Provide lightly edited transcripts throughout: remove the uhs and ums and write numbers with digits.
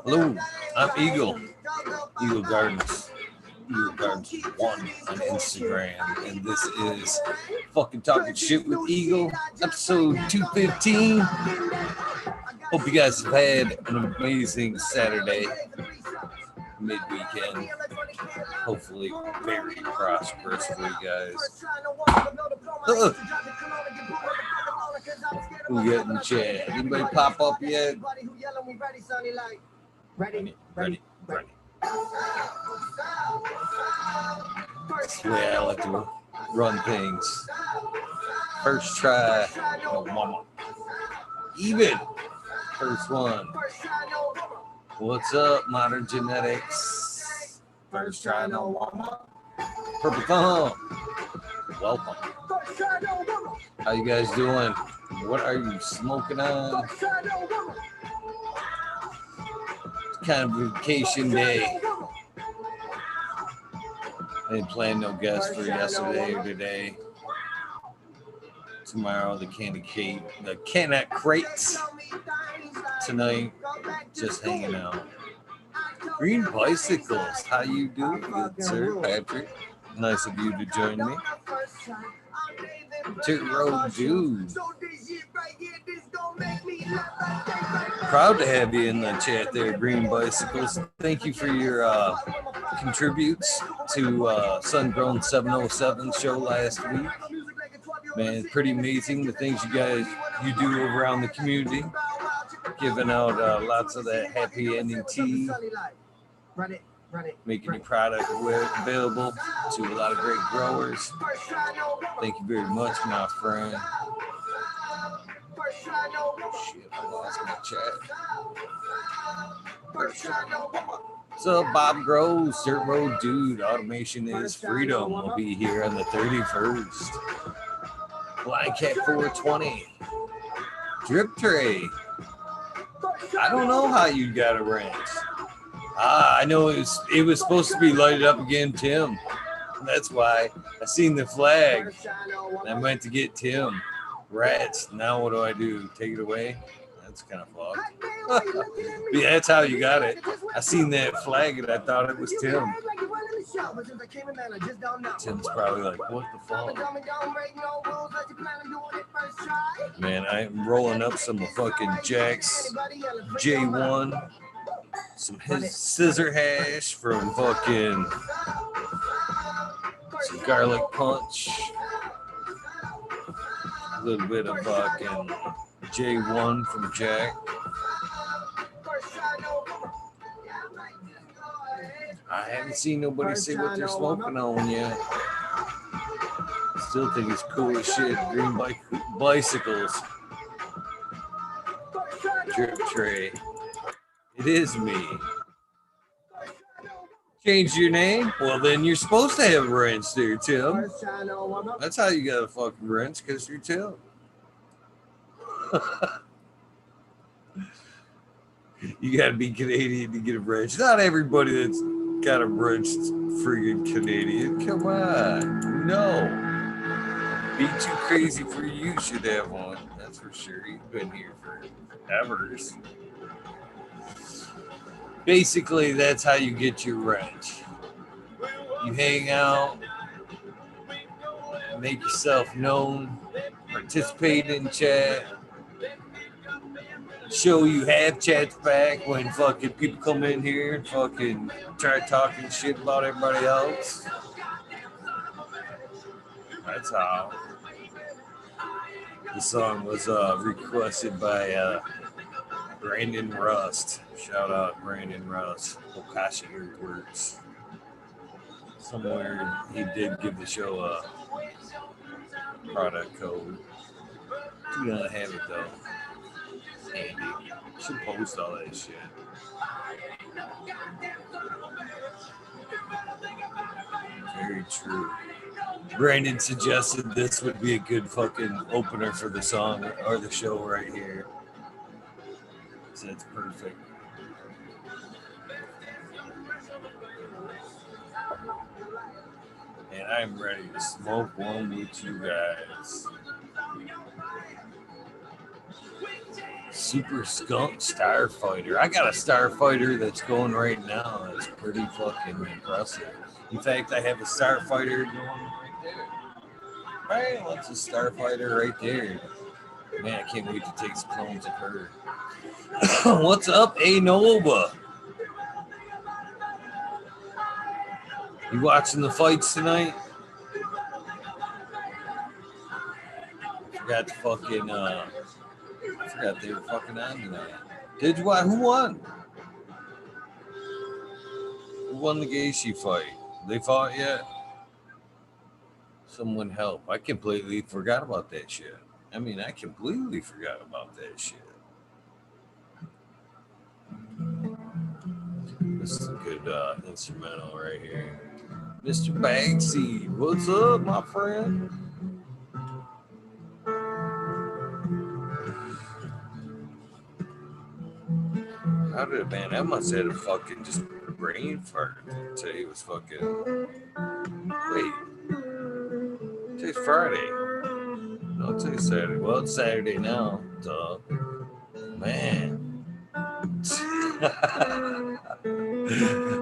Hello, I'm Eagle. Eagle Gardens. Eagle Gardens 1 on Instagram. And this is fucking Talking Shit with Eagle, episode 215. Hope you guys have had an amazing Saturday, mid-weekend. Hopefully very prosperous for you guys. Who get in the chat? Anybody pop up yet? Ready. That's the way I like to run things. First try, no mama. Even. First one. What's up, Modern Genetics? First try, no mama. Purple Thumb. Welcome. How you guys doing? What are you smoking on? It's kind of a vacation day. I didn't plan no guests for yesterday or today. Tomorrow, the Cannot Crates. Tonight, just hanging out. Green Bicycles, how you doing, good sir, Patrick? Nice of you to join me. Dirt Road Dude. Proud to have you in the chat there, Green Bicycles. Thank you for your contributes to Sungrown 707 show last week. Man, it's pretty amazing the things you do around the community. Giving out lots of that happy ending tea. Making your product available to a lot of great growers. Thank you very much, my friend. Shit, I lost my chat. What's up, Bob Groves, Dirt Road Dude? Automation is freedom. We'll be here on the 31st. Blind Cat 420. Drip Tray. I don't know how you got a wrench. I know it was supposed to be lighted up again, Tim. That's why I seen the flag. And I went to get Tim. Rats. Now what do I do? Take it away? That's kind of fucked. Yeah, that's how you got it. I seen that flag and I thought it was Tim. Tim's probably like, what the fuck? Man, I'm rolling up some fucking Jack's J1. Some scissor hash from fucking some garlic punch. A little bit of fucking J1 from Jack. I haven't seen nobody say what they're smoking on yet. Still think it's cool as shit. Green bicycles. Drip Tray. It is me. Changed your name? Well, then you're supposed to have a wrench there, Tim. That's how you got a fucking wrench, because you're Tim. You got to be Canadian to get a wrench. Not everybody that's got a wrench is friggin' Canadian. Come on. No. Be too crazy for you should have one. That's for sure. You've been here forever. Basically, that's how you get your wrench. You hang out, make yourself known, participate in chat, show you have chats back when fucking people come in here and fucking try talking shit about everybody else. That's how. The song was requested by Brandon Rust. Shout out Brandon Rust. Okashi Earthworks. Somewhere he did give the show a product code. Do not have it though. Handy. Should post all that shit. Very true. Brandon suggested this would be a good fucking opener for the song or the show right here. So it's perfect. And I'm ready to smoke one with you guys. Super Skunk Starfighter. I got a Starfighter that's going right now. That's pretty fucking impressive. In fact, I have a Starfighter going right there. Right, what's a Starfighter right there? Man, I can't wait to take some clones of her. What's up, A Nova? You watching the fights tonight? Forgot to fucking I forgot they were fucking on tonight. Did you watch? Who won? Who won the Gaethje fight? They fought yet? Someone help. I completely forgot about that shit. I mean, I completely forgot about that shit. This is a good instrumental right here. Mr. Bagsy, what's up, my friend? How did it, man? That must have had a fucking just brain fart. Today was fucking. Wait. Today's Friday. No, today's Saturday. Well, it's Saturday now. Duh. Man.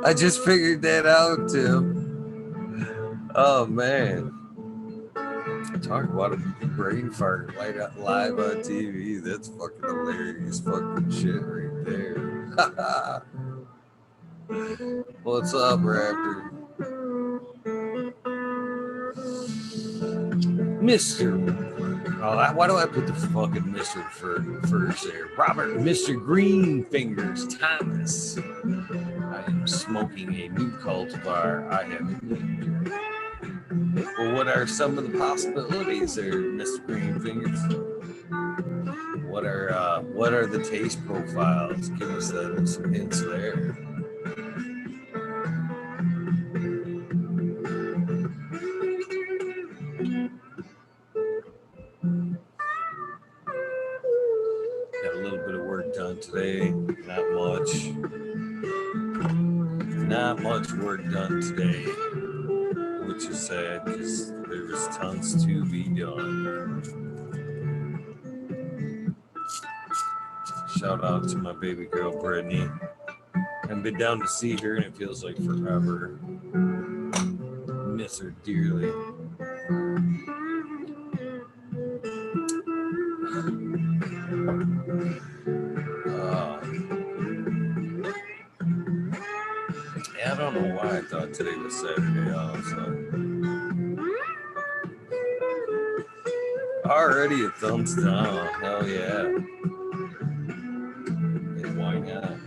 I just figured that out, Tim. Oh, man. Talk about a brain fart right out live on TV. That's fucking hilarious fucking shit right there. What's up, Raptor? Mr. Oh, why do I put the fucking Mr. first there? Robert Mr. Greenfingers Thomas. I am smoking a new cultivar. I have named. Well, what are some of the possibilities there, Mr. Greenfingers? What are the taste profiles? Give us some hints there. Got a little bit of work done today. Not much. Not much work done today, which is sad because there's tons to be done. Shout out to my baby girl, Brittany. I've been down to see her, and it feels like forever. Miss her dearly. Yeah, I don't know why I thought today was Saturday also. Already a thumbs down. Hell yeah. And why not?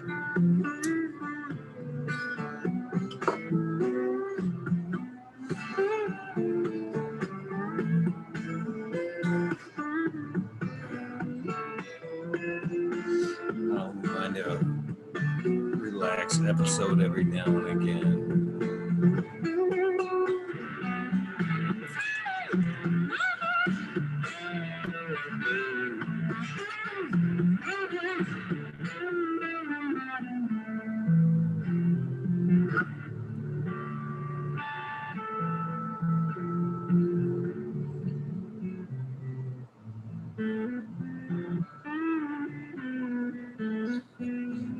I don't mind a relaxed episode every now and again.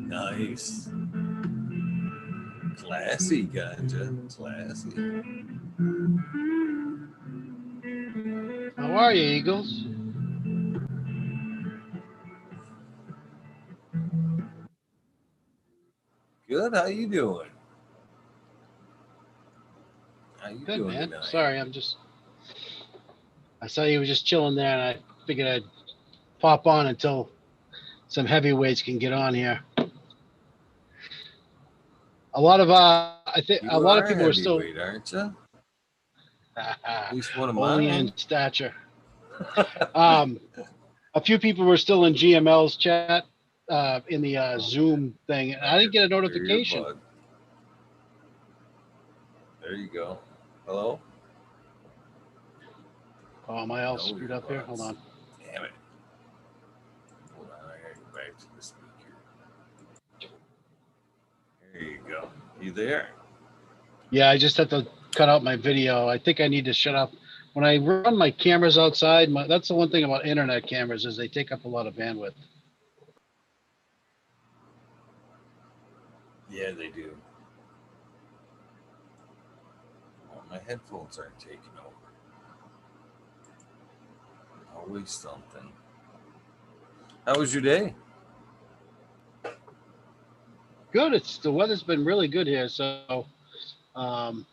Nice. Classy ganja. Classy. How are you, Eagles? Good. How you doing? How you Good, doing man. tonight? Sorry, I saw you were just chilling there, and I figured I'd pop on until some heavyweights can get on here. A lot of I think You a lot of are people are still aren't you? At least one of only mine. in stature. A few people were still in GML's chat in the Zoom thing, and I didn't get a notification. There you go. Hello? Oh, am I all screwed up here? Hold on. Damn it. Hold on, I gotta go back to the speaker. There you go. You there? Yeah, I just had to cut out my video. I think I need to shut up. When I run my cameras outside, that's the one thing about internet cameras is they take up a lot of bandwidth. Yeah, they do. Well, my headphones aren't taking over. Always something. How was your day? Good. It's the weather's been really good here, so um,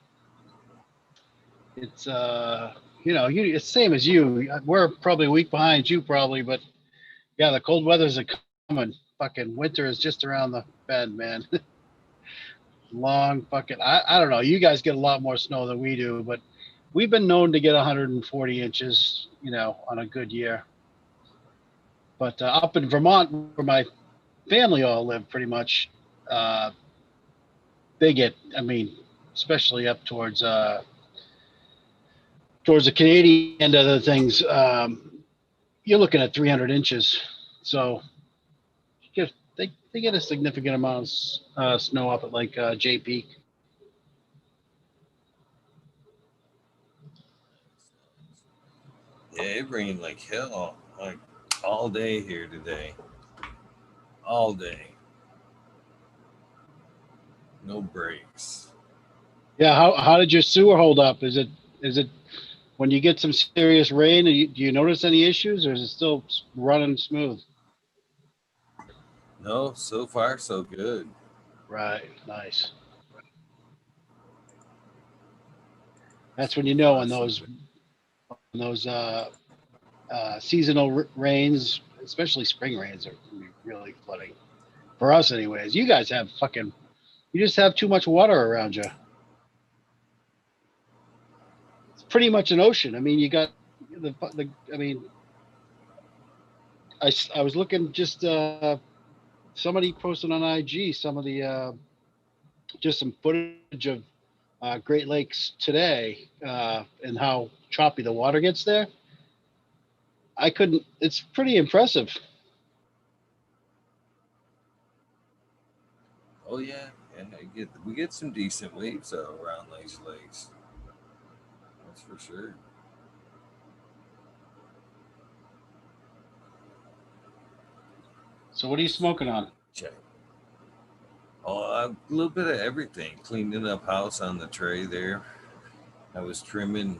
it's it's same as you. We're probably a week behind you, probably, but yeah, the cold weathers are coming. Fucking winter is just around the bend, man. Long fucking. I don't know. You guys get a lot more snow than we do, but we've been known to get 140 inches, on a good year. But up in Vermont, where my family all live, pretty much, uh, they get. I mean, especially up towards the Canadian end of the things, you're looking at 300 inches. So they get a significant amount of snow up at like J Peak. Yeah, it rained like hell, like all day here today. All day, no breaks. Yeah, how did your sewer hold up? Is it when you get some serious rain? Do you notice any issues, or is it still running smooth? No, so far so good. Right, nice. That's when So you know far when so those good. when those seasonal rains, especially spring rains, are really flooding. For us, anyways. You guys have fucking. You just have too much water around you. It's pretty much an ocean. I mean, you got the. I mean, I was looking just somebody posted on IG some of the just some footage of Great Lakes today and how choppy the water gets there. I couldn't. It's pretty impressive. Oh yeah, yeah. We get some decent waves around these lakes. That's for sure. So what are you smoking on? Check. Oh, a little bit of everything. Cleaning up house on the tray there. I was trimming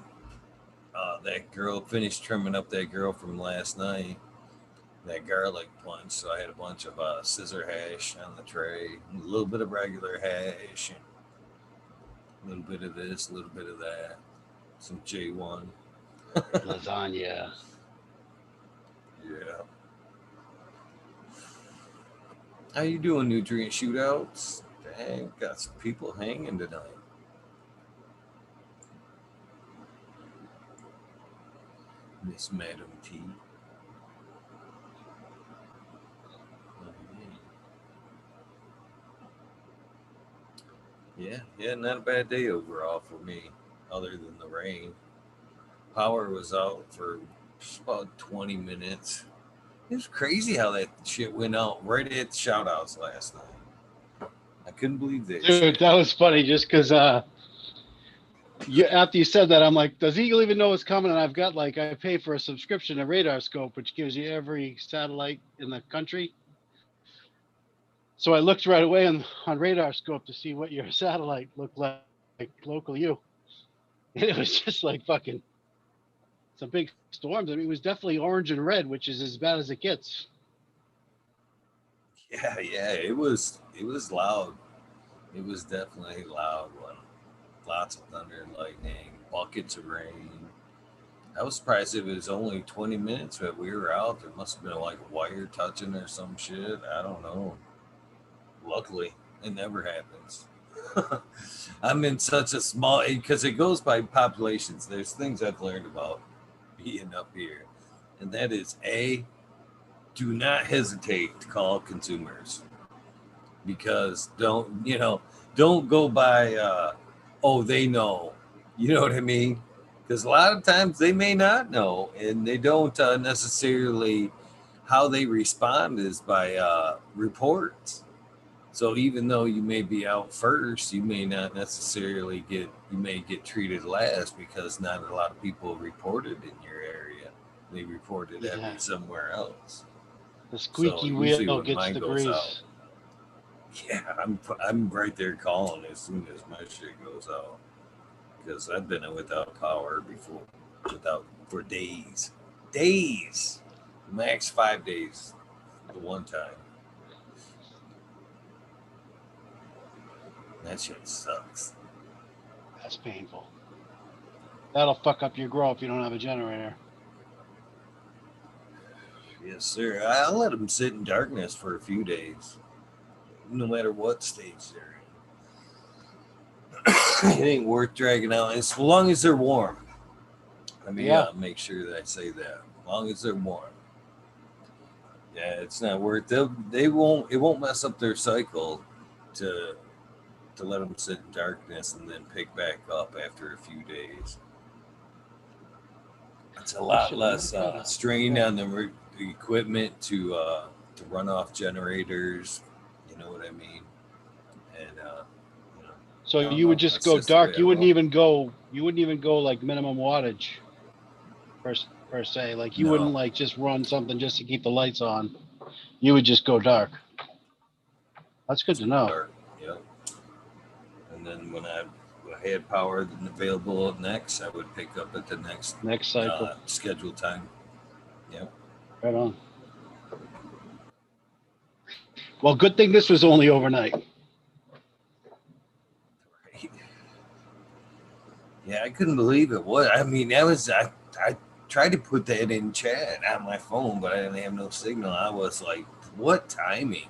that girl. Finished trimming up that girl from last night. That garlic punch. So I had a bunch of scissor hash on the tray. A little bit of regular hash. A little bit of this. A little bit of that. Some J1. Lasagna. Yeah. How you doing, nutrient shootouts? Dang, got some people hanging tonight. Miss Madam T. Yeah, yeah, not a bad day overall for me, other than the rain. Power was out for just about 20 minutes. It was crazy how that shit went out right at the shout outs last night. I couldn't believe that Dude, shit. that was funny just because after you said that, I'm like, does Eagle even know it's coming? And I've got like, I pay for a subscription to Radar Scope, which gives you every satellite in the country. So I looked right away on Radar Scope to see what your satellite looked like local you. And it was just like fucking some big storms. I mean, it was definitely orange and red, which is as bad as it gets. Yeah, yeah, it was loud. It was definitely a loud one. Lots of thunder and lightning, buckets of rain. I was surprised it was only 20 minutes that we were out. There must have been like a wire touching or some shit. I don't know. Luckily, it never happens. I'm in such a small because it goes by populations. There's things I've learned about being up here, and that is a do not hesitate to call consumers because don't go by oh they know, you know what I mean, because a lot of times they may not know and they don't necessarily how they respond is by reports. So even though you may be out first, you may not necessarily you may get treated last because not a lot of people reported in your area. They reported Yeah. every somewhere else. The So squeaky usually wheel when gets mine the goes out, grease. Yeah, I'm right there calling as soon as my shit goes out because I've been without power before, without for days, days, max 5 days, the one time. That shit sucks. That's painful. That'll fuck up your grow if you don't have a generator. Yes, sir. I'll let them sit in darkness for a few days, no matter what stage they're in. It ain't worth dragging out as long as they're warm. Let me Yeah. make sure that I say that. As long as they're warm. Yeah, it's not worth. They won't. It won't mess up their cycle to let them sit in darkness and then pick back up after a few days. It's a Oh, lot shit, less we got strain on the equipment to run off generators. You know what I mean? And you know, So I don't you would know. just That's go just the way dark. I You wouldn't roll. even go. You wouldn't even go like minimum wattage per se. Like you wouldn't No, like just run something just to keep the lights on. You would just go dark. That's good to just go know. dark. Yep. And then when I had power available next, I would pick up at the next Next cycle. scheduled time. Yep. Right on. Well, good thing this was only overnight. Right. Yeah, I couldn't believe it. What I mean, that was I tried to put that in chat on my phone, but I didn't have no signal. I was like, what timing?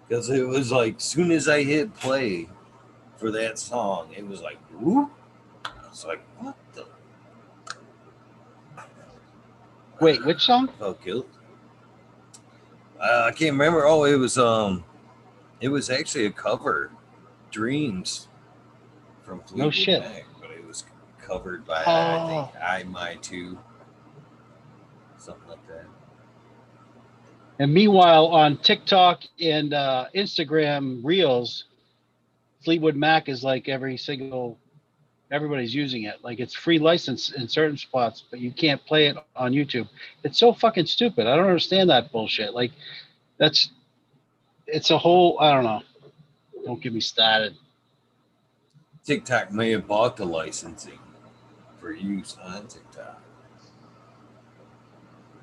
Because it was like soon as I hit play for that song, it was like whoop. I was like, what the? Wait, which song? Felt guilty. I can't remember. Oh, it was actually a cover, Dreams from No Fleetwood shit. Mac, but it was covered by I think Oh. I My Too, something like that. And meanwhile, on TikTok and Instagram Reels, Fleetwood Mac is like everybody's using it. Like it's free license in certain spots, but you can't play it on YouTube. It's so fucking stupid. I don't understand that bullshit. Like that's it's a whole. I don't know. Don't get me started. TikTok may have bought the licensing for use on TikTok.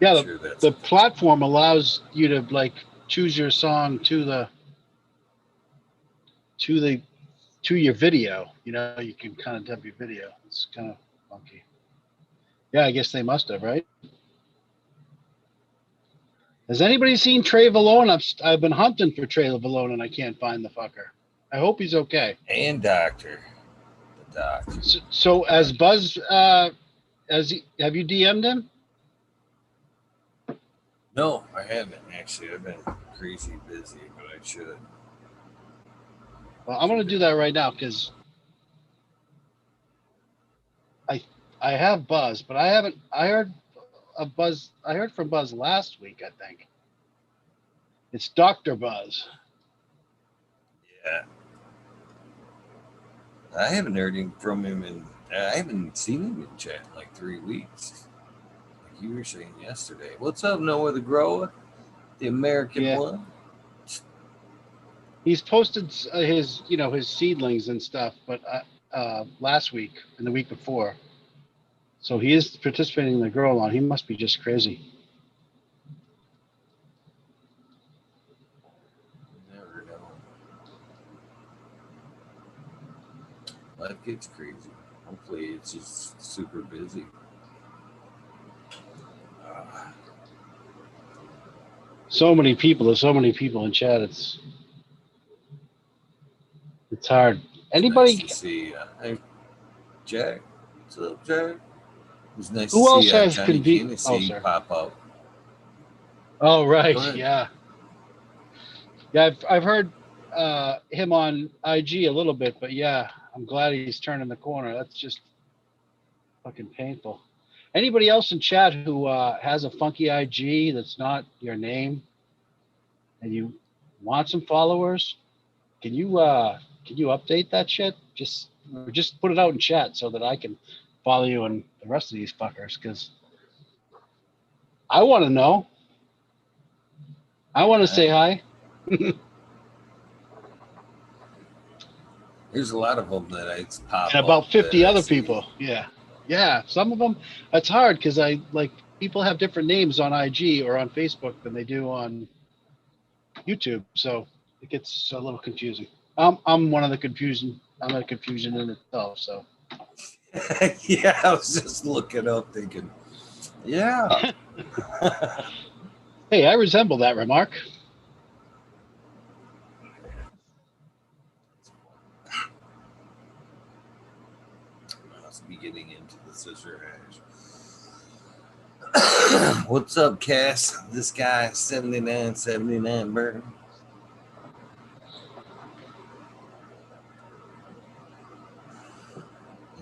Yeah, I'm the, sure that's the what they're doing. platform allows you to like choose your song to the to your video. You know, you can kind of dub your video. It's kind of funky. Yeah, I guess they must have, right? Has anybody seen Trey Valone? I've been hunting for Trey Valone and I can't find the fucker. I hope he's okay. And Doctor, the Doctor. So as Buzz, have you DM'd him? No, I haven't actually. I've been crazy busy, but I should. Well, I'm gonna Should do that right now because I I have Buzz, but I haven't. I heard of Buzz. I heard from Buzz last week. I think it's Doctor Buzz. Yeah, I haven't heard from him I haven't seen him in chat in like 3 weeks. Like you were saying yesterday. What's up, Noah the Grower, the American Yeah, one? he's posted his seedlings and stuff, but last week and the week before. So he is participating in the grow on. He must be just crazy. Never know. Life gets crazy. Hopefully, it's just super busy. Uh, So many people. There's so many people in chat. It's hard. it's nice to Anybody? see. Hey, Jack. What's up, Jack? It was nice to Who see else has Johnny Oh, Hennessy sorry. pop up. Oh, Go right. ahead. Yeah. Yeah. I've heard him on IG a little bit, but yeah, I'm glad he's turning the corner. That's just fucking painful. Anybody else in chat who has a funky IG that's not your name and you want some followers? Can you update that shit? Just put it out in chat so that I can follow you and the rest of these fuckers because I want to know. I want to say Alright. hi. There's a lot of them that I pop and up about 50 that I other see. people. Yeah. Yeah. Some of them, it's hard because I like people have different names on IG or on Facebook than they do on YouTube. So it gets a little confusing. I'm one of the confusion. I'm a confusion in itself. So Yeah, I was just looking up thinking, yeah. hey, I resemble that remark. Must be getting into the scissor hash. What's up, Cass? This guy 7979 Burton.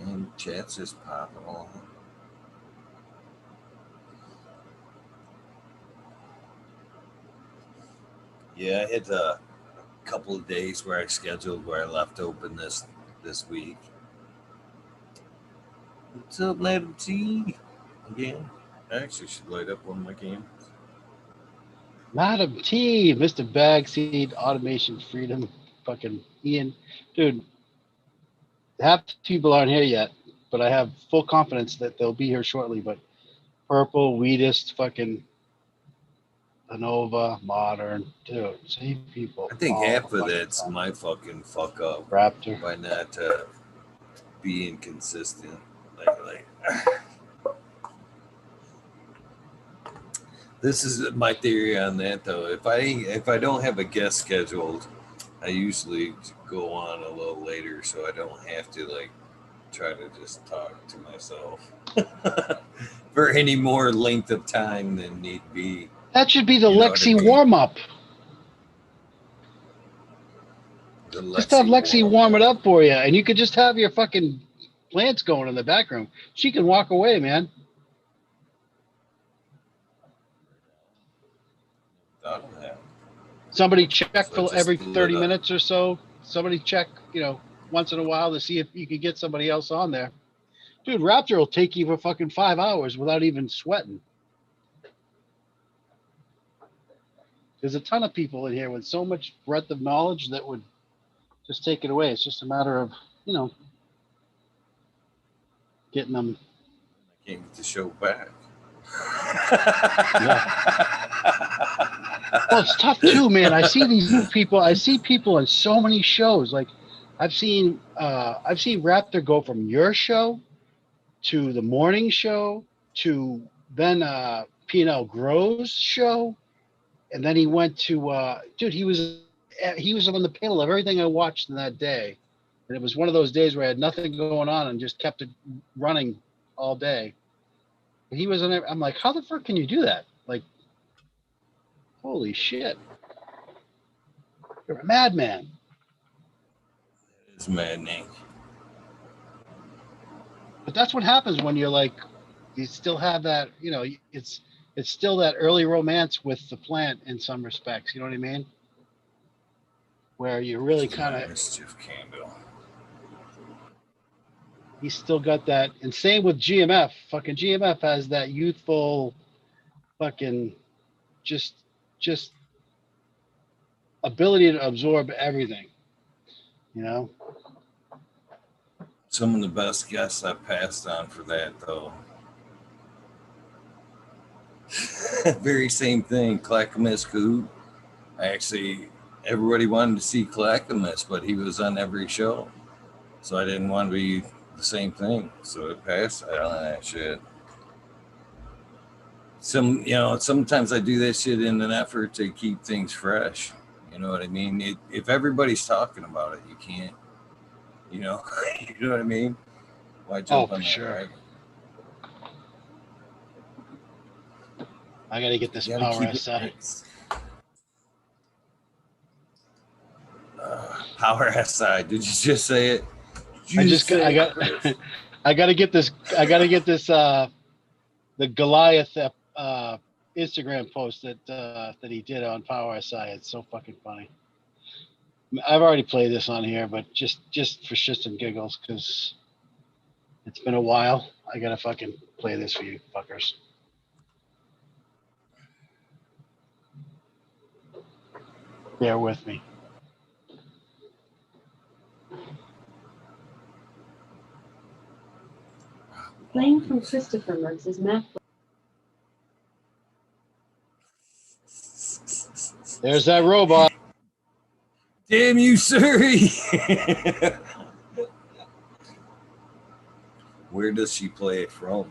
And chat's just popping along. Yeah, I had a couple of days where I scheduled where I left open this week. What's up, Madam T? Again, I actually should light up one of my games. Madam T, Mr. Bagseed, Automation Freedom, fucking Ian, dude. Half the people aren't here yet, but I have full confidence that they'll be here shortly. But Purple, Weedist, fucking Anova, Modern, dude, same people. I think all half the of fucking that's time. my fucking fuck up Raptor. by not being consistent lately. This is my theory on that, though. If I don't have a guest scheduled, I usually go on a little later, so I don't have to like try to just talk to myself for any more length of time than need be. That should be the You know what I Lexi mean? warm up. The Just have Lexi warm it up. up for you, and you could just have your fucking plants going in the background. She can walk away, man. Thought of that. Somebody check So I for just every lit 30 up. minutes or so. Somebody check, once in a while to see if you could get somebody else on there. Dude, Raptor will take you for fucking 5 hours without even sweating. There's a ton of people in here with so much breadth of knowledge that would just take it away. It's just a matter of, getting them. I can't get the show back. Yeah. Well, it's tough too, man. I see these people. I see people on so many shows. Like, I've seen Raptor go from your show to the morning show to then P&L Grows show, and then he went to dude. He was on the panel of everything I watched in that day, and it was one of those days where I had nothing going on and just kept it running all day. He was on there. I'm like, how the fuck can you do that? Like, holy shit, you're a madman. It's maddening. But that's what happens when you're like, you still have that, it's still that early romance with the plant in some respects. You know what I mean? Where you really kind of, mischief candle. he's still got that. And same with GMF. Fucking GMF has that youthful, fucking, just ability to absorb everything. You know. Some of the best guests I passed on for that, though. Very same thing. Clackamas Coot. Actually, everybody wanted to see Clackamas, but he was on every show. So I didn't want to be the same thing. So it passed on that shit. Sometimes I do that shit in an effort to keep things fresh. You know what I mean? If everybody's talking about it, you can't, you know, you know what I mean? Why jump on for that sure. wagon? I got to get this power SI. Power SI. Did you just say it? I got to get this. I got to get this. The Goliath Instagram post that he did on Power SI. It's so fucking funny. I've already played this on here, but just for shits and giggles, because it's been a while. I gotta fucking play this for you fuckers. Bear with me. Playing from Christopher Mertz's Mac. There's that robot. Damn you, Surrey! Where does she play it from?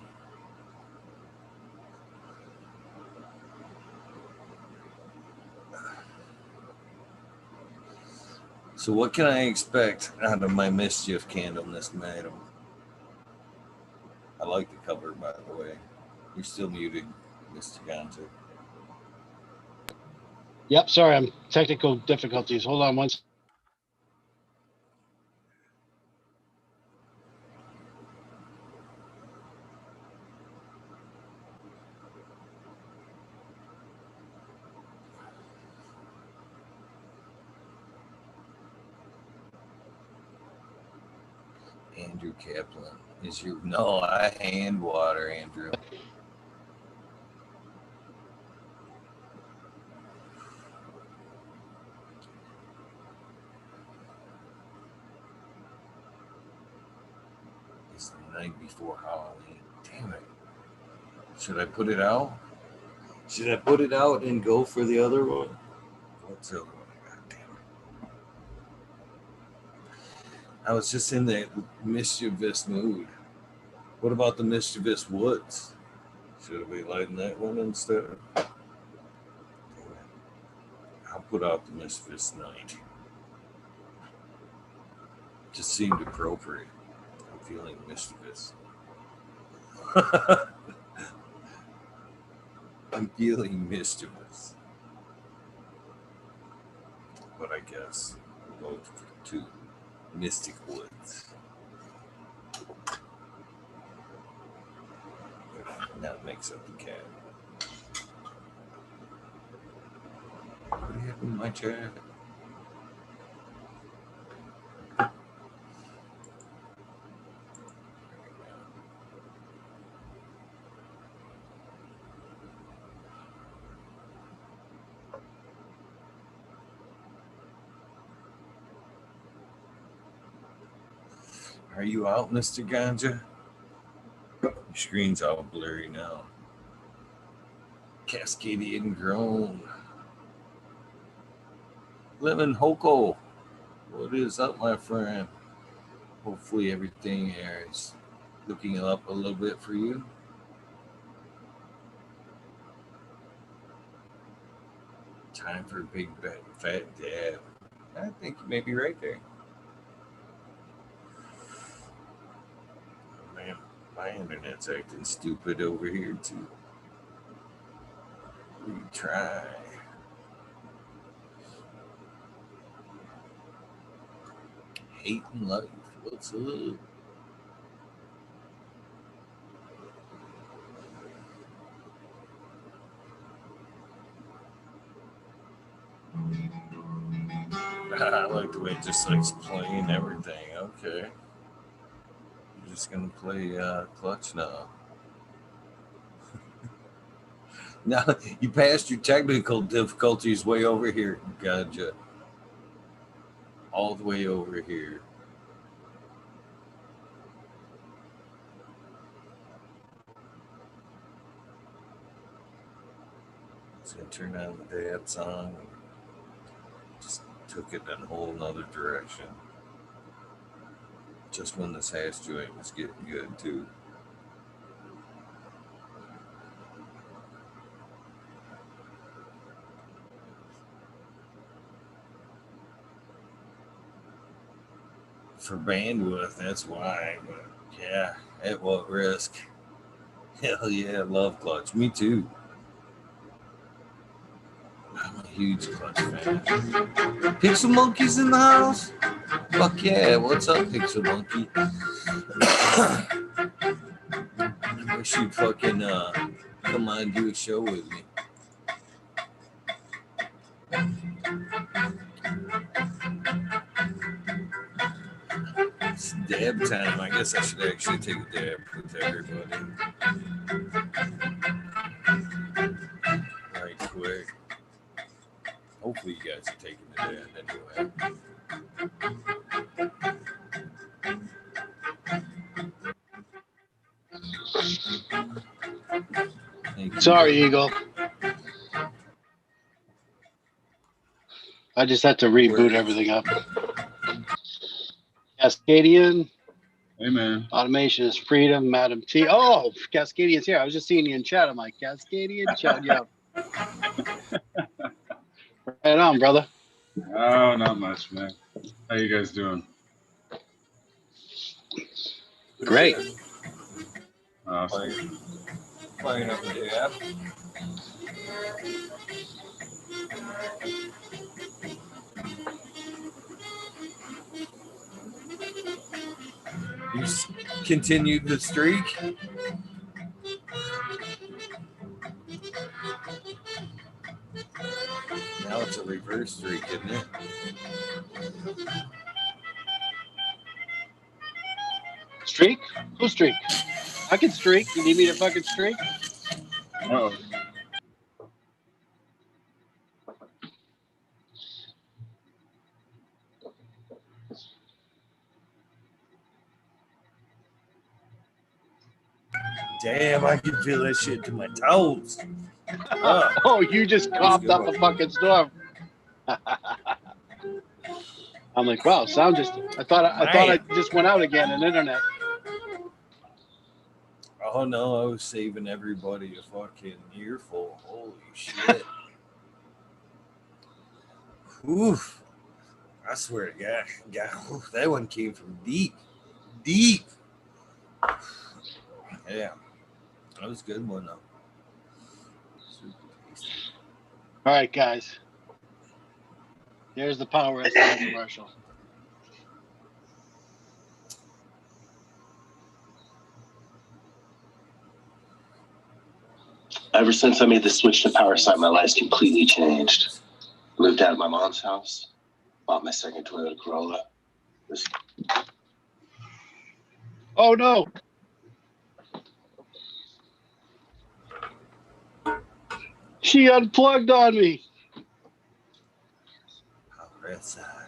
So what can I expect out of my Mischief candle, Miss Madam? I like the cover, by the way. You're still muted, Mr. Gonzo. Yep, sorry, I'm technical difficulties. Hold on one second. Andrew Kaplan is your... No, I hand water, Andrew. It's the night before Halloween. Damn it. Should I put it out? Should I put it out and go for the other one? What's the other one? God damn it. I was just in that mischievous mood. What about the mischievous woods? Should we lighten that one instead? I'll put out the mischievous night. Just seemed appropriate. I'm feeling mischievous. I'm feeling mischievous. But I guess we'll go to Mystic Woods. That makes up the cat. What happened to my chat? Are you out, Mr. Ganja? Your screen's all blurry now. Cascadian Groan. Lemon Hoko. What is up, my friend? Hopefully everything here is looking up a little bit for you. Time for a big fat dab. I think you may be right there. Oh, man, my internet's acting stupid over here too. Retry. Hating life. What's up? I like the way it just likes playing everything. Okay. You're just going to play clutch now. Now, you passed your technical difficulties way over here. Gotcha. All the way over here. It's going to turn on the dad song. Just took it in a whole nother direction. Just when this hash joint was getting good, too. For bandwidth, that's why. But yeah, at what risk? Hell yeah, love clutch. Me too. I'm a huge clutch fan. Pixel Monkey's in the house? Fuck yeah, what's up, Pixel Monkey? I wish you'd fucking come on and do a show with me. It's dab time. I guess I should actually take a dab with everybody. Right quick. Hopefully you guys are taking the dab anyway. Sorry, Eagle. I just had to reboot everything up. Cascadian. Hey, man. Automation is freedom, Madam T. Oh, Cascadian's here. I was just seeing you in chat. I'm like, Cascadian, shout you out. Right on, brother. Oh, not much, man. How you guys doing? Great. Awesome. Playing up the app. You continued the streak. Now it's a reverse streak, isn't it? Streak? Who streak? I can streak. You need me to fucking streak? Uh-oh. Damn, I can feel that shit to my toes. Oh, Oh, you just coughed up a fucking storm. I'm like, wow, sound just. I thought I just went out again in internet. oh no, I was saving everybody a fucking earful. Holy shit. Oof. I swear to God, oof, that one came from deep. Deep. Yeah. That was a good one though. Super tasty. All right, guys. Here's the Power Wrestling commercial. Ever since I made the switch to power side, my life's completely changed. Moved out of my mom's house, bought my second Toyota Corolla. Oh no! She unplugged on me. Power outside.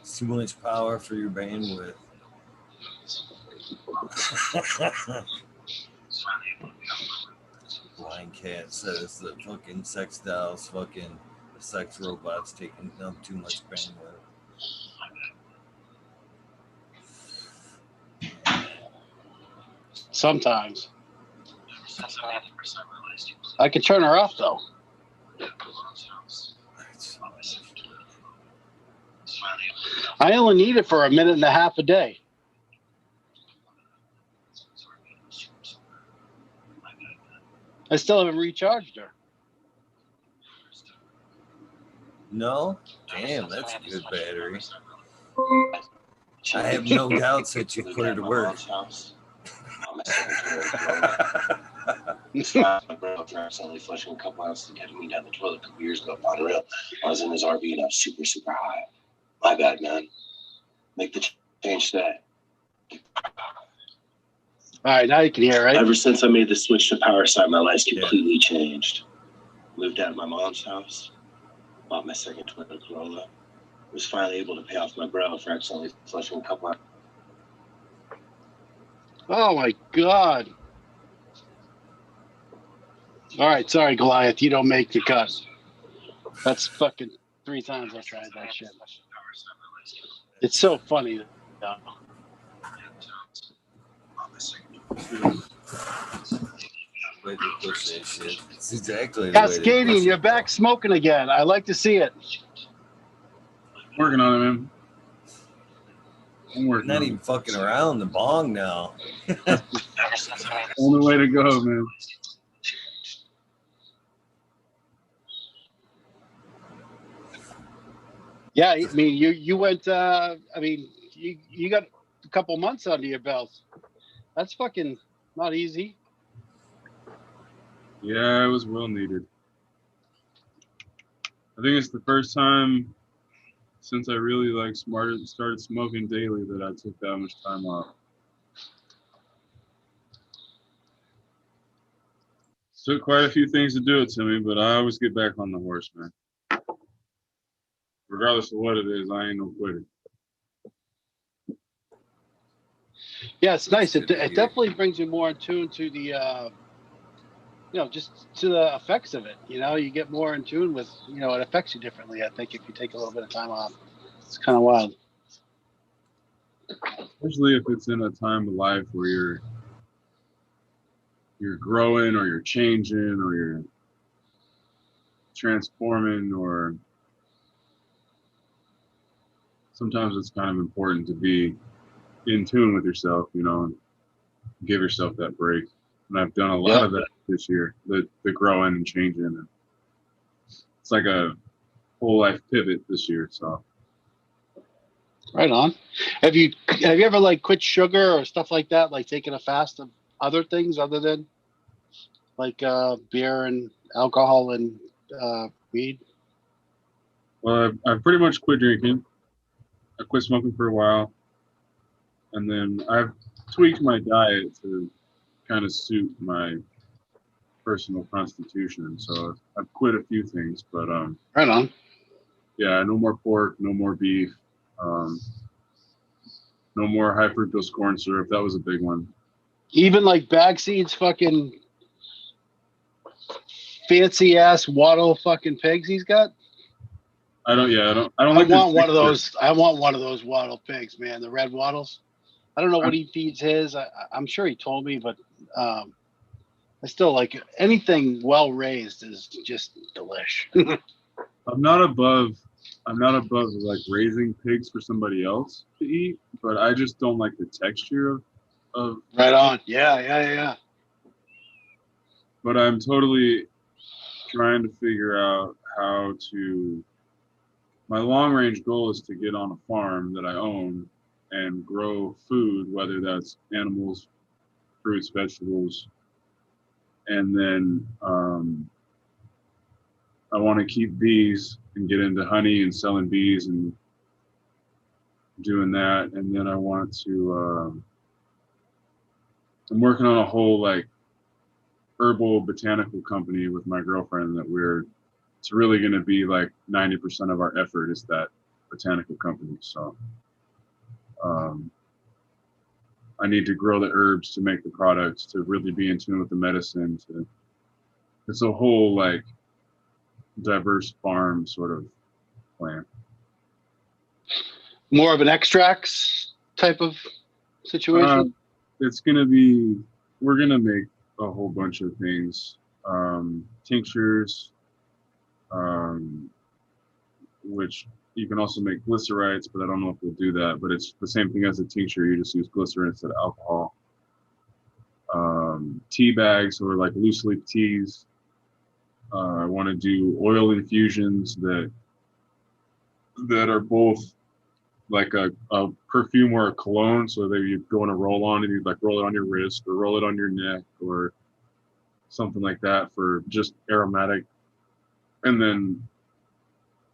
Too much power for your bandwidth. Blind Cat says that fucking sex dolls, fucking sex robots taking up too much bandwidth. Sometimes. I can turn her off though. I only need it for a minute and a half a day. I still haven't recharged her. No? Damn, that's a good battery. I have no doubts that you put her to work. My bro accidentally flushing a couple ounces of ketamine down the toilet a couple years ago. Unreal. I was in his RV and I was super, super high. My bad, man. Make the change today. All right, now you can hear, right? Ever since I made the switch to power side, my life's completely changed. Moved out of my mom's house, bought my second Toyota Corolla. Was finally able to pay off my bro for accidentally flushing a couple. Oh my God. All right, sorry, Goliath. You don't make the cut. That's fucking 3 times I tried that shit. It's so funny. Though. Way to push that shit. It's exactly the way to Cascadian, push you're it. back smoking again. I like to see it. Working on it, man. I'm working Not on even it. fucking around the bong now. Only way to go, man. Yeah, I mean, you went. I mean, you got a couple months under your belt. That's fucking not easy. Yeah, it was well needed. I think it's the first time since I really started smoking daily that I took that much time off. Took quite a few things to do it to me, but I always get back on the horse, man. Regardless of what it is, I ain't no quitter. Yeah, it's nice. It's It good to hear. definitely brings you more in tune to the, just to the effects of it. You get more in tune with, it affects you differently. I think if you take a little bit of time off, it's kind of wild. Especially if it's in a time of life where you're growing or you're changing or you're transforming, or sometimes it's kind of important to be in tune with yourself, and give yourself that break. And I've done a lot of that this year, the growing and changing. And it's like a whole life pivot this year. So Right on. Have you ever like quit sugar or stuff like that? Like taking a fast of other things other than like beer and alcohol and weed? well, I've pretty much quit drinking. I quit smoking for a while. And then I've tweaked my diet to kind of suit my personal constitution. So I've quit a few things, but Right on. yeah, no more pork, no more beef, no more high fructose corn syrup. That was a big one. Even like bag seeds, fucking fancy ass waddle fucking pigs he's got. I don't I like this want one of texture. those. I want one of those waddle pigs, man. The red waddles. I don't know what he feeds his. I'm sure he told me, but I still like it. Anything well raised is just delish. I'm not above like raising pigs for somebody else to eat, but I just don't like the texture of Right on. Yeah. but I'm totally trying to figure out how to. My long range goal is to get on a farm that I own and grow food, whether that's animals, fruits, vegetables, and then I want to keep bees and get into honey and selling bees and doing that. And then I want to. I'm working on a whole like herbal botanical company with my girlfriend that it's really going to be like 90% of our effort is that botanical company. So I need to grow the herbs to make the products, to really be in tune with the medicine. It's a whole like diverse farm sort of plan. More of an extracts type of situation. It's going to we're going to make a whole bunch of things, tinctures, which you can also make glycerites, but I don't know if we'll do that. But it's the same thing as a tincture. You just use glycerin instead of alcohol. Tea bags or like loose leaf teas. I want to do oil infusions that are both like a perfume or a cologne. So that you go in a roll on and you like roll it on your wrist or roll it on your neck or something like that for just aromatic. And then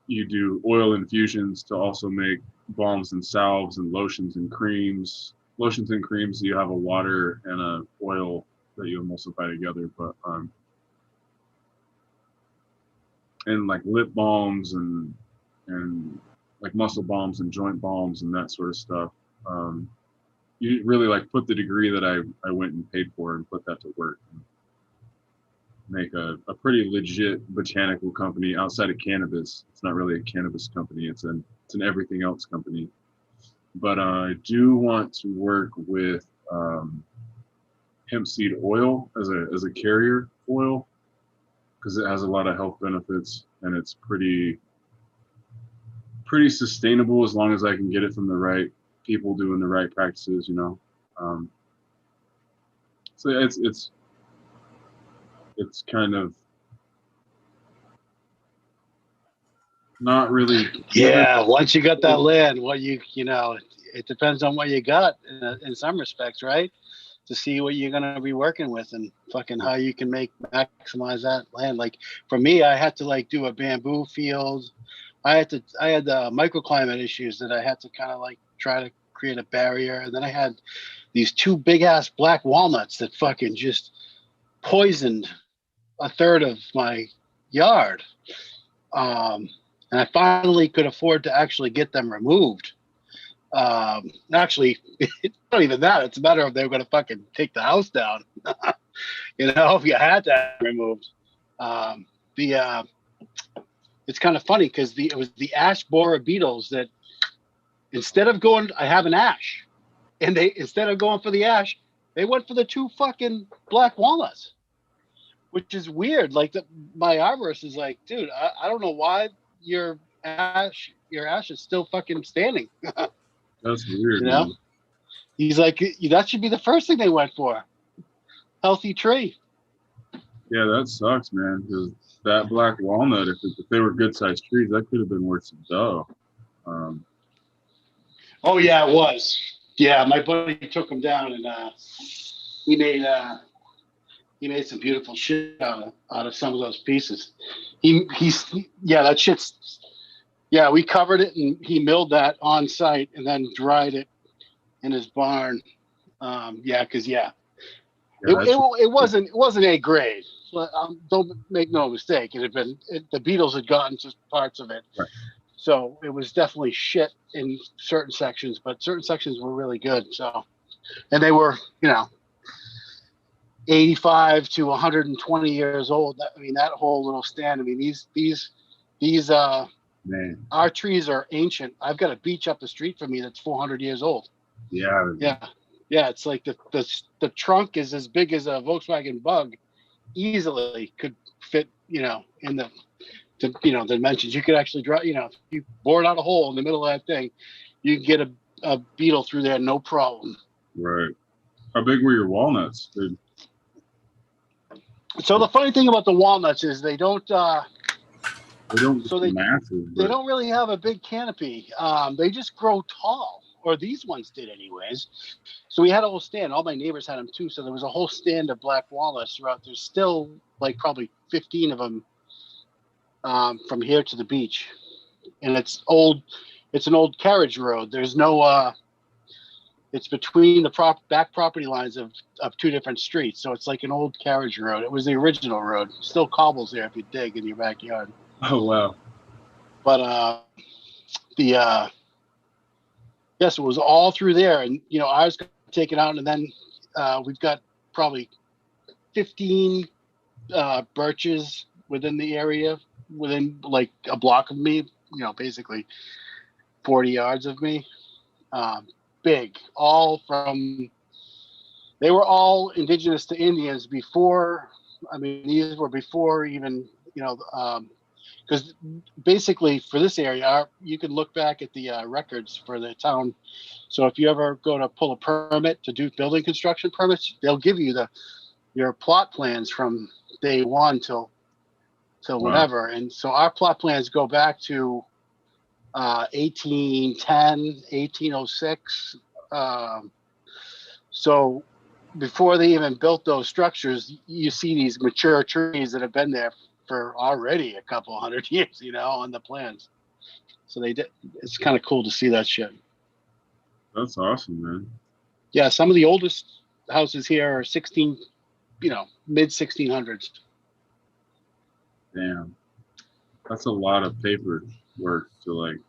you do oil infusions to also make balms and salves and lotions and creams. Lotions and creams, you have a water and a oil that you emulsify together, but and like lip balms and like muscle balms and joint balms and that sort of stuff. You really like put the degree that I went and paid for and put that to work. Make a pretty legit botanical company outside of cannabis. It's not really a cannabis company. It's an everything else company. But I do want to work with hemp seed oil as a carrier oil because it has a lot of health benefits and it's pretty sustainable as long as I can get it from the right people doing the right practices, So it's kind of not really. Yeah, once you got that land, it depends on what you got in some respects, right? To see what you're gonna be working with and fucking how you can maximize that land. Like for me, I had to like do a bamboo field. I had microclimate issues that I had to kind of like try to create a barrier, and then I had these two big ass black walnuts that fucking just poisoned a third of my yard. And I finally could afford to actually get them removed. Actually, it's not even that. It's a matter of they were going to fucking take the house down. You know, if you had that removed. It's kind of funny because it was the ash borer beetles that instead of going, I have an ash, and instead of going for the ash, they went for the 2 fucking black walnuts, which is weird. Like my arborist is like, dude, I don't know why your ash is still fucking standing. That's weird, You know, man. he's like, that should be the first thing they went for. Healthy tree. Yeah, that sucks, man. Because that black walnut, if they were good sized trees, that could have been worth some dough. Oh yeah, it was. Yeah, my buddy took him down, and he made some beautiful shit out of some of those pieces. That shit's. Yeah, we covered it, and he milled that on site, and then dried it in his barn. It wasn't A grade. Don't make no mistake. The beetles had gotten to parts of it, right. So it was definitely shit in certain sections, but certain sections were really good. So, and they were 85 to 120 years old. I mean, that whole little stand. I mean, these Man. our trees are ancient. I've got a beech up the street from me that's 400 years old. Yeah. Yeah. It's like the trunk is as big as a Volkswagen Bug, easily could fit, in the dimensions. You could actually drive, if you bored out a hole in the middle of that thing, you can get a beetle through there, no problem. Right. How big were your walnuts? So the funny thing about the walnuts is they don't massive. They don't really have a big canopy. They just grow tall, or these ones did anyways. So we had a whole stand. All my neighbors had them too. So there was a whole stand of black walnuts throughout. There's still like probably 15 of them from here to the beach. And it's an old carriage road. There's no, it's between the back property lines of 2 different streets. So it's like an old carriage road. It was the original road. Still cobbles there if you dig in your backyard. Oh, wow. But yes, it was all through there, and ours got taken out, and then we've got probably 15 birches within the area, within like a block of me. Basically 40 yards of me. Big, they were all indigenous to Indians before. I mean, these were before even because basically for this area, you can look back at the records for the town. So if you ever go to pull a permit to do building construction permits, they'll give you your plot plans from day one till whatever. And so our plot plans go back to 1810, 1806. So before they even built those structures, you see these mature trees that have been there for already a couple hundred years, on the plans. So it's kind of cool to see that shit. That's awesome, man. Yeah, some of the oldest houses here are mid 1600s. Damn. That's a lot of paper work to it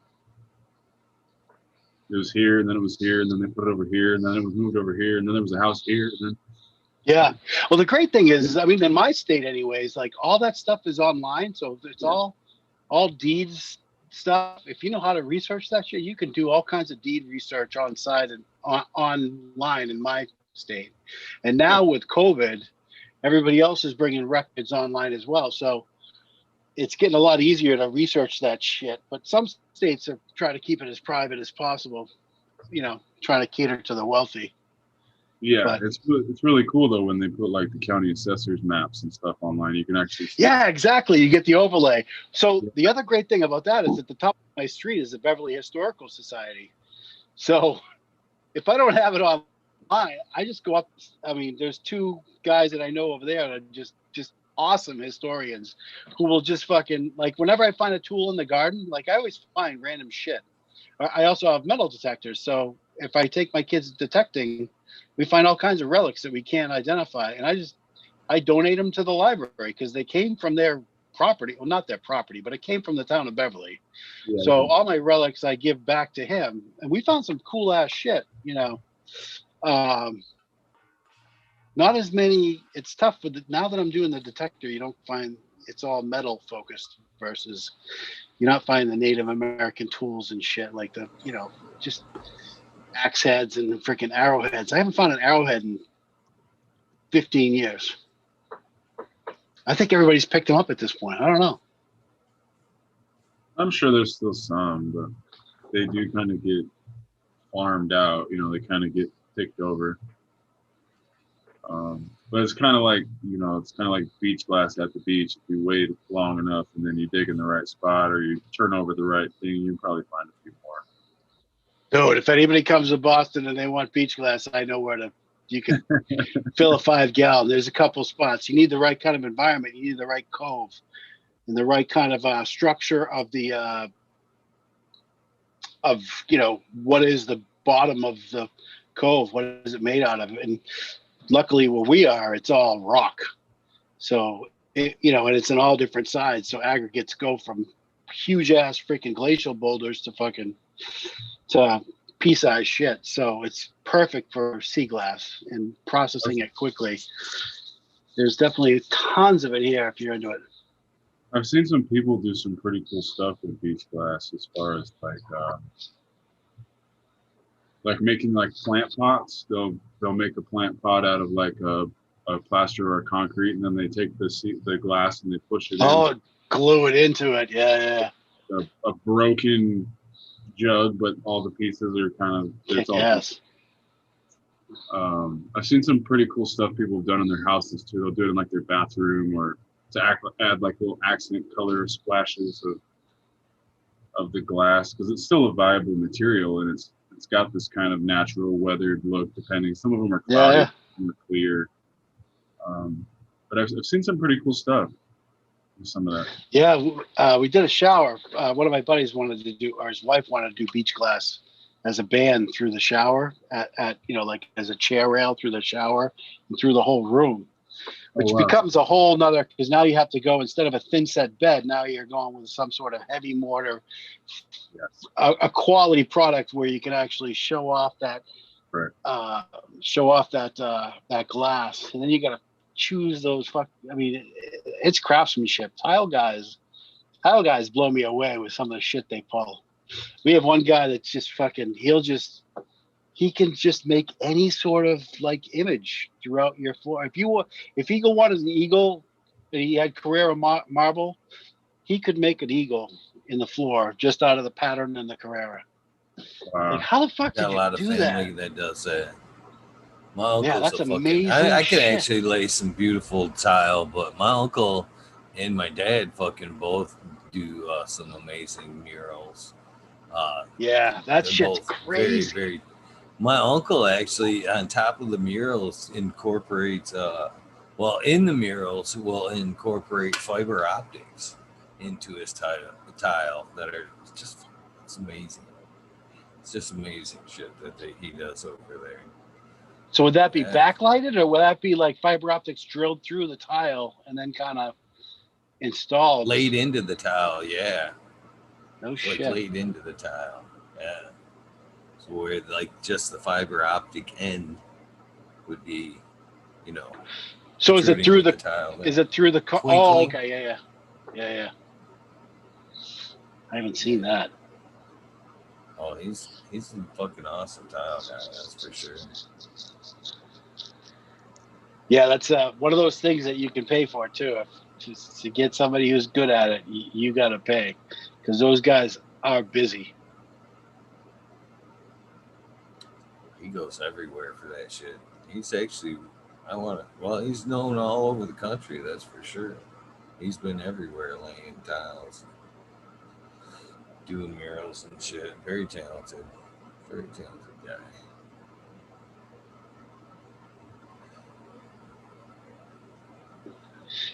was here, and then it was here, and then they put it over here, and then it was moved over here, and then there was a house here, and then. Yeah. Well, the great thing is, I mean, in my state anyways, like all that stuff is online. So it's all deeds stuff. If you know how to research that shit, you can do all kinds of deed research on site and online in my state. And now with COVID, everybody else is bringing records online as well. So it's getting a lot easier to research that shit. But some states are trying to keep it as private as possible, trying to cater to the wealthy. Yeah, it's really cool though when they put like the county assessors maps and stuff online. You can actually see. Yeah, exactly. You get the overlay. So the other great thing about that is at the top of my street is the Beverly Historical Society. So if I don't have it online, I just go up. I mean, there's 2 guys that I know over there that are just awesome historians who will just fucking whenever I find a tool in the garden, I always find random shit. I also have metal detectors. So if I take my kids detecting, we find all kinds of relics that we can't identify. And I donate them to the library because they came from their property. Well, not their property, but it came from the town of Beverly. Yeah, So all my relics I give back to him, and we found some cool ass shit. Not as many. It's tough now that I'm doing the detector. You don't find it's all metal focused versus you're not finding the Native American tools and shit like just axe heads and freaking arrowheads. I haven't found an arrowhead in 15 years. I think everybody's picked them up at this point. I don't know. I'm sure there's still some, but they do kind of get farmed out. They kind of get picked over. But it's kind of like, it's kind of like beach glass at the beach. If you wait long enough and then you dig in the right spot or you turn over the right thing, you probably find a few more. Dude, if anybody comes to Boston and they want beach glass, I know where you can fill a 5-gallon. There's a couple spots. You need the right kind of environment. You need the right cove and the right kind of structure of the, what is the bottom of the cove? What is it made out of? And luckily where we are, it's all rock. So, and it's in all different sides. So aggregates go from huge ass freaking glacial boulders to pea-sized shit. So it's perfect for sea glass and processing it quickly. There's definitely tons of it here if you're into it. I've seen some people do some pretty cool stuff with beach glass as far as like making like plant pots. They'll make a plant pot out of like a plaster or a concrete, and then they take the glass and they push it in. Glue it into it. Yeah. A broken jug, but all the pieces are kind of Yes. I've seen some pretty cool stuff people have done in their houses too. They'll do it in like their bathroom or to add like little accent color splashes of the glass, because it's still a viable material and it's got this kind of natural weathered look. Depending, some of them are cloudy, some are clear. But I've seen some pretty cool stuff. Some of that. Yeah, we did a shower. One of my buddies wanted to do, or his wife wanted to do beach glass as a band through the shower at like as a chair rail through the shower and through the whole room, which becomes a whole nother, because now you have to go, instead of a thin set bed, now you're going with some sort of heavy mortar, a quality product where you can actually show off that, that glass, and then you got to choose those. It's craftsmanship. Tile guys blow me away with some of the shit they pull. We have one guy that's just he can just make any sort of like image throughout your floor. If he wanted an eagle and he had Carrera marble, he could make an eagle in the floor just out of the pattern in the Carrera. Wow. Like, how the fuck did you do that? Got a lot of family that does that. My uncle's that's a fucking, amazing. I can actually lay some beautiful tile, but my uncle and my dad fucking both do some amazing murals. That shit's crazy. Very, very. My uncle actually, on top of the murals, incorporates, in the murals, will incorporate fiber optics into his tile that are just, it's amazing. It's just amazing shit that he does over there. So would that be backlighted, or would that be like fiber optics drilled through the tile and then kind of installed? Laid into the tile, yeah. No shit. Like laid into the tile, yeah. So where like just the fiber optic end would be, So is it through the tile? Is it through the? Oh, okay, yeah. I haven't seen that. Oh, he's a fucking awesome tile guy, that's for sure. Yeah, that's one of those things that you can pay for too. To get somebody who's good at it, you got to pay, because those guys are busy. He goes everywhere for that shit. He's actually, he's known all over the country, that's for sure. He's been everywhere laying tiles, doing murals and shit. Very talented guy.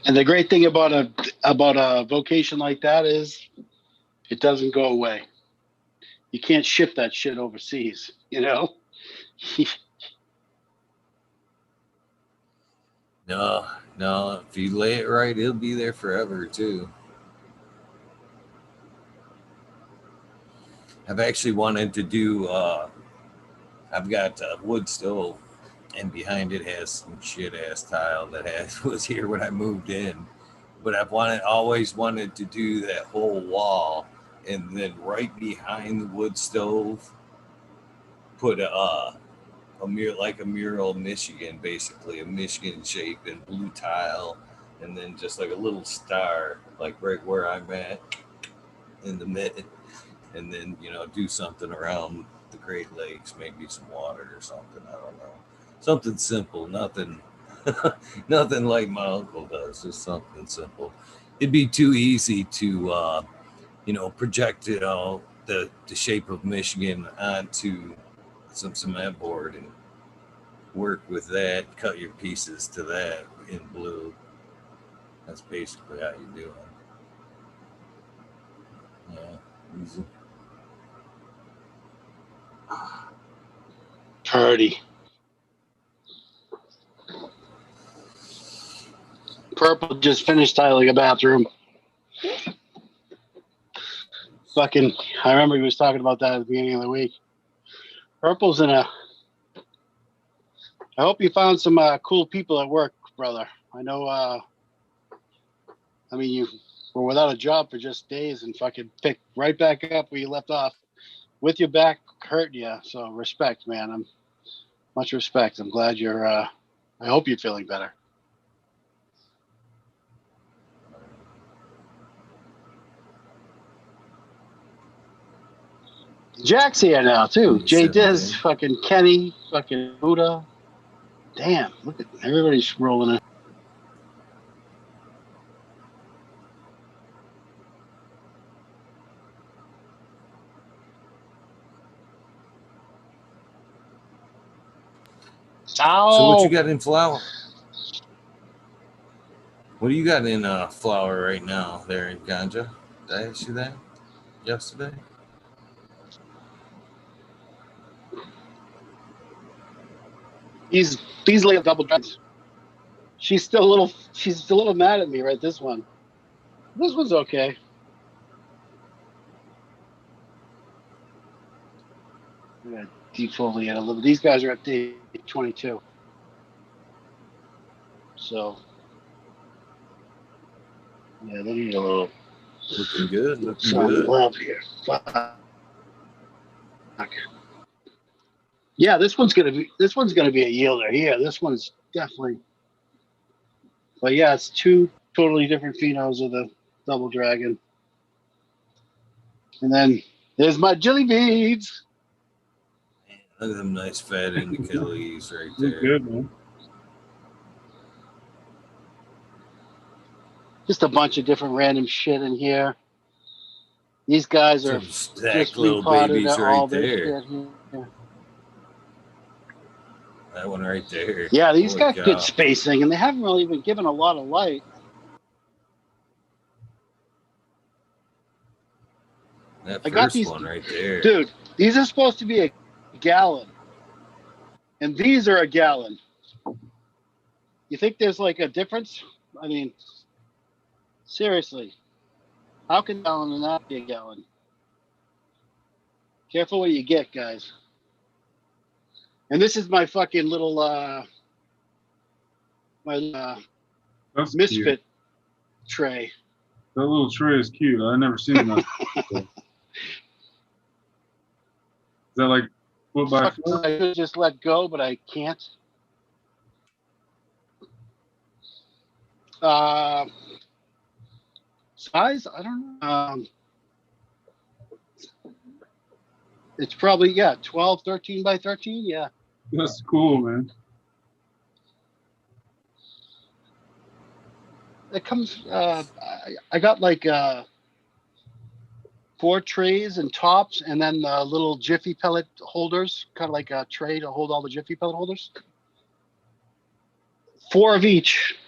And the great thing about a vocation like that is it doesn't go away. You can't ship that shit overseas, No, No, if you lay it right, it'll be there forever too. I've actually wanted to do. I've got a wood stove, and behind it has some shit ass tile that was here when I moved in. But I've always wanted to do that whole wall, and then right behind the wood stove, put a mural of Michigan, basically a Michigan shape in blue tile, and then just like a little star, like right where I'm at in the mid, and then do something around the Great Lakes, maybe some water or something. I don't know, something simple, nothing, nothing like my uncle does. Just something simple. It'd be too easy to project the shape of Michigan onto some cement board and work with that, cut your pieces to that in blue. That's basically how you do it. Yeah, easy. Purdy. Purple just finished tiling a bathroom. Fucking, I remember he was talking about that at the beginning of the week. Purple's in a. I hope you found some cool people at work, brother. I know. I mean, you were without a job for just days and fucking picked right back up where you left off, with your back hurting you. So respect, man. Much respect. I'm glad you're. I hope you're feeling better. Jack's here now too. Jay Diz, fucking Kenny, fucking Buddha. Damn, look at everybody's rolling in. So what you got in flour? What do you got in flour right now there in Ganja? Did I ask you that yesterday? These little double drugs. She's still a little mad at me, right? This one's okay. I'm gonna defoliate a little. These guys are at day 22. So yeah, they need a little Looking good. Looking some good. love here. Fuck. Yeah, this one's gonna be a yielder here. This one's definitely. But yeah, it's two totally different phenos of the double dragon. And then there's my jelly beads. Look at them nice fat indicators right there. Good, man. Just a bunch of different random shit in here. These guys are Some stacked just little repotted babies all right this there. shit here. That one right there. Yeah, these Holy got cow. good spacing, and they haven't really been given a lot of light. That I got first these, one right there. dude. These are supposed to be a gallon, and these are a gallon. You think there's like a difference? I mean, seriously, how can a gallon not be a gallon? Careful what you get, guys. And this is my fucking little That's misfit cute. tray. That little tray is cute. I've never seen that before. Is that like foot by foot? I could just let go, but I can't. Size? I don't know. It's probably 12, 13 by 13. Yeah. That's cool, man. It comes. I got like 4 trays and tops, and then little Jiffy pellet holders, kind of like a tray to hold all the Jiffy pellet holders. 4 of each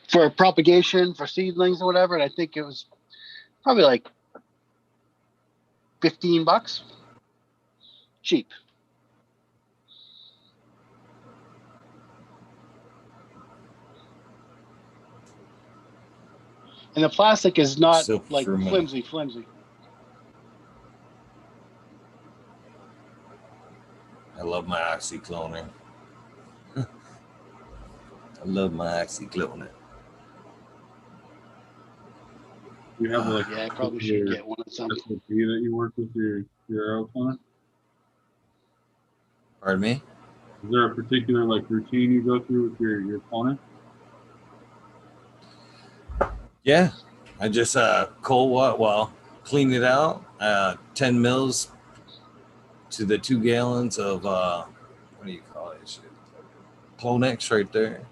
for propagation, for seedlings or whatever. And I think it was probably like $15. Cheap. And the plastic is not Still like fermenting. flimsy. I love my oxycloner. I love my oxycloner. You have like Yeah, I probably should get one of some. SOP that you work with your arrow cloner? Pardon me? Is there a particular like routine you go through with your cloner? Yeah, I just cold water. Well, clean it out. 10 mils to the 2 gallons of what do you call it? Shit. Clonex right there,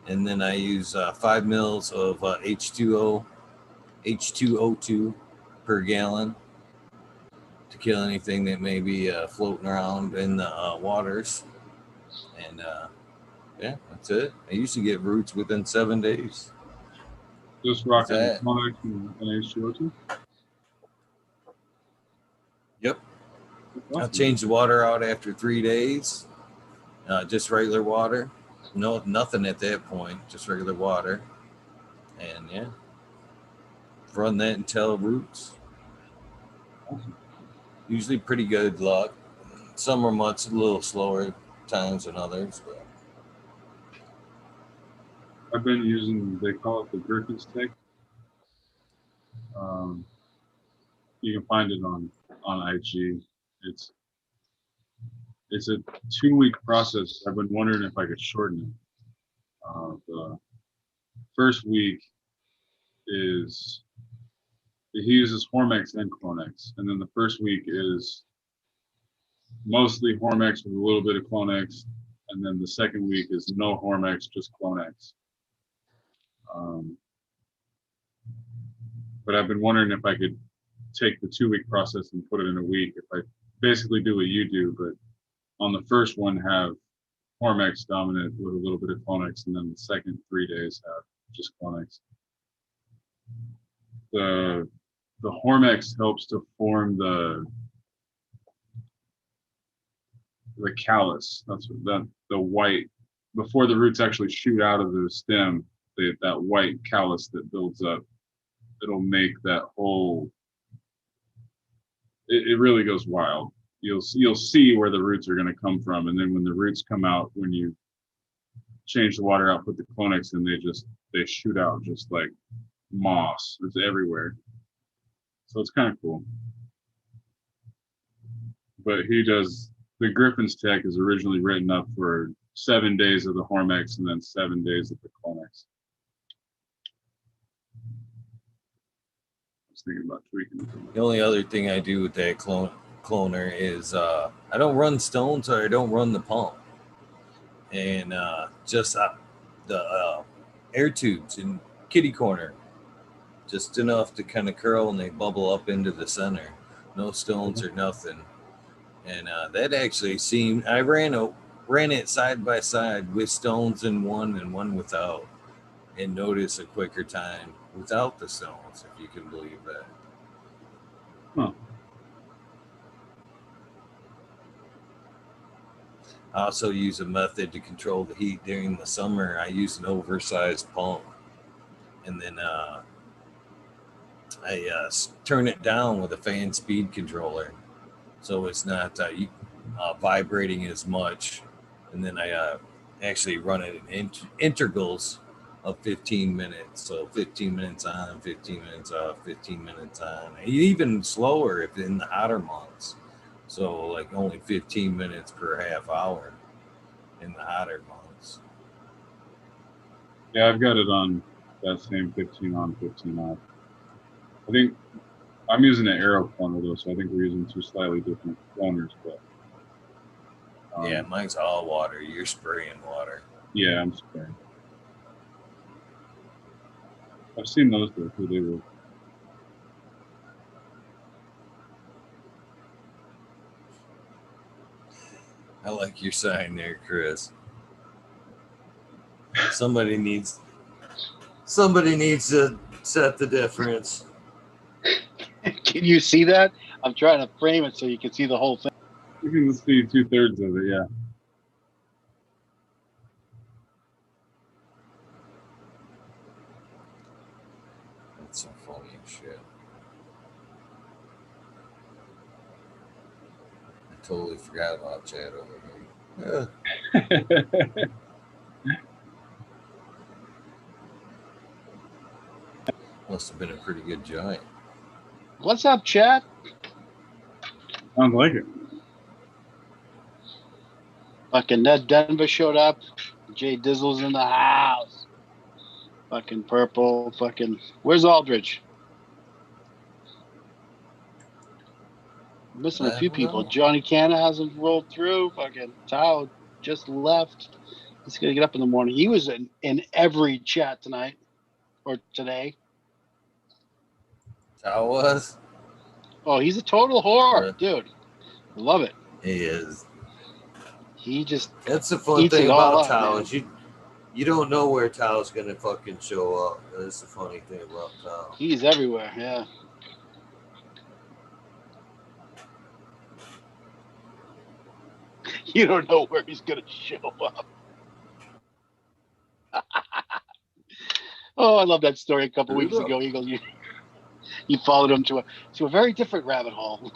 and then I use 5 mils of H2O2 per gallon to kill anything that may be floating around in the waters. And yeah, that's it. I usually get roots within 7 days. Just rocking that? Clonex and H2O2? Yep. That's I'll awesome. change the water out after 3 days. Just regular water. No, nothing at that point. Just regular water. And yeah, run that until roots. Awesome. Usually pretty good luck. Summer months a little slower times than others, but I've been using, they call it the Griffin stick. You can find it on IG. It's a 2-week process. I've been wondering if I could shorten it. The first week is he uses Hormex and Clonex, and then the first week is mostly Hormex with a little bit of Clonex, and then the second week is no Hormex, just Clonex. But I've been wondering if I could take the 2-week process and put it in a week. If I basically do what you do, but on the first one have Hormex dominant with a little bit of Clonex, and then the second 3 days have just Clonex. The Hormex helps to form the callus. That's what the white, before the roots actually shoot out of the stem, that white callus that builds up, it'll make that whole, it really goes wild. You'll see where the roots are going to come from, and then when the roots come out, when you change the water out, put the Clonex in, they shoot out just like moss. It's everywhere. So it's kind of cool. But the Griffin's Tech is originally written up for 7 days of the Hormex and then 7 days of the Clonex. I was thinking about tweaking it. the only other thing I do with that cloner is I don't run stones or I don't run the pump. And just the air tubes in kitty corner, just enough to kind of curl and they bubble up into the center. No stones or nothing. And that actually seemed, I ran it side by side with stones in one and one without, and noticed a quicker time without the stones, if you can believe that. Huh. I also use a method to control the heat during the summer. I use an oversized pump, and then I turn it down with a fan speed controller, so it's not vibrating as much. And then I actually run it in intervals of 15 minutes. So 15 minutes on, 15 minutes off, 15 minutes on. Even slower if in the hotter months. So like only 15 minutes per half hour in the hotter months. Yeah, I've got it on that same 15 on, 15 off. I think I'm using an arrow cloner though, so I think we're using 2 slightly different cloners, but Yeah, mine's all water. You're spraying water. yeah, I'm spraying. I've seen those though too. They were. I like your sign there, Chris. Somebody needs to set the difference. Can you see that? I'm trying to frame it so you can see the whole thing. You can see 2/3 of it, yeah. That's shit. I totally forgot about Chad over here. Must have been a pretty good joint. What's up, chat? Sounds like it. Fucking Ned Denver showed up. Jay Dizzle's in the house. Fucking Purple. Fucking. Where's Aldridge? Missing a I few don't people. know. Johnny Canna hasn't rolled through. Fucking Tao just left. He's gonna get up in the morning. He was in every chat tonight or today. Tao was? Oh, he's a total whore, dude. I love it. He is. He just That's the fun eats thing it all about up, Tao man. is you don't know where Tao's gonna fucking show up. That's the funny thing about Tao. He's everywhere. Yeah. You don't know where he's gonna show up. Oh, I love that story. A couple weeks ago, Eagle, you followed him to a very different rabbit hole.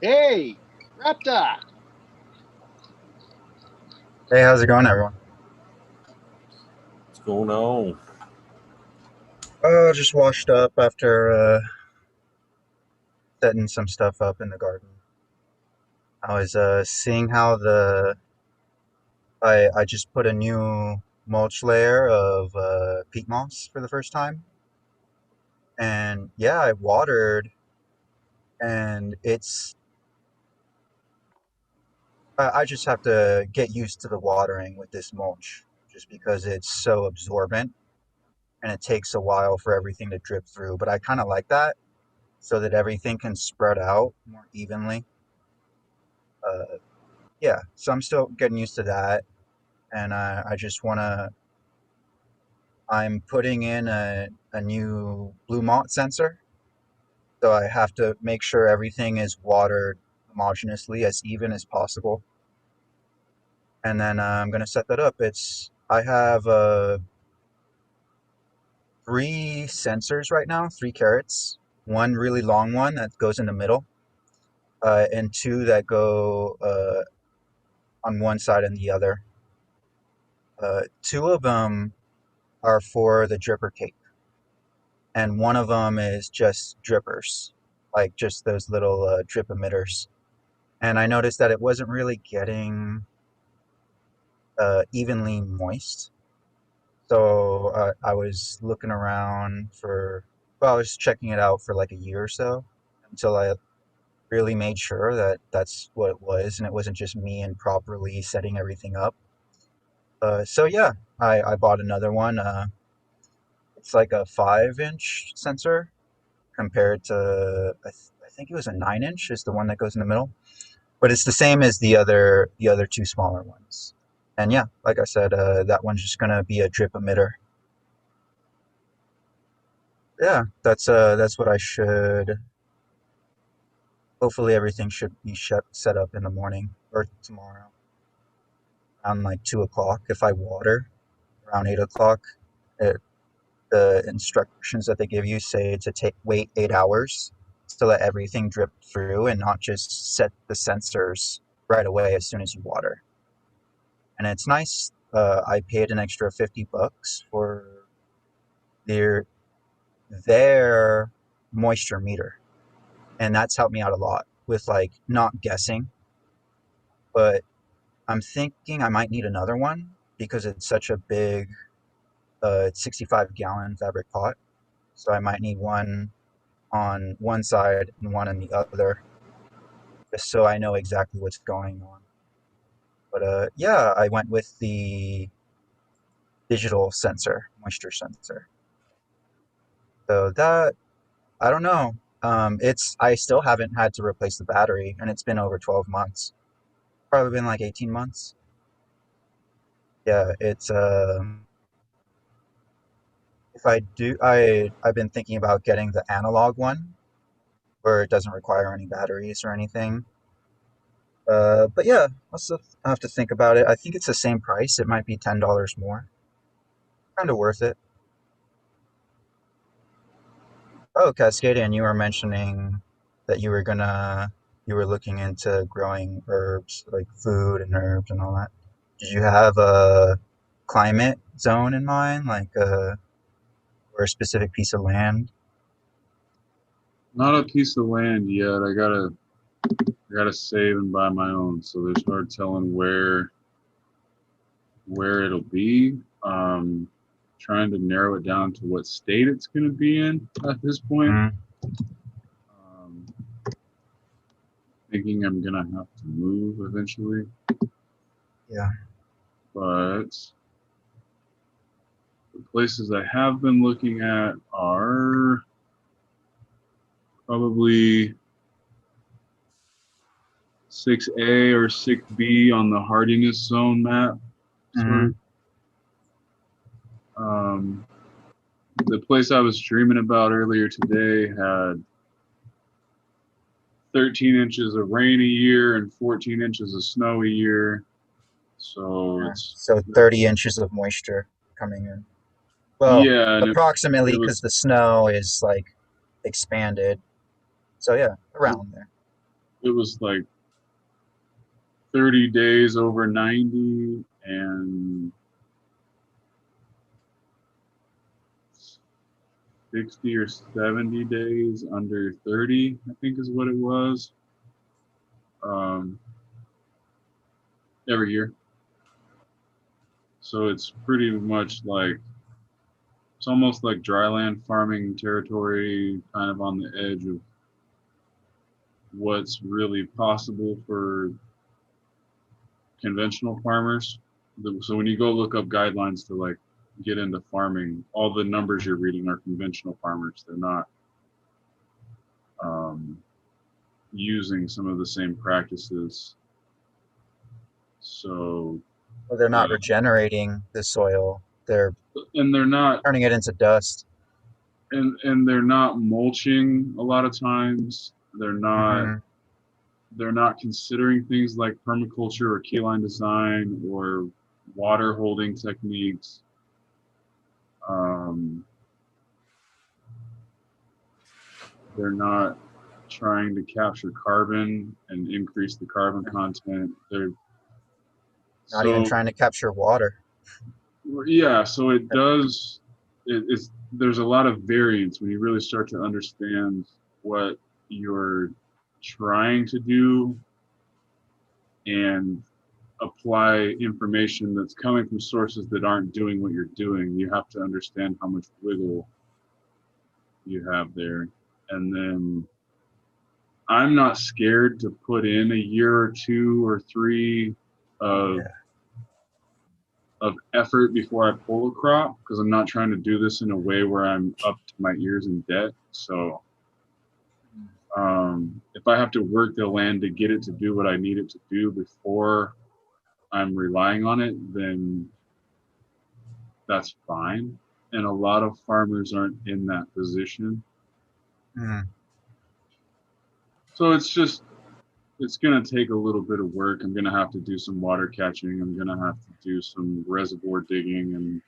Hey, Raptor. Hey, how's it going, everyone? What's going on? Just washed up after setting some stuff up in the garden. I was seeing how I just put a new mulch layer of peat moss for the first time, and yeah, I watered, and I just have to get used to the watering with this mulch, just because it's so absorbent, and it takes a while for everything to drip through. But I kind of like that, so that everything can spread out more evenly. Yeah, so I'm still getting used to that, and I just wanna. I'm putting in a new blue mont sensor, so I have to make sure everything is watered homogeneously, as even as possible, and then I'm gonna set that up. I have three sensors right now, three carrots, one really long one that goes in the middle, and two that go on one side and the other. Two of them are for the dripper cake, and one of them is just drippers, like just those little drip emitters. And I noticed that it wasn't really getting evenly moist. So I was looking around well, I was checking it out for like a year or so until I really made sure that that's what it was, and it wasn't just me improperly setting everything up. So yeah, I bought another one. It's like a 5-inch sensor compared to I think it was a 9-inch is the one that goes in the middle, but it's the same as the other two smaller ones. And yeah, like I said, that one's just gonna be a drip emitter. Yeah, that's what I should. Hopefully, everything should be set up in the morning or tomorrow around like 2 o'clock. If I water around 8 o'clock, it, the instructions that they give you say to wait 8 hours to let everything drip through and not just set the sensors right away as soon as you water. And it's nice. I paid an extra $50 for their their moisture meter, and that's helped me out a lot with like not guessing. But I'm thinking I might need another one because it's such a big, it's 65-gallon fabric pot. So I might need one on one side and one on the other, just so I know exactly what's going on. But yeah, I went with the digital sensor, moisture sensor. So that I don't know. I still haven't had to replace the battery, and it's been over 12 months. Probably been like 18 months. Yeah, it's if I do, I've been thinking about getting the analog one where it doesn't require any batteries or anything. But yeah, I'll have to think about it. I think it's the same price. It might be $10 more. Kind of worth it. Oh, Cascadian, you were mentioning that you were looking into growing herbs, like food and herbs and all that. Did you have a climate zone in mind, like or a specific piece of land? Not a piece of land yet. I gotta save and buy my own, so there's hard telling where it'll be. Trying to narrow it down to what state it's going to be in at this point. Mm, Um, Thinking I'm gonna have to move eventually, yeah. but the places I have been looking at are probably 6A or 6B on the hardiness zone map, sort Hmm. of. The place I was dreaming about earlier today had 13 inches of rain a year and 14 inches of snow a year. So Yeah. it's, So 30 inches of moisture coming in. Well, yeah, and approximately, it because was the snow is like expanded. So yeah, around there. it was like 30 days over 90 and 60 or 70 days under 30, I think is what it was, um, every year. So it's pretty much like, it's almost like dryland farming territory, kind of on the edge of what's really possible for conventional farmers. So when you go look up guidelines to like get into farming, all the numbers you're reading are conventional farmers. They're not using some of the same practices. So Well, they're not yeah, regenerating the soil. They're and they're not turning it into dust. and they're not mulching a lot of times. Hmm. They're not considering things like permaculture or keyline design or water holding techniques. Um, they're not trying to capture carbon and increase the carbon content. They're Not even so trying to capture water. yeah. So it does. It's there's a lot of variance when you really start to understand what you're trying to do and apply information that's coming from sources that aren't doing what you're doing. You have to understand how much wiggle you have there. And then I'm not scared to put in a year or 2 or 3 of Yeah. effort before I pull a crop, because I'm not trying to do this in a way where I'm up to my ears in debt. So if I have to work the land to get it to do what I need it to do before I'm relying on it, then that's fine. And a lot of farmers aren't in that position. Mm. So it's going to take a little bit of work. I'm going to have to do some water catching. I'm going to have to do some reservoir digging and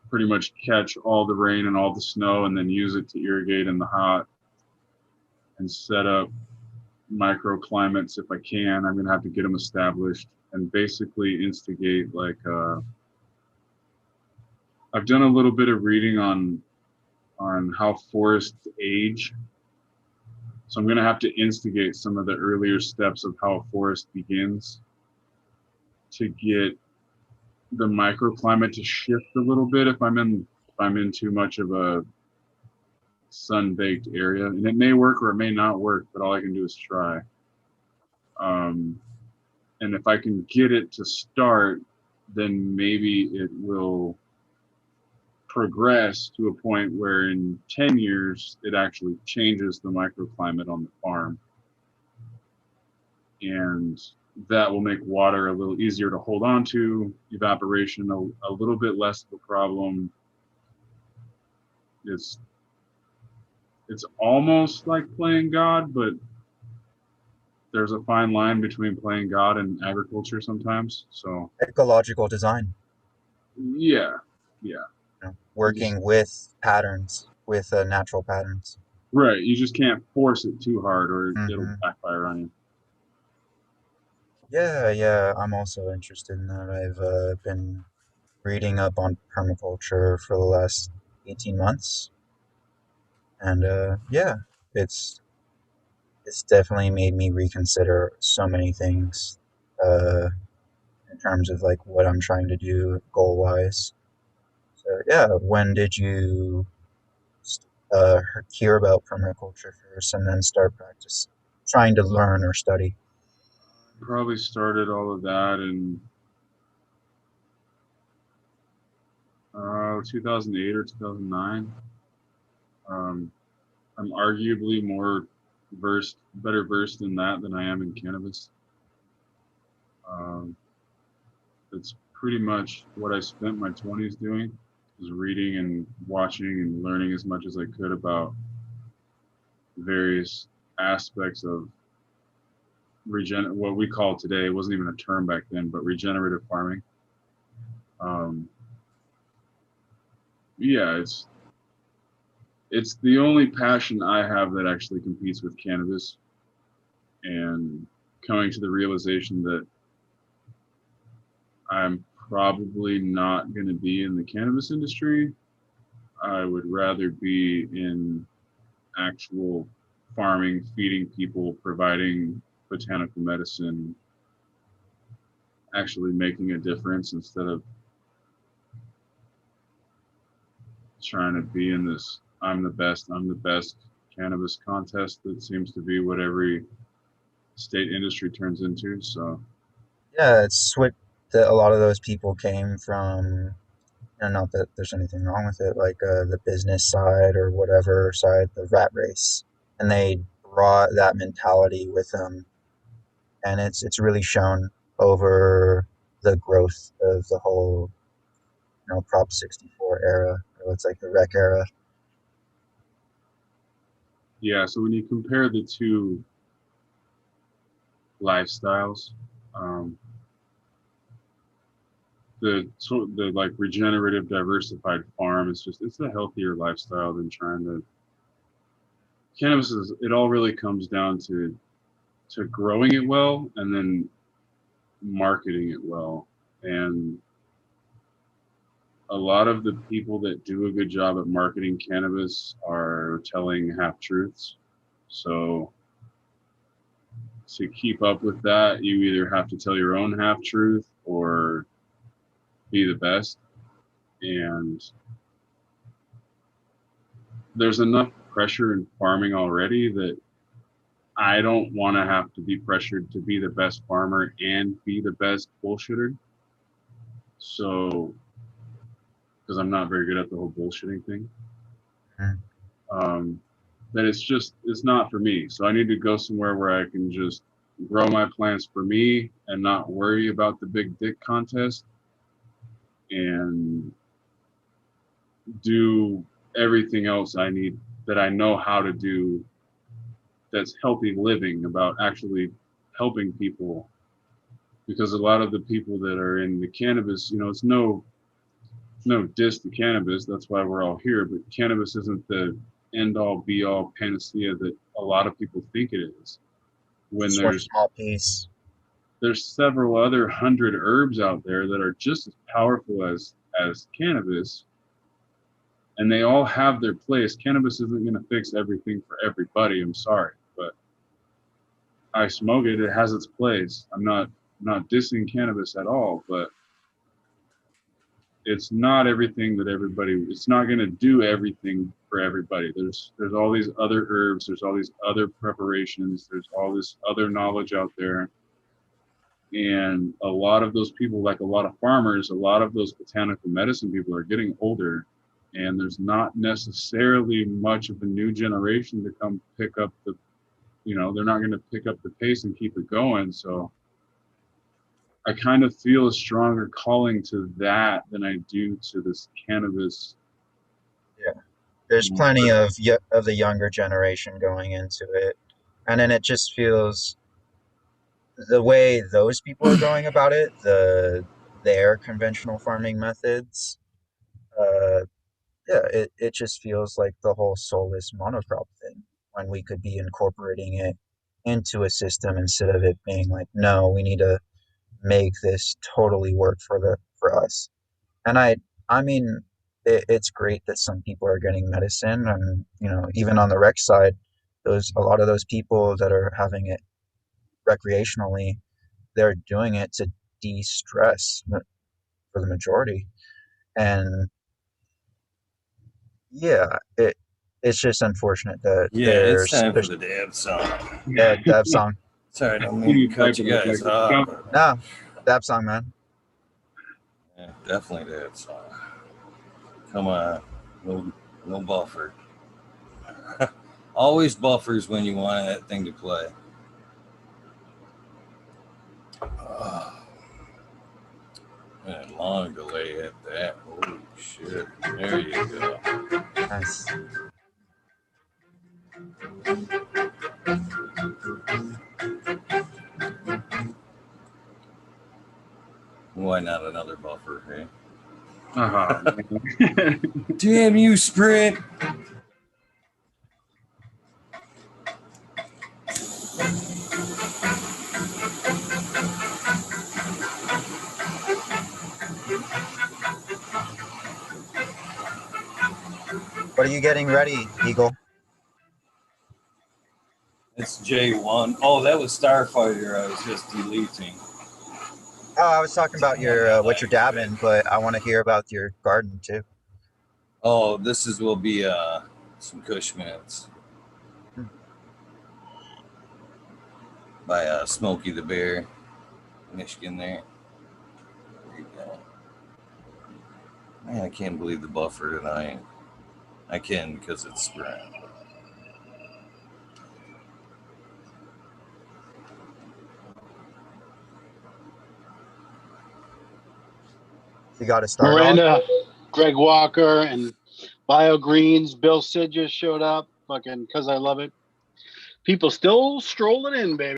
pretty much catch all the rain and all the snow and then use it to irrigate in the hot and set up microclimates if I can. I'm going to have to get them established and basically instigate like I've done a little bit of reading on how forests age. So I'm going to have to instigate some of the earlier steps of how a forest begins to get the microclimate to shift a little bit if I'm in too much of a sun-baked area. And it may work or it may not work, but all I can do is try. And if I can get it to start, then maybe it will progress to a point where in 10 years it actually changes the microclimate on the farm. And that will make water a little easier to hold on to, evaporation a little bit less of a problem. It's almost like playing God, but there's a fine line between playing God and agriculture sometimes. So Ecological design. yeah, yeah. Yeah. working with patterns, with natural patterns. Right. You just can't force it too hard or it'll Hmm. backfire on you. Yeah, I'm also interested in that. I've been reading up on permaculture for the last 18 months, and yeah, it's it's definitely made me reconsider so many things uh, in terms of like what I'm trying to do goal wise. So yeah, when did you uh, hear about permaculture first, and then start practice trying to learn or study? Probably started all of that in 2008 or 2009. Um, I'm arguably better versed in that than I am in cannabis. Um, it's pretty much what I spent my 20s doing, was reading and watching and learning as much as I could about various aspects of what we call today, it wasn't even a term back then, but regenerative farming. Um, yeah, it's the only passion I have that actually competes with cannabis, and coming to the realization that I'm probably not going to be in the cannabis industry. I would rather be in actual farming, feeding people, providing botanical medicine, actually making a difference instead of trying to be in this I'm the best cannabis contest that seems to be what every state industry turns into. So Yeah, it's what a lot of those people came from. And not that there's anything wrong with it, like the business side or whatever side, the rat race, and they brought that mentality with them, and it's really shown over the growth of the whole, Prop 64 era, or it's like the rec era. yeah, so when you compare the two lifestyles, um, the like regenerative diversified farm is just it's a healthier lifestyle than trying to cannabis is it all really comes down to growing it well and then marketing it well. And a lot of the people that do a good job at marketing cannabis are telling half truths. So to keep up with that, you either have to tell your own half truth or be the best. And there's enough pressure in farming already that I don't want to have to be pressured to be the best farmer and be the best bullshitter. So, because I'm not very good at the whole bullshitting thing, Mm. um, that it's not for me. So I need to go somewhere where I can just grow my plants for me and not worry about the big dick contest and do everything else I need that I know how to do that's healthy living about actually helping people because a lot of the people that are in the cannabis, it's no diss to cannabis. That's why we're all here. But cannabis isn't the end all be all panacea that a lot of people think it is. When Just one small piece. there's several other hundred herbs out there that are just as powerful as cannabis, and they all have their place. Cannabis isn't going to fix everything for everybody. I'm sorry, but I smoke it. It has its place. I'm not dissing cannabis at all, but it's not everything that everybody it's not going to do everything for everybody. There's all these other herbs, there's all these other preparations, there's all this other knowledge out there, and a lot of those people, like a lot of farmers, a lot of those botanical medicine people are getting older, and there's not necessarily much of a new generation to come pick up they're not going to pick up the pace and keep it going. So I kind of feel a stronger calling to that than I do to this cannabis. Yeah, there's plenty of the younger generation going into it, and then it just feels the way those people are going about it, their conventional farming methods. Uh, yeah, it just feels like the whole soulless monocrop thing when we could be incorporating it into a system instead of it being like, no, we need to make this totally work for us. And I mean, it's great that some people are getting medicine, and even on the rec side, those a lot of those people that are having it recreationally, they're doing it to de-stress for the majority. And yeah, it's just unfortunate that Yeah, it's there's time for there's the dab song. dab song. Sorry, I don't You mean to need cut you diaper look guys like off, a but No, dab song, man. yeah, definitely dab song. Come on, no, no buffer. Always buffers when you want that thing to play. And long delay at that. Holy shit. There you go. Nice. Why not another buffer, hey? man. Damn you, Sprint! What are you getting ready, Eagle? It's J1. Oh, that was Starfighter I was just deleting. Oh, I was talking about Damn, my your what you're lag's bad. dabbing, but I want to hear about your garden too. Oh, will be some Kush mints Hmm. by Smokey the Bear, Michigan there. There you go. Man, I can't believe the buffer tonight. I can because it's Sprint. You got a star dog? Miranda, Greg Walker, and Bio Greens. Bill Sid just showed up. Fucking because I love it. People still strolling in, baby.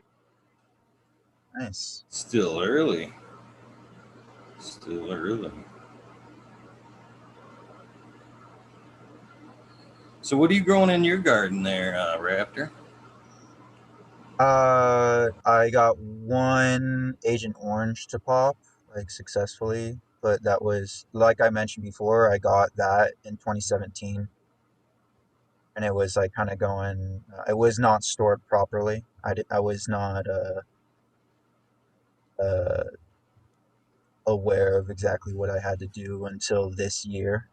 Nice. Still early. Still early. So, what are you growing in your garden there, Raptor? I got one Agent Orange to pop, like successfully, but that was, like I mentioned before, I got that in 2017, and it was like kind of going, it was not stored properly. I was not uh, aware of exactly what I had to do until this year.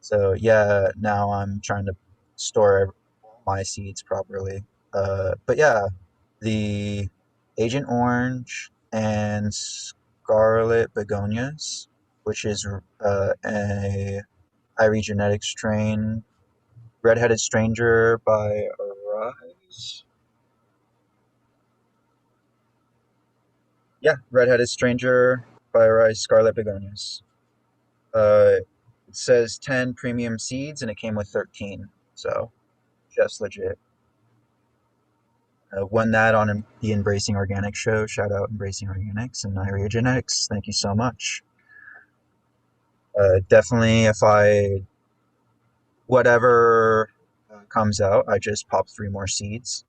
So yeah, now I'm trying to store all my seeds properly. But yeah, the Agent Orange and Scarlet Begonias, which is a Irie genetic strain, Redheaded Stranger by Arise. Yeah, Redheaded Stranger by Arise Scarlet Begonias. Uh, it says 10 premium seeds and it came with 13, so just legit. Won that on the Embracing Organics show. Shout out Embracing Organics and Iria Genetics. Thank you so much. Definitely, if whatever comes out, I just pop 3 more seeds.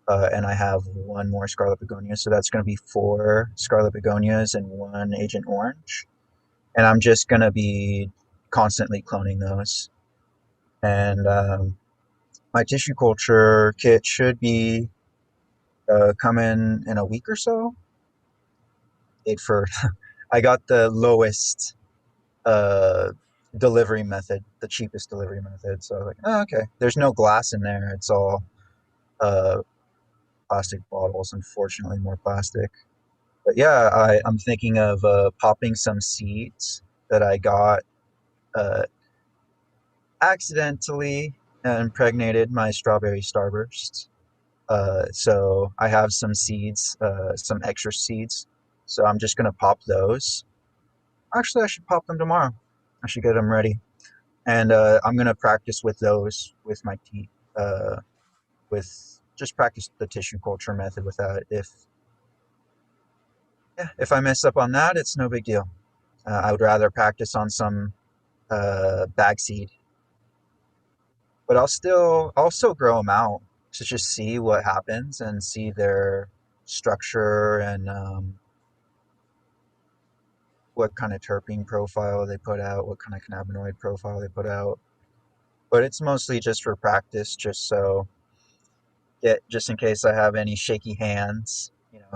And I have 1 more Scarlet Begonia. So that's going to be 4 Scarlet Begonias and 1 Agent Orange. And I'm just going to be constantly cloning those. And my tissue culture kit should be coming in a week or so. For I got the lowest uh, delivery method, the cheapest delivery method. So I was like, oh, okay. There's no glass in there. It's all uh, plastic bottles. Unfortunately, more plastic. But yeah, I'm thinking of popping some seeds that I got accidentally impregnated my strawberry starburst. So I have some seeds, some extra seeds. So I'm just gonna pop those. Actually, I should pop them tomorrow. I should get them ready, and I'm gonna practice with those with my teeth. With just practice the tissue culture method with that. If I mess up on that, it's no big deal. I would rather practice on some bag seed. But I'll still grow them out to just see what happens and see their structure and what kind of terpene profile they put out, what kind of cannabinoid profile they put out. But it's mostly just for practice, just in case I have any shaky hands,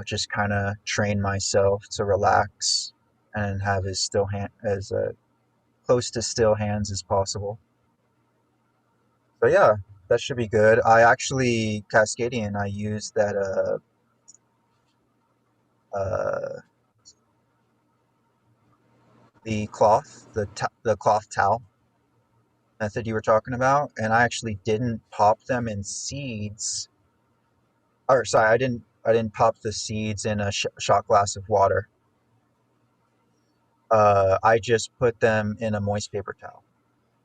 just kind of train myself to relax and have as close to still hands as possible. So yeah, that should be good. I actually Cascadian. I use that uh the cloth towel method you were talking about, and I actually didn't pop them in seeds. Or sorry, I didn't pop the seeds in a shot glass of water. I just put them in a moist paper towel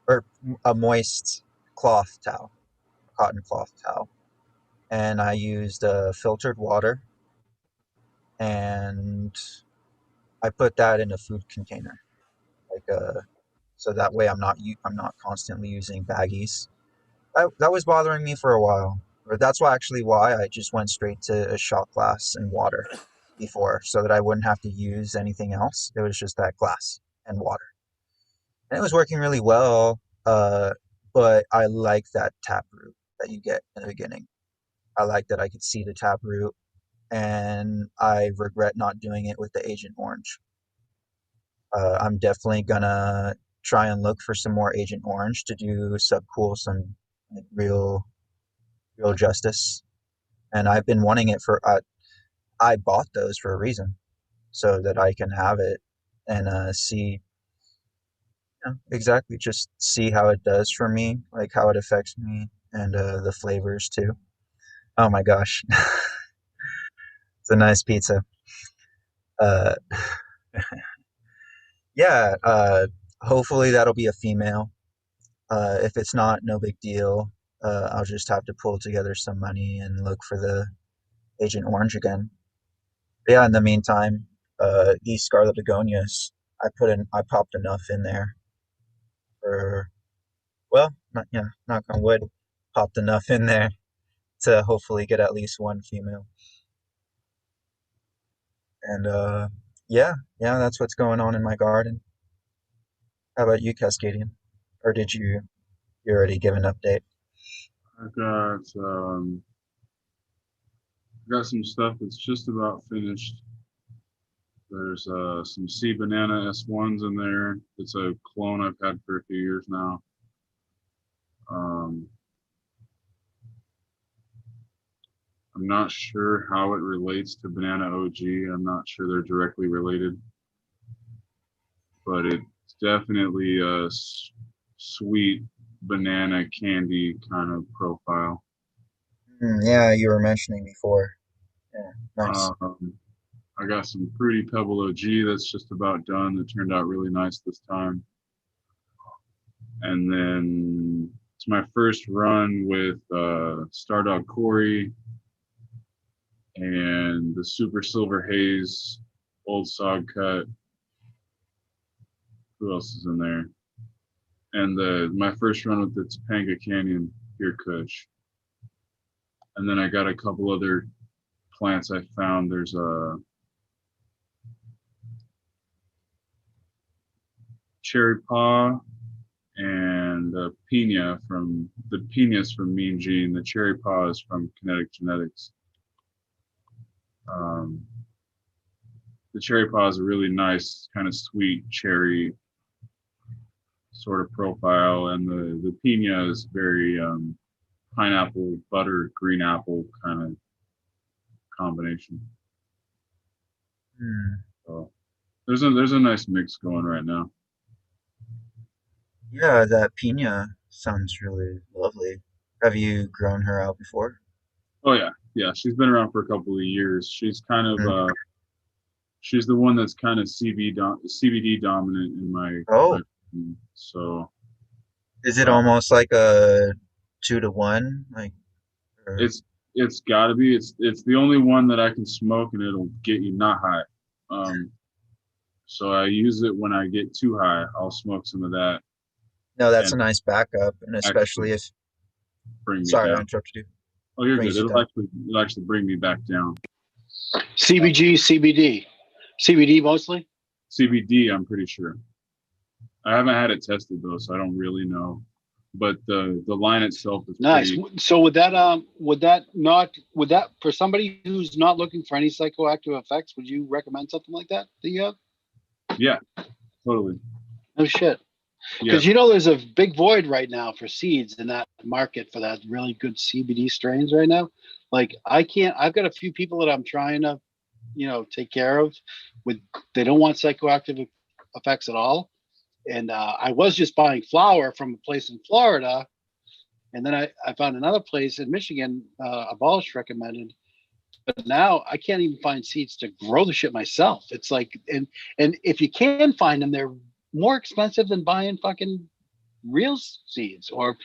or a moist cloth towel, cotton cloth towel, and I used filtered water, and I put that in a food container, like so that way I'm not constantly using baggies. That was bothering me for a while, or that's why I just went straight to a shot glass and water before, so that I wouldn't have to use anything else. It was just that glass and water, and it was working really well. But I like that tap root that you get in the beginning. I like that I could see the tap root, and I regret not doing it with the Agent Orange. I'm definitely gonna try and look for some more Agent Orange to do subcool some like, real justice. And I've been wanting it for. I bought those for a reason, so that I can have it and see exactly just see how it does for me, like how it affects me, and the flavors too. Oh my gosh, it's a nice pizza. Uh, yeah. Hopefully that'll be a female. If it's not, no big deal. I'll just have to pull together some money and look for the Agent Orange again. But yeah, in the meantime, these Scarlet Begonias, I popped enough in there for, well, knock on wood, popped enough in there to hopefully get at least one female. And yeah, that's what's going on in my garden. How about you, Cascadian? Or did you already give an update? I got some stuff that's just about finished. There's some Sea Banana S1s in there. It's a clone I've had for a few years now. Um, I'm not sure how it relates to Banana OG. I'm not sure they're directly related, but it's definitely a sweet banana candy kind of profile. Yeah, you were mentioning before. Yeah, nice. I got some Fruity Pebble OG that's just about done. That turned out really nice this time. And then it's my first run with Stardog Corey and the Super Silver Haze Old Sog Cut. Who else is in there? And my first run with the Topanga Canyon Pure Kush. And then I got a couple other plants I found. There's a cherry paw and a pina from the pina's from Mean Gene. The cherry paw is from Kinetic Genetics. The cherry paw is a really nice, kind of sweet cherry sort of profile, and the pina is very pineapple, butter, green apple kind of combination. So there's a nice mix going right now. Yeah, that pina sounds really lovely. Have you grown her out before? Oh yeah. She's been around for a couple of years. She's kind of she's the one that's kind of CBD dominant in my Oh, so is it almost like a 2 to 1? Like, or, it's got to be. It's the only one that I can smoke and it'll get you not high. So I use it when I get too high. I'll smoke some of that, No, that's a and nice backup, and actually especially if bring me sorry, I down. interrupted you. Oh, you're good. Brings you down. It'll actually bring me back down. CBG, CBD, CBD mostly. CBD, I'm pretty sure. I haven't had it tested though, so I don't really know. But the line itself is Nice. pretty. So would that for somebody who's not looking for any psychoactive effects, would you recommend something like that you have? Yeah, totally. No shit. Yeah, Because there's a big void right now for seeds in that market for that really good CBD strains right now. Like I've got a few people that I'm trying to, take care of they don't want psychoactive effects at all. And I was just buying flour from a place in Florida. And then I found another place in Michigan, Abolish recommended. But now I can't even find seeds to grow the shit myself. It's like, and if you can find them, they're more expensive than buying fucking real seeds, or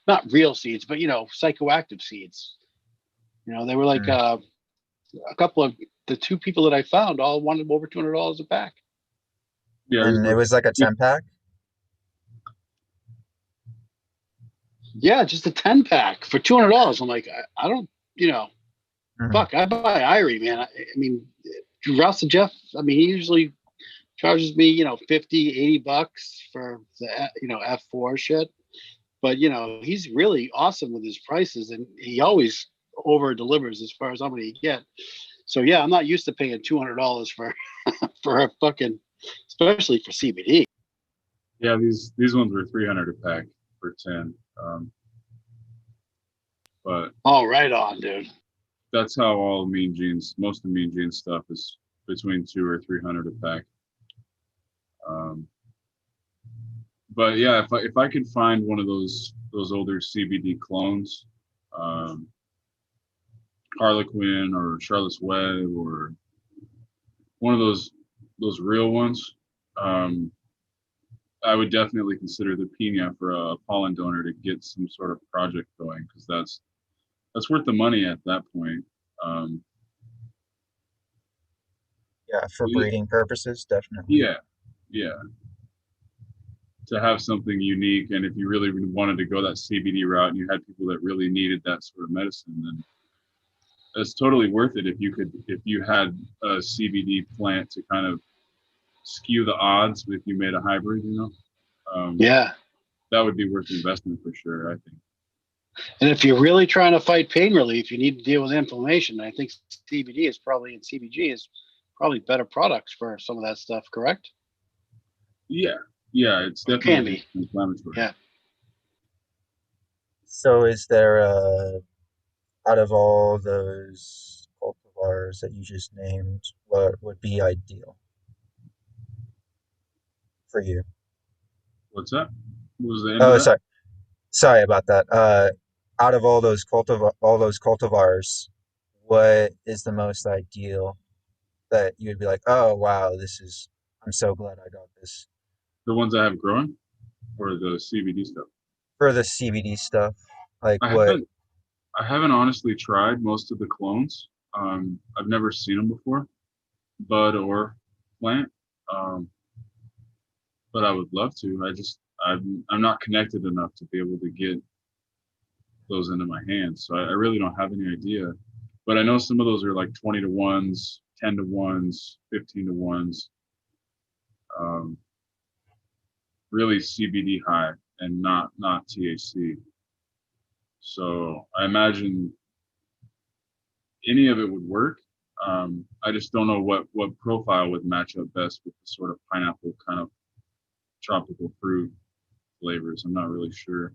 not real seeds, but psychoactive seeds. They were like Mm. a couple of the two people that I found all wanted over $200 a pack. yeah. And it was like a 10-pack. Yeah, just a 10-pack for $200. I'm like, I don't, Mhm. fuck. I buy Irie, man. I mean, Russ and Jeff. I mean, he usually charges me, 50, $80 for the F4 shit. But he's really awesome with his prices, and he always over delivers as far as how many you get. So yeah, I'm not used to paying $200 for for a fucking, especially for CBD. Yeah, these ones were 300 a pack for 10. But Oh, right on, dude. that's how all Mean Genes, most of Mean Genes stuff is between 200 or 300 a pack. But yeah, if I could find one of those older CBD clones, Harlequin or Charlotte's Web, or one of those real ones, I would definitely consider the Pina for a pollen donor to get some sort of project going, because that's worth the money at that point. Yeah, for breeding purposes, definitely. Yeah. To have something unique, and if you really wanted to go that CBD route and you had people that really needed that sort of medicine, then it's totally worth it. If you had a CBD plant to kind of skew the odds if you made a hybrid, Yeah. that would be worth the investment for sure, I think. And if you're really trying to fight pain relief, you need to deal with inflammation. I think CBD is probably better products for some of that stuff, correct? Yeah, it's Can definitely be. inflammatory. Yeah. So is there out of all those cultivars that you just named, what would be ideal for you? What's that? What was the end of Oh, that? sorry about that. Out of all those cultivars, what is the most ideal that you'd be like, oh wow, I'm so glad I got this The ones I have growing, or the CBD stuff? for the CBD stuff. Like I what? haven't I haven't honestly tried most of the clones. I've never seen them before, bud or plant. Um, but I would love to. I'm not connected enough to be able to get those into my hands, so I really don't have any idea. But I know some of those are like 20 to ones, 10 to ones, 15 to ones. Um, really CBD high and not THC. So I imagine any of it would work. I just don't know what profile would match up best with the sort of pineapple kind of tropical fruit flavors. I'm not really sure.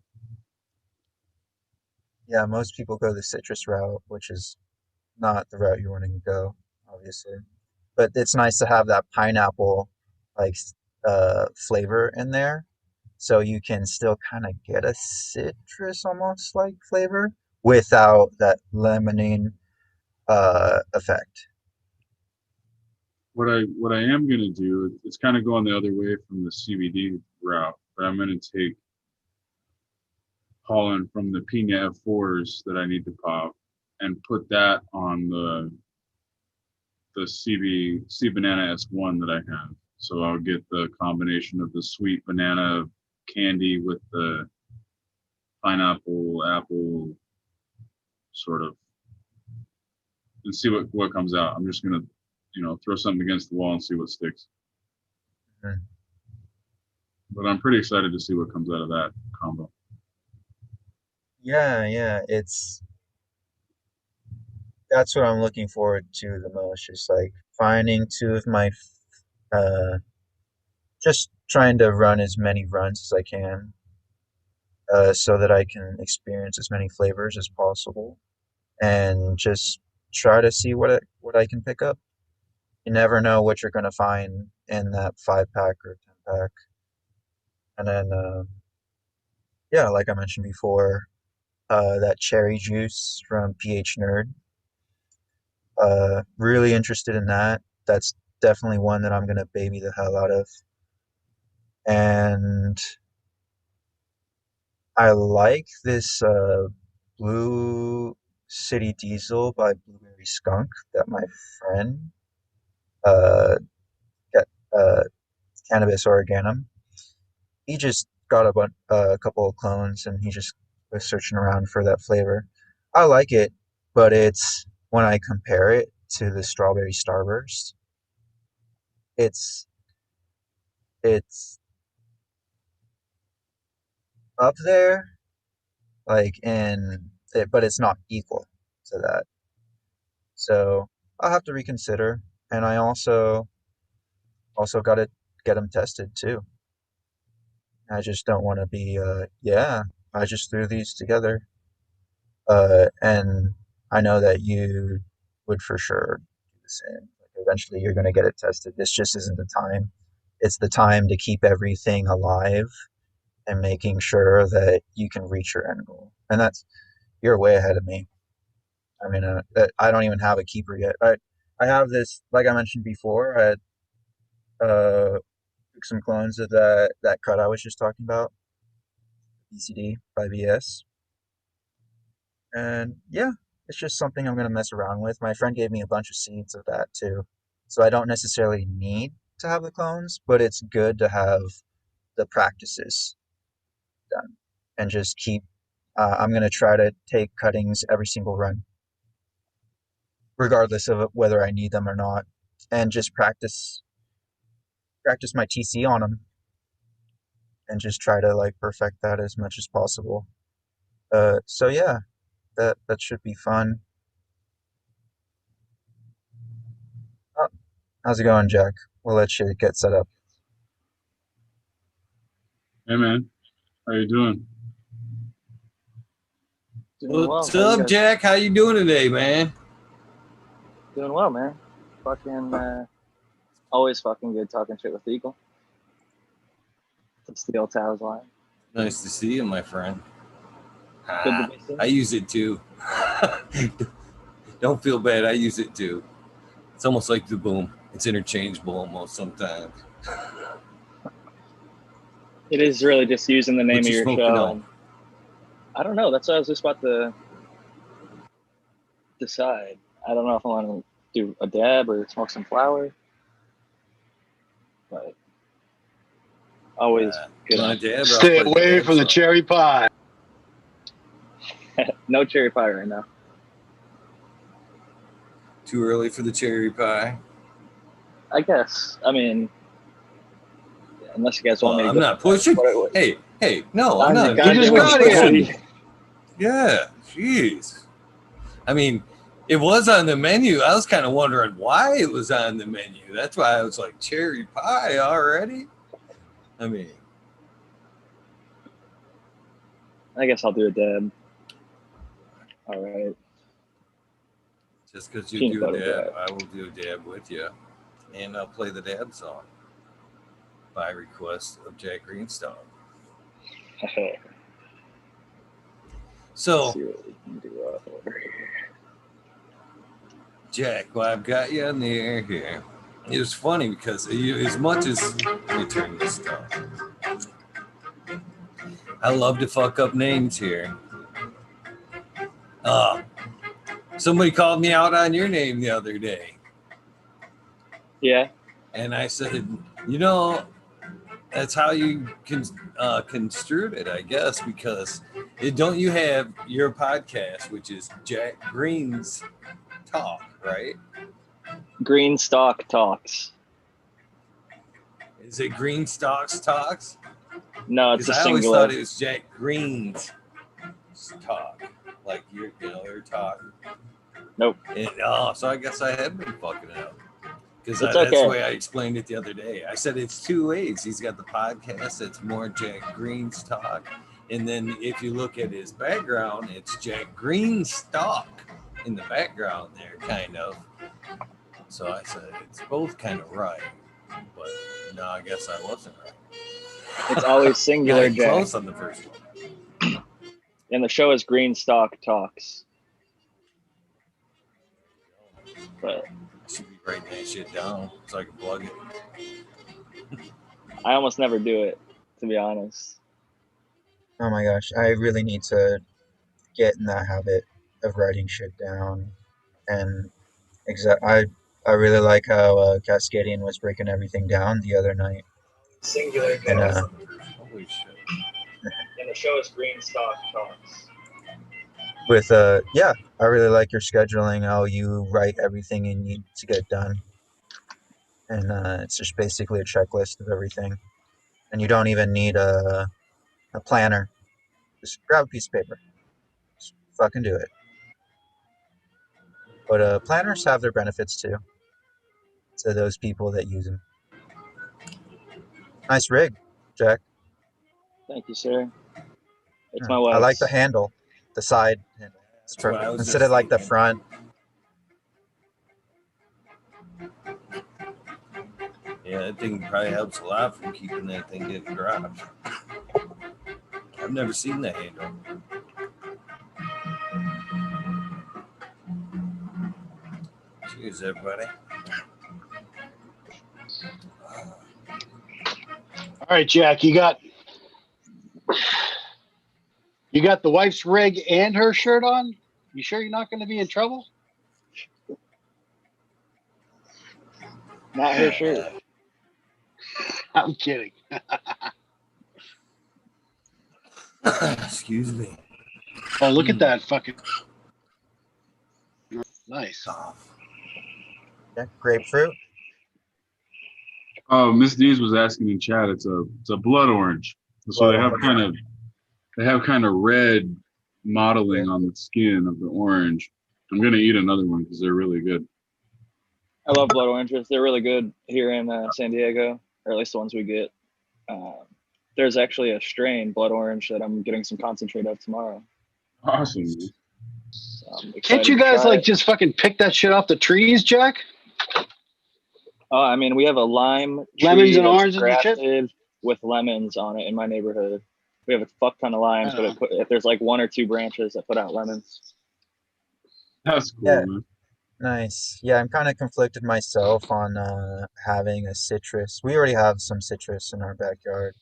Yeah, most people go the citrus route, which is not the route you're wanting to go, obviously. But it's nice to have that pineapple like flavor in there, so you can still kind of get a citrus almost like flavor without that lemonine effect. What I am gonna do, it's kind of going the other way from the CBD route, but I'm gonna take pollen from the Pina F4s that I need to pop and put that on the C banana S1 that I have. So I'll get the combination of the sweet banana candy with the pineapple, apple sort of, and see what comes out. I'm just gonna, throw something against the wall and see what sticks. Mhm. But I'm pretty excited to see what comes out of that combo. Yeah, that's what I'm looking forward to the most. Just like finding two of my, just trying to run as many runs as I can, so that I can experience as many flavors as possible, and just try to see what I can pick up. You never know what you're gonna find in that 5 pack or 10 pack, and then yeah, like I mentioned before, that cherry juice from PH Nerd. Really interested in that. That's definitely one that I'm gonna baby the hell out of. And I like this Blue City Diesel by Blueberry Skunk that my friend uh got, Cannabis Oreganum. He just got a couple of clones and he just was searching around for that flavor. I like it, but it's when I compare it to the Strawberry Starburst, it's it's up there, like in it, but it's not equal to that. So I'll have to reconsider, and I also got to get them tested too. I just don't want to be yeah. I just threw these together, and I know that you would for sure do the same. Like eventually, you're going to get it tested. This just isn't the time. It's the time to keep everything alive and making sure that you can reach your end goal. And that's you're way ahead of me. I mean, I don't even have a keeper yet. I have this, like I mentioned before. I had took some clones of that cut I was just talking about, BCD by VS, and yeah, it's just something I'm gonna mess around with. My friend gave me a bunch of seeds of that too, so I don't necessarily need to have the clones, but it's good to have the practices done and just keep. I'm gonna try to take cuttings every single run, regardless of whether I need them or not, and just practice my TC on them and just try to like perfect that as much as possible. So yeah, that should be fun. Oh, how's it going, Jack? We'll let you get set up. Hey man, how you doing? Doing well. What's How you up, guys? Jack? How you doing today, man? Doing well, man. Fucking always fucking good talking shit with Eagle. It's the old Towers line. Nice to see you, my friend. Good to be seen. I use it too. Don't feel bad. I use it too. It's almost like the boom. It's interchangeable almost sometimes. It is really just using the name What of you your smoking show. on? And I don't know. That's what I was just about to decide. I don't know if I want to do a dab or smoke some flower. But always good. You want a dab? I'll Stay play the away dab from the song. cherry pie. No cherry pie right now. Too early for the cherry pie. I guess. I mean, unless you guys want me to I'm go. not pushing. Hey, no, I'm not. God, You just damn got pushing. here. Yeah, jeez. I mean, it was on the menu. I was kind of wondering why it was on the menu. That's why I was like, cherry pie already? I mean, I guess I'll do a dab. All right. just because you Peanut do a butter dab, dab. I will do a dab with you. And I'll play the dab song by request of Jack Greenstone. So, Let's see what we can do over here. Jack, well, I've got you on the air here. It was funny because as much as let me turn this down. I love to fuck up names here. Somebody called me out on your name the other day. Yeah. And I said, you know, that's how you construed it, I guess, because don't you have your podcast, which is Jack Green's Talk, right? Green Stalk Talks. Is it Green Stalks Talks? No, it's Because a I always singular. thought it was Jack Green's Talk, like your talk. Nope. And, so I guess I have been fucking it up. Because It's that's the okay. way I explained it the other day. I said it's two ways. He's got the podcast that's more Jack Green's talk. And then if you look at his background, it's Jack Greenstock in the background there, kind of. So I said it's both kind of right. But no, I guess I wasn't right. It's always singular, Yeah, Jack. close on the first one. And the show is Green Stalk Talks. But I should be writing that shit down so I can plug it. I almost never do it, to be honest. Oh my gosh, I really need to get in that habit of writing shit down. And I really like how Cascadian was breaking everything down the other night. Singular, And Holy shit. And the show is Green Stalk Talks. with yeah, I really like your scheduling, how you write everything you need to get done. And it's just basically a checklist of everything. And you don't even need a planner. Just grab a piece of paper. Just fucking do it. But planners have their benefits too. To those people that use them. Nice rig, Jack. Thank you, sir. It's Yeah. my I like wife's. the handle, the side handle. It's That's what I perfect. was Instead just of like the thinking. front. Yeah, that thing probably helps a lot from keeping that thing getting dropped. I've never seen the handle. Cheers, everybody. All right, Jack, you got the wife's rig and her shirt on? You sure you're not going to be in trouble? Not her shirt. I'm kidding. Excuse me. Oh, look at that fucking nice. Yeah, grapefruit. Oh, Miss Dees was asking in chat. It's a blood orange. So Blood they have orange. kind of red modeling on the skin of the orange. I'm gonna eat another one because they're really good. I love blood oranges. They're really good here in San Diego, or at least the ones we get. There's actually a strain, blood orange, that I'm getting some concentrate of tomorrow. Awesome. So I'm excited Can't you to guys try like it. just fucking pick that shit off the trees, Jack? I mean, we have a lime tree Lemons and that's oranges and shit? grafted with lemons on it in my neighborhood. We have a fuck ton of limes, but if there's like one or two branches that put out lemons. That's cool, Yeah. man. Nice. Yeah, I'm kind of conflicted myself on having a citrus. We already have some citrus in our backyard,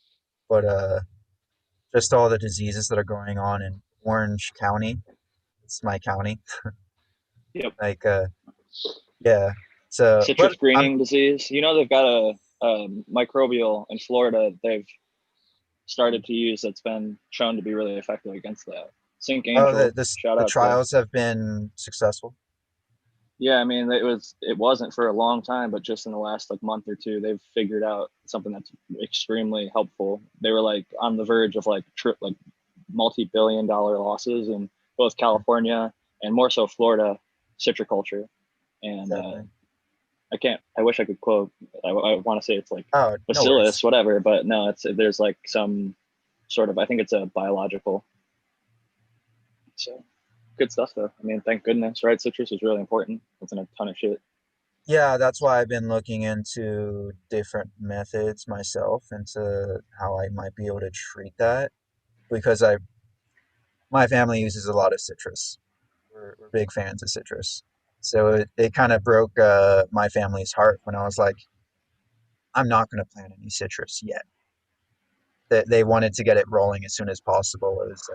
but just all the diseases that are going on in Orange County. It's my county. Yep. Like yeah. So, Citrus but greening disease. You know, they've got a microbial in Florida they've started to use that's been shown to be really effective against that. Sink Angel, shout the out to. trials have been successful. Yeah, I mean, it wasn't for a long time, but just in the last like month or two, they've figured out something that's extremely helpful. They were like on the verge of like multi-billion-dollar losses in both California and more so Florida citriculture. And I wish I could quote. I want to say it's like bacillus, whatever, but no, there's like some sort of, I think it's a biological. So good stuff though. I mean, thank goodness, right? Citrus is really important. It's in a ton of shit. Yeah, that's why I've been looking into different methods myself into how I might be able to treat that, because my family uses a lot of citrus. We're big fans of citrus. So it kind of broke my family's heart when I was like, I'm not going to plant any citrus yet. They wanted to get it rolling as soon as possible. It was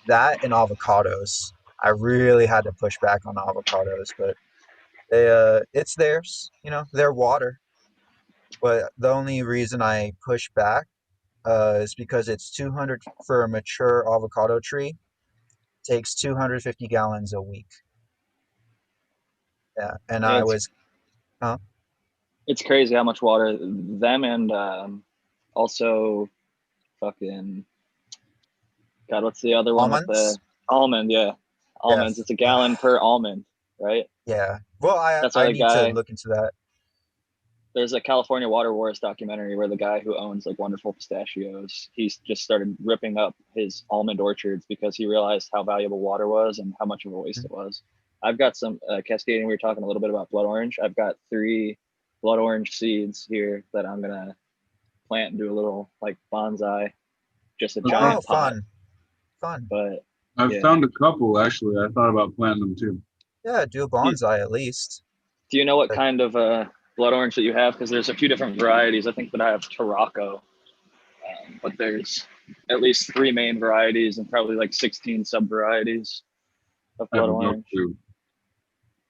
that and avocados. I really had to push back on avocados, but it's theirs, you know, their water. But the only reason I push back is because it's 200 for a mature avocado tree. Takes 250 gallons a week. Yeah, and Yeah, I was, huh? it's crazy how much water them and also fucking God, what's the other one with the Almonds? almond? Yeah, almonds. Yes. It's a gallon per almond, right? Yeah. Well, That's why I the need to guy. look into that. There's a California Water Wars documentary where the guy who owns like Wonderful Pistachios, he's just started ripping up his almond orchards because he realized how valuable water was and how much of a waste Mhm. it was. I've got some cascading. We were talking a little bit about blood orange. I've got 3 blood orange seeds here that I'm gonna plant and do a little like bonsai, just a I thought, Oh, giant pot. fun. Fun. But I've yeah, found a couple actually. I thought about planting them too. Yeah, do a do, bonsai at least. do you know what Like, kind of blood orange that you have? Because there's a few different varieties. I think that I have Tarocco, but there's at least 3 main varieties and probably like 16 sub varieties of I have blood no orange. clue.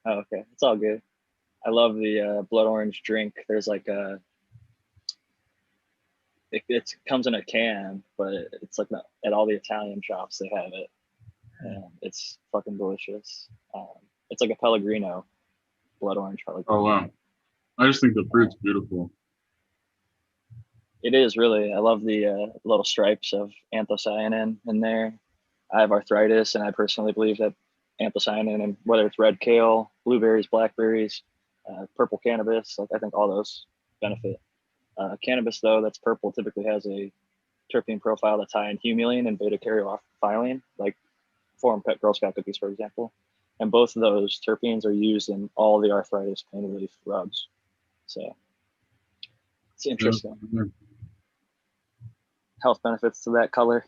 Oh, okay, it's all good. I love the blood orange drink. There's like it comes in a can, but it's like not, at all the Italian shops they have it, and it's fucking delicious. It's like a Pellegrino, blood orange Oh Pellegrino. wow. I just think the fruit's beautiful. It is really. I love the little stripes of anthocyanin in there. I have arthritis, and I personally believe that anthocyanin, and whether it's red kale, blueberries, blackberries, purple cannabis, like I think all those benefit. Cannabis, though, that's purple, typically has a terpene profile that's high in humulene and beta caryophyllene, like form pet Girl Scout cookies, for example. And both of those terpenes are used in all the arthritis pain relief rubs. So it's Yeah. interesting. Health benefits to that color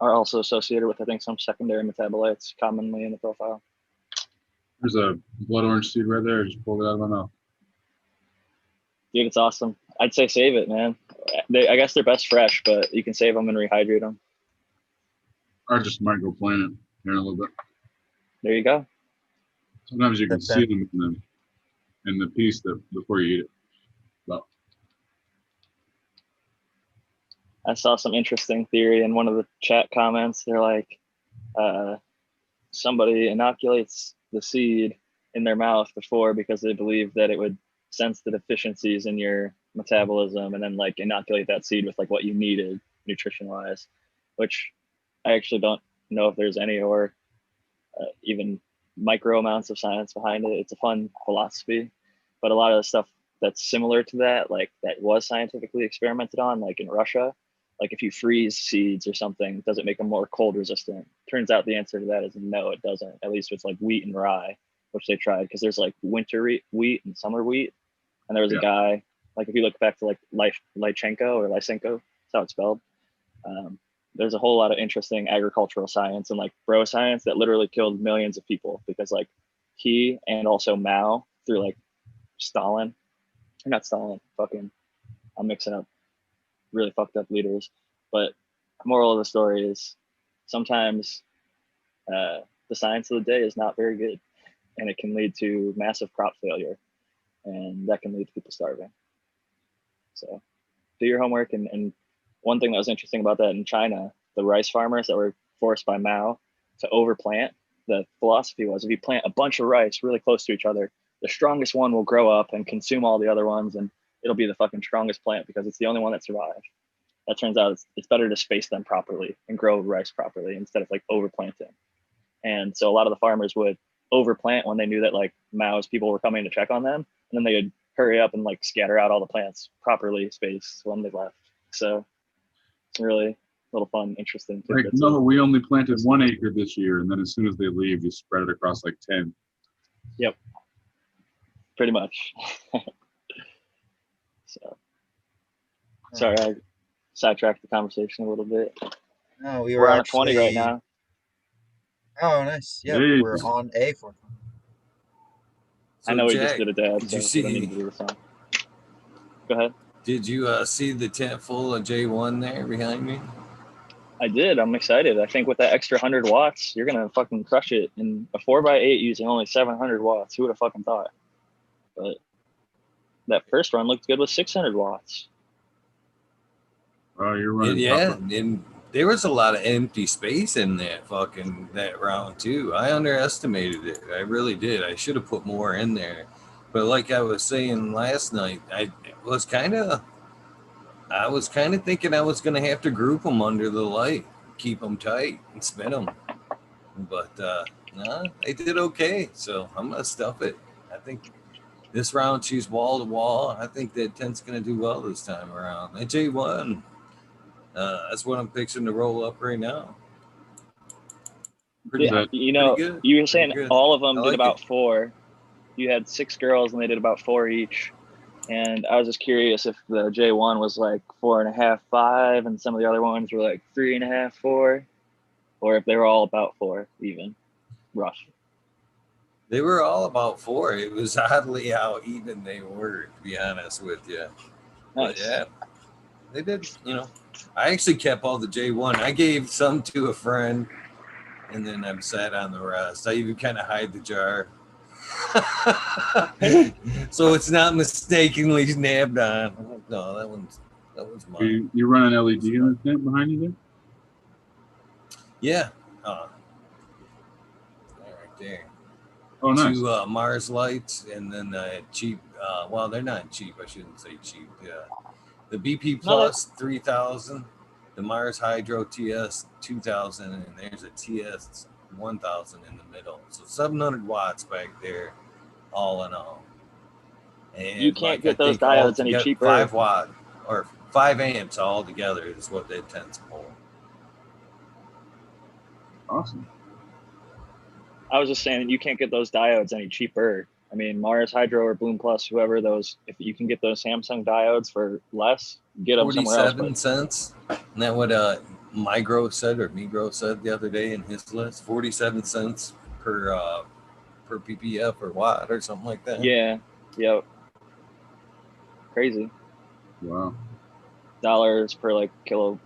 are also associated with, I think, some secondary metabolites commonly in the profile. There's a blood orange seed right there. I just pulled it out of my mouth. Dude, it's awesome. I'd say save it, man. I guess they're best fresh, but you can save them and rehydrate them. I just might go plant it here in a little bit. There you go. Sometimes you can That see then, them in the piece that before you eat it. But I saw some interesting theory in one of the chat comments. They're like, somebody inoculates the seed in their mouth before because they believe that it would sense the deficiencies in your metabolism and then like inoculate that seed with like what you needed nutrition wise, which I actually don't know if there's any or even micro amounts of science behind it. It's a fun philosophy, but a lot of the stuff that's similar to that, like that was scientifically experimented on, like in Russia, like if you freeze seeds or something, does it make them more cold resistant? Turns out the answer to that is no, it doesn't. At least with like wheat and rye, which they tried, because there's like winter wheat and summer wheat. And there was a yeah, guy, like if you look back to like Lychenko or Lysenko, that's how it's spelled. Um, there's a whole lot of interesting agricultural science and like bro science that literally killed millions of people because like he and also Mao through like Stalin, or not Stalin, fucking, I'm mixing up really fucked up leaders. But moral of the story is sometimes the science of the day is not very good, and it can lead to massive crop failure, and that can lead to people starving. So do your homework. And one thing that was interesting about that in China, the rice farmers that were forced by Mao to overplant, the philosophy was if you plant a bunch of rice really close to each other, the strongest one will grow up and consume all the other ones, and it'll be the fucking strongest plant because it's the only one that survived. That turns out it's better to space them properly and grow rice properly instead of like overplanting. And so a lot of the farmers would overplant when they knew that like Mao's people were coming to check on them, and then they would hurry up and like scatter out all the plants properly spaced when they left. So it's really little fun, interesting like tidbits. no, we only planted 1 acre this year, and then as soon as they leave, you spread it across like 10. Yep, pretty much. So sorry, I sidetracked the conversation a little bit. no, we were We're on a 20 right actually, now. oh, nice. Yeah, Hey, we're on A for. I So know we just Jack, did a dad, did so you we don't need to see? do this song. Go ahead. Did you see the tent full of J1 there behind me? I did. I'm excited. I think with that extra 100 watts, you're gonna fucking crush it in a 4x8 using only 700 watts. Who would have fucking thought? But that first run looked good with 600 watts. Oh, you're running. Yeah, tougher. and there was a lot of empty space in that round too. I underestimated it. I really did. I should have put more in there. But like I was saying last night, was kind of I was kind of thinking I was going to have to group them under the light, keep them tight, and spin them. But no, they did okay. So I'm going to stuff it. I think this round she's wall to wall. I think that 10's going to do well this time around. And J1, that's what I'm fixing to roll up right now. Pretty, Yeah, that- you know, pretty good. you were saying Pretty good. all of them I did like about it. 4. You had 6 girls and they did about 4 each. And I was just curious if the J1 was like 4.5, 5, and some of the other ones were like 3.5, 4, or if they were all about 4 even, rough. They were all about 4. It was oddly how even they were, to be honest with you. But Nice. yeah, they did, I actually kept all the J1. I gave some to a friend, and then I'm sat on the rest. I even kind of hide the jar. So it's not mistakenly nabbed on. I'm like, no, that one's mine. You running LED in the tent behind you there? Yeah. Right there. Oh, nice. 2 Mars lights, and then cheap. Well, they're not cheap. I shouldn't say cheap. The BP Plus 3000, the Mars Hydro TS 2000, and there's a TS 1000 in the middle. So 700 watts back there, all in all. And you can't get I those think all diodes any together, cheaper. 5 watt or 5 amps all together is what that tends pull. Awesome. I was just saying you can't get those diodes any cheaper. I mean, Mars Hydro or Bloom Plus, whoever those, if you can get those Samsung diodes for less, get them somewhere else. 47 cents. Isn't that what Migro said or Migro said the other day in his list? 47 cents per ppf or watt or something like that. Yeah. Yep. Crazy. Wow. Dollars per like kilo.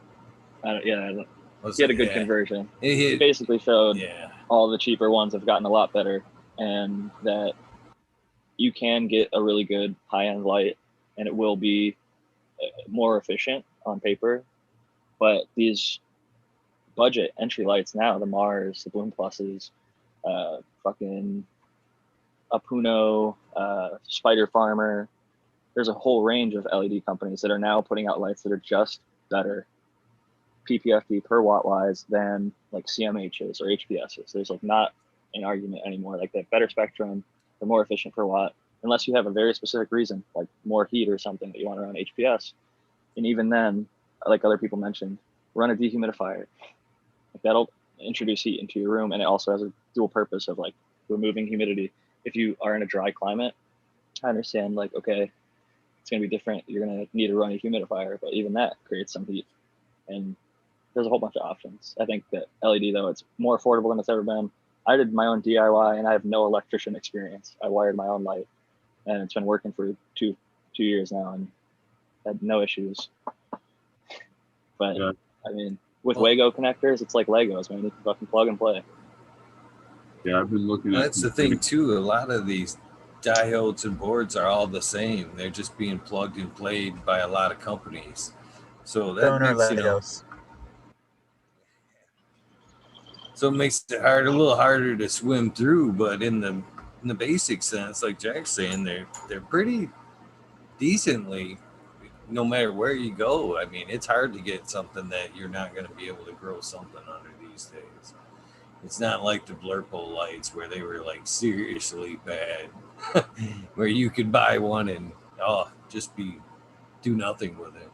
He had a good conversion. He basically showed all the cheaper ones have gotten a lot better, and that you can get a really good high-end light, and it will be more efficient on paper. But these budget entry lights now, the Mars, the Bloom Pluses, fucking Apuno, Spider Farmer, there's a whole range of LED companies that are now putting out lights that are just better PPFD per watt wise than like CMHs or HPSs. There's like not an argument anymore. Like that better spectrum, they're more efficient per watt, unless you have a very specific reason, like more heat or something that you want to run HPS. And even then, like other people mentioned, run a dehumidifier. Like that'll introduce heat into your room, and it also has a dual purpose of like removing humidity. If you are in a dry climate, I understand like, okay, it's gonna be different. You're gonna need to run a humidifier, but even that creates some heat. And there's a whole bunch of options. I think that LED though, it's more affordable than it's ever been. I did my own DIY and I have no electrician experience. I wired my own light, and it's been working for two years now and had no issues. But yeah. I mean, with Wago connectors, it's like Legos, man. You can fucking plug and play. Yeah, I've been looking at. That's the thing too. A lot of these diodes and boards are all the same. They're just being plugged and played by a lot of companies. So that makes so it makes it a little harder to swim through. But in the basic sense, like Jack's saying, they're pretty decently. No matter where you go, I mean, it's hard to get something that you're not going to be able to grow something under these days. It's not like the Blurple lights where they were like seriously bad, where you could buy one and just do nothing with it.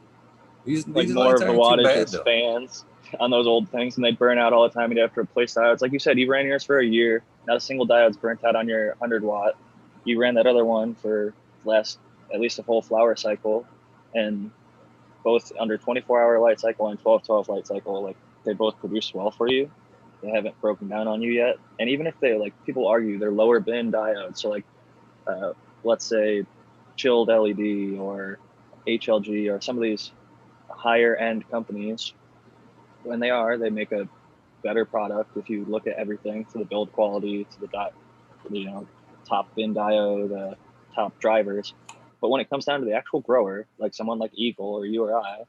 These more lights of the aren't too wattage bad, as though. fans on those old things, and they'd burn out all the time. You'd have to replace diodes. Like you said, you ran yours for a year. Not a single diode's burnt out on your 100 watt. You ran that other one for at least a whole flower cycle, and both under 24-hour light cycle and 12/12 light cycle, like they both produce well for you. They haven't broken down on you yet. And even if they, like, people argue they're lower bin diodes, so like let's say chilled LED or HLG or some of these higher end companies, when they make a better product. If you look at everything, to the build quality, to the top bin diode, top drivers, But when it comes down to the actual grower, like someone like Eagle or you or I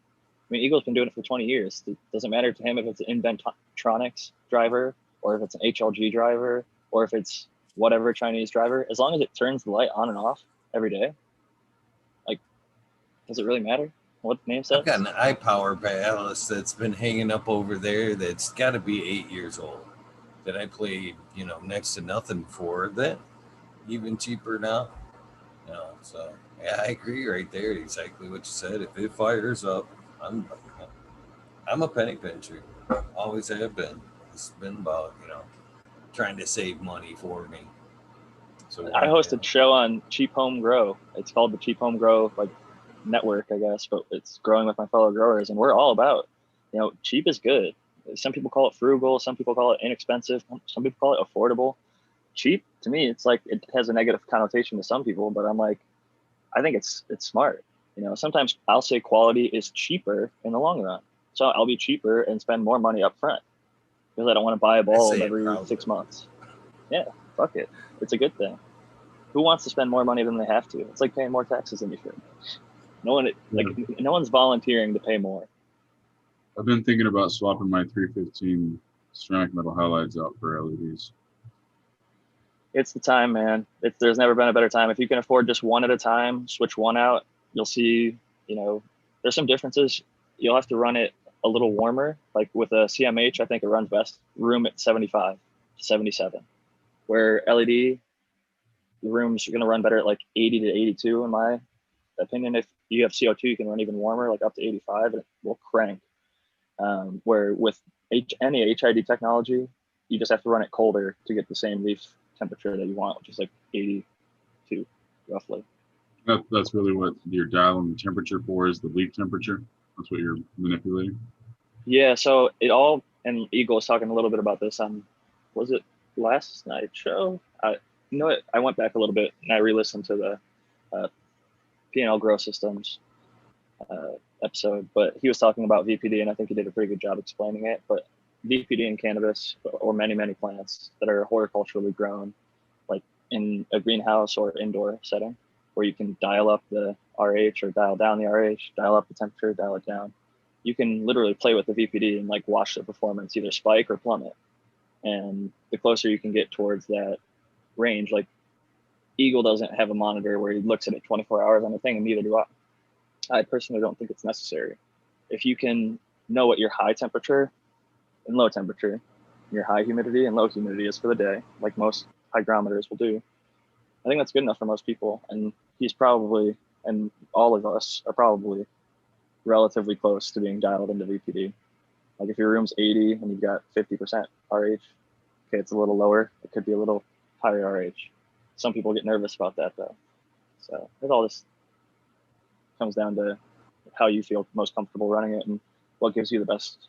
mean, Eagle's been doing it for 20 years. It doesn't matter to him if it's an Inventronics driver or if it's an HLG driver or if it's whatever Chinese driver. As long as it turns the light on and off every day, like, does it really matter what the name says? I've got an iPower ballast that's been hanging up over there that's got to be 8 years old that I paid, next to nothing for. That even cheaper now. So yeah, I agree right there. Exactly what you said. If it fires up, I'm a penny pincher. Always have been. It's been about trying to save money for me. So I host a show on Cheap Home Grow. It's called the Cheap Home Grow network, I guess, but it's growing with my fellow growers, and we're all about, cheap is good. Some people call it frugal, some people call it inexpensive, some people call it affordable. Cheap to me, it's like it has a negative connotation to some people, but I'm like, I think it's smart. Sometimes I'll say quality is cheaper in the long run, so I'll be cheaper and spend more money up front because I don't want to buy a bulb every 6 months. Yeah, fuck it. It's a good thing. Who wants to spend more money than they have to? It's like paying more taxes than you should. No one's volunteering to pay more. I've been thinking about swapping my 315 ceramic metal halides out for LEDs. It's the time, man. There's never been a better time. If you can afford just one at a time, switch one out. You'll see, there's some differences. You'll have to run it a little warmer. Like with a CMH, I think it runs best room at 75 to 77. Where LED, the rooms are going to run better at like 80 to 82 in my opinion. If you have CO2, you can run even warmer, like up to 85, and it will crank. Where with any HID technology, you just have to run it colder to get the same leaf temperature that you want, which is like 82 roughly. That's really what you're dialing the temperature for, is the leaf temperature. That's what you're manipulating. Yeah, so it all, and Eagle was talking a little bit about this on, was it last night's show? I went back a little bit and I re-listened to the P&L Grow Systems episode, but he was talking about VPD, and I think he did a pretty good job explaining it. But VPD in cannabis, or many plants that are horticulturally grown, like in a greenhouse or indoor setting, where you can dial up the RH or dial down the RH, dial up the temperature, dial it down. You can literally play with the VPD and like watch the performance either spike or plummet. And the closer you can get towards that range, like Eagle doesn't have a monitor where he looks at it 24 hours on the thing, and neither do I. I personally don't think it's necessary. If you can know what your high temperature and low temperature, your high humidity and low humidity is for the day, like most hygrometers will do, I think that's good enough for most people. And he's probably, and all of us are probably relatively close to being dialed into VPD. Like if your room's 80 and you've got 50% RH, okay, it's a little lower. It could be a little higher RH. Some people get nervous about that though. So it all just comes down to how you feel most comfortable running it and what gives you the best,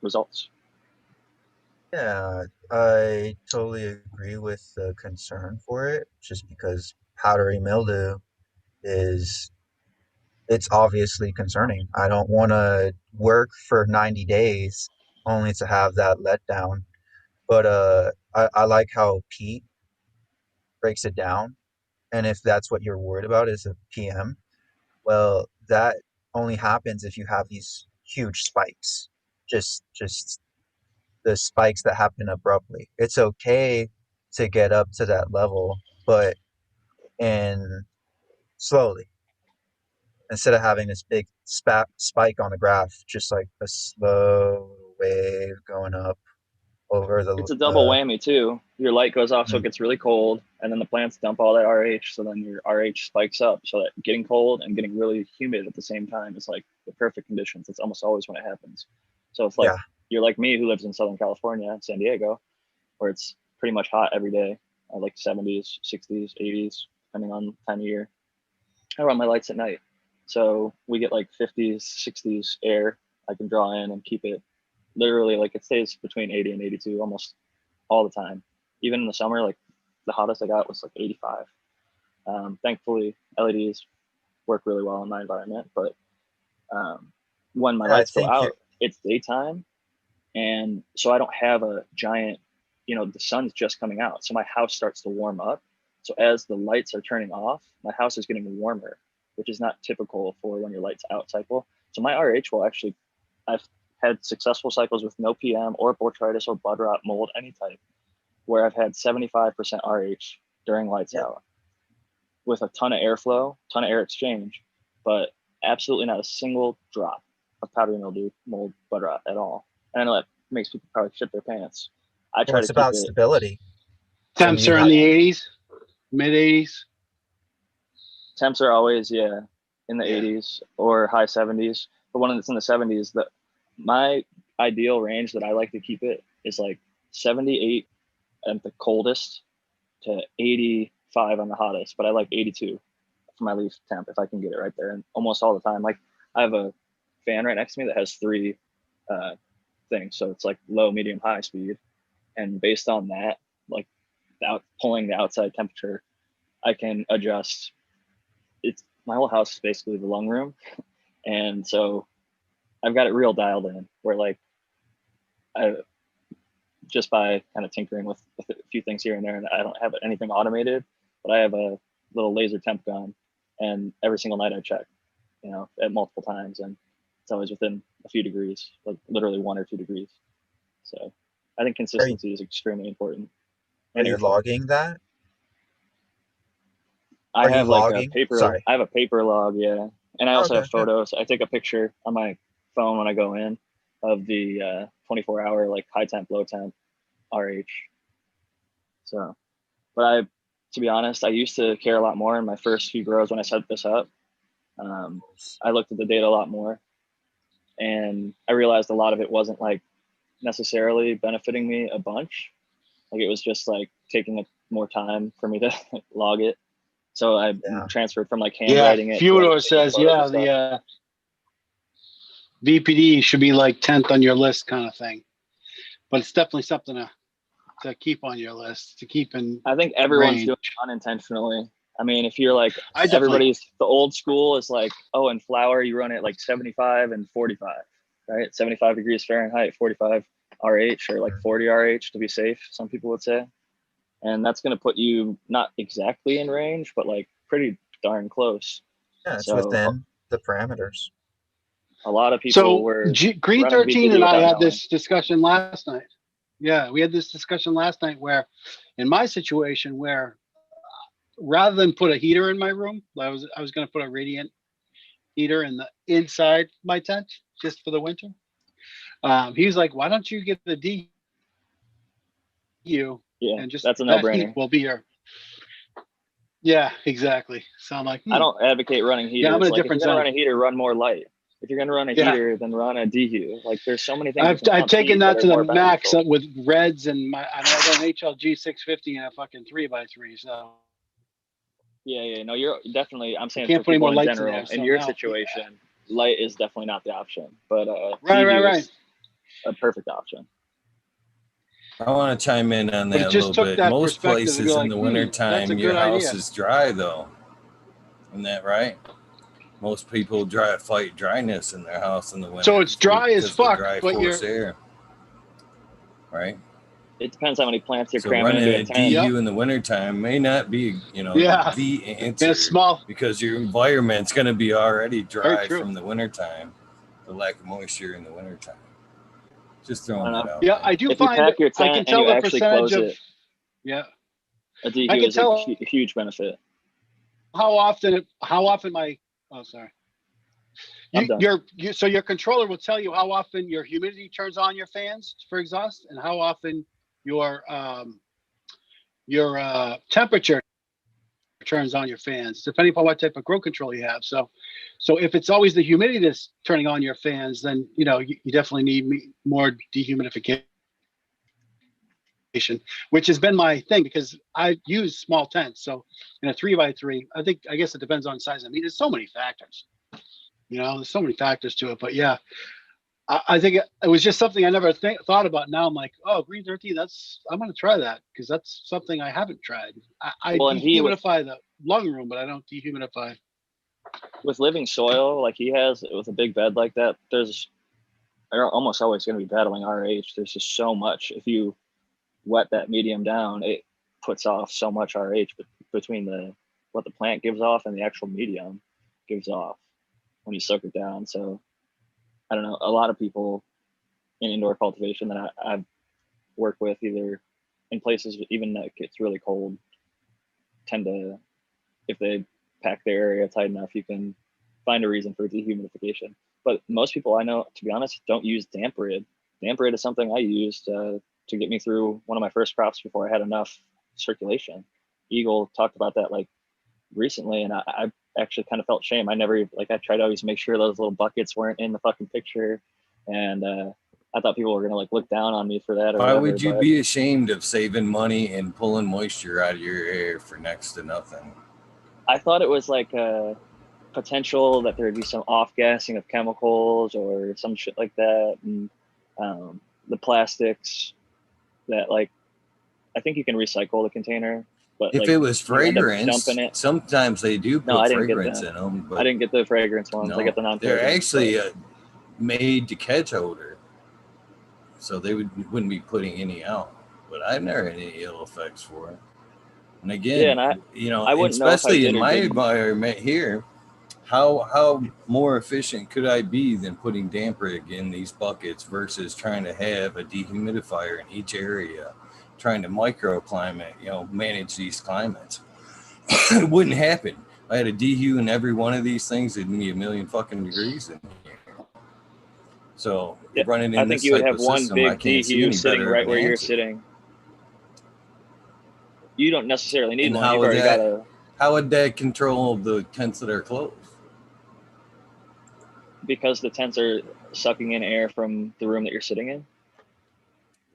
results. Yeah, I totally agree with the concern for it, just because powdery mildew it's obviously concerning. I don't want to work for 90 days only to have that letdown. But I like how Pete breaks it down. And if that's what you're worried about is a PM, well, that only happens if you have these huge spikes. Just the spikes that happen abruptly. It's okay to get up to that level, but in slowly, instead of having this big spike on the graph, just like a slow wave going up over It's a double whammy too. Your light goes off, so it gets really cold, and then the plants dump all that RH, so then your RH spikes up. So that getting cold and getting really humid at the same time is like the perfect conditions. It's almost always when it happens. So it's like you're like me, who lives in Southern California, San Diego, where it's pretty much hot every day, like 70s, 60s, 80s, depending on time of year. I run my lights at night, so we get like 50s, 60s air I can draw in and keep it literally, like, it stays between 80 and 82 almost all the time. Even in the summer, like the hottest I got was like 85. Thankfully, LEDs work really well in my environment, but when my lights go out, it's daytime, and so I don't have a giant, the sun's just coming out, so my house starts to warm up. So as the lights are turning off, my house is getting warmer, which is not typical for when your lights out cycle. So my RH will actually, I've had successful cycles with no PM or botrytis or bud rot, mold, any type, where I've had 75% RH during lights out with a ton of airflow, ton of air exchange, but absolutely not a single drop of powdery mildew, mold, bud rot at all. And I know that makes people probably shit their pants. I Well, try it's to keep about it. stability. So Temps you are in have, the 80s, mid 80s. Temps are always, yeah, in the Yeah. 80s or high 70s. But when it's in the 70s, my ideal range that I like to keep it is like 78 at the coldest to 85 on the hottest. But I like 82 for my leaf temp if I can get it right there. And almost all the time, like I have a fan right next to me that has 3 things. So it's like low, medium, high speed. And based on that, like pulling the outside temperature, I can adjust. It's my whole house is basically the lung room. And so I've got it real dialed in where like I just by kind of tinkering with a few things here and there, and I don't have anything automated, but I have a little laser temp gun, and every single night I check, at multiple times, and it's always within a few degrees, like literally 1 or 2 degrees. So I think consistency is extremely important. are you logging that? I Are you have like a logging? paper. Sorry. I have a paper log, yeah, and I also Okay, have photos. I take a picture on my phone when I go in of the 24-hour like high temp, low temp, RH. So, but to be honest, I used to care a lot more in my first few grows when I set this up. I looked at the data a lot more, and I realized a lot of it wasn't like necessarily benefiting me a bunch. Like it was just like taking more time for me to log it. So I transferred from like handwriting it. Fudor says, yeah, the VPD should be like 10th on your list kind of thing. But it's definitely something to keep on your list, to keep in I think everyone's range. doing it unintentionally. I mean, if you're like, everybody's, the old school is like, oh, in flower, you run it like 75 and 45, right? 75 degrees Fahrenheit, 45 RH, or like 40 RH to be safe, some people would say. And that's going to put you not exactly in range, but like pretty darn close. Yeah, it's within the parameters. A lot of people were Green 13 and I had this discussion last night. Yeah, we had this discussion last night where, in my situation, where rather than put a heater in my room, I was going to put a radiant heater in the inside my tent just for the winter. He was like, "Why don't you get the DU? Yeah, and just that's a that no-brainer. heat will be your." Yeah, exactly. So I'm like, I don't advocate running heaters. Yeah, I'm in a like, different if you're zone. gonna run a heater, run more light. If you're gonna run a heater, then run a DU. Like there's so many things. I've taken that to the max with reds, and I got an HLG 650 and a fucking 3x3. So yeah, no, you're definitely. I'm saying can't for put any people more in lights general, in there, in so your now, situation, light is definitely not the option. But right. is a perfect option. I want to chime in on that a little bit. Most places in the wintertime, your house is dry, though. Isn't that right? Most people fight dryness in their house in the winter. So it's dry as fuck, dry but force air, right? It depends how many plants you're so cramming into running a DU in the wintertime may not be, the answer because your environment's going to be already dry from the wintertime, the lack of moisture in the wintertime. Just throwing that out. Yeah, I do if find you pack your tent I can tell and you the actually percentage close of it, a DU is a huge benefit. How often my so your controller will tell you how often your humidity turns on your fans for exhaust and how often your temperature turns on your fans, depending upon what type of grow control you have. So if it's always the humidity that's turning on your fans, then you definitely need more dehumidification, which has been my thing because I use small tents. So in a 3x3, I guess it depends on size. I mean, there's so many factors. There's so many factors to it. But yeah, I think it was just something I never thought about. Now I'm like, oh, Green 13, I'm going to try that because that's something I haven't tried. I dehumidify the lung room, but I don't dehumidify. With living soil like he has, with a big bed like that, they're almost always going to be battling RH. There's just so much. If you wet that medium down, puts off so much RH between what the plant gives off and the actual medium gives off when you soak it down. So I don't know, a lot of people in indoor cultivation that I've worked with, either in places even that gets really cold, tend to, if they pack their area tight enough, you can find a reason for dehumidification. But most people I know, to be honest, don't use damp rid. Damp rid is something I used to get me through one of my first crops before I had enough circulation. Eagle talked about that like recently, and I actually kind of felt shame. I never, like, I tried to always make sure those little buckets weren't in the fucking picture, and I thought people were gonna like look down on me for that. Or Why whatever, would you but be ashamed of saving money and pulling moisture out of your air for next to nothing? I thought it was like a potential that there'd be some off-gassing of chemicals or some shit like that, and the plastics that, like, I think you can recycle the container, but If like it was you end up fragrance, dumping it. sometimes they do No, put I didn't get fragrance that. in them, but I didn't get the fragrance ones. no, I get the non-fragrance. they're actually made to catch odor, so they wouldn't be putting any out. But I've never had any ill effects for it. And again, Yeah, and I wouldn't know if I especially did in or my didn't. environment here, how more efficient could I be than putting damp rig in these buckets versus trying to have a dehumidifier in each area, trying to microclimate, manage these climates? It wouldn't happen. I had a dehu in every one of these things, it'd be a million fucking degrees in here. So Yeah, running I in think this you would type have of one system, I big can't see dehu any sitting better right of where an you're answer. sitting. You don't necessarily need And one. You've already got a. how would that control the tents that are closed? Because the tents are sucking in air from the room that you're sitting in.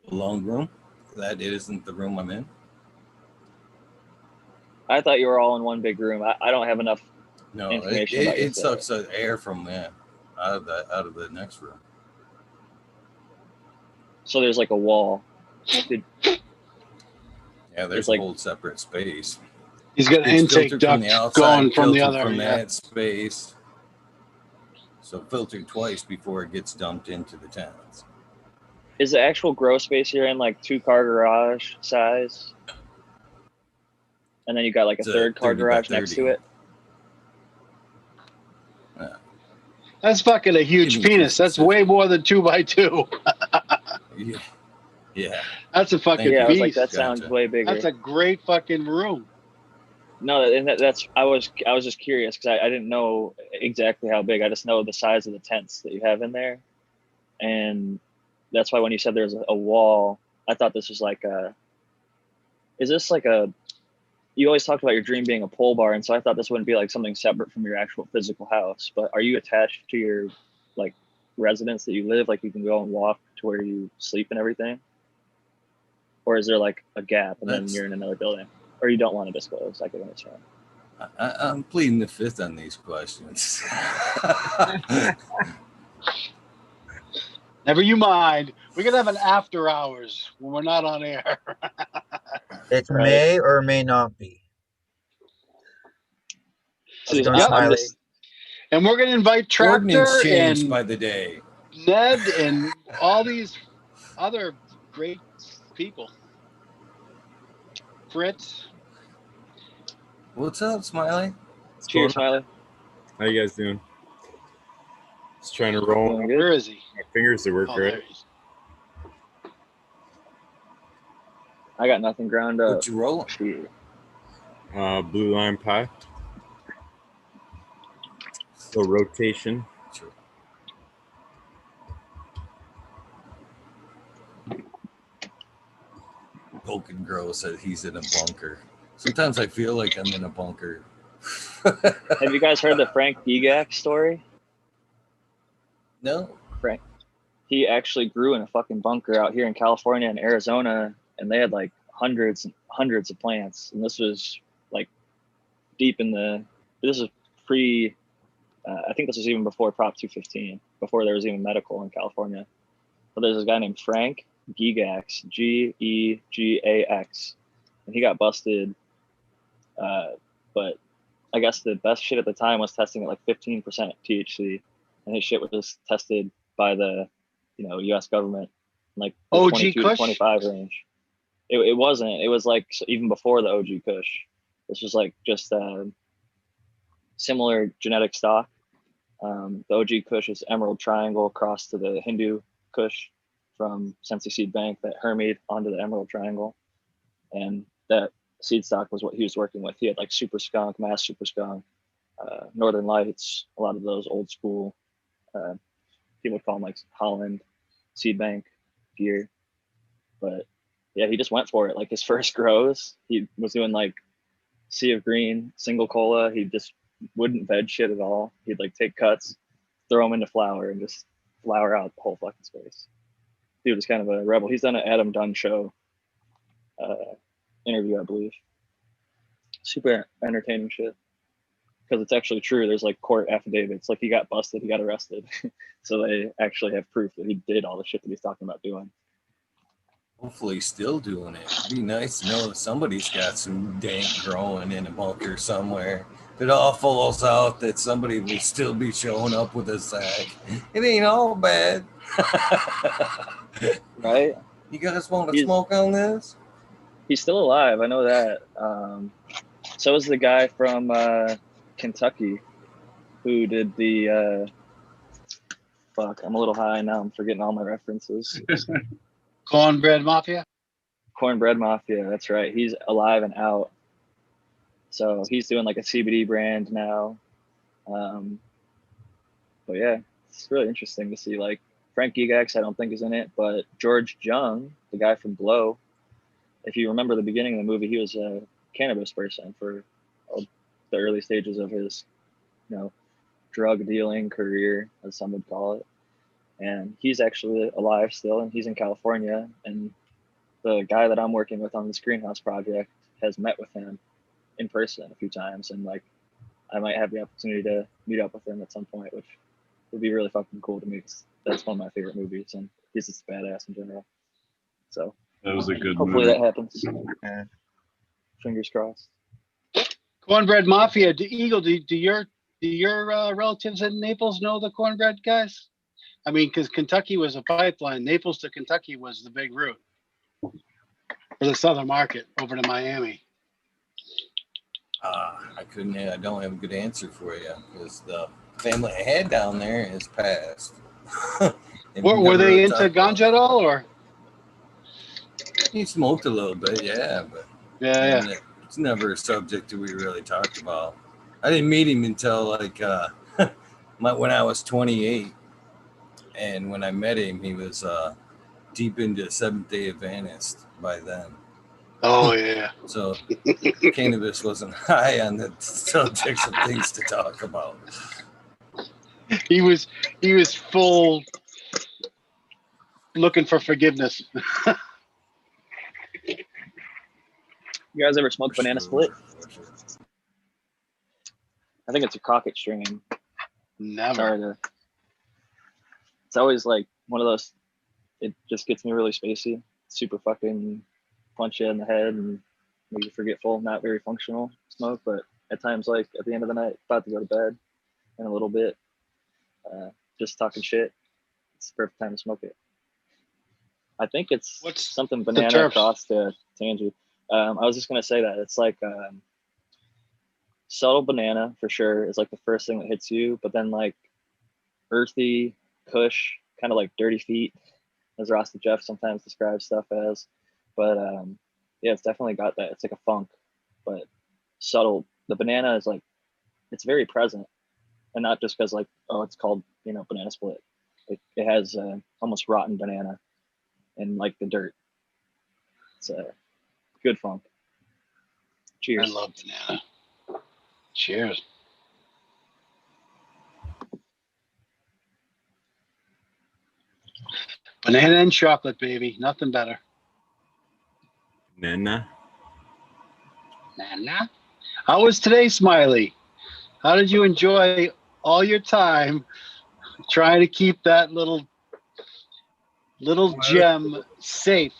A long room? That isn't the room I'm in. I thought you were all in one big room. I don't have enough No, information about your it fit. sucks air from that out of the next room. So there's like a wall. Yeah, there's like a whole separate space. He's got an It's intake filtered from duct the outside, going from the filtered other. from Yeah. that space. So filtered twice before it gets dumped into the tents. Is the actual grow space you're in like 2-car garage size? And then you got like a It's a third car 30 by garage next to 30. it? That's fucking a huge Give me penis. That's specific. way more than 2x2. Yeah. That's a fucking Thank you. Yeah, I was like, beast. that sounds Gotcha. way bigger. That's a great fucking room. No, and that's I was just curious because I didn't know exactly how big. I just know the size of the tents that you have in there, and that's why when you said there's a wall, I thought this was like a. Is this like a? You always talked about your dream being a pole bar, and so I thought this wouldn't be like something separate from your actual physical house. But are you attached to your like residence that you live? Like you can go and walk to where you sleep and everything, or is there like a gap and then you're in another building? Or you don't want to disclose? I can understand. I'm pleading the fifth on these questions. Never you mind. We're going to have an after hours when we're not on air. It Right. may or may not be. How's it going, Yep. Smiley? And we're going to invite Ordinance Tractor changed and by the day. Ned and all these other great people. Fritz. What's up, Smiley? Cheers, Smiley. How you guys doing? Just trying to roll Doing good. Where is he? my fingers to work Oh, right. there he is. I got nothing ground up. What you rolling? Shit. Blue lime pie. So rotation. Sure. Talkin Grow said he's in a bunker. Sometimes I feel like I'm in a bunker. Have you guys heard the Frank Gigak story? No. Frank, he actually grew in a fucking bunker out here in California and Arizona, and they had like hundreds and hundreds of plants. And this was like deep in the. This is pre. I think this was even before Prop 215, before there was even medical in California. But there's this guy named Frank Gigax, Gegax, and he got busted. But I guess the best shit at the time was testing at like 15% THC, and his shit was tested by the, U.S. government, in like the OG 22 Kush? to 25 range. It wasn't. It was like even before the OG Kush. This was like just similar genetic stock. The OG Kush is Emerald Triangle crossed to the Hindu Kush from Sensi Seed Bank that hermied onto the Emerald Triangle. And that seed stock was what he was working with. He had like Super Skunk, Mass Super Skunk, Northern Lights, a lot of those old school, people would call them like Holland Seed Bank gear. But yeah, he just went for it. Like his first grows, he was doing like Sea of Green, single cola. He just wouldn't veg shit at all. He'd like take cuts, throw them into flour, and just flour out the whole fucking space. Dude was kind of a rebel. He's done an Adam Dunn show interview, I believe. Super entertaining shit. Because it's actually true. There's like court affidavits. Like he got busted, he got arrested. So they actually have proof that he did all the shit that he's talking about doing. Hopefully he's still doing it. It'd be nice to know that somebody's got some dank growing in a bunker somewhere. If it all falls out, that somebody will still be showing up with a sack. It ain't all bad. Right? You guys want to smoke on this? He's still alive. I know that. So is the guy from Kentucky who did the fuck, I'm a little high now. I'm forgetting all my references. Cornbread Mafia? Cornbread Mafia, that's right. He's alive and out. So he's doing like a CBD brand now. But yeah, it's really interesting to see. Like Frank Gigax, I don't think is in it, but George Jung, the guy from Blow, if you remember the beginning of the movie, he was a cannabis person for the early stages of his, drug dealing career, as some would call it. And he's actually alive still, and he's in California. And the guy that I'm working with on this greenhouse project has met with him in person a few times, and like I might have the opportunity to meet up with him at some point, which would be really fucking cool to me, because that's one of my favorite movies, and he's just badass in general. So That was a good hopefully movie. that happens. Yeah. Fingers crossed. Cornbread Mafia. Eagle, do your relatives in Naples know the cornbread guys? I mean, because Kentucky was a pipeline. Naples to Kentucky was the big route for the southern market over to Miami. I don't have a good answer for you, because the family I had down there has passed. Were they into ganja at all, or? He smoked a little bit, yeah, but Yeah. it's never a subject that we really talked about. I didn't meet him until like when I was 28, and when I met him, he was deep into Seventh-day Adventist by then. Oh yeah. So cannabis wasn't high on the subjects of things to talk about. He was full looking for forgiveness. You guys ever smoke banana split? I think it's a Crockett strain. Never. It's always like one of those, it just gets me really spacey. Super fucking punch you in the head and make you forgetful, not very functional smoke, but at times, like at the end of the night, about to go to bed in a little bit, just talking shit, it's the perfect time to smoke it. I think it's something banana crossed to tangy. I was just going to say that it's like subtle banana for sure is like the first thing that hits you, but then like earthy kush, kind of like dirty feet, as Rasta Jeff sometimes describes stuff as. But yeah, it's definitely got that. It's like a funk, but subtle. The banana is like, it's very present, and not just because like, oh, it's called, banana split. It has almost rotten banana and like the dirt. It's a good funk. Cheers. I love banana. Cheers. Banana and chocolate, baby. Nothing better. Nana. How was today, Smiley? How did you enjoy all your time trying to keep that little gem safe?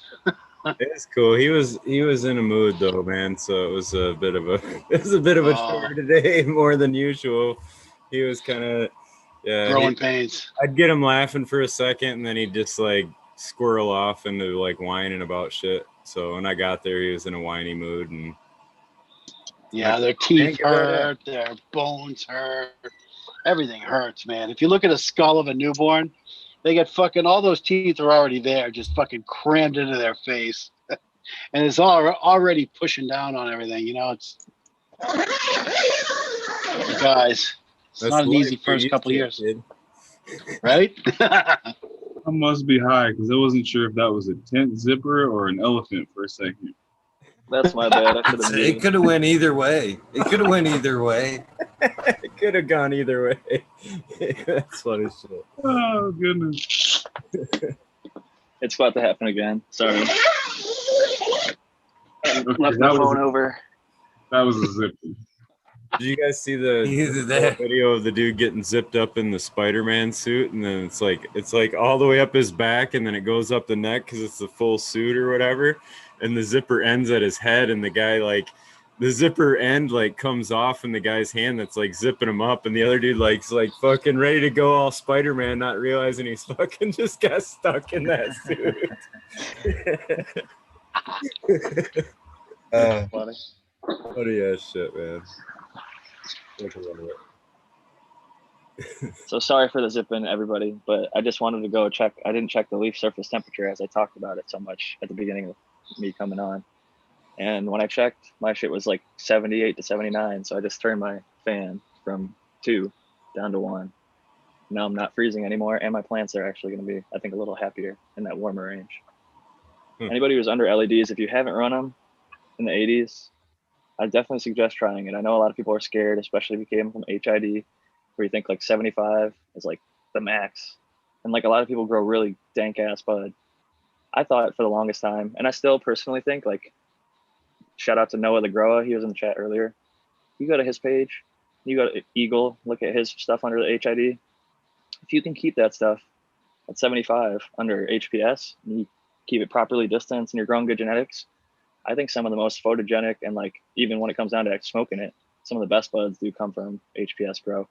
It's cool. He was in a mood though, man. So it was a bit of a chore today, more than usual. He was kind of growing pains. I'd get him laughing for a second, and then he'd just like squirrel off into like whining about shit. So when I got there, he was in a whiny mood, and Yeah, their teeth hurt, their bones hurt, everything hurts, man. If you look at a skull of a newborn, they get fucking all those teeth are already there, just fucking crammed into their face, and it's all already pushing down on everything. You know, it's guys. It's that's not an life. easy You're first used couple to it, years, kid. right? I must be high because I wasn't sure if that was a tent zipper or an elephant for a second. That's my bad. I should have It muted. could have went either way. It could have went either way. It could have gone either way. That's funny shit. Oh goodness! It's about to happen again. Sorry. I left my that was phone over. that was a zipper. Did you guys see the Either that. video of the dude getting zipped up in the Spider-Man suit, and then it's like all the way up his back, and then it goes up the neck because it's the full suit or whatever, and the zipper ends at his head, and the guy the zipper end comes off in the guy's hand that's zipping him up, and the other dude is fucking ready to go all Spider-Man, not realizing he's fucking just got stuck in that suit. Funny. Funny ass shit, man. So sorry for the zipping, everybody, but I just wanted to go check. I didn't check the leaf surface temperature as I talked about it so much at the beginning of me coming on. And when I checked, my shit was 78 to 79. So I just turned my fan from 2 down to 1. Now I'm not freezing anymore, and my plants are actually going to be, I think, a little happier in that warmer range. Anybody who's under LEDs, if you haven't run them in the 80s, I definitely suggest trying it. I know a lot of people are scared, especially if you came from HID, where you think 75 is the max. And a lot of people grow really dank ass bud. I thought for the longest time, and I still personally think shout out to Noah the Grower. He was in the chat earlier. You go to his page, you go to Eagle, look at his stuff under the HID. If you can keep that stuff at 75 under HPS, and you keep it properly distanced and you're growing good genetics, I think some of the most photogenic and even when it comes down to smoking it, some of the best buds do come from HPS grow.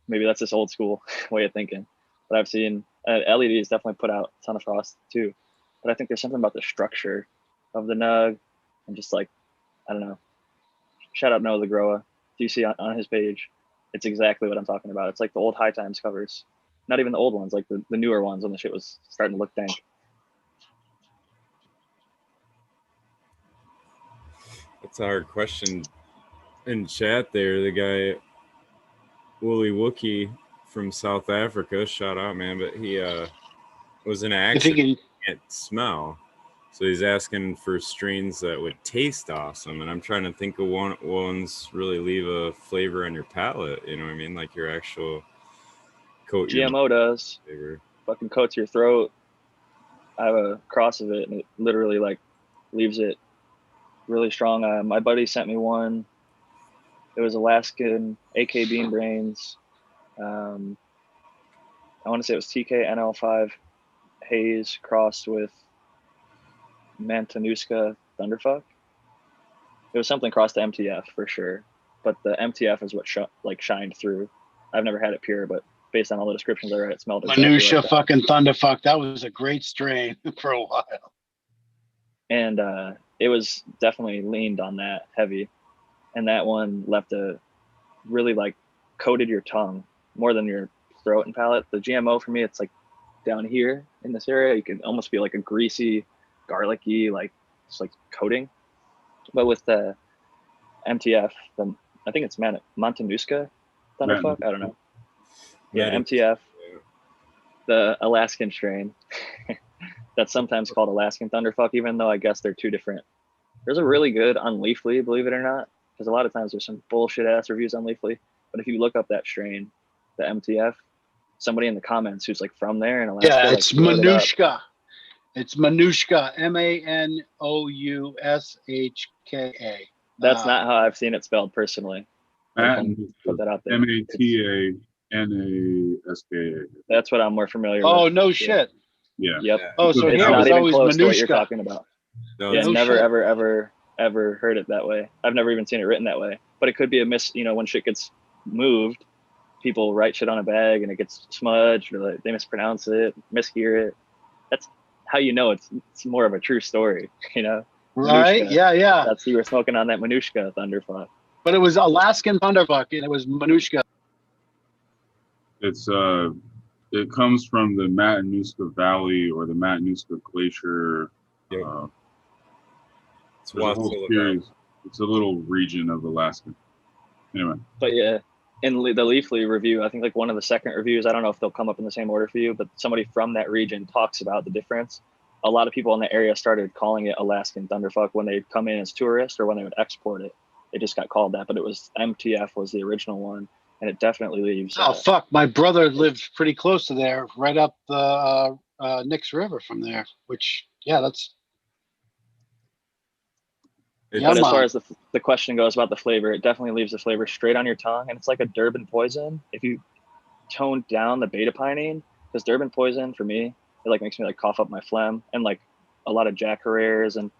Maybe that's this old school way of thinking, but I've seen LEDs definitely put out a ton of frost too. But I think there's something about the structure of the nug and just I don't know. Shout out Noah the Grower. If you see on his page, it's exactly what I'm talking about. It's the old High Times covers, not even the old ones, the newer ones when the shit was starting to look dank. That's a hard question. In chat there, the guy Wooly Wookie from South Africa, shout out, man, but he was in an accident. He can't smell, so he's asking for strains that would taste awesome, and I'm trying to think of ones really leave a flavor on your palate, you know what I mean, your actual coat. GMO does flavor. Fucking coats your throat. I have a cross of it, and it literally leaves it really strong. My buddy sent me one. It was Alaskan AK Bean Brains. I want to say it was TK NL5 Haze crossed with Mantanuska Thunderfuck. It was something crossed to MTF for sure, but the MTF is what shined through. I've never had it pure, but based on all the descriptions I read, it smelled exactly Minutia like that. fucking Thunderfuck. That was a great strain for a while. And it was definitely leaned on that heavy, and that one left a really coated your tongue more than your throat and palate. The GMO for me, it's down here in this area. You can almost feel a greasy, garlicky, just coating. But with the MTF, I think it's Montanuska Thunderfuck. I don't know. Yeah, MTF, the Alaskan strain. That's sometimes called Alaskan Thunderfuck, even though I guess they're two different. There's a really good on Leafly, believe it or not, because a lot of times there's some bullshit ass reviews on Leafly. But if you look up that strain, the MTF, somebody in the comments who's from there in Alaska. Yeah, it's Manushka. It's Manushka, Manoushka. That's not how I've seen it spelled personally. Put that out there. MATANASKA. That's what I'm more familiar with. Oh, no shit. Yeah. Yep. Oh, so it's here not was even always close to what you're Manushka. talking about. No, yeah, no never, shit. ever heard it that way. I've never even seen it written that way. But it could be a when shit gets moved, people write shit on a bag and it gets smudged or they mispronounce it, mishear it. that's how you know it's more of a true story, you know. Right? Manushka. Yeah. That's you were smoking on that Manushka Thunderfuck. But it was Alaskan Thunderfuck, and it was Manushka. It's it comes from the Matanuska Valley or the Matanuska Glacier. Yep. It's There's a whole Wasilla series. Valley. It's a little region of Alaska. Anyway. But yeah, in the Leafly review, I think like one of the second reviews, I don't know if they'll come up in the same order for you, but somebody from that region talks about the difference. A lot of people in the area started calling it Alaskan Thunderfuck when they'd come in as tourists or when they would export it. It just got called that, but it was MTF was the original one, and it definitely leaves. Oh fuck! My brother lived pretty close to there, right up the Nix River from there. Which, yeah, that's. But as far as the question goes about the flavor, it definitely leaves the flavor straight on your tongue, and it's like a Durban poison. If you tone down the beta pinene, because Durban poison for me, it like makes me like cough up my phlegm, and like a lot of Jack Herrera's and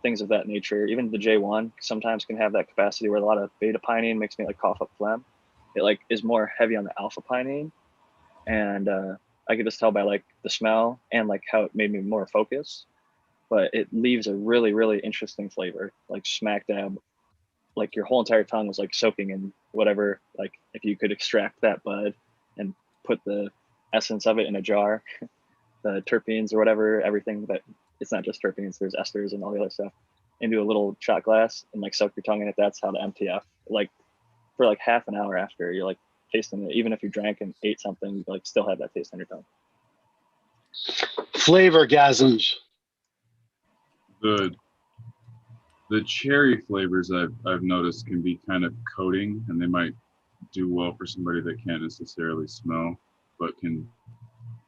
things of that nature. Even the J1 sometimes can have that capacity where a lot of beta pinene makes me like cough up phlegm. It like is more heavy on the alpha pinene, and I could just tell by like the smell and like how it made me more focused. But it leaves a really, really interesting flavor, like smack dab. Like your whole entire tongue was like soaking in whatever, like if you could extract that bud and put the essence of it in a jar, the terpenes or whatever, everything that it's not just terpenes, there's esters and all the other stuff, into a little shot glass and like soak your tongue in it. That's how the MTF, like for like half an hour after you're like tasting it, even if you drank and ate something, you like still have that taste on your tongue. Flavor gasms. The cherry flavors I've noticed can be kind of coating, and they might do well for somebody that can't necessarily smell, but they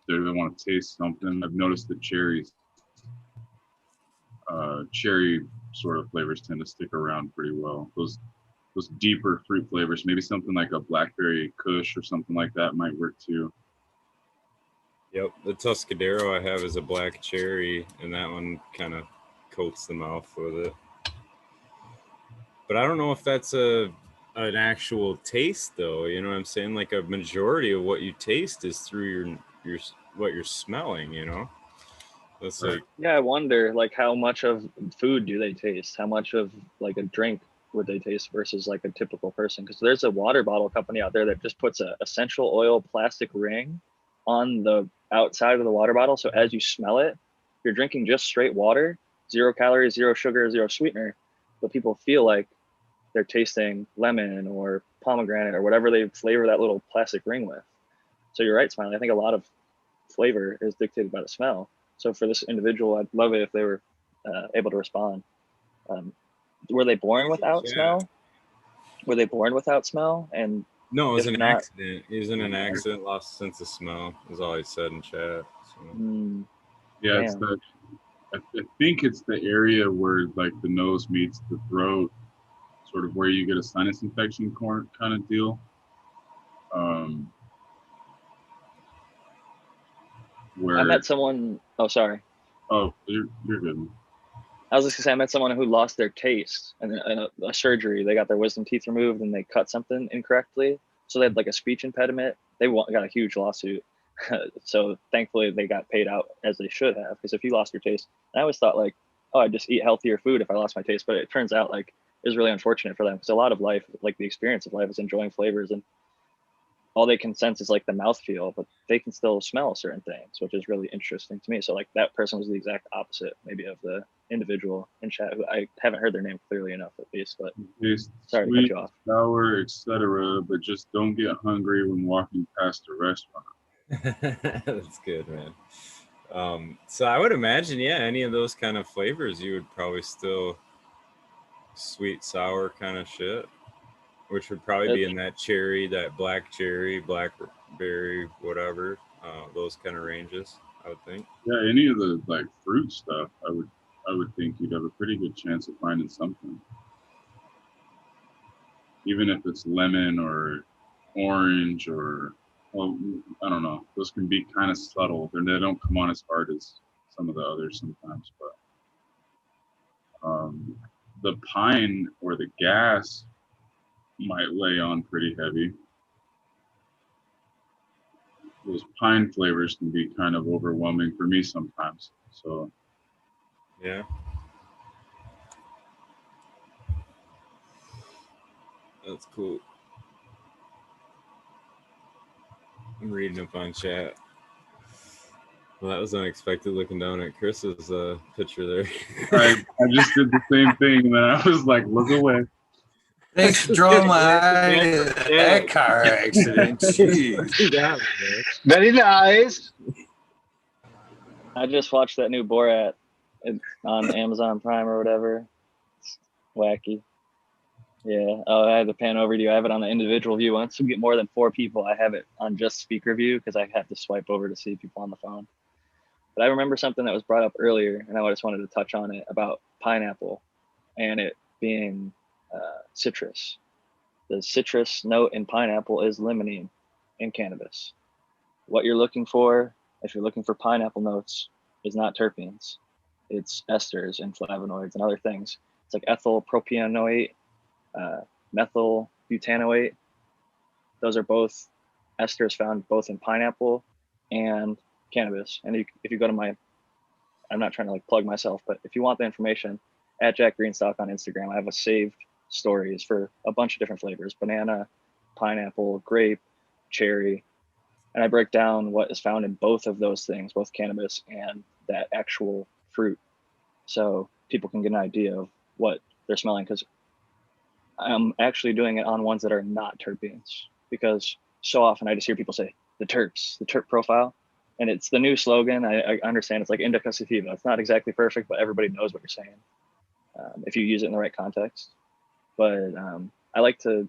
want to taste something. I've noticed that cherry sort of flavors tend to stick around pretty well. Those deeper fruit flavors, maybe something like a blackberry kush or something like that might work too. Yep, the Tuscadero I have is a black cherry, and that one kind of coats the mouth with it. But I don't know if that's an actual taste, though. You know what I'm saying? Like a majority of what you taste is through your what you're smelling. You know, that's like I wonder like how much of food do they taste? How much of like a drink would they taste versus like a typical person? Because there's a water bottle company out there that just puts a essential oil plastic ring on the outside of the water bottle, so as you smell it, you're drinking just straight water, 0 calories, 0 sugar, 0 sweetener, but people feel like they're tasting lemon or pomegranate or whatever they flavor that little plastic ring with. So you're right, Smiley. I think a lot of flavor is dictated by the smell. So for this individual, I'd love it if they were able to respond. Were they born without smell? Were they born without smell? And no, it was if an not, accident. He was in an accident, lost sense of smell. Is all he said in chat. So. Yeah, it's damn. I think it's the area where like the nose meets the throat, sort of where you get a sinus infection kind of deal. Where I met someone. Oh, sorry. Oh, you're good. I was just gonna say I met someone who lost their taste in a surgery. They got their wisdom teeth removed and they cut something incorrectly, so they had like a speech impediment. They got a huge lawsuit. So thankfully they got paid out as they should have, because if you lost your taste, I always thought like, oh, I'd just eat healthier food if I lost my taste, but it turns out like it was really unfortunate for them, because a lot of life, like the experience of life, is enjoying flavors, and all they can sense is like the mouthfeel, but they can still smell certain things, which is really interesting to me. So like that person was the exact opposite maybe of the individual in chat, who I haven't heard their name clearly enough at least, but sorry to cut you off. Sour, etc., but just don't get hungry when walking past a restaurant. That's good, man. So I would imagine, yeah, any of those kind of flavors, you would probably still sweet, sour kind of shit, which would probably be in that cherry, that blackberry, whatever, those kind of ranges, I would think. Yeah, any of the like fruit stuff, I would think you'd have a pretty good chance of finding something. Even if it's lemon or orange or, well, I don't know. Those can be kind of subtle. They don't come on as hard as some of the others sometimes, but the pine or the gas might lay on pretty heavy. those pine flavors can be kind of overwhelming for me sometimes. So Yeah. That's cool. I'm reading up on chat. Well, that was unexpected looking down at Chris's picture there. I just did the same thing, and then I was like, look away. Thanks for drawing my eye to that car accident. Jeez. Yeah, Very nice. I just watched that new Borat on Amazon Prime or whatever. It's wacky. Yeah. Oh, I had to pan over to you. I have it on the individual view. Once we get more than 4 people, I have it on just speaker view because I have to swipe over to see people on the phone. But I remember something that was brought up earlier, and I just wanted to touch on it about pineapple and it being citrus. The citrus note in pineapple is limonene in cannabis. What you're looking for, if you're looking for pineapple notes, is not terpenes. It's esters and flavonoids and other things. It's like ethyl propanoate, methyl butanoate. Those are both esters found both in pineapple and cannabis. And if you go to my, I'm not trying to like plug myself, but if you want the information, at Jack Greenstock on Instagram, I have a saved stories for a bunch of different flavors: banana, pineapple, grape, cherry. And I break down what is found in both of those things, both cannabis and that actual fruit. So people can get an idea of what they're smelling, because I'm actually doing it on ones that are not terpenes, because so often I just hear people say the terp profile. And it's the new slogan. I understand it's like indica sativa. It's not exactly perfect, but everybody knows what you're saying if you use it in the right context. But I like to,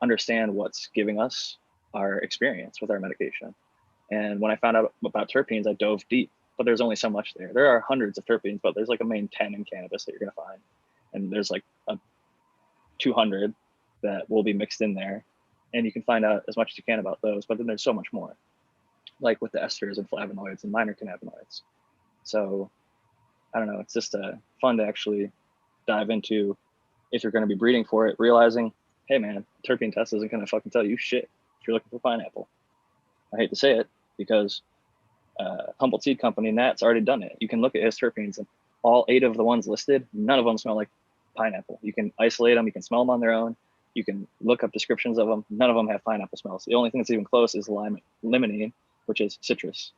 understand what's giving us our experience with our medication. And when I found out about terpenes, I dove deep, but there's only so much there. There are hundreds of terpenes, but there's like a main 10 in cannabis that you're going to find. And there's like a 200 that will be mixed in there. And you can find out as much as you can about those, but then there's so much more, like with the esters and flavonoids and minor cannabinoids. So I don't know, it's just fun to actually dive into if you're going to be breeding for it, realizing, hey man, terpene test isn't going to fucking tell you shit if you're looking for pineapple. I hate to say it, because Humboldt Seed Company, Nat's already done it. You can look at his terpenes, and all 8 of the ones listed, none of them smell like pineapple. You can isolate them, you can smell them on their own, you can look up descriptions of them. None of them have pineapple smells. The only thing that's even close is limonene, which is citrus.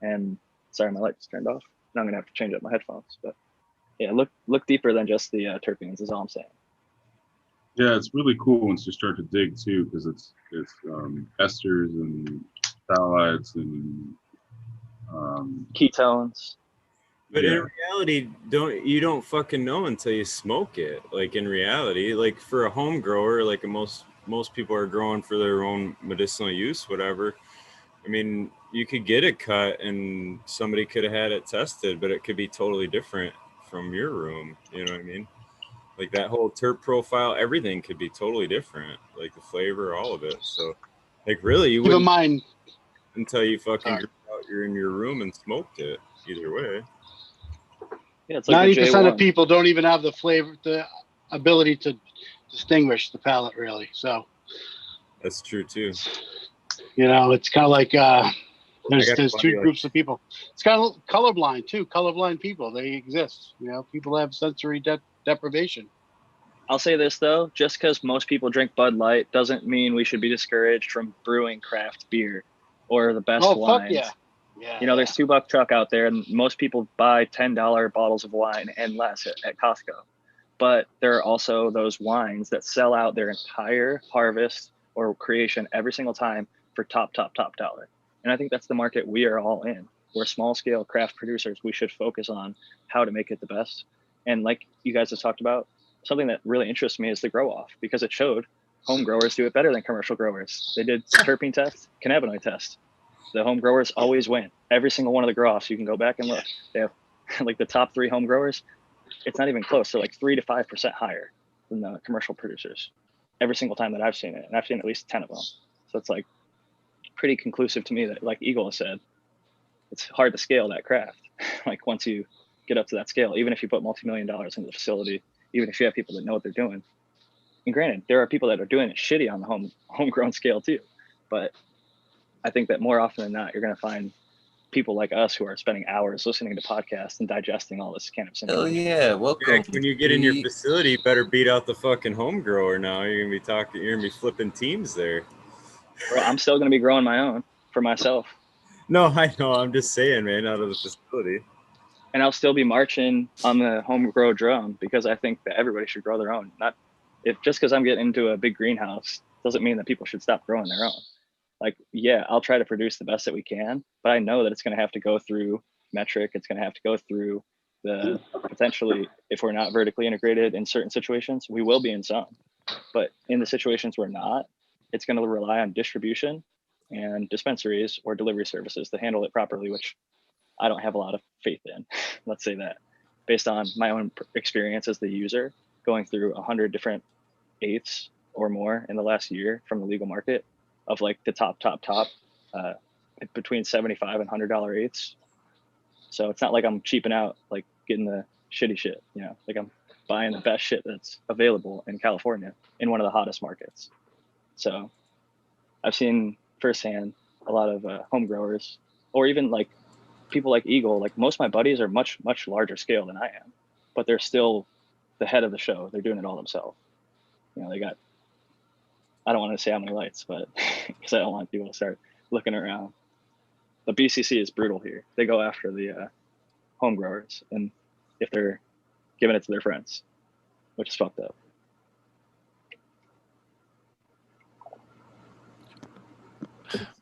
And sorry, my light just turned off. Now I'm gonna have to change up my headphones. But yeah, look deeper than just the terpenes is all I'm saying. Yeah, it's really cool once you start to dig too, because it's esters and phthalates and Ketones. But yeah. in reality, you don't fucking know until you smoke it. Like in reality, like for a home grower, like most people are growing for their own medicinal use, whatever. I mean, you could get it cut and somebody could have had it tested, but it could be totally different from your room. You know what I mean? Like that whole terp profile, everything could be totally different. Like the flavor, all of it. So, like really, you Keep in wouldn't mind, until you fucking Sorry. grew out, you're in your room and smoked it. Either way. Yeah, it's like 90% of J1. people don't even have the flavor, the ability to distinguish the palate, really. So, That's true too. it's kind of like there's got a two buddy like- groups of people. It's kind of colorblind too. Colorblind people, they exist. People have sensory deprivation. I'll say this though, just because most people drink Bud Light doesn't mean we should be discouraged from brewing craft beer or the best wines. Fuck yeah. Yeah, there's $2 truck out there, and most people buy $10 bottles of wine and less at Costco. But there are also those wines that sell out their entire harvest or creation every single time for top dollar. And I think that's the market we are all in. We're small scale craft producers. We should focus on how to make it the best. And like you guys have talked about, something that really interests me is the grow off, because it showed home growers do it better than commercial growers. They did terpene test, cannabinoid test. The home growers always win. Every single one of the grow offs, you can go back and look. They have like the top 3 home growers. It's not even close. They're like 3 to 5% higher than the commercial producers every single time that I've seen it. And I've seen at least 10 of them. So it's like pretty conclusive to me that, like Eagle has said, it's hard to scale that craft. Like once you get up to that scale, even if you put multi-million dollars into the facility, even if you have people that know what they're doing. And granted, there are people that are doing it shitty on the homegrown scale too. But I think that more often than not, you're going to find people like us who are spending hours listening to podcasts and digesting all this cannabis Hell information. yeah, welcome. Yeah, when you get in your Pete. facility, you better beat out the fucking home grower now. You're gonna be talking. You're gonna be flipping teams there. Bro, I'm still going to be growing my own for myself. No, I know. I'm just saying, man, out of the facility. And I'll still be marching on the home grow drone because I think that everybody should grow their own. Not if just because I'm getting into a big greenhouse doesn't mean that people should stop growing their own. Like, yeah, I'll try to produce the best that we can, but I know that it's going to have to go through metric. It's going to have to go through the potentially, if we're not vertically integrated in certain situations, we will be in some, but in the situations we're not, it's going to rely on distribution and dispensaries or delivery services to handle it properly, which I don't have a lot of faith in. Let's say that based on my own experience as the user going through 100 different eighths or more in the last year from the legal market of like the top between $75 and $100 eighths. So it's not like I'm cheaping out, like getting the shitty shit, you know, like I'm buying the best shit that's available in California in one of the hottest markets. So I've seen firsthand a lot of home growers, or even like people like Eagle. Like most of my buddies are much larger scale than I am, but they're still the head of the show. They're doing it all themselves. You know, they got, I don't want to say how many lights, but because I don't want people to start looking around. The BCC is brutal here. They go after the home growers, and if they're giving it to their friends, which is fucked up.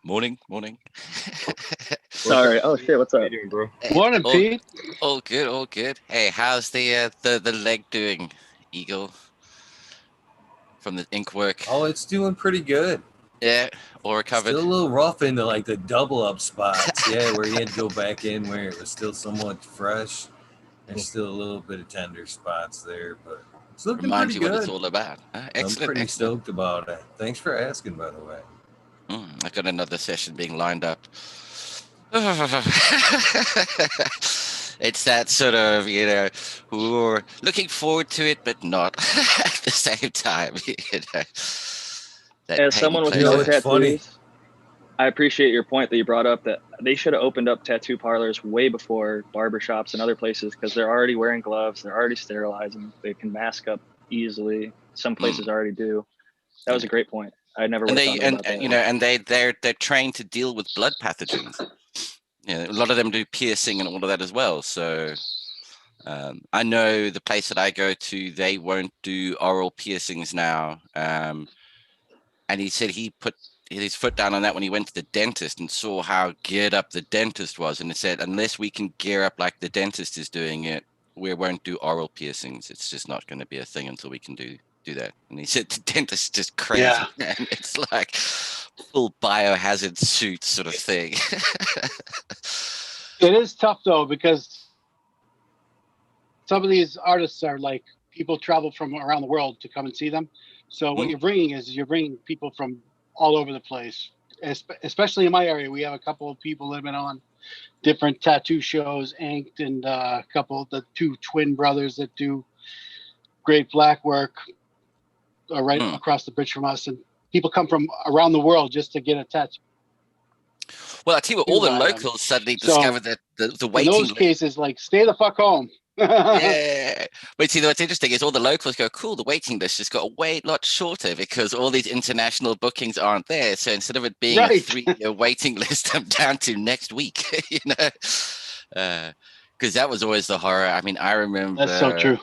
Morning. Sorry. Oh shit. What's How you up? doing, bro? Morning, all, Pete. all good. Hey, how's the leg doing, Eagle? From the ink work? Oh, it's doing pretty good. Yeah, all recovered. Still a little rough into like the double up spots. Yeah, where you had to go back in where it was still somewhat fresh. There's still a little bit of tender spots there, but it's looking Reminds pretty you what it's good. all about. Excellent. I'm pretty excellent. stoked about it. Thanks for asking, by the way. I got another session being lined up. It's that sort of, you know, we're looking forward to it, but not at the same time. You know, that As pain someone with pleasure. no it's funny. tattoos, I appreciate your point that you brought up that they should have opened up tattoo parlors way before barbershops and other places because they're already wearing gloves, they're already sterilizing, they can mask up easily. Some places already do. That was a great point. I never would have thought about that. You know, and they're trained to deal with blood pathogens. You know, a lot of them do piercing and all of that as well. So I know the place that I go to, they won't do oral piercings now. And he said he put his foot down on that when he went to the dentist and saw how geared up the dentist was. And he said, unless we can gear up like the dentist is doing it, we won't do oral piercings. It's just not going to be a thing until we can do that. And he said the dentist is just crazy, Yeah. man. It's like full biohazard suit sort of thing. It is tough though, because some of these artists are like people travel from around the world to come and see them. So what you're bringing is you're bringing people from all over the place, especially in my area. We have a couple of people living on different tattoo shows, Inked, and a couple of the two twin brothers that do great black work are right across the bridge from us. And people come from around the world just to get a tattoo. Well, I tell you what, all the locals suddenly discovered that the waiting in those cases, like, stay the fuck home. Yeah. But see, what's interesting is all the locals go, cool, the waiting list just got a lot shorter because all these international bookings aren't there. So instead of it being a 3-year waiting list, I'm down to next week, you know, because that was always the horror. I mean, I remember. That's so true.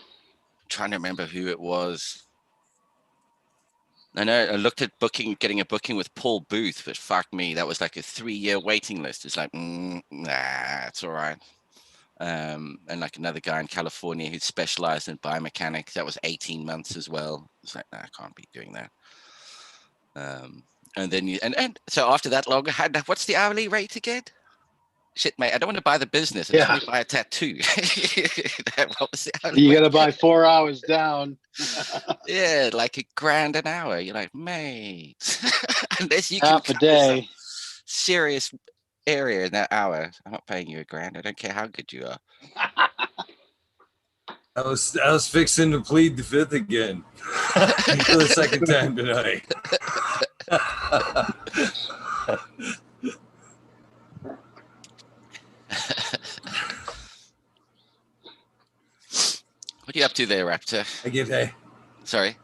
Trying to remember who it was. I know I looked at getting a booking with Paul Booth, but fuck me, that was like a 3-year waiting list. It's like, nah, it's all right. And like another guy in California who specialized in biomechanics, that was 18 months as well. It's like, nah, I can't be doing that. And then and so after that long, what's the hourly rate again? Shit, mate, I don't want to buy the business. I just want to buy a tattoo. What was the hourly You rate? got to buy 4 hours down. Yeah, like $1,000 an hour. You're like, mate, unless you half can a day. Serious area in that hour, I'm not paying you $1,000. I don't care how good you are. I was fixing to plead the fifth again for the second time tonight. What are you up to there, Raptor? I give a. Sorry.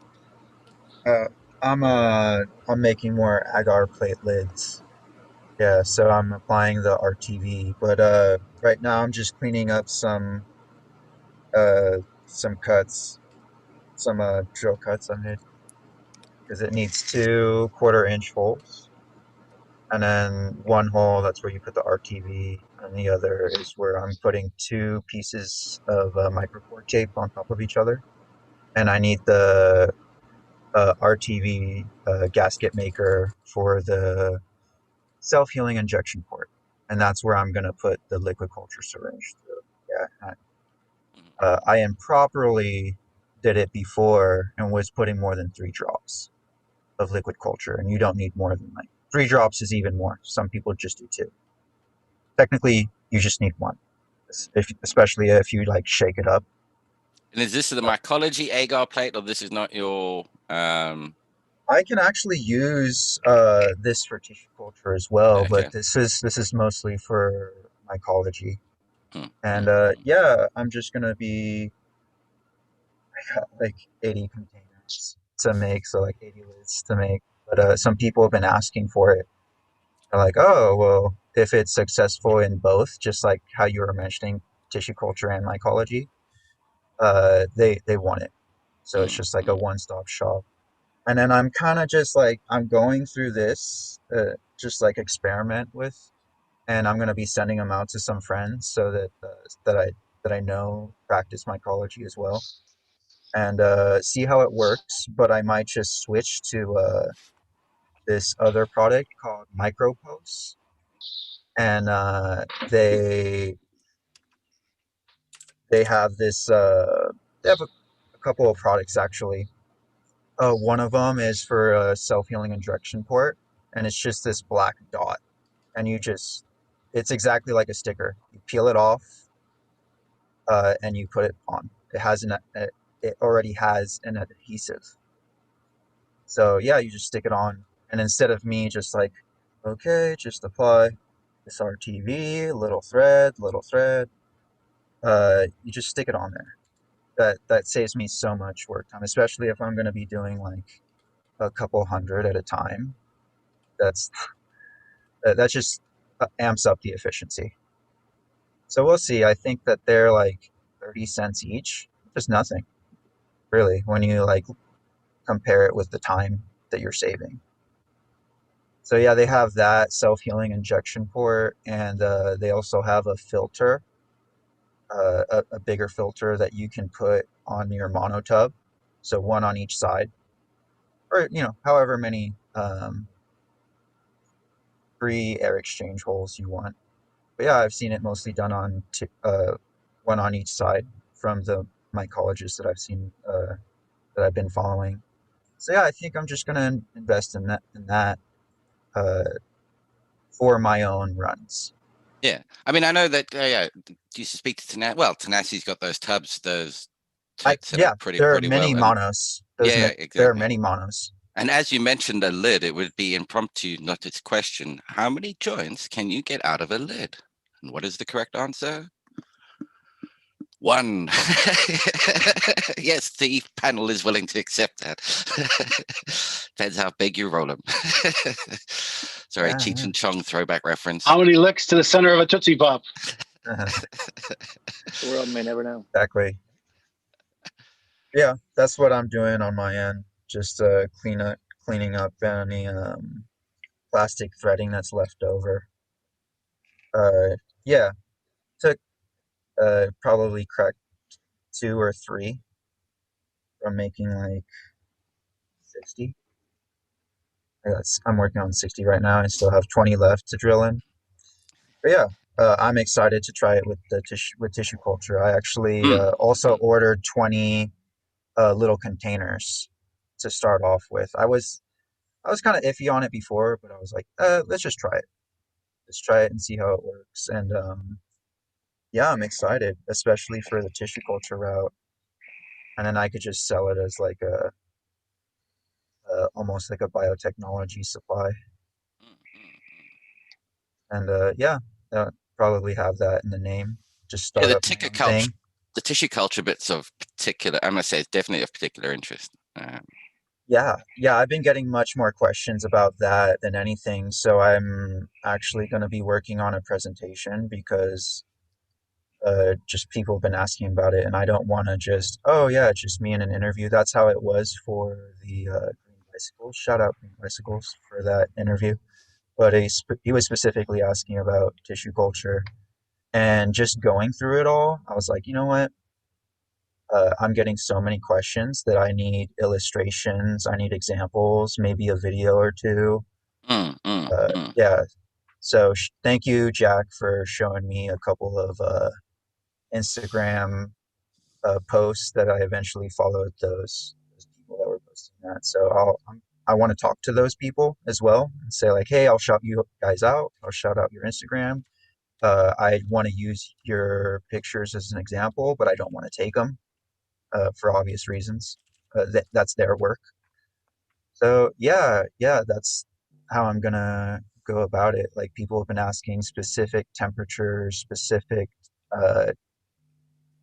I'm making more agar plate lids. Yeah, so I'm applying the RTV, but right now I'm just cleaning up some cuts, some drill cuts I made because it needs 2/4 inch holes, and then one hole that's where you put the RTV, and the other is where I'm putting 2 pieces of microcore tape on top of each other, and I need the RTV gasket maker for the self-healing injection port, and that's where I'm going to put the liquid culture syringe through. Yeah, I improperly did it before and was putting more than 3 drops of liquid culture, and you don't need more than like 3 drops is even more. Some people just do 2. Technically, you just need 1, especially if you like shake it up. And is this the mycology agar plate, or this is not your? I can actually use this for tissue culture as well, Okay. but this is mostly for mycology. Hmm. And yeah, I'm just gonna be I got like 80 containers to make, so like 80 lids to make. But some people have been asking for it. They're like, oh, well, if it's successful in both, just like how you were mentioning tissue culture and mycology, they want it. So it's just like a one-stop shop. And then I'm kind of just like I'm going through this, just like experiment with, and I'm gonna be sending them out to some friends so that I know practice mycology as well, and see how it works. But I might just switch to this other product called Micropose, and they have this they have a couple of products actually. One of them is for a self-healing injection port, and it's just this black dot, and it's exactly like a sticker. You peel it off, and you put it on. It already has an adhesive. So yeah, you just stick it on, and instead of me just like, okay, just apply this RTV, little thread, you just stick it on there. That saves me so much work time, especially if I'm going to be doing like a couple hundred at a time. That's that just amps up the efficiency. So we'll see. I think that they're like 30 cents each, just nothing really when you like compare it with the time that you're saving. So yeah, they have that self-healing injection port, and they also have a filter, a bigger filter that you can put on your mono tub, so one on each side, or however many free air exchange holes you want. But yeah, I've seen it mostly done on one on each side from the mycologists that I've seen that I've been following. So yeah, I think I'm just gonna invest in that uh, for my own runs. Yeah, I mean, I know that. Yeah, used to speak to Tanasi. Well, Tanasi's got those tubs, those set Yeah, up pretty there are well. many And monos. yeah, There are exactly. many monos. And as you mentioned, a lid, it would be impromptu, not its question. How many joints can you get out of a lid? And what is the correct answer? 1. Yes, the panel is willing to accept that. Depends how big you roll them. Sorry, Yeah, Cheech and Chong throwback reference. How many licks to the center of a Tootsie Pop? The world may never know. exactly. Yeah, that's what I'm doing on my end. Just cleaning up any plastic threading that's left over. Yeah, took probably cracked 2 or 3 from making like 60. I'm working on 60 right now. I still have 20 left to drill in. But yeah, I'm excited to try it with the tissue culture. I actually also ordered 20 little containers to start off with. I was kind of iffy on it before, but I was like, let's just try it. Let's try it and see how it works. And yeah, I'm excited, especially for the tissue culture route. And then I could just sell it as like a almost like a biotechnology supply. And yeah, probably have that in the name. Just Yeah, start the up my ticker own culture. thing. the tissue culture bit's of particular, I'm gonna say it's definitely of particular interest. Yeah, I've been getting much more questions about that than anything. So I'm actually going to be working on a presentation because just people have been asking about it, and I don't want to just, oh yeah, it's just me in an interview. That's how it was for the Green Bicycles. Shout out Green Bicycles for that interview. But he was specifically asking about tissue culture, and just going through it all, I was like, you know what? I'm getting so many questions that I need illustrations, I need examples, maybe a video or two. Yeah. So thank you, Jack, for showing me a couple of Instagram posts that I eventually followed those people that were posting that. So I want to talk to those people as well and say like, hey, I'll shout you guys out. I'll shout out your Instagram. I want to use your pictures as an example, but I don't want to take them for obvious reasons. That's their work. So yeah, that's how I'm gonna go about it. Like people have been asking specific temperatures, specific uh,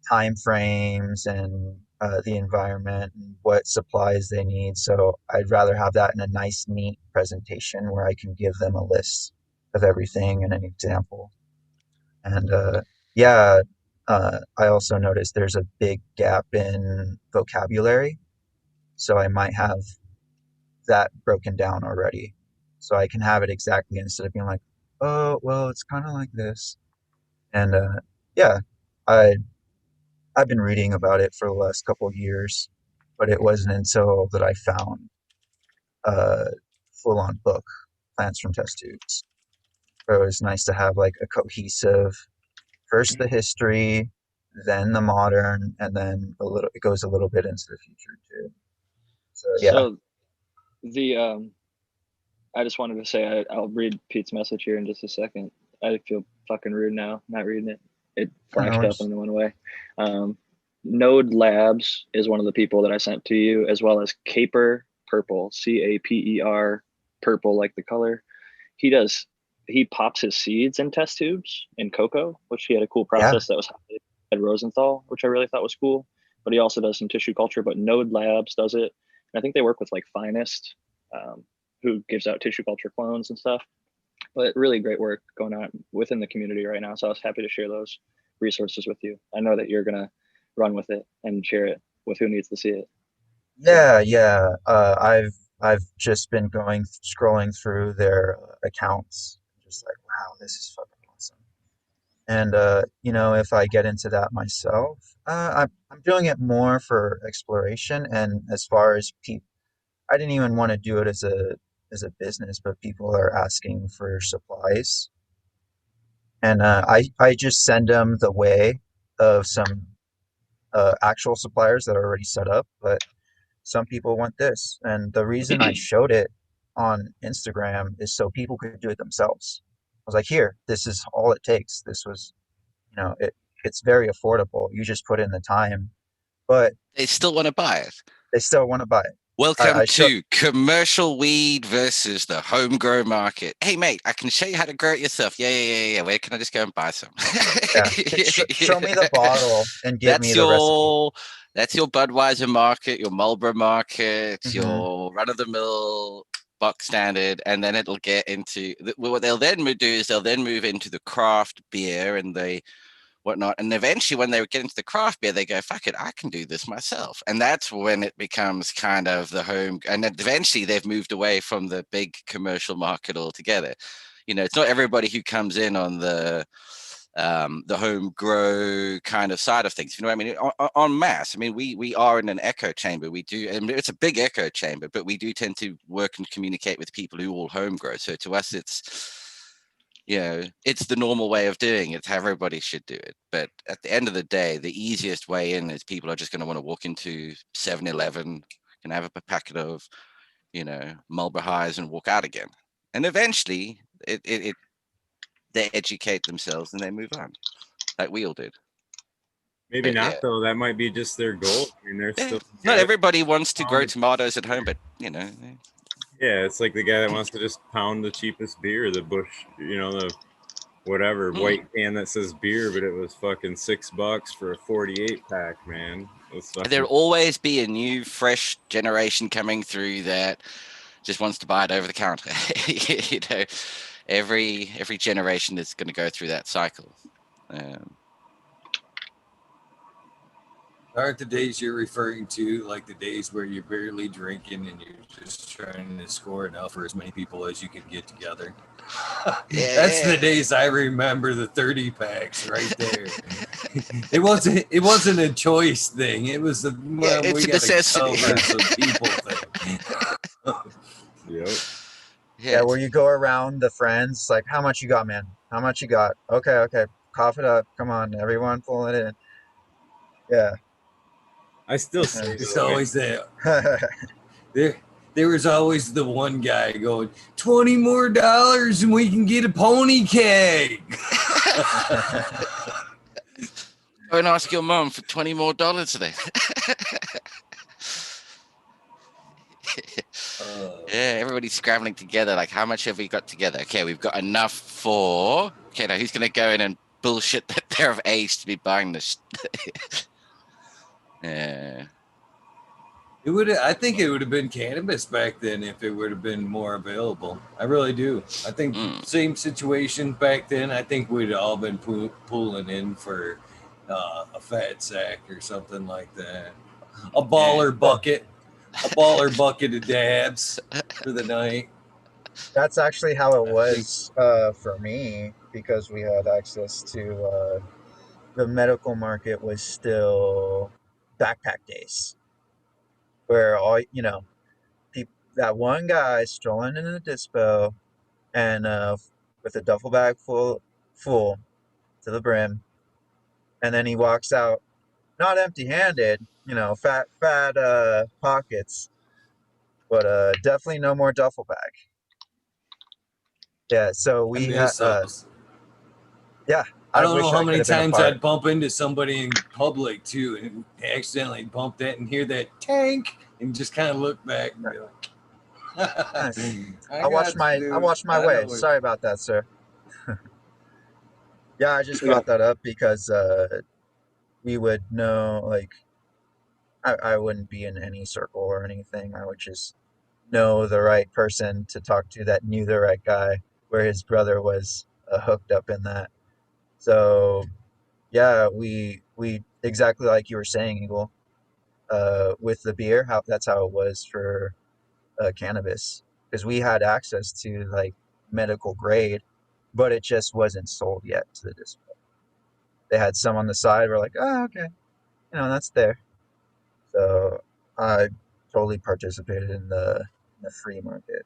time frames, and the environment and what supplies they need. So I'd rather have that in a nice, neat presentation where I can give them a list of everything and an example. And yeah, I also noticed there's a big gap in vocabulary. So I might have that broken down already. So I can have it exactly instead of being like, oh, well, it's kind of like this. And yeah, I I've been reading about it for the last couple of years, but it wasn't until that I found a full-on book, Plants from Test Tubes. So it was nice to have like a cohesive, first the history, then the modern, and then it goes a little bit into the future too. So yeah. So the I just wanted to say I'll read Pete's message here in just a second. I feel fucking rude now, not reading it. It flashed up and then went away. Node Labs is one of the people that I sent to you, as well as Caper Purple, Caper purple, like the color. He pops his seeds in test tubes in cocoa, which he had a cool process that was at Rosenthal, which I really thought was cool. But he also does some tissue culture, but Node Labs does it. And I think they work with like Finest, who gives out tissue culture clones and stuff. But really great work going on within the community right now. So I was happy to share those resources with you. I know that you're gonna run with it and share it with who needs to see it. Yeah. I've just been scrolling through their accounts, just like, wow, this is fucking awesome. And you know, if I get into that myself, I'm doing it more for exploration. And as far as people, I didn't even want to do it as a business, but people are asking for supplies, and I just send them the way of some actual suppliers that are already set up, but some people want this. And the reason I showed it on Instagram is so people could do it themselves. I was like, here, this is all it takes. This was, you know, it's very affordable. You just put in the time, but They still want to buy it. they still want to buy it. Welcome to commercial weed versus the homegrown market. Hey, mate, I can show you how to grow it yourself. Yeah. Where can I just go and buy some? Show me the bottle and give me the recipe. That's your Budweiser market, your Marlboro market, your run-of-the-mill box standard, and then it'll get into what they'll then do is they'll then move into the craft beer and the whatnot. And eventually when they get into the craft beer, they go, fuck it, I can do this myself. And that's when it becomes kind of the home. And then eventually they've moved away from the big commercial market altogether. You know, it's not everybody who comes in on the home grow kind of side of things. You know what I mean? On mass, I mean, we are in an echo chamber. We do, I mean, it's a big echo chamber, but we do tend to work and communicate with people who all home grow. So to us, it's the normal way of doing it. Everybody should do it. But at the end of the day, the easiest way in is people are just going to want to walk into 7-Eleven, can have a packet of, Marlboro Highs and walk out again. And eventually they educate themselves and they move on, like we all did. Maybe not though. That might be just their goal. I mean, they're still not everybody wants to grow tomatoes at home, but Yeah, it's like the guy that wants to just pound the cheapest beer, the Bush, the whatever white can that says beer, but it was fucking $6 for a 48 pack, man. There'll always be a new, fresh generation coming through that just wants to buy it over the counter. You know, every generation is going to go through that cycle. Aren't the days you're referring to like the days where you're barely drinking and you're just trying to score enough for as many people as you can get together? That's the days I remember, the 30 packs right there. It wasn't a choice thing. It was a it's a necessity. Some people thing. Yep. Yeah, where you go around the friends, like, how much you got, man? How much you got? Okay, cough it up. Come on, everyone, pull it in. Yeah. I still say it's always there. There was always the one guy going, $20 more and we can get a pony keg. Go and ask your mom for $20 more today. Yeah, everybody's scrambling together. Like, how much have we got together? Okay, we've got enough for. Okay, now who's going to go in and bullshit that they're of age to be buying this? Yeah. I think it would have been cannabis back then if it would have been more available. I really do. I think same situation back then. I think we'd all been pulling in for a fat sack or something like that. A baller bucket. A baller bucket of dabs for the night. That's actually how it was for me, because we had access to the medical market was still backpack days, where all that one guy strolling into the dispo and with a duffel bag full to the brim, and then he walks out not empty-handed, fat pockets, but definitely no more duffel bag. Yeah, so we had yeah. I don't know how many times I'd bump into somebody in public too and accidentally bump that and hear that tank and just kind of look back and be like, I watched my way. Sorry about that, sir. Yeah, I just brought that up because we would know, like, I wouldn't be in any circle or anything. I would just know the right person to talk to that knew the right guy, where his brother was hooked up in that. So yeah, we exactly like you were saying, Eagle, with the beer, that's how it was for cannabis, because we had access to like medical grade, but it just wasn't sold yet to the display. They had some on the side. We're like, oh, okay, that's there. So I totally participated in the free market.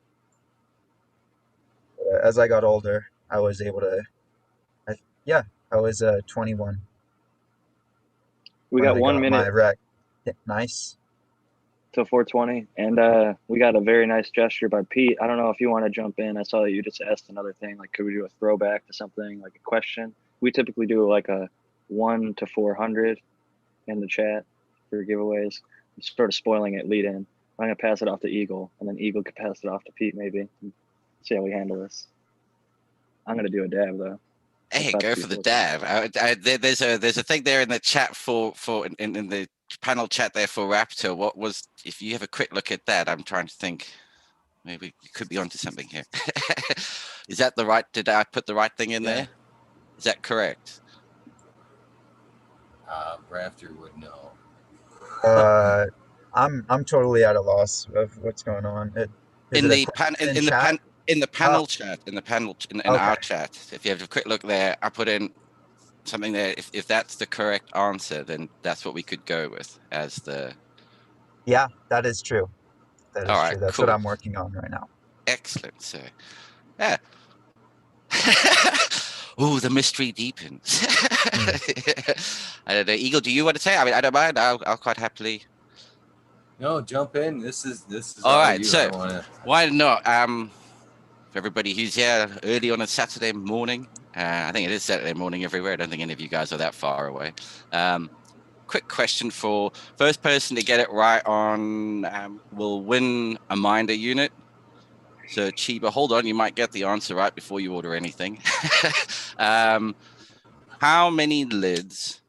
But as I got older, I was able to. I was 21. We got 1 minute. My rec. Nice. Till 4:20, and we got a very nice gesture by Pete. I don't know if you want to jump in. I saw that you just asked another thing, like, could we do a throwback to something, like a question? We typically do like a 1 to 400 in the chat for giveaways. I'm sort of spoiling it, lead in. I'm gonna pass it off to Eagle, and then Eagle could pass it off to Pete, maybe. See how we handle this. I'm gonna do a dab though. Hey, go for the dab. There's a thing there in the chat for in the panel chat there for Raptor. What was, if you have a quick look at that? I'm trying to think. Maybe you could be onto something here. Is that the right? Did I put the right thing in there? Is that correct? Raptor would know. I'm totally at a loss of what's going on. In the panel chat, in our chat, if you have a quick look there, I put in something there. If that's the correct answer, then that's what we could go with as the. Yeah, that is true. That is true. That's cool. what I'm working on right now. Excellent, sir. Yeah. Oh, the mystery deepens. I don't know, Eagle. Do you want to say? I mean, I don't mind. I'll quite happily. No, jump in. This is all right. You. So why not? For everybody who's here early on a Saturday morning, I think it is Saturday morning everywhere. I don't think any of you guys are that far away. Quick question for first person to get it right on will win a Minder unit. So Chiba, hold on, you might get the answer right before you order anything. How many lids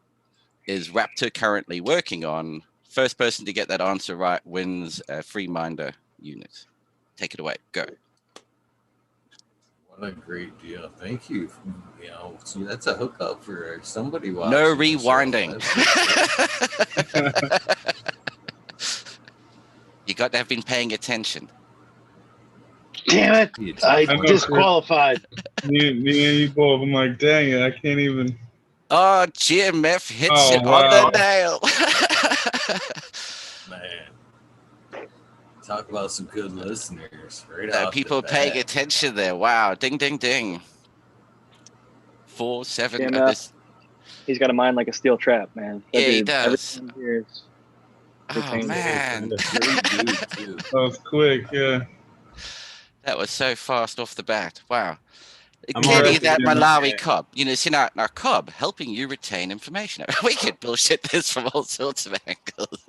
is Raptor currently working on? First person to get that answer right wins a free Minder unit. Take it away. Go. What a great deal. Thank you. You know, see, that's a hookup for somebody watching. No the show. rewinding. That's You got to have been paying attention. Damn it! great. I I know, disqualified. me and you both. I'm like, dang it, I can't even. Oh, GMF hits Oh, it on wow. the nail. Man, talk about some good listeners. Right off People the paying bat. attention there. Wow. Ding, ding, ding. 4-7. GMF. He's got a mind like a steel trap, man. That Yeah, he dude, does. everything he hears. Oh, retains it. man. And a great dude, too. That was quick, yeah. That was so fast off the bat. Wow. I'm Clearly already that gonna- Malawi Cobb, you know, see now Cobb helping you retain information. We could bullshit this from all sorts of angles.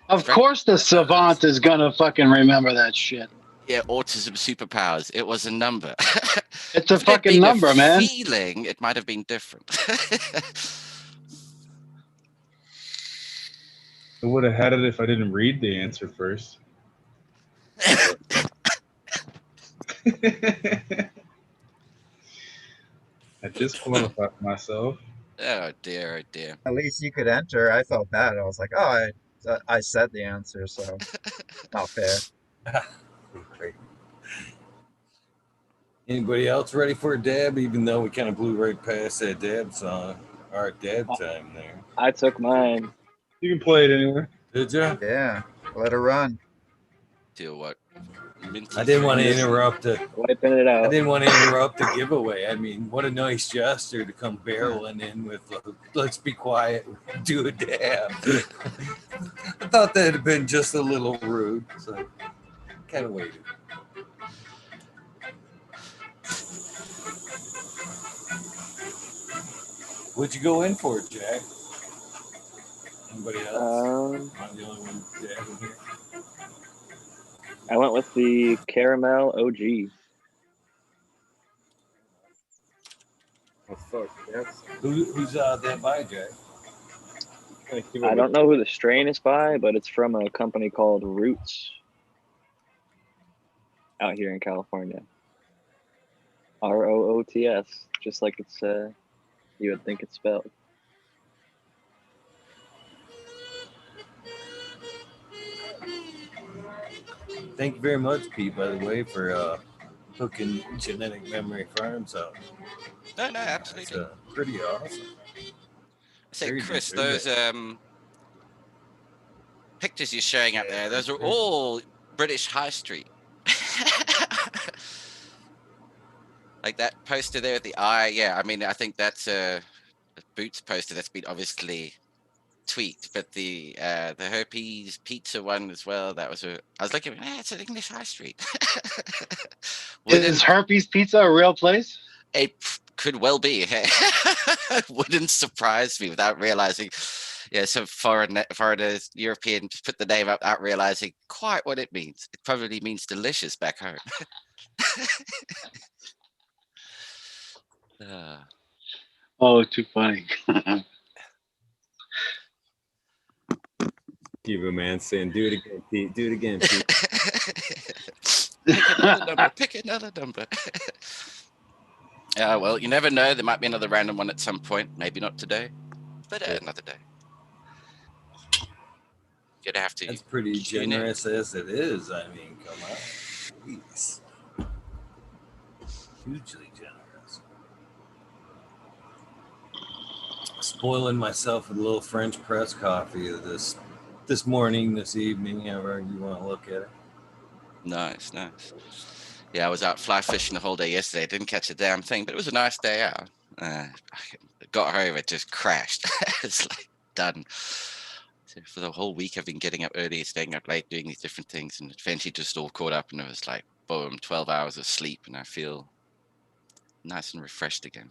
Of course, the savant is gonna fucking remember that shit. Yeah, autism superpowers. It was a number. It's a If it had fucking been number, a man. feeling, it might have been different. I would have had it if I didn't read the answer first. I disqualified myself. Oh dear, oh dear. At least you could enter. I felt bad. I was like, oh, I said the answer, so not fair. Great. Anybody else ready for a dab? Even though we kind of blew right past that dab song, our dab time there. I took mine. You can play it anywhere. Did you? Yeah, let her run. Deal what? Minty I didn't want to freeze. interrupt the. Wiping it I out. didn't want to interrupt the giveaway. I mean, what a nice gesture to come barreling in with, let's be quiet, do a dab. I thought that'd have been just a little rude, so kind of waited. What'd you go in for, Jack? Anybody else? I'm the only one dabbing here. I went with the caramel OG. Oh fuck, that's Who's that by, Jack? I don't know who the strain is by, but it's from a company called Roots out here in California. ROOTS, just like it's you would think it's spelled. Thank you very much, Pete, by the way, for hooking Genetic Memory Farms up. No, absolutely. That's pretty awesome. I say, Very Chris, good, very those good. pictures you're showing up there, those are all British High Street. Like that poster there at the eye. Yeah, I mean, I think that's a Boots poster that's been obviously tweaked, but the herpes pizza one as well. That was I was looking, it's an English High Street. Is herpes pizza a real place? It could well be. Wouldn't surprise me without realizing. Yeah, some foreigners, Europeans put the name up without realizing quite what it means. It probably means delicious back home. Oh, too funny. Cuba man saying, "Do it again, Pete. Do it again, Pete." Pick another number. Well, you never know. There might be another random one at some point. Maybe not today, but another day. You'd have to. That's pretty generous as it is. I mean, come on. Jeez. Hugely generous. Spoiling myself with a little French press coffee this morning, this evening, however you want to look at it. Nice. Yeah, I was out fly fishing the whole day yesterday. Didn't catch a damn thing, but it was a nice day out. Got home, it just crashed. It's like done. So for the whole week, I've been getting up early, staying up late, doing these different things, and eventually just all caught up. And it was like, boom, 12 hours of sleep, and I feel nice and refreshed again.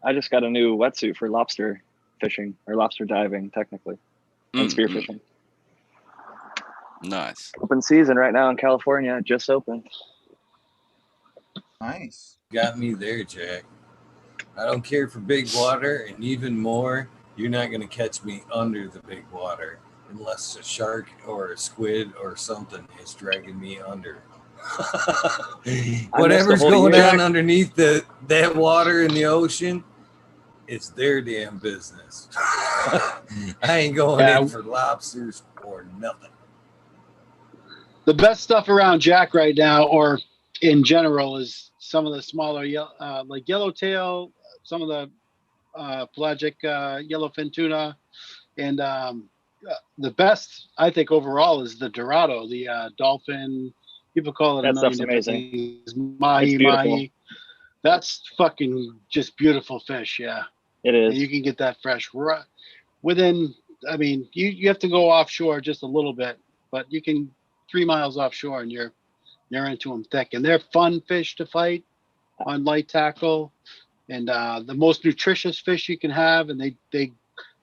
I just got a new wetsuit for lobster fishing or lobster diving, technically, and spearfishing. Nice. Open season right now in California. It just opened. Nice. Got me there, Jack. I don't care for big water, and even more, you're not going to catch me under the big water unless a shark or a squid or something is dragging me under. Whatever's whole going year. on underneath that water in the ocean, it's their damn business. I ain't going in for lobsters or nothing. The best stuff around Jack right now, or in general, is some of the smaller, like yellowtail, some of the pelagic yellowfin tuna, and the best I think overall is the Dorado, the dolphin. People call it That a million stuff's different amazing. things. Mahi, It's beautiful. mahi. That's fucking just beautiful fish. Yeah, It and is. you can get that fresh right within. I mean, you have to go offshore just a little bit, but you can 3 miles offshore and you're into them thick, and they're fun fish to fight on light tackle, and the most nutritious fish you can have, and they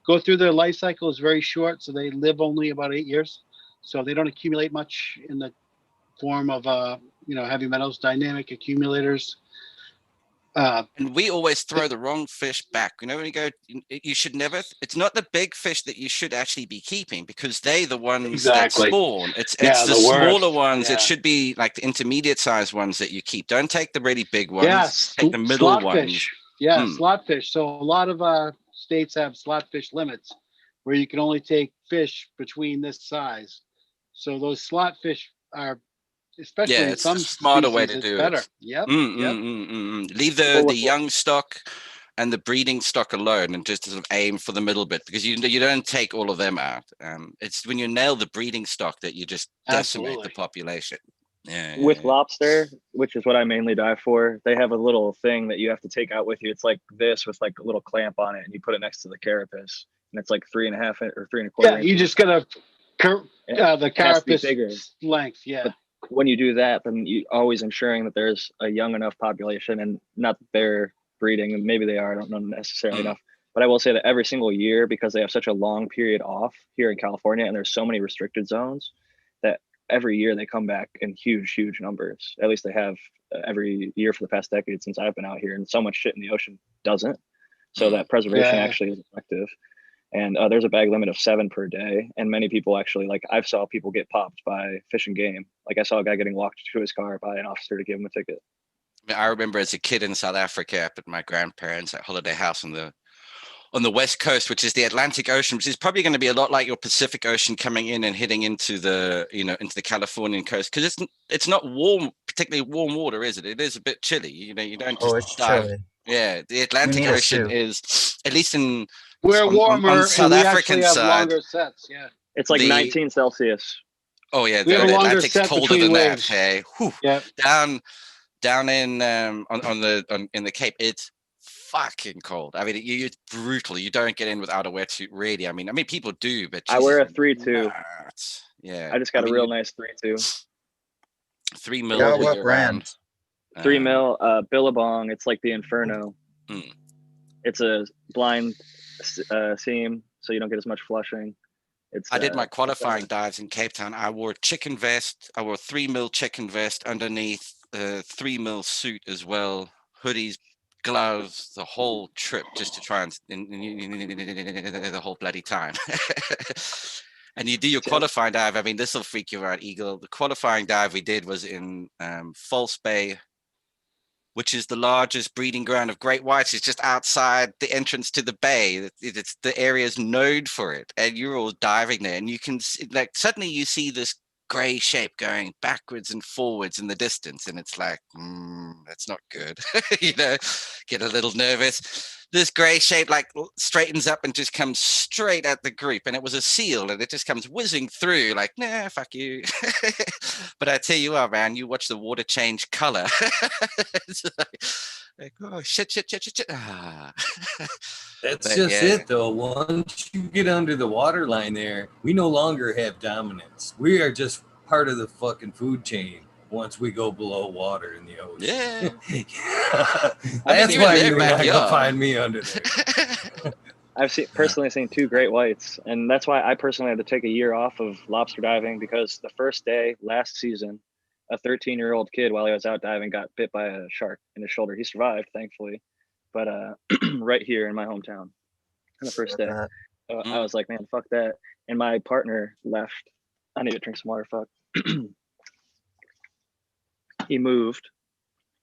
go through their life cycle is very short, so they live only about 8 years, so they don't accumulate much in the form of heavy metals, dynamic accumulators. And we always throw the wrong fish back. When you go, you should never. It's not the big fish that you should actually be keeping, because they're the ones Exactly. that spawn. It's Yeah, the the smaller worst. ones. Yeah. It should be like the intermediate sized ones that you keep. Don't take the really big ones. Yes, Take the middle slot ones. fish. Yeah, Hmm. slot fish. So a lot of states have slot fish limits where you can only take fish between this size. So those slot fish are, especially Yeah, in it's some a smarter way species, to it's do better. it. Yep. Leave the Well, with- young stock and the breeding stock alone, and just sort of aim for the middle bit, because you don't take all of them out. It's when you nail the breeding stock that you just decimate Absolutely. the population. Yeah, with yeah. lobster, which is what I mainly dive for, they have a little thing that you have to take out with you. It's like this with like a little clamp on it, and you put it next to the carapace, and it's like 3.5 or 3.25 Yeah, inches. you just gotta the It has to be bigger. carapace length. Yeah. But when you do that, then you always ensuring that there's a young enough population, and not that they're breeding, and maybe they are, I don't know necessarily enough. But I will say that every single year, because they have such a long period off here in California, and there's so many restricted zones, that every year they come back in huge numbers. At least they have every year for the past decade since I've been out here, and so much shit in the ocean doesn't. So that preservation Yeah. actually is effective. And there's a bag limit of 7 per day, and many people actually, like, I've saw people get popped by Fish and Game. Like, I saw a guy getting walked to his car by an officer to give him a ticket. I remember as a kid in South Africa, up at my grandparents' holiday house on the west coast, which is the Atlantic Ocean, which is probably going to be a lot like your Pacific Ocean coming in and hitting into the into the Californian coast, because it's not warm, particularly warm water, is it? It is a bit chilly. You don't just It's dive. chilly. Yeah, the Atlantic need a Ocean suit. is, at least We're on warmer, South and we African actually have side. longer sets. Yeah. It's like The- 19 Celsius. Oh yeah, We have a the longer Atlantic's set colder between than waves. that. Hey, whew. Yeah. Down in in the Cape, it's fucking cold. I mean, it's brutal. You don't get in without a wetsuit, really. I mean, people do, but I wear a Jesus, 3.2. nuts. Yeah, I just got a real nice 3.2. 3 mil Yeah, all what year brand? round. 3 mil, Billabong. It's like the Inferno. Mm. It's a blind seam, so you don't get as much flushing. I did my qualifying dives in Cape Town. I wore a chicken vest. I wore a 3 mil chicken vest underneath a 3 mil suit as well. Hoodies, gloves, the whole trip, just to try and the whole bloody time. And you do your qualifying dive. I mean, this will freak you out, Eagle. The qualifying dive we did was in False Bay, which is the largest breeding ground of great whites. It's just outside the entrance to the bay. It's the area is known for it, and you're all diving there, and you can see, like, suddenly you see this gray shape going backwards and forwards in the distance, and it's like, that's not good. Get a little nervous. This gray shape like straightens up and just comes straight at the group, and it was a seal, and it just comes whizzing through like, nah, fuck you. But I tell you what, man, you watch the water change color. It's like, oh shit. Ah. That's But just yeah. it, though. Once you get under the water line there, we no longer have dominance. We are just part of the fucking food chain once we go below water in the ocean. Yeah. That's even why their you're not going to backyard. find me under there. I've personally seen 2 great whites, and that's why I personally had to take a year off of lobster diving, because the first day last season, a 13-year-old kid, while he was out diving, got bit by a shark in his shoulder. He survived, thankfully, but right here in my hometown on the first day. I was like, man, fuck that. And my partner left. I need to drink some water. Fuck. He moved,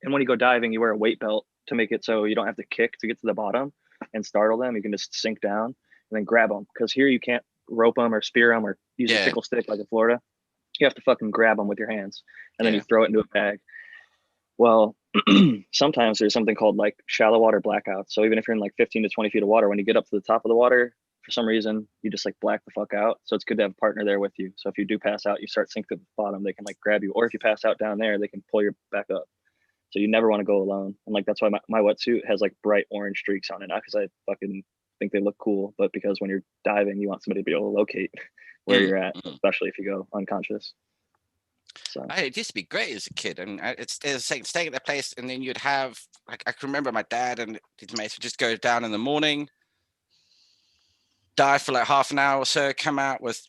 and when you go diving, you wear a weight belt to make it so you don't have to kick to get to the bottom and startle them. You can just sink down and then grab them, because here you can't rope them or spear them or use a tickle stick like in Florida. You have to fucking grab them with your hands, and then you throw it into a bag. Well, sometimes there's something called like shallow water blackouts. So even if you're in like 15 to 20 feet of water, when you get up to the top of the water, for some reason, you just like black the fuck out. So it's good to have a partner there with you. So if you do pass out, you start sinking to the bottom, they can like grab you. Or if you pass out down there, they can pull you back up. So you never want to go alone. And like, that's why my wetsuit has like bright orange streaks on it. Not because I fucking think they look cool, but because when you're diving, you want somebody to be able to locate where you're at, especially if you go unconscious. So it used to be great as a kid, and it's staying at that place, and then you'd have like, I can remember my dad and his mates would just go down in the morning, dive for like half an hour or so, come out with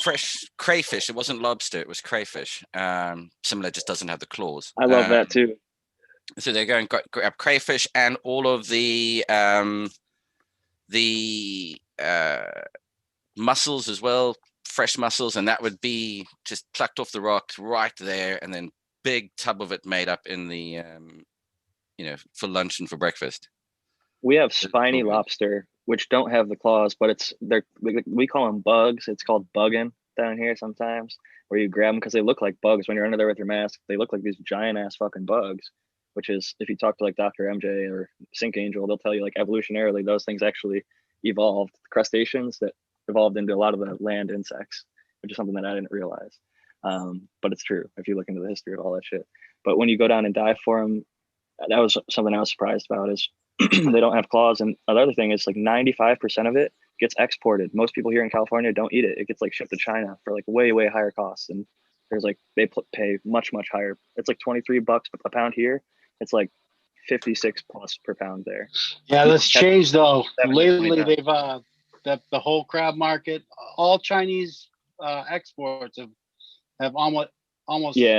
fresh crayfish. It wasn't lobster, it was crayfish. Similar, just doesn't have the claws. I love that too. So they go and grab crayfish and all of the mussels as well, fresh mussels, and that would be just plucked off the rocks right there, and then big tub of it made up in the for lunch and for breakfast. We have spiny lobster, which don't have the claws, but we call them bugs. It's called bugging down here sometimes, where you grab them because they look like bugs when you're under there with your mask. They look like these giant ass fucking bugs, which is, if you talk to like Dr. MJ or Sink Angel, they'll tell you like evolutionarily those things actually evolved, crustaceans that evolved into a lot of the land insects, which is something that I didn't realize. But it's true if you look into the history of all that shit. But when you go down and dive for them, that was something I was surprised about, is they don't have claws. And another thing is like 95% of it gets exported. Most people here in California don't eat it. It gets like shipped to China for like way, way higher costs. And there's like, they pay much, much higher. It's like $23 a pound here. It's like 56 plus per pound there. Yeah, that's changed though. 70, Lately, they've the whole crab market, all Chinese exports have almost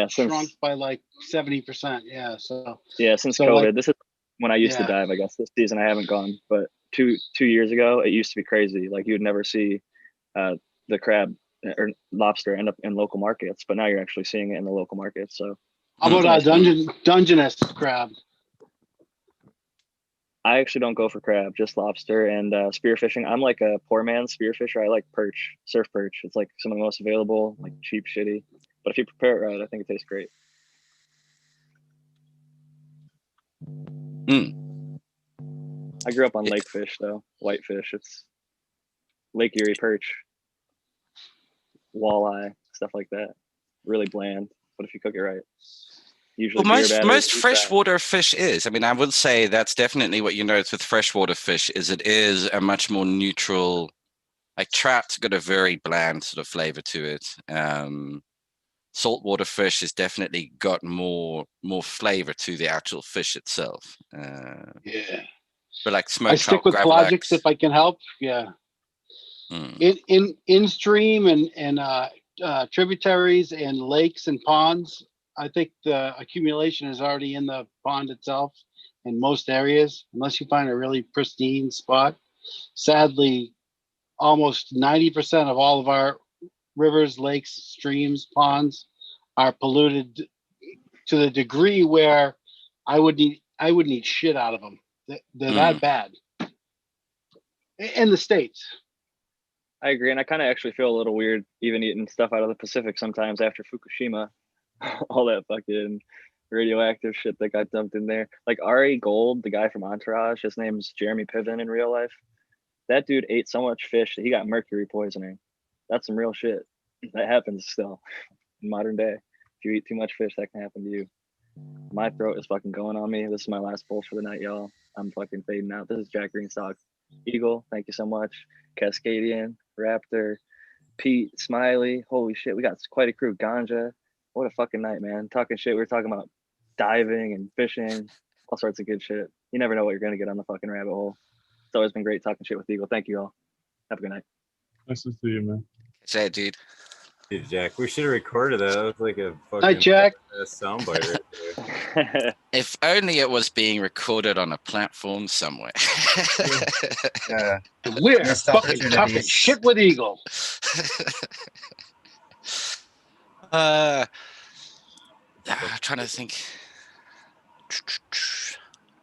shrunk by like 70%. Yeah, so since COVID, like, this is when I used to dive. I guess this season I haven't gone, but two years ago it used to be crazy. Like, you would never see the crab or lobster end up in local markets, but now you're actually seeing it in the local markets. So how about Dungeness crab? I actually don't go for crab, just lobster and spearfishing. I'm like a poor man's spearfisher. I like perch, surf perch. It's like some of the most available, like cheap, shitty. But if you prepare it right, I think it tastes great. I grew up on lake fish though, whitefish. It's Lake Erie perch, walleye, stuff like that. Really bland, but if you cook it right. Usually most freshwater fish is. I mean, I would say that's definitely what you notice with freshwater fish, is it is a much more neutral, like trout's got a very bland sort of flavor to it. Saltwater fish has definitely got more flavor to the actual fish itself. But like smoked, I stick with pelagics if I can help. Yeah. In stream and tributaries and lakes and ponds, I think the accumulation is already in the pond itself in most areas, unless you find a really pristine spot. Sadly, almost 90% of all of our rivers, lakes, streams, ponds are polluted to the degree where I would need shit out of them. They're that bad in the States. I agree, and I kind of actually feel a little weird even eating stuff out of the Pacific sometimes after Fukushima. All that fucking radioactive shit that got dumped in there. Like Ari Gold, the guy from Entourage, his name's Jeremy Piven in real life. That dude ate so much fish that he got mercury poisoning. That's some real shit. That happens still in modern day. If you eat too much fish, that can happen to you. My throat is fucking going on me. This is my last bowl for the night, y'all. I'm fucking fading out. This is Jack Greenstock. Eagle, thank you so much. Cascadian, Raptor, Pete, Smiley. Holy shit, we got quite a crew. Ganja. What a fucking night, man. Talking shit. We were talking about diving and fishing, all sorts of good shit. You never know what you're going to get on the fucking rabbit hole. It's always been great talking shit with Eagle. Thank you all. Have a good night. Nice to see you, man. Say it, dude. Dude, Jack, we should have recorded that. That was like a Hi, fucking Jack. soundbite right there. If only it was being recorded on a platform somewhere. Yeah. We're Missed fucking talking opportunities. shit with Eagle. I'm trying to think.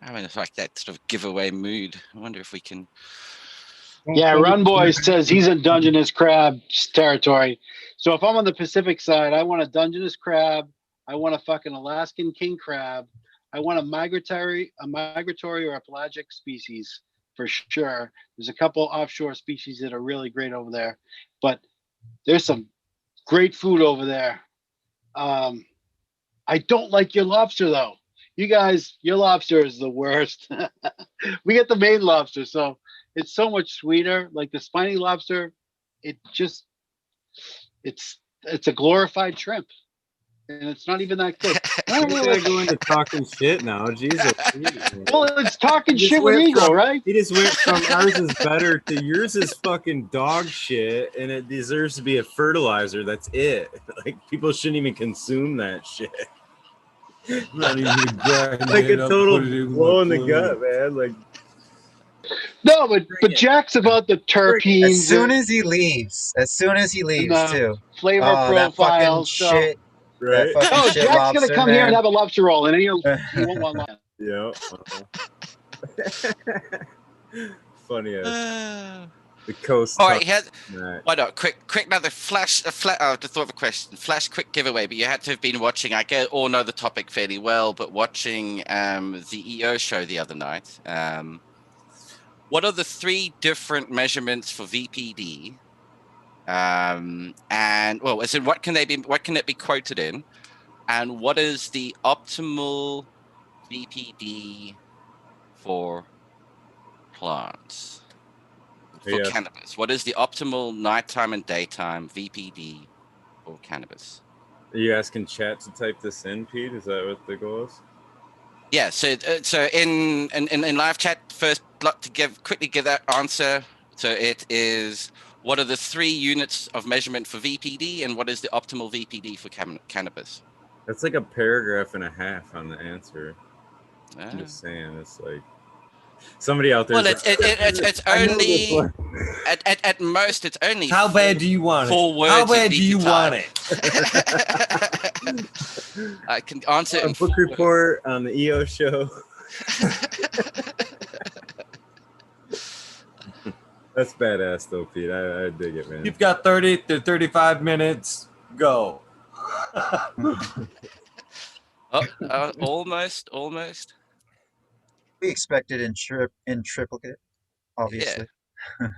I'm in like that sort of giveaway mood. I wonder if we can. Yeah, Run Boy says he's in Dungeness crab territory. So if I'm on the Pacific side, I want a Dungeness crab. I want a fucking Alaskan king crab. I want a migratory or a pelagic species for sure. There's a couple offshore species that are really great over there, but there's some great food over there. I don't like your lobster though. You guys, your lobster is the worst. We get the Maine lobster, so it's so much sweeter. Like the spiny lobster, it's a glorified shrimp, and it's not even that good. I don't We're really gonna like. go into talking shit now. Jesus. Well, it's talking He just shit with went Eagle, from- right? He just went from ours is better to yours is fucking dog shit, and it deserves to be a fertilizer. That's it. Like people shouldn't even consume that shit. Not even grind Like it a up, total put it in blow in one the plate. gut, man. Like No, but it. Jack's about the As terpenes soon as he leaves, and the too. flavor That fucking profiles. So, shit. That right? fucking oh, shit Jack's gonna lobster, come here and man. have a lobster roll, and then he won't want lobster. Yeah. Funny as the coast. All right, here's Right. why not? Quick, another flash. I just thought of a question. Flash, quick giveaway. But you had to have been watching. I all know the topic fairly well, but watching the EO show the other night. What are the 3 different measurements for VPD? And well, as in what can they be? What can it be quoted in? And what is the optimal VPD for plants? For Yeah. cannabis, what is the optimal nighttime and daytime VPD for cannabis? Are you asking chat to type this in, Pete? Is that what the goal is? Yeah, so in live chat, first to quickly give that answer. So it is, what are the 3 units of measurement for VPD, and what is the optimal VPD for cannabis? That's like a paragraph and a half on the answer. I'm Ah. just saying, it's like somebody out there. Well, it's only at most it's only. How bad do you want 4 it? words. How bad do you time. want it? I can answer a in book 4 report on the EO show. That's badass though, Pete. I dig it, man. You've got 30 to 35 minutes. Go. Almost. We expect it in triplicate, obviously. Yeah.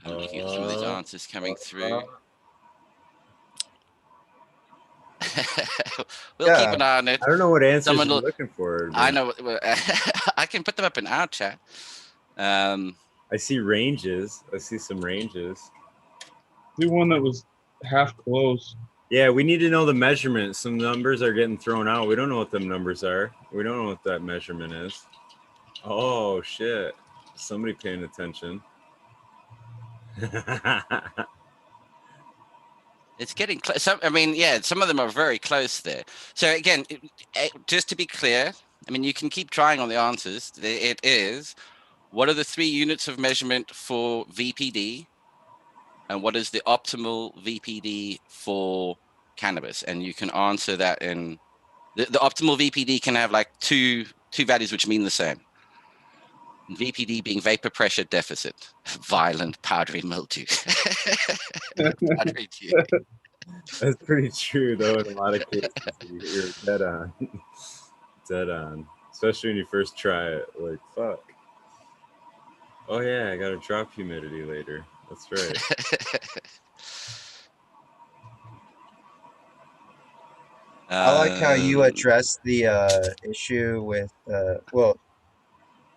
I'm looking at some of these answers coming through. We'll keep an eye on it. I don't know what answers Someone you're will- looking for. I know. I can put them up in our chat. I see ranges. I see some ranges. The one that was half close. Yeah, we need to know the measurement. Some numbers are getting thrown out. We don't know what them numbers are. We don't know what that measurement is. Oh shit! Somebody paying attention. It's getting close. I mean, yeah, some of them are very close there. So again, just to be clear, I mean, you can keep trying on the answers. It is, what are the 3 units of measurement for VPD, and what is the optimal VPD for cannabis? And you can answer that in the optimal VPD can have like two values which mean the same. VPD being vapor pressure deficit, violent powdery mildew. Powdery dew. That's pretty true, though. In a lot of cases, you're dead on. Dead on. Especially when you first try it. Like, fuck. Oh, yeah, I got to drop humidity later. That's right. I like how you addressed the issue with, well,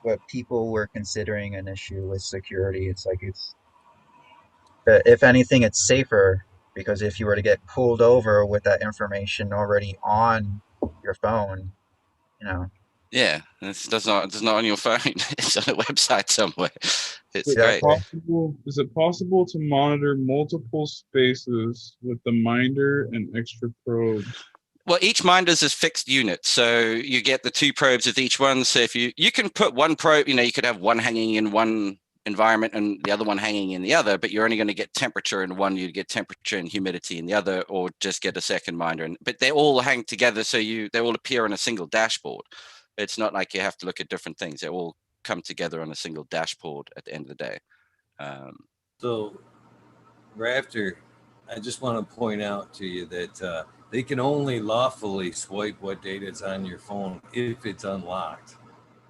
what people were considering an issue with security. It's like if anything, it's safer because if you were to get pulled over with that information already on your phone, you know. Yeah, it's not on your phone. It's on a website somewhere. It's Is great. is it possible to monitor multiple spaces with the minder and extra probes? Well, each minder's a fixed unit, so you get the 2 probes with each one. So if you can put one probe, you could have one hanging in one environment and the other one hanging in the other, but you're only going to get temperature in one. You get temperature and humidity in the other, or just get a second minder. But they all hang together, so they all appear on a single dashboard. It's not like you have to look at different things. They all come together on a single dashboard at the end of the day. So, Raptor, I just want to point out to you that they can only lawfully swipe what data is on your phone if it's unlocked.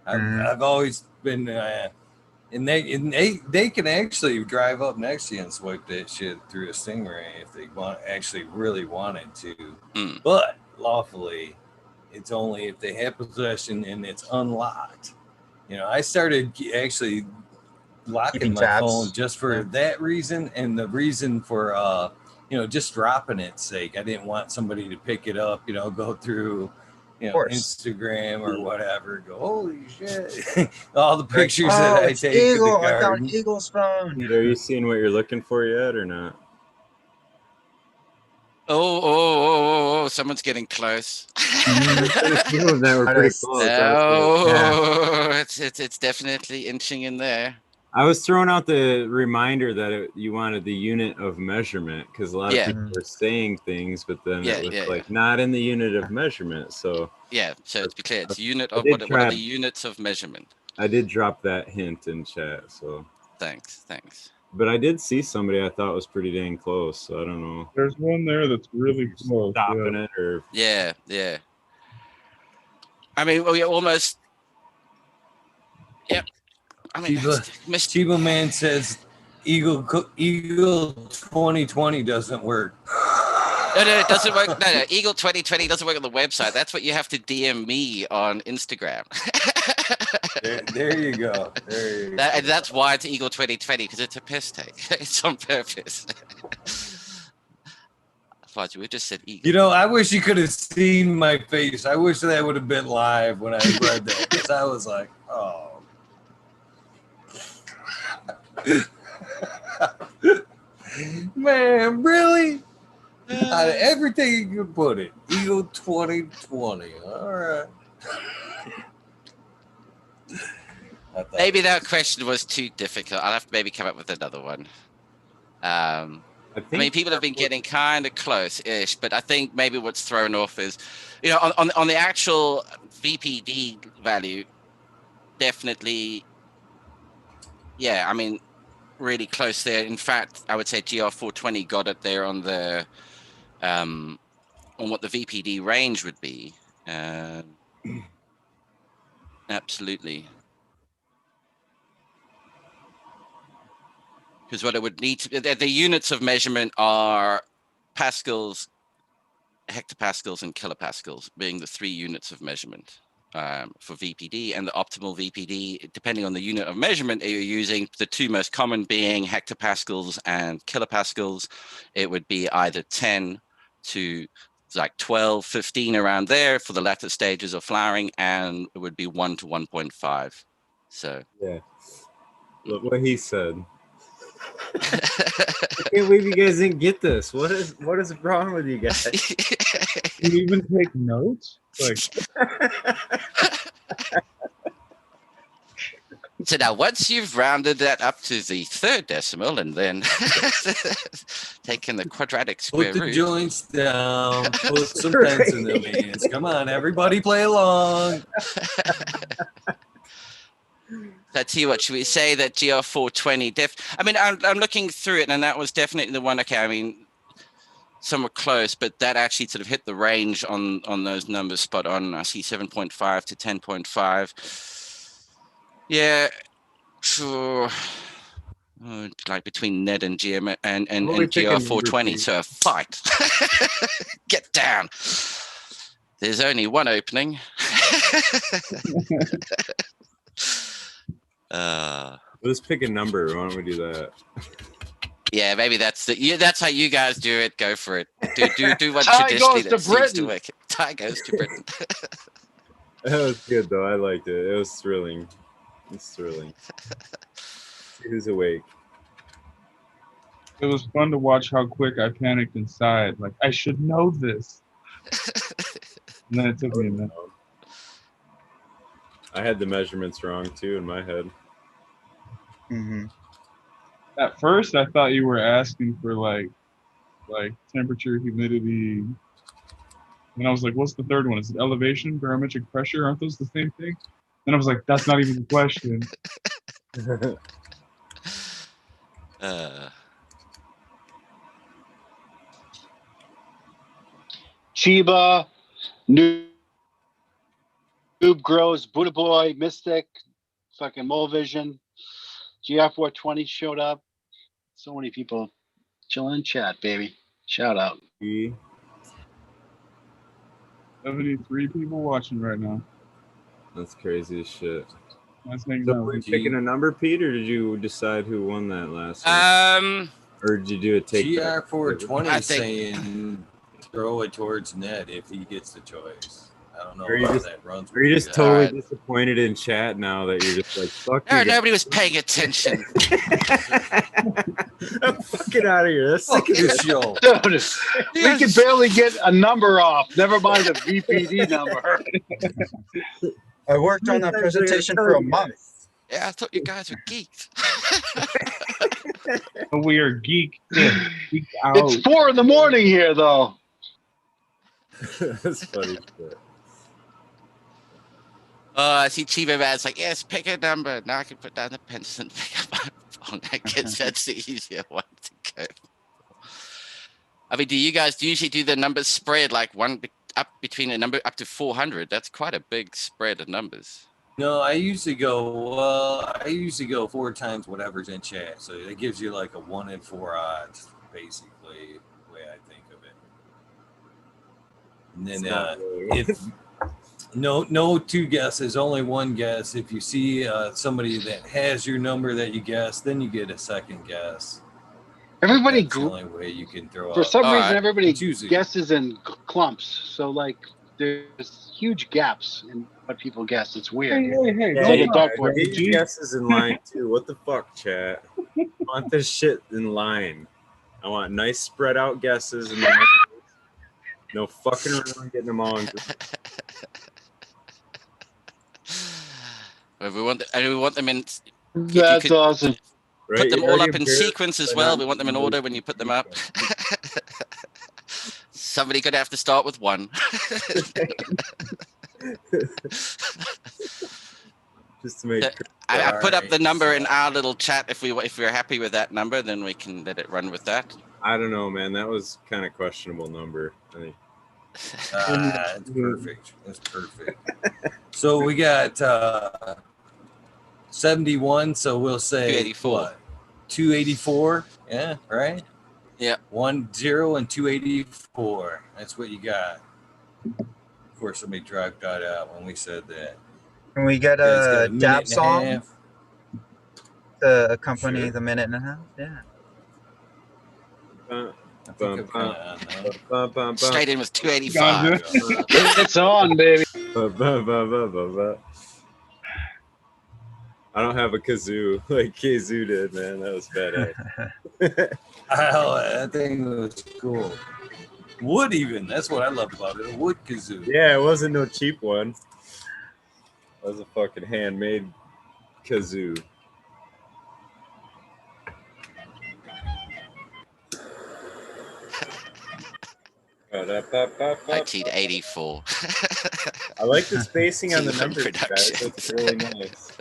I've always been, and they can actually drive up next to you and swipe that shit through a Stingray if they really wanted to. But lawfully, it's only if they have possession and it's unlocked. I started actually locking Keeping my tabs. phone just for that reason, and the reason for just dropping its sake. I didn't want somebody to pick it up, go through Instagram or whatever, go, holy shit. All the pictures that I take Eagle, of the I garden. found Eagle's phone. Are you seeing what you're looking for yet or not? Oh, someone's getting close. That were pretty close. It's definitely inching in there. I was throwing out the reminder that you wanted the unit of measurement, because a lot of people were saying things, but then it was not in the unit of measurement. So so to be clear, it's unit of what are the units of measurement? I did drop that hint in chat, so thanks. But I did see somebody I thought was pretty dang close, so I don't know. There's one there that's really close. Stopping it or yeah. I mean, we almost. Yep. I mean, Chiba Man says Eagle 2020 doesn't work. No, it doesn't work. No, Eagle 2020 doesn't work on the website. That's what you have to DM me on Instagram. There you go. And that's why it's Eagle 2020, because it's a piss take. It's on purpose. Otherwise, we just said Eagle. I wish you could have seen my face. I wish that would have been live when I read that, because I was like, oh. Man, really? Out of everything you could put it, Eagle 2020. All right. Maybe that question was too difficult. I'll have to maybe come up with another one. I mean, people have been getting kind of close-ish, but I think maybe what's thrown off is, on the actual VPD value, definitely, I mean, really close there. In fact, I would say GR420 got it there on the on what the VPD range would be. Absolutely. Because what it would need to, the units of measurement are pascals, hectopascals, and kilopascals, being the 3 units of measurement for VPD. And the optimal VPD, depending on the unit of measurement that you're using, the 2 most common being hectopascals and kilopascals. It would be either 10 to like 12, 15 around there for the latter stages of flowering, and it would be 1 to 1.5. So look what he said. I can't believe you guys didn't get this. What is wrong with you guys? You even take notes? Like So now once you've rounded that up to the 3rd decimal and then taken the quadratic square root. Put the root. joints down, put some pence in them hands. Come on, everybody play along. So I tell you what, should we say that GR420 I mean, I'm looking through it, and that was definitely the one. Okay, I mean, somewhat close, but that actually sort of hit the range on those numbers spot on. I see 7.5 to 10.5. Yeah, sure. Like between Ned and GM and GR420, so a fight. Get down. There's only one opening. Let's pick a number. Why don't we do that? Yeah, maybe that's how you guys do it. Go for it. Do what Tie traditionally goes to that seems to Britain. work. Tie goes to Britain. That was good though. I liked it. It was thrilling. It's thrilling. See who's awake. It was fun to watch how quick I panicked inside. Like, I should know this. And then it took me a minute. I had the measurements wrong too in my head. Mm-hmm. At first, I thought you were asking for like temperature, humidity. And I was like, what's the third one? Is it elevation, barometric pressure? Aren't those the same thing? Then I was like, that's not even the question. Chiba, Noob Grows, Buddha Boy, Mystic, fucking Mole Vision, GR420 showed up. So many people chilling in chat, baby. Shout out. 73 people watching right now. That's crazy as shit. Nice hanging So out were you with you. picking a number, Pete, or did you decide who won that last one? Or did you do a take back? GR420 saying throw it towards Ned if he gets the choice. I don't know Are you how just, that runs. are you just totally disappointed in chat now that you're just like, fuck you? Nobody was paying attention. I'm fucking out of here. That's sick of this show. Dude, we can barely get a number off. Never mind a VPD number. I worked on that presentation for a month. Yeah, I thought you guys were geeks. We are geeked out. It's 4 a.m. here, though. That's funny shit. I see Chiba Man's like, yes, pick a number. Now I can put down the pencil and pick up my phone. I guess that's the easier one to go. I mean, do you guys usually do the numbers spread like one up between a number up to 400? That's quite a big spread of numbers. No, I usually go 4 times whatever's in chat. So it gives you like a 1 in 4 odds, basically, the way I think of it. And then if no 2 guesses, only 1 guess. If you see somebody that has your number that you guess, then you get a second guess. Everybody, That's the only way you can throw for out. some reason, everybody guesses in clumps. So, like, there's huge gaps in what people guess. It's weird. Hey, Yeah, like a dartboard. get your guesses in line too. What the fuck, chat? I want this shit in line. I want nice spread out guesses and no fucking around getting them all. We want them in. That's awesome. Right? Put them You're all already up in embarrassed sequence as by well. not We want them in knowing order when you put them up. Somebody could have to start with 1. Just to make sure. I put up the number in our little chat. If we're happy with that number, then we can let it run with that. I don't know, man. That was kind of questionable number. I think. It's perfect. It's perfect. So we got 71. So we'll say 284. what? 284. Yeah, right. Yeah. 10 and 284. That's what you got. Of course, somebody dropped that out when we said that. Can we get a dab song to accompany the minute and a half? Yeah. Straight in with 285. It's on, baby. I don't have a kazoo like Kazoo did, man. That was badass. Oh, that thing was cool. Wood, even. That's what I loved about it. A wood kazoo. Yeah, it wasn't no cheap one. It was a fucking handmade kazoo. I cheat 84. I like the spacing on the numbers, guys. That's really nice.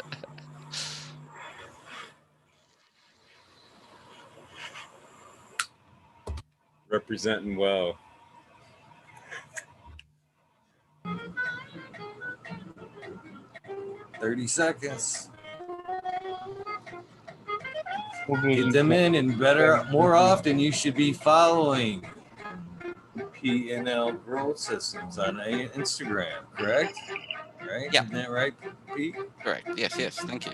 Representing well. $30 seconds. Get them in, and more often you should be following P&L Growth Systems on Instagram, correct? Right? Yeah. Isn't that right, Pete? Correct. Yes. Thank you.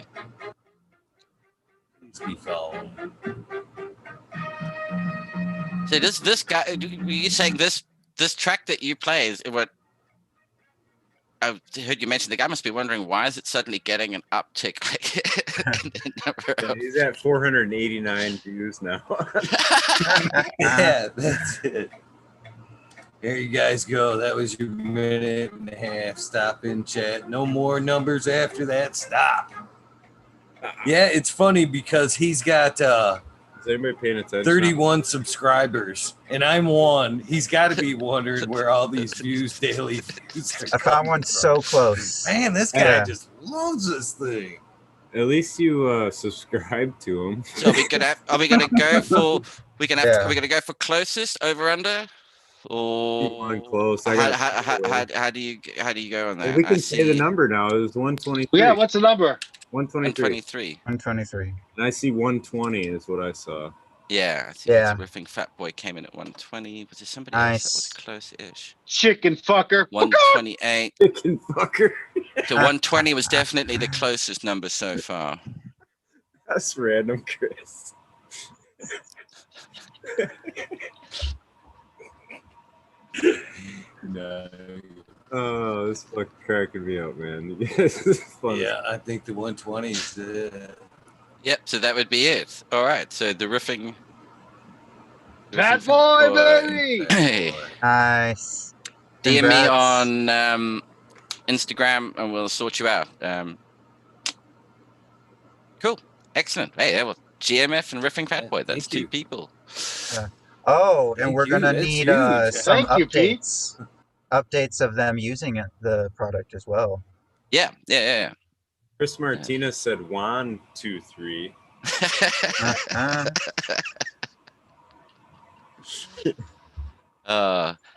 Please be following. So this guy, were you saying this track that you play is what? I heard you mention the guy must be wondering why is it suddenly getting an uptick? Yeah, he's at 489 views now. Yeah, that's it. There you guys go. That was your minute and a half. Stop in chat. No more numbers after that. Stop. Yeah, it's funny because he's got Is anybody paying attention? 31 subscribers, and I'm one. He's got to be wondering where all these views, daily views, are I found coming one from. so close. Man, this guy Yeah. just loves this thing. At least you subscribe to him. So are we gonna go for Yeah. are we gonna go for closest over under? Keep Or on close. I how, got how do you go on Well, that? we I can say the see number now. It was 123. Yeah, what's the number? 123. 123. 123. And I see 120 is what I saw. Yeah, I see Yeah. that's Riffing Fat Boy came in at 120. Was there somebody Nice. else that was close-ish? Chicken fucker. 128. Chicken fucker. So 120 was definitely the closest number so far. That's random, Chris. No. Oh, this fucking cracking me up, man. This is fun. Yeah, I think the 120 is Yep, so that would be it. All right, so the Riffing Fat boy, baby. Hey, Nice. DM me Congrats. on Instagram and we'll sort you out. Cool, excellent. Hey, that was GMF and Riffing Fat Boy. That's thank two you. people. Oh, and Thank we're you, gonna that's need huge. some Thank you, Pete. updates of them using the product as well. Yeah. Chris Martinez said 123.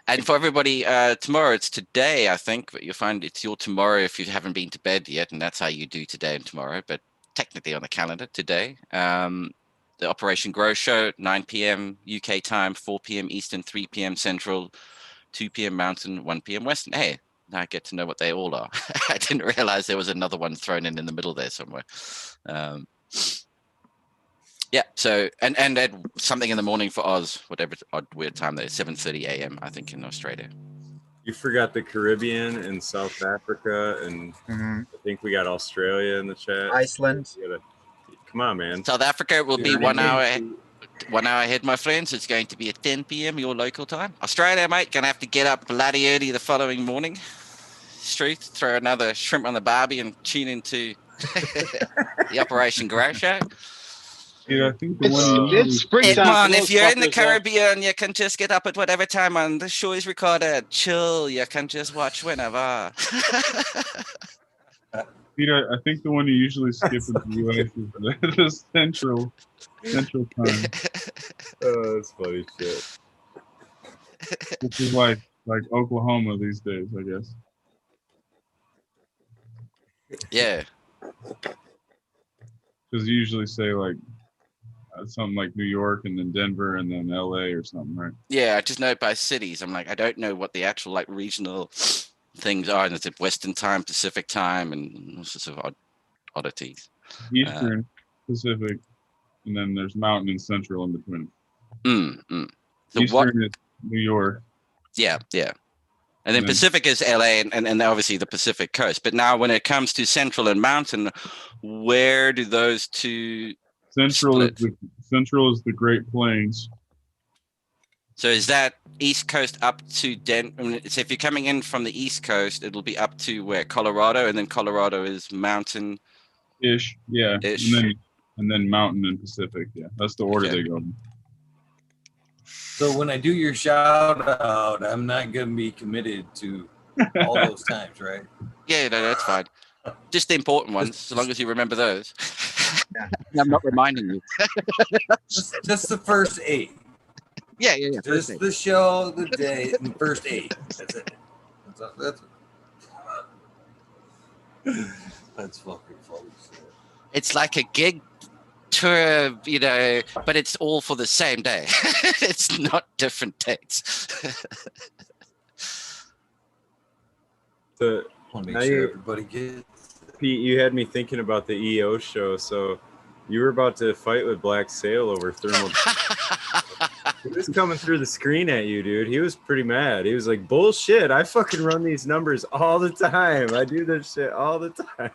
And for everybody, tomorrow it's today, I think, but you'll find it's your tomorrow if you haven't been to bed yet, and that's how you do today and tomorrow, but technically on the calendar today. The Operation Grow Show, 9 p.m. UK time, 4 p.m. Eastern, 3 p.m. Central, 2 p.m. Mountain, 1 p.m. Western. Hey, now I get to know what they all are. I didn't realize there was another one thrown in the middle there somewhere. Yeah, so and at something in the morning for Oz, whatever odd weird time there, 7:30 a.m. I think in Australia. You forgot the Caribbean and South Africa, and I think we got Australia in the chat. Iceland. Come on, man. South Africa will be Dude, 1 hour ahead, my friends. It's going to be at 10 p.m. your local time. Australia, mate, gonna have to get up bloody early the following morning. Street, throw another shrimp on the barbie and tune into the Operation Grow Show. Yeah, I think the It's springtime. Come on, for if those you're in the fuckers, though. Caribbean, you can just get up at whatever time and the show is recorded. Chill, you can just watch whenever. Peter, I think the one you usually skip in the US is the central time, Oh, that's funny shit. which is like Oklahoma these days, I guess. Yeah. Because you usually say like something like New York and then Denver and then LA or something, right? Yeah, I just know it by cities. I'm like, I don't know what the actual like regional things are. And it's at Western time, Pacific time, and all sorts of oddities. Eastern, Pacific, and then there's Mountain and Central in between. So Eastern is New York. Yeah. And then Pacific is LA and obviously the Pacific coast. But now when it comes to Central and Mountain, where do those two Central split? is the Great Plains. So is that East Coast up to Denver? So if you're coming in from the East Coast, it'll be up to where? Colorado, and then Colorado is mountain. Ish, yeah. Ish. And then Mountain and Pacific, yeah. That's the order they go in. So when I do your shout out, I'm not going to be committed to all those times, right? Yeah, no, that's fine. Just the important ones, so long as you remember those. Yeah. I'm not reminding you. just the first 8. Yeah. Just the show, the day, and the first 8. That's it. That's fucking funny shit. It's like a gig tour, but it's all for the same day. It's not different dates. So Want to now make sure everybody gets. Pete, you had me thinking about the EO show. So you were about to fight with Black Sail over thermal. He was coming through the screen at you, dude. He was pretty mad. He was like, bullshit. I fucking run these numbers all the time. I do this shit all the time.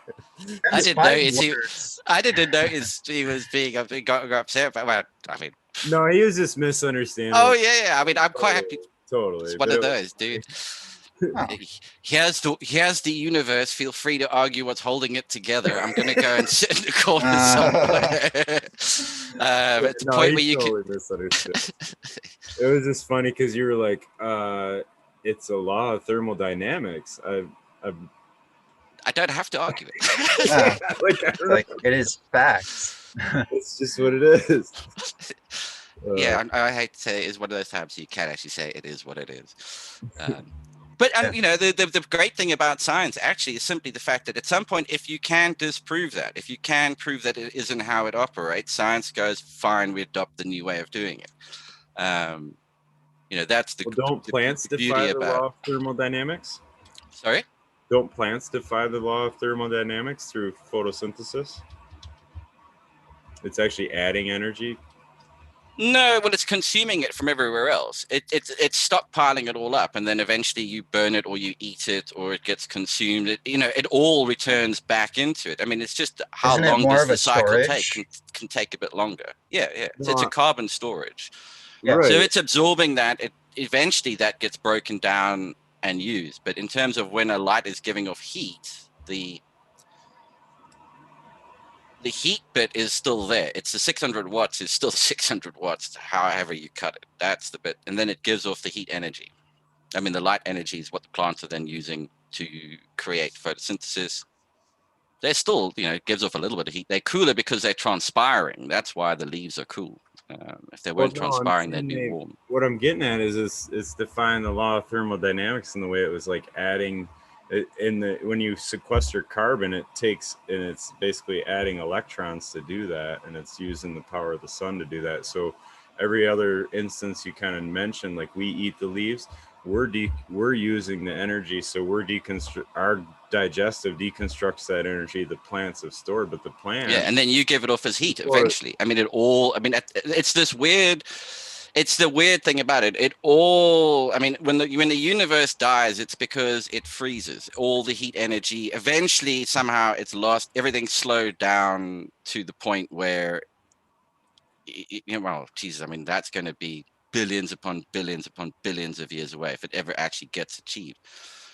I didn't notice he was being got upset. But well, I mean, no, he was just misunderstanding. Oh yeah. I mean, I'm quite happy. Totally. It's one of those, dude. Oh. Here's the universe. Feel free to argue what's holding it together. I'm gonna go and sit in the corner somewhere. At the point where you totally misunderstood. It was just funny because you were like, it's a law of thermodynamics. I don't have to argue it. Yeah. Like it is facts. It's just what it is. Yeah, I hate to say it is one of those times you can actually say it is what it is. But you know, the great thing about science actually is simply the fact that at some point, if you can disprove that, if you can prove that it isn't how it operates, science goes, fine, we adopt the new way of doing it. You know, that's the don't plants defy the law of thermodynamics? Sorry? Don't plants defy the law of thermodynamics through photosynthesis? It's actually adding energy. No, well, it's consuming it from everywhere else. It's stockpiling it all up, and then eventually you burn it, or you eat it, or it gets consumed. It all returns back into it. I mean, it's just how Isn't it long more does of the a cycle storage? take? Can take a bit longer. Yeah. No, It's a carbon storage. Yeah. Right. So it's absorbing that. Eventually that gets broken down and used. But in terms of when a light is giving off heat, the heat bit is still there. It's the 600 watts is still 600 watts, however you cut it. That's the bit. And then it gives off the heat energy. I mean, the light energy is what the plants are then using to create photosynthesis. They're still, it gives off a little bit of heat. They're cooler because they're transpiring. That's why the leaves are cool. If they weren't transpiring, they'd be warm. What I'm getting at is define the law of thermodynamics in the way it was like adding when you sequester carbon, it's basically adding electrons to do that, and it's using the power of the sun to do that. So every other instance you kind of mentioned, like we eat the leaves, we're using the energy, so our digestive deconstructs that energy the plants have stored, but the plant, and then you give it off as heat eventually. I mean, it's this weird. It's the weird thing about it. When the universe dies, it's because it freezes. All the heat energy, eventually, somehow it's lost. Everything's slowed down to the point where, Jesus, I mean, that's going to be billions upon billions upon billions of years away if it ever actually gets achieved.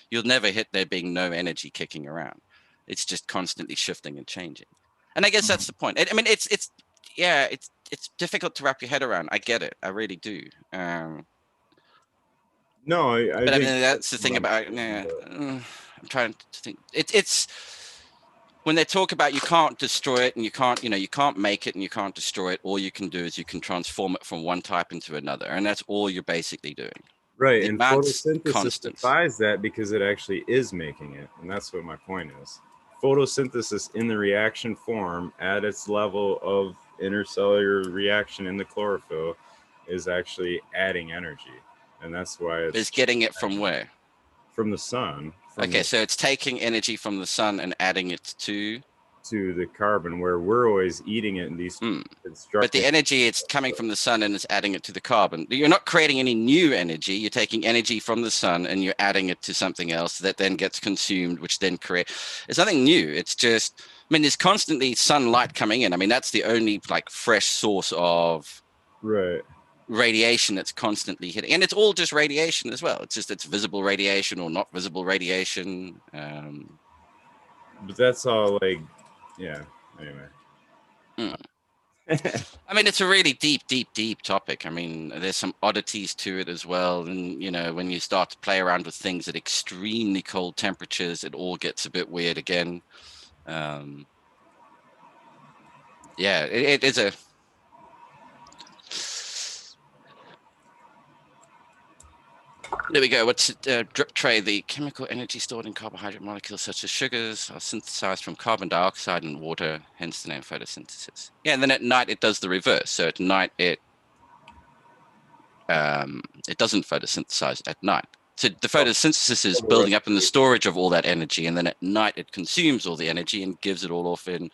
You'll never hit there being no energy kicking around. It's just constantly shifting and changing. And I guess that's the point. I mean, it's difficult to wrap your head around. I get it. I really do. No, but I mean, that's the thing about. I'm trying to think. It's when they talk about you can't destroy it and you can't make it and you can't destroy it. All you can do is you can transform it from one type into another, and that's all you're basically doing. Right, and photosynthesis defies that because it actually is making it, and that's what my point is. Photosynthesis in the reaction form at its level of intercellular reaction in the chlorophyll is actually adding energy, and that's why it's getting it from where? From the sun. So it's taking energy from the sun and adding it to the carbon, where we're always eating it in these but the energy, it's coming from the sun and it's adding it to the carbon. You're not creating any new energy. You're taking energy from the sun and you're adding it to something else that then gets consumed, which then it's nothing new. It's just, there's constantly sunlight coming in. I mean, that's the only fresh source of radiation that's constantly hitting, and it's all just radiation as well. It's visible radiation or not visible radiation. But that's all anyway. I mean, it's a really deep topic. I mean, there's some oddities to it as well. And, when you start to play around with things at extremely cold temperatures, it all gets a bit weird again. It is a... There we go. What's drip tray? The chemical energy stored in carbohydrate molecules such as sugars are synthesized from carbon dioxide and water, hence the name photosynthesis. Yeah, and then at night it does the reverse. So at night it doesn't photosynthesize at night. So the photosynthesis is building up in the storage of all that energy, and then at night it consumes all the energy and gives it all off in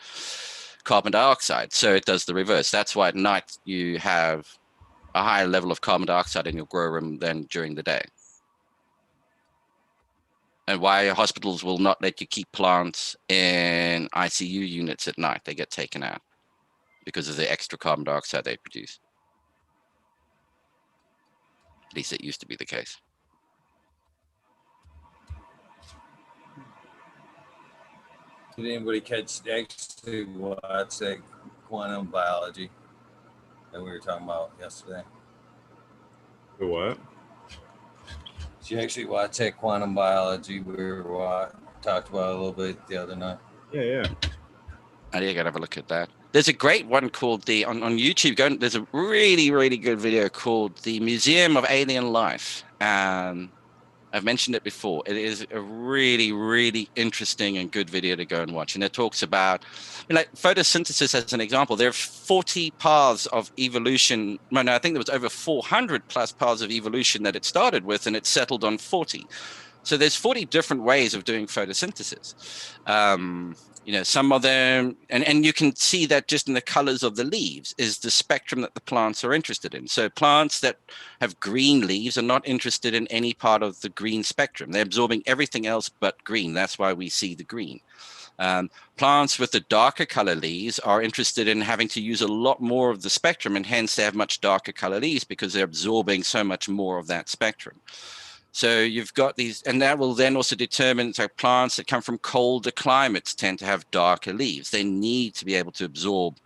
carbon dioxide. So it does the reverse. That's why at night you have a higher level of carbon dioxide in your grow room than during the day. And why hospitals will not let you keep plants in ICU units at night. They get taken out because of the extra carbon dioxide they produce. At least it used to be the case. Did anybody actually watch that quantum biology that we were talking about yesterday? The what? Did you actually watch that quantum biology we were talked about a little bit the other night? Yeah. I think I gotta have a look at that. There's a great one called on YouTube. There's a really, really good video called The Museum of Alien Life. I've mentioned it before. It is a really, really interesting and good video to go and watch. And it talks about, like photosynthesis as an example. There are 40 paths of evolution. No, I think there was over 400 plus paths of evolution that it started with, and it settled on 40. So there's 40 different ways of doing photosynthesis. Some of them, and you can see that just in the colors of the leaves is the spectrum that the plants are interested in. So plants that have green leaves are not interested in any part of the green spectrum. They're absorbing everything else but green. That's why we see the green. Plants with the darker color leaves are interested in having to use a lot more of the spectrum, and hence they have much darker color leaves because they're absorbing so much more of that spectrum. So you've got these, and that will then also determine, so plants that come from colder climates tend to have darker leaves. They need to be able to absorb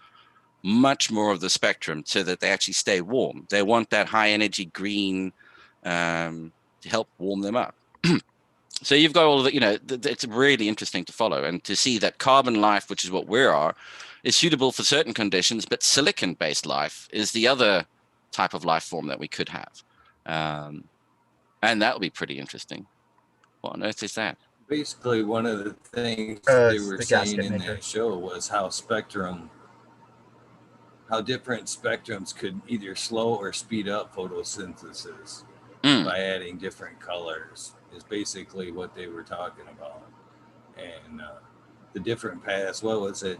much more of the spectrum so that they actually stay warm. They want that high energy green to help warm them up. So you've got all of it, it's really interesting to follow and to see that carbon life, which is what we are, is suitable for certain conditions, but silicon-based life is the other type of life form that we could have. And that would be pretty interesing. What on earth is that? Basically, one of the things they were the saying gasket in maker. that show was how different spectrums could either slow or speed up photosynthesis by adding different colors is basically what they were talking about. And the different paths, what was it?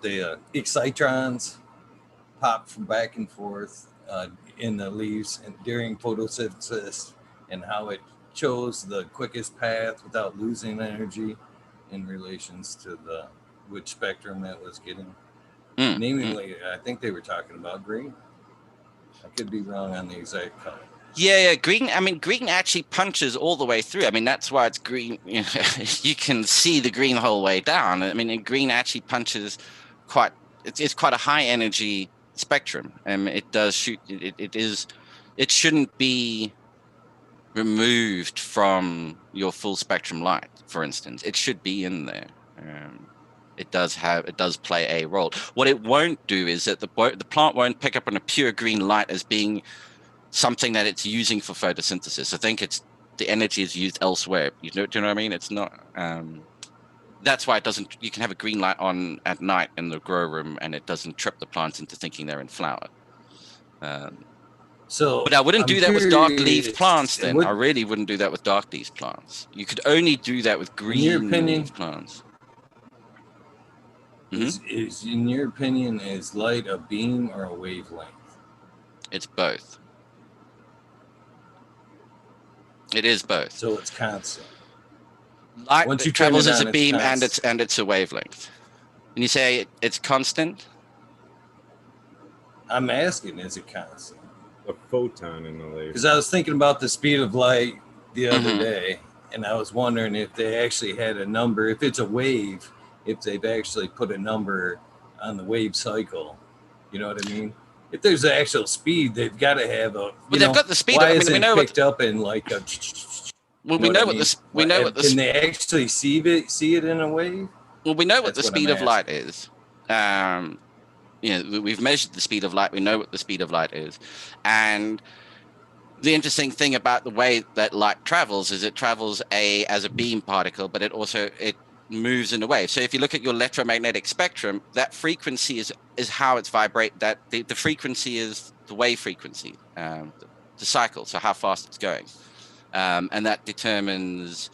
The excitrons pop from back and forth in the leaves and during photosynthesis, and how it chose the quickest path without losing energy in relations to which spectrum it was getting. Namely, I think they were talking about green. I could be wrong on the exact color. Yeah, green. I mean, green actually punches all the way through. I mean, that's why it's green. You can see the green the whole way down. I mean, green actually punches quite. It's quite a high energy spectrum, and it does shoot. It shouldn't be removed from your full spectrum light. For instance, it should be in there. It does play a role. What it won't do is that the plant won't pick up on a pure green light as being something that it's using for photosynthesis. I think the energy is used elsewhere. Do you know what I mean? It's not. That's why it doesn't. You can have a green light on at night in the grow room, and it doesn't trip the plants into thinking they're in flower. But I wouldn't do that with dark leaf plants. Then I really wouldn't do that with dark leaf plants. You could only do that with green leaf plants. Is in your opinion, is light a beam or a wavelength? It's both. It is both. So it's constant. Light once you travels as a beam and it's a wavelength. And you say it's constant? I'm asking, is it constant? A photon in the laser. Because I was thinking about the speed of light the other day, and I was wondering if they actually had a number, if it's a wave, if they've actually put a number on the wave cycle. You know what I mean? If there's an actual speed, they've got to have a. Well, they've got the speed. Why isn't it picked up in like a? Well, we know what this. We know what this. Can they actually see it in a wave? Well, we know what the speed of light is. We've measured the speed of light. We know what the speed of light is, and the interesting thing about the way that light travels is it travels as a beam particle, but it moves in a wave. So if you look at your electromagnetic spectrum, that frequency is how it's vibrate. That the frequency is the wave frequency, the cycle. So how fast it's going, and that determines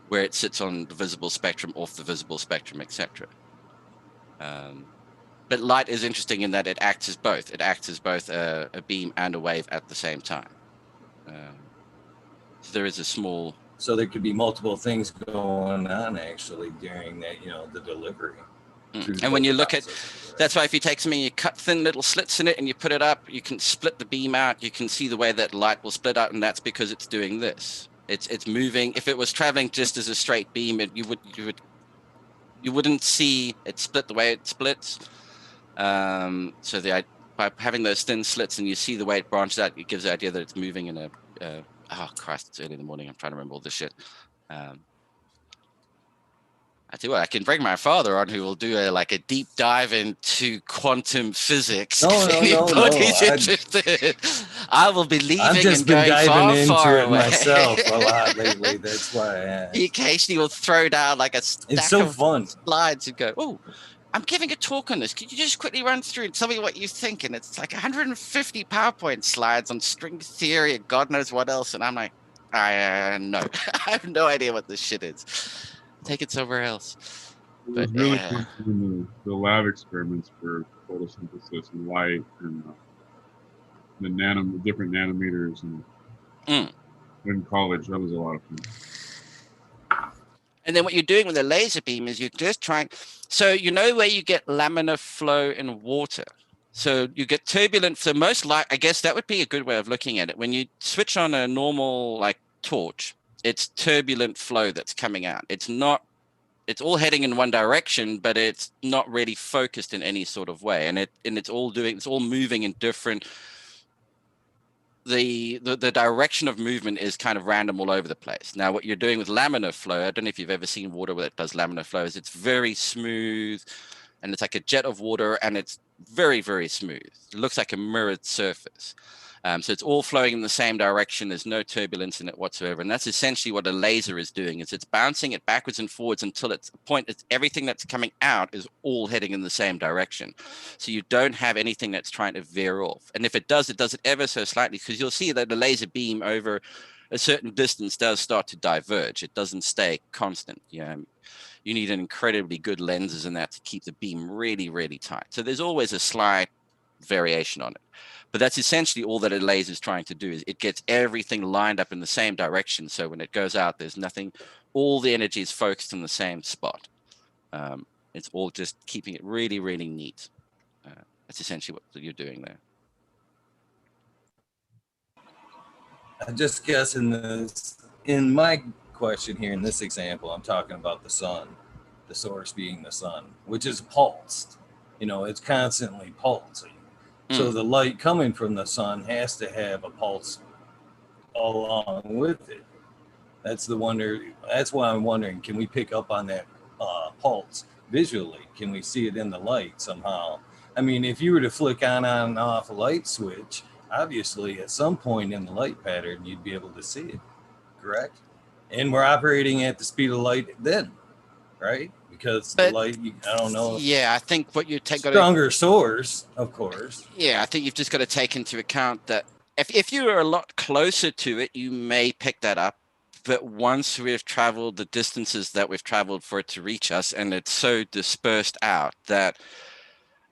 where it sits on the visible spectrum, off the visible spectrum, etc. But light is interesting in that it acts as both. It acts as both a beam and a wave at the same time. So there is a small. So there could be multiple things going on actually during that, the delivery. And when you look at, that's why if you take something, you cut thin little slits in it and you put it up, you can split the beam out. You can see the way that light will split out, and that's because it's doing this. It's moving. If it was traveling just as a straight beam, you wouldn't see it split the way it splits. So by having those thin slits and you see the way it branches out, it gives the idea that it's moving in a. Oh Christ! It's early in the morning. I'm trying to remember all this shit. I tell you what, I can bring my father on who will do a deep dive into quantum physics. No. Anybody's interested. I will be leaving I've just and been going diving into far it away. myself a lot lately. That's why I asked. He occasionally will throw down like a stack It's so of fun. slides and go, "Oh, I'm giving a talk on this. Could you just quickly run through and tell me what you think?" And it's like 150 PowerPoint slides on string theory and God knows what else. And I'm like, no, I have no idea what this shit is. Take it somewhere else. It was really cool doing the lab experiments for photosynthesis and light and the different nanometers and in college. That was a lot of fun. And then what you're doing with a laser beam is you're just trying. So where you get laminar flow in water. So you get turbulent. So most light, I guess that would be a good way of looking at it. When you switch on a normal torch, it's turbulent flow that's coming out. It's not. It's all heading in one direction, but it's not really focused in any sort of way. And it's all moving in different. The direction of movement is kind of random all over the place. Now, what you're doing with laminar flow, I don't know if you've ever seen water where it does laminar flow, is it's very smooth, and it's like a jet of water, and it's very, very smooth. It looks like a mirrored surface. So it's all flowing in the same direction. There's no turbulence in it whatsoever. And that's essentially what a laser is doing. It's bouncing it backwards and forwards until everything that's coming out is all heading in the same direction. So you don't have anything that's trying to veer off. And if it does it ever so slightly, because you'll see that the laser beam over a certain distance does start to diverge. It doesn't stay constant. You need an incredibly good lenses in that to keep the beam really, really tight. So there's always a slight variation on it. But that's essentially all that a laser is trying to do, is it gets everything lined up in the same direction. So when it goes out, there's nothing, all the energy is focused in the same spot. It's all just keeping it really, really neat. That's essentially what you're doing there. I just guess in my question here, in this example, I'm talking about the sun, the source being the sun, which is pulsed. It's constantly pulsing. So the light coming from the sun has to have a pulse along with it. That's why I'm wondering, can we pick up on that pulse visually? Can we see it in the light somehow? I mean, if you were to flick on and off a light switch, obviously at some point in the light pattern, you'd be able to see it, correct? And we're operating at the speed of light then, right? Because the light, I don't know. Yeah, I think what you take stronger source, of course. Yeah, I think you've just got to take into account that if you are a lot closer to it, you may pick that up. But once we've traveled the distances that we've traveled for it to reach us, and it's so dispersed out that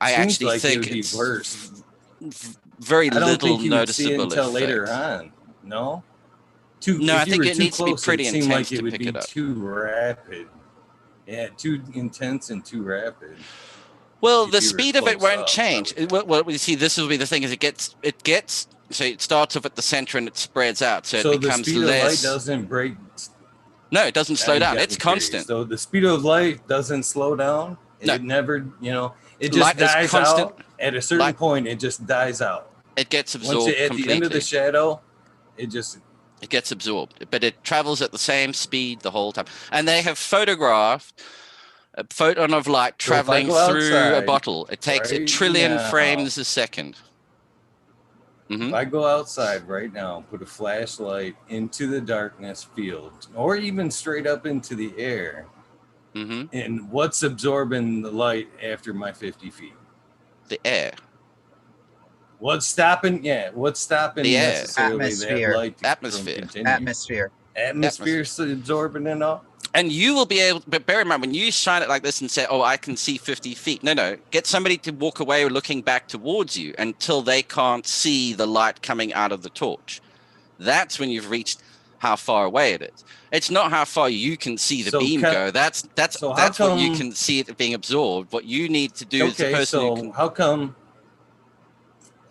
I actually think it would be worse. Very little noticeable. I don't think you would see it until later on. No. I think it needs to be pretty intense to pick it up. It seemed like it would be too rapid. Yeah, too intense and too rapid. Well, the speed of it won't change. Well, we see this will be the thing, is it gets so it starts off at the center and it spreads out, so it becomes the speed less. Of light doesn't break. No, it doesn't slow down. It's constant. So the speed of light doesn't slow down. It never, it just light dies out. At a certain point, it just dies out. It gets absorbed at completely. The end of the shadow, it gets absorbed, but it travels at the same speed the whole time. And they have photographed a photon of light traveling through a bottle. It takes a trillion frames a second. If I go outside right now, put a flashlight into the darkness field, or even straight up into the air, and what's absorbing the light after my 50 feet? The air. What's stopping? Yeah, what's stopping the necessarily atmosphere. that light? Atmosphere. Atmosphere. Atmosphere's absorbing it all. And you will be able, but bear in mind, when you shine it like this and say, oh, I can see 50 feet. No. Get somebody to walk away looking back towards you until they can't see the light coming out of the torch. That's when you've reached how far away it is. It's not how far you can see the beam go. That's what you can see it being absorbed. What you need to do is the person who can. How come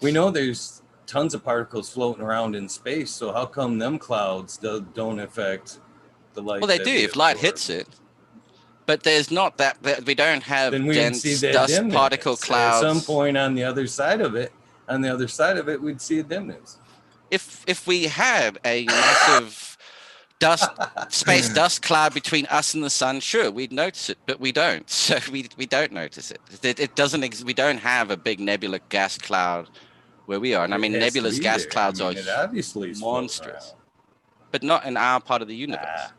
we know there's tons of particles floating around in space? So how come them clouds don't affect the light? Well, they do if light hits it. But there's not that we don't have dense dust particle clouds. At some point on the other side of it, we'd see a dimness. If we had a massive space dust cloud between us and the sun, sure, we'd notice it, but we don't. So we don't notice it. It doesn't. We don't have a big nebula gas cloud where we are. And I mean, nebulous gas clouds are obviously monstrous, but not in our part of the universe.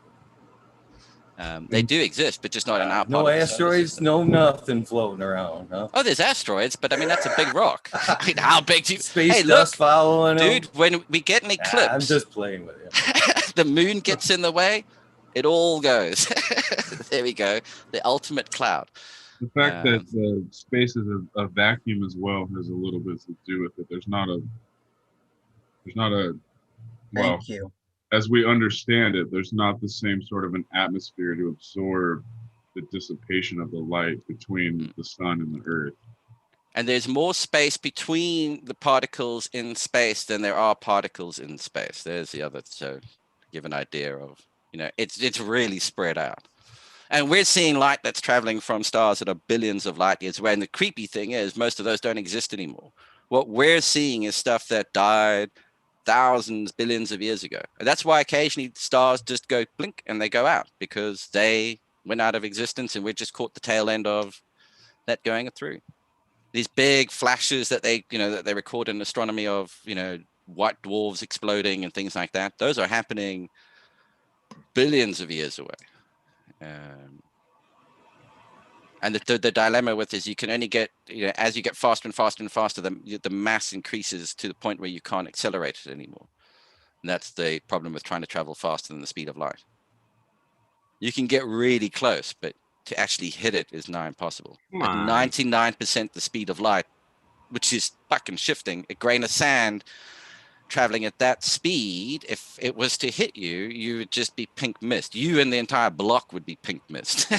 They do exist, but just not in our part. No asteroids, no nothing floating around. Huh? Oh, there's asteroids, but I mean that's a big rock. I mean, how big do you? Space dust following dude? them? When we get an eclipse, I'm just playing with you. The moon gets in the way, it all goes. There we go. The ultimate cloud. The fact that space is a vacuum as well has a little bit to do with it. There's not a. Thank you. As we understand it, there's not the same sort of an atmosphere to absorb the dissipation of the light between the sun and the earth. And there's more space between the particles in space than there are particles in space. There's the other, so give an idea of, it's really spread out. And we're seeing light that's traveling from stars that are billions of light years away. And the creepy thing is most of those don't exist anymore. What we're seeing is stuff that died thousands, billions of years ago. And that's why occasionally stars just go blink and they go out, because they went out of existence and we've just caught the tail end of that going through. These big flashes that they record in astronomy of, white dwarfs exploding and things like that. Those are happening billions of years away. And the dilemma with is you can only get, as you get faster and faster and faster, the mass increases to the point where you can't accelerate it anymore. And that's the problem with trying to travel faster than the speed of light. You can get really close, but to actually hit it is nigh impossible. At 99% the speed of light, which is fucking shifting, a grain of sand traveling at that speed, if it was to hit you, you would just be pink mist. You and the entire block would be pink mist.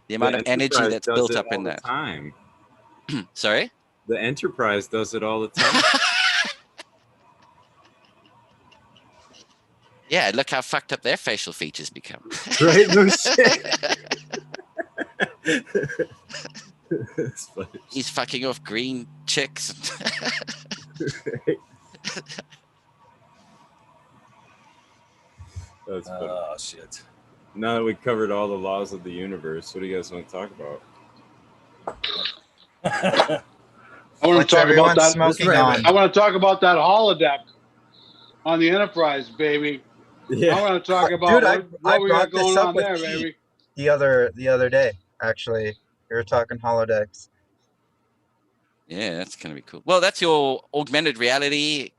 The amount of energy that's built up in that. Time. Sorry? The Enterprise does it all the time. Yeah, look how fucked up their facial features become. Right? No shit. He's fucking off green chicks. Right. That's funny. Oh, shit. Now that we covered all the laws of the universe, what do you guys want to talk about? I want to talk about that. I want to talk about that holodeck on the Enterprise, baby. Yeah. I want to talk about what we got going on there, with baby. The other day, actually, we were talking holodecks. Yeah, that's gonna be cool. Well, that's your augmented reality,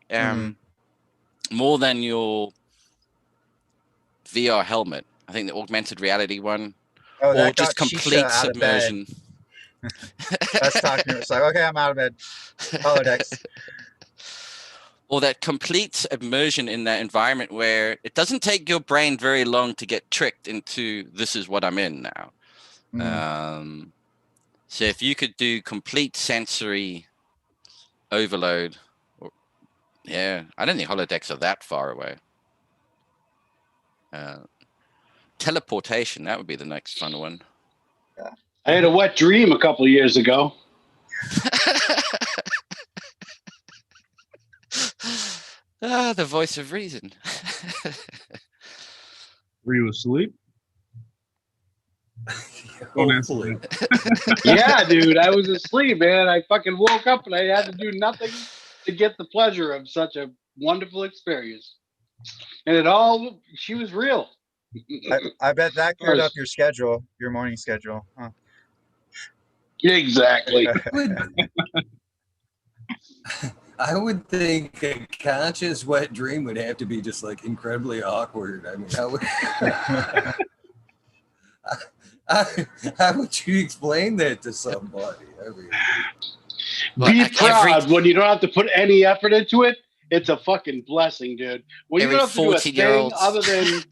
more than your VR helmet. I think the augmented reality one, or just complete submersion. That's talking. It's like, okay, I'm out of bed. Holodecks. Or that complete immersion in that environment where it doesn't take your brain very long to get tricked into this is what I'm in now. So if you could do complete sensory overload, I don't think holodecks are that far away. Teleportation, that would be the next fun one. Yeah. I had a wet dream a couple of years ago. The voice of reason. Were you asleep? Hopefully. Yeah, dude, I was asleep, man. I fucking woke up and I had to do nothing to get the pleasure of such a wonderful experience. And she was real. I bet that cleared up your schedule, your morning schedule. Huh? Exactly. I would think a conscious wet dream would have to be just like incredibly awkward. I mean, How would you explain that to somebody? I mean, Well, Be like every proud when you don't have to put any effort into it. It's a fucking blessing, dude. When you every don't have to do a 14-year-old. thing other than,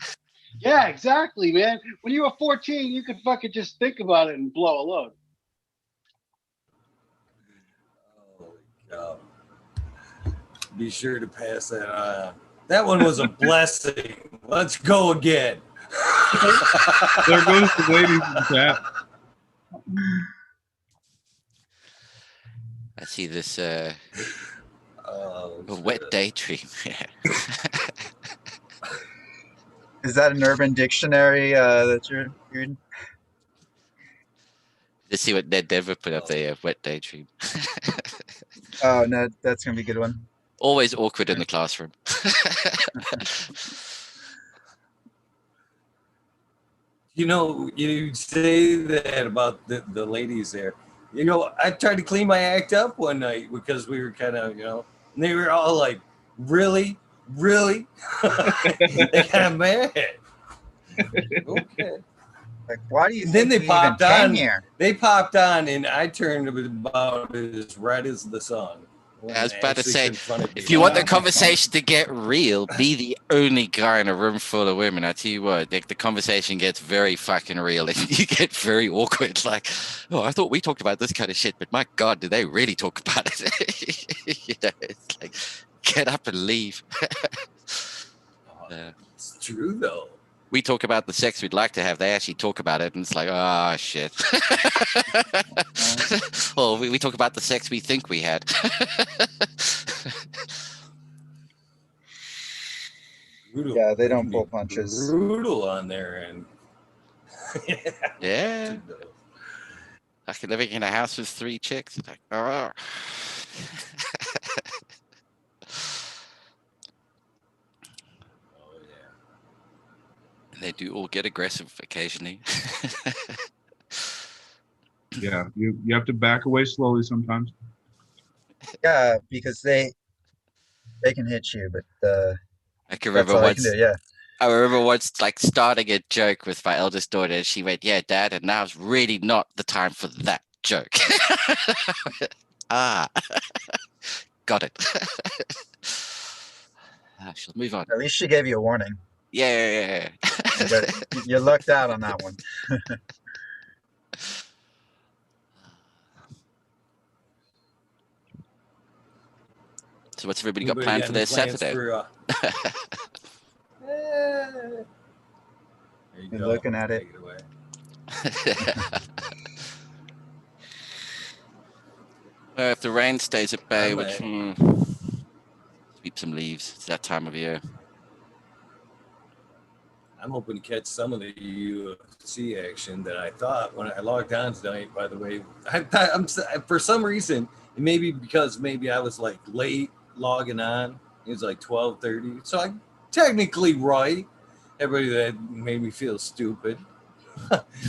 yeah, exactly, man. When you were 14, you could fucking just think about it and blow a load. holy cow. Be sure to pass that on. That one was a blessing. Let's go again. There goes the ladies in the chat. I see this Oh, a wet shit. daydream. Is that an Urban Dictionary that you're reading? Let's see what Ned Denver put up there. Wet daydream. Oh no, that's gonna be a good one. Always awkward in the classroom. You know, you say that about the ladies there. You know, I tried to clean my act up one night because we were kind of, and they were all like, really? Really? They got mad. Okay. Like, why do you And think then they we even popped came on. here? They popped on, and I turned about as red as the sun. I was about to Actually say, confronted if me you want the about it. conversation to get real, be the only guy in a room full of women. I tell you what, the conversation gets very fucking real, and you get very awkward. Like, oh, I thought we talked about this kind of shit, but my God, did they really talk about it? It's like, get up and leave. It's true though. We talk about the sex we'd like to have. They actually talk about it, and it's like, oh shit. Well, we talk about the sex we think we had. Brutal. Yeah, they can don't be pull punches. Brutal on their end. Yeah. Like living in a house with 3 chicks. Like, oh. Oh yeah. And they do all get aggressive occasionally. Yeah, you have to back away slowly sometimes. Yeah, because they can hit you, but I can that's remember all I can once. do. Yeah. I remember once like starting a joke with my eldest daughter, and she went, "Yeah, Dad," and now's really not the time for that joke. Ah, got it. She'll move on. At least she gave you a warning. Yeah. But you lucked out on that one. So what's everybody got planned for their Saturday? There you You're go. looking at it. Take it away. If the rain stays at bay, I which might. sweep some leaves. It's that time of year. I'm hoping to catch some of the UFC action that I thought when I logged on tonight. By the way, I'm for some reason, it may be because maybe I was like late logging on. It was like 12:30, so I'm technically right. Everybody that made me feel stupid.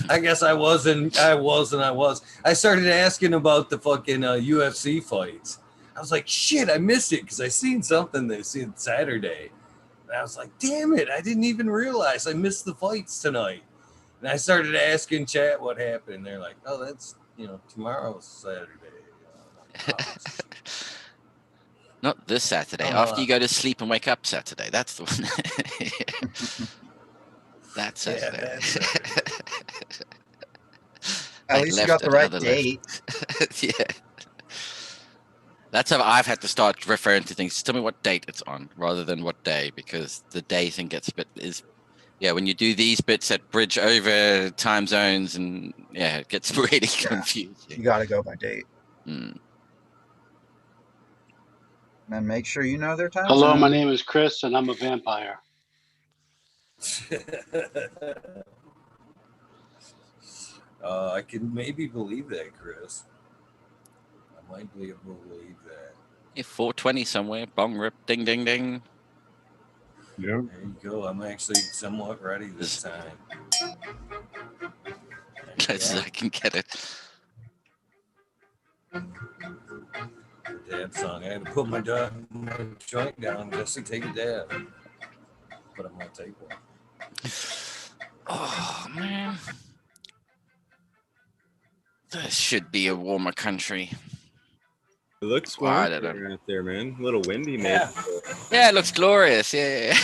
I guess I wasn't. I started asking about the fucking UFC fights. I was like, shit, I missed it because I seen something that said Saturday. And I was like, damn it, I didn't even realize I missed the fights tonight. And I started asking chat what happened. They're like, oh, that's, tomorrow's Saturday. Not this Saturday. After you go to sleep and wake up Saturday. That's the one. That's Saturday. Yeah, that's Saturday. At least you got the right date. Yeah. That's how I've had to start referring to things. Just tell me what date it's on rather than what day, because the day thing gets a bit when you do these bits that bridge over time zones, and it gets really confusing. You got to go by date. Mm. And then make sure you know their time Hello, zone. my name is Chris, and I'm a vampire. I can maybe believe that, Chris. I might be able to believe that. 420 somewhere. Bong rip. Ding, ding, ding. Yeah. There you go. I'm actually somewhat ready this time. As I can get it. The dab song. I had to put my joint down just to take a dab. But I'm going to take one. Oh, man. This should be a warmer country. It looks Well, I warm don't know. out there, man. A little windy, Yeah. maybe. Yeah, it looks glorious. Yeah.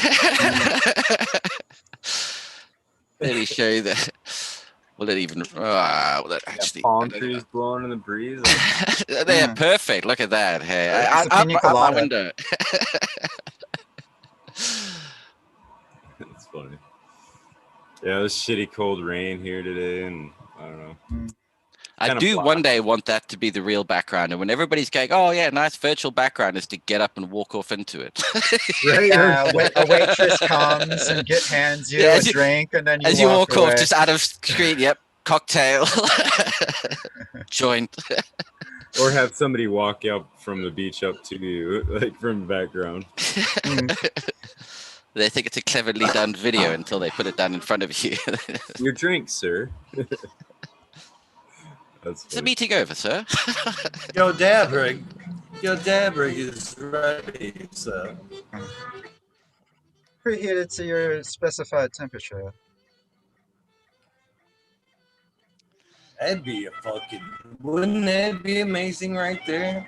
Let me show you that. Will it even? Will that actually? Palm trees blowing in the breeze. They're perfect. Look at that. Hey, It's a up pina my colada. window. It's funny. Yeah, it was shitty cold rain here today, and I don't know. I Kinda do black. one day want that to be the real background, and when everybody's going, "Oh yeah, nice virtual background," is to get up and walk off into it. Right? Yeah, a waitress comes and hands you Yeah, a drink, and then as you walk away. off, just out of screen. Yep, cocktail, joint. Or have somebody walk up from the beach up to you, like from the background. They think it's a cleverly done video until they put it down in front of you. Your drink, sir. That's Is the funny. meeting over, sir? Your dab rig is ready, so. Preheat it to your specified temperature. That'd be wouldn't that be amazing right there?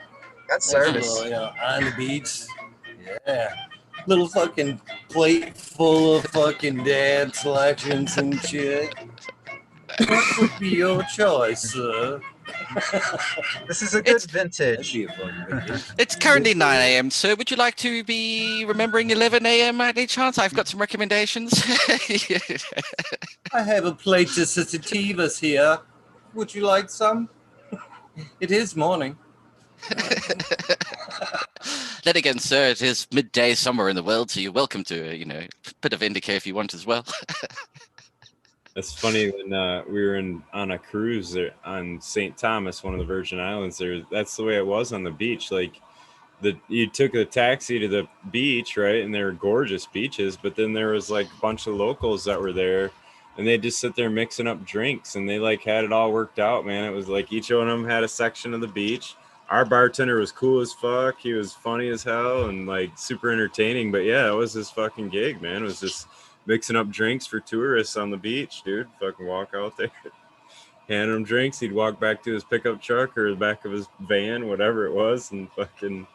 That's Nice service. little, on the beach. Yeah. Little fucking plate full of fucking dad selections and shit. What would be your choice, sir? This is a good vintage. That'd be a fucking vacation. It's currently 9 a.m., sir. Would you like to be remembering 11 a.m. at any chance? I've got some recommendations. I have a plate of sativas here. Would you like some? It is morning. Then again, sir, it is midday somewhere in the world, so you're welcome to, a bit of indica if you want as well. That's funny when we were on a cruise there on St. Thomas, one of the Virgin Islands. That's the way it was on the beach. Like you took a taxi to the beach, right? And they were gorgeous beaches, but then there was like a bunch of locals that were there, and they just sit there mixing up drinks, and they like had it all worked out, man. It was like each one of them had a section of the beach. Our bartender was cool as fuck. He was funny as hell and like super entertaining. But yeah, it was his fucking gig, man. It was just mixing up drinks for tourists on the beach, dude. Fucking walk out there, handing him drinks. He'd walk back to his pickup truck or the back of his van, whatever it was, and fucking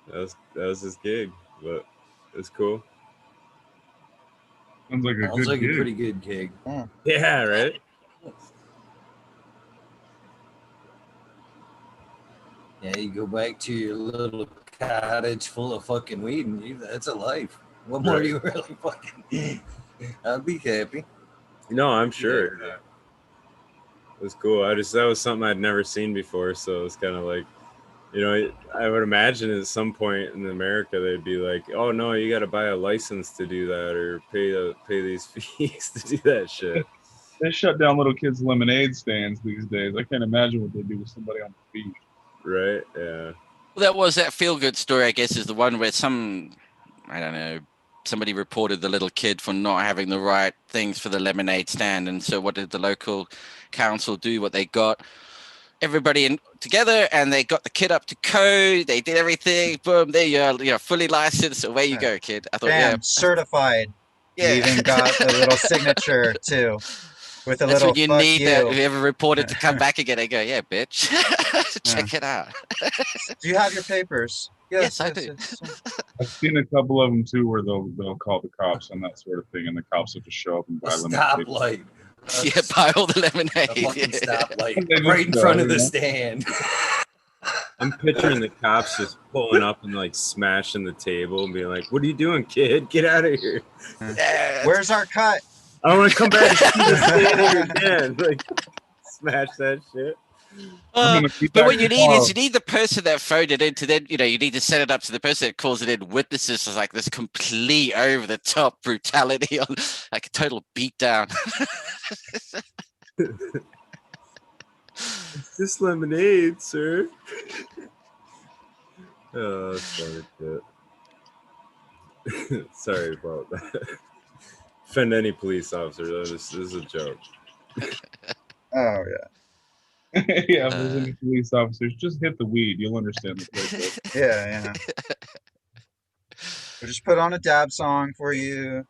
that was his gig. But it's cool. Sounds like Sounds like a pretty good gig. Yeah, right. Yeah, you go back to your little cottage full of fucking weed, and that's a life. What more do you really fucking? I'd be happy. No, I'm sure. Yeah. It was cool. That was something I'd never seen before, so it was kind of like, I would imagine at some point in America they'd be like, "Oh no, you got to buy a license to do that, or pay these fees to do that shit." They shut down little kids' lemonade stands these days. I can't imagine what they do to somebody on the beach. Right? Yeah. Well, that feel-good story, I guess, is the one where somebody reported the little kid for not having the right things for the lemonade stand. And so what did the local council do? What they got everybody in together, and they got the kid up to code. They did everything. Boom, there you are, fully licensed. Away you go, kid. I thought, Bam, certified. Yeah. You even got a little signature too. With a That's little when you fuck need you. that whoever reported to come back again and go, yeah, bitch. Check it out. Do you have your papers? Yes, I do. I've seen a couple of them too, where they'll call the cops and that sort of thing, and the cops will just show up and buy lemonade. Stoplight. Yeah, buy all the lemonade. A fucking stoplight They right in just front go, of the you know? stand. I'm picturing the cops just pulling up and like smashing the table and being like, "What are you doing, kid? Get out of here! Yeah. Where's our cut? I don't want to come back and see this stand here again." Like, smash that shit. But what you need is the person that phoned it in to then, you need to set it up so the person that calls it in witnesses is like this complete over the top brutality on like a total beatdown. It's just lemonade, sir. Oh, that's funny shit. Sorry about that. Offend any police officer. This is a joke. Oh yeah. Yeah, if there's any police officers, just hit the weed. You'll understand the place. Yeah. We'll just put on a dab song for you.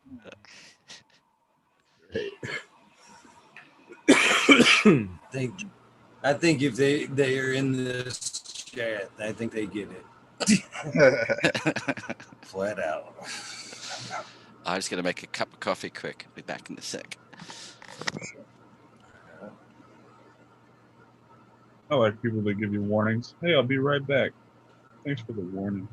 Right. I think if they're in this chat, I think they get it. Flat out. I'm just gonna make a cup of coffee quick. Be back in a sec. I like people that give you warnings. Hey, I'll be right back. Thanks for the warning.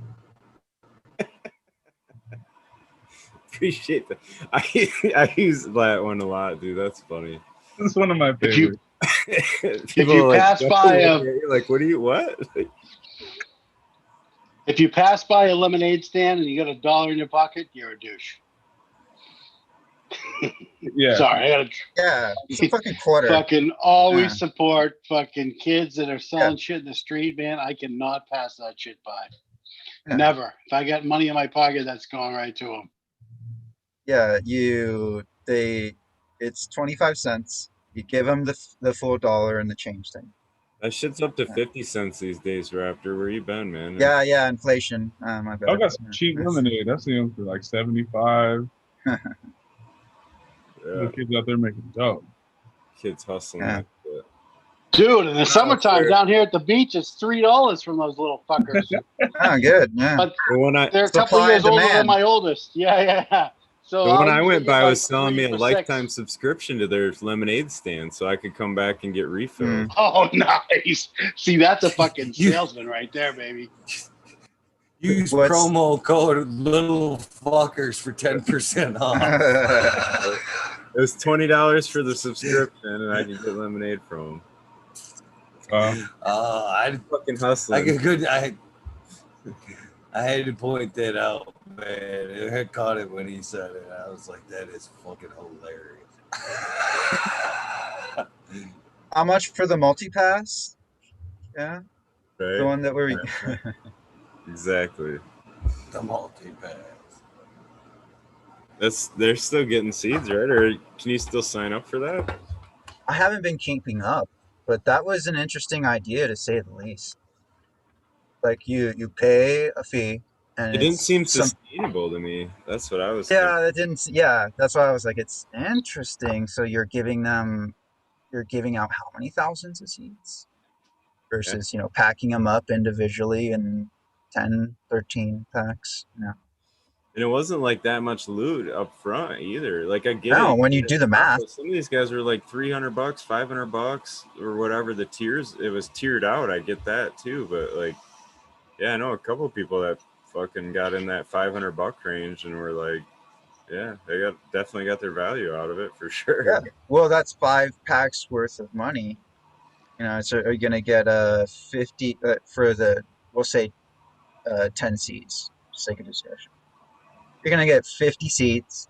Appreciate that. I use that one a lot, dude. That's funny. It's one of my If you favorites. if you pass by a like, what do you what? if you pass by a lemonade stand and you got $1 in your pocket, you're a douche. Yeah. Sorry, I gotta Yeah, it's a fucking quarter. fucking always Yeah. support fucking kids that are selling shit in the street, man. I cannot pass that shit by. Yeah. Never. If I got money in my pocket, that's going right to them. Yeah, it's 25 cents. You give them the full dollar and the change thing. That shit's up to 50 cents these days, Raptor. Where you been, man? Yeah, inflation. My bad. I got some cheap lemonade. I've seen them for like 75. Yeah. The kids out there making dough. Kids hustling. Yeah. Dude, in the summertime down here at the beach, it's $3 from those little fuckers. Oh, good. Yeah. But when they're a couple Supply years and older than demand. my oldest. Yeah. So the one I usually went get by like was selling me 3 a for lifetime $6. subscription to their lemonade stand, so I could come back and get refills. Oh, nice. See, that's a fucking salesman right there, baby. Use promo code little fuckers for 10% off. It was $20 for the subscription, and I could get lemonade from them. I fucking hustling. I had to point that out, man. I caught it when he said it. I was like, that is fucking hilarious. How much for the multi-pass? Yeah. Right? The one that we're... Exactly. The multi-pass. They're still getting seeds, right? Or can you still sign up for that? I haven't been keeping up, but that was an interesting idea to say the least. Like you pay a fee, and It didn't seem sustainable to me. That's what I was. Yeah, that didn't. Yeah, that's why I was like, it's interesting. So you're giving out how many thousands of seeds versus packing them up individually in 10, 13 packs. Yeah. And it wasn't like that much loot up front either. Like I get No, it. when you do the math. Some of these guys were like $300, $500, or whatever the tiers. It was tiered out. I get that too, but like, yeah, I know a couple of people that fucking got in that $500 range and were like, yeah, they definitely got their value out of it for sure. Yeah. Well, that's 5 packs worth of money. So are you gonna get 50 for we'll say 10 seeds, for the sake of discussion. You're gonna get 50 seeds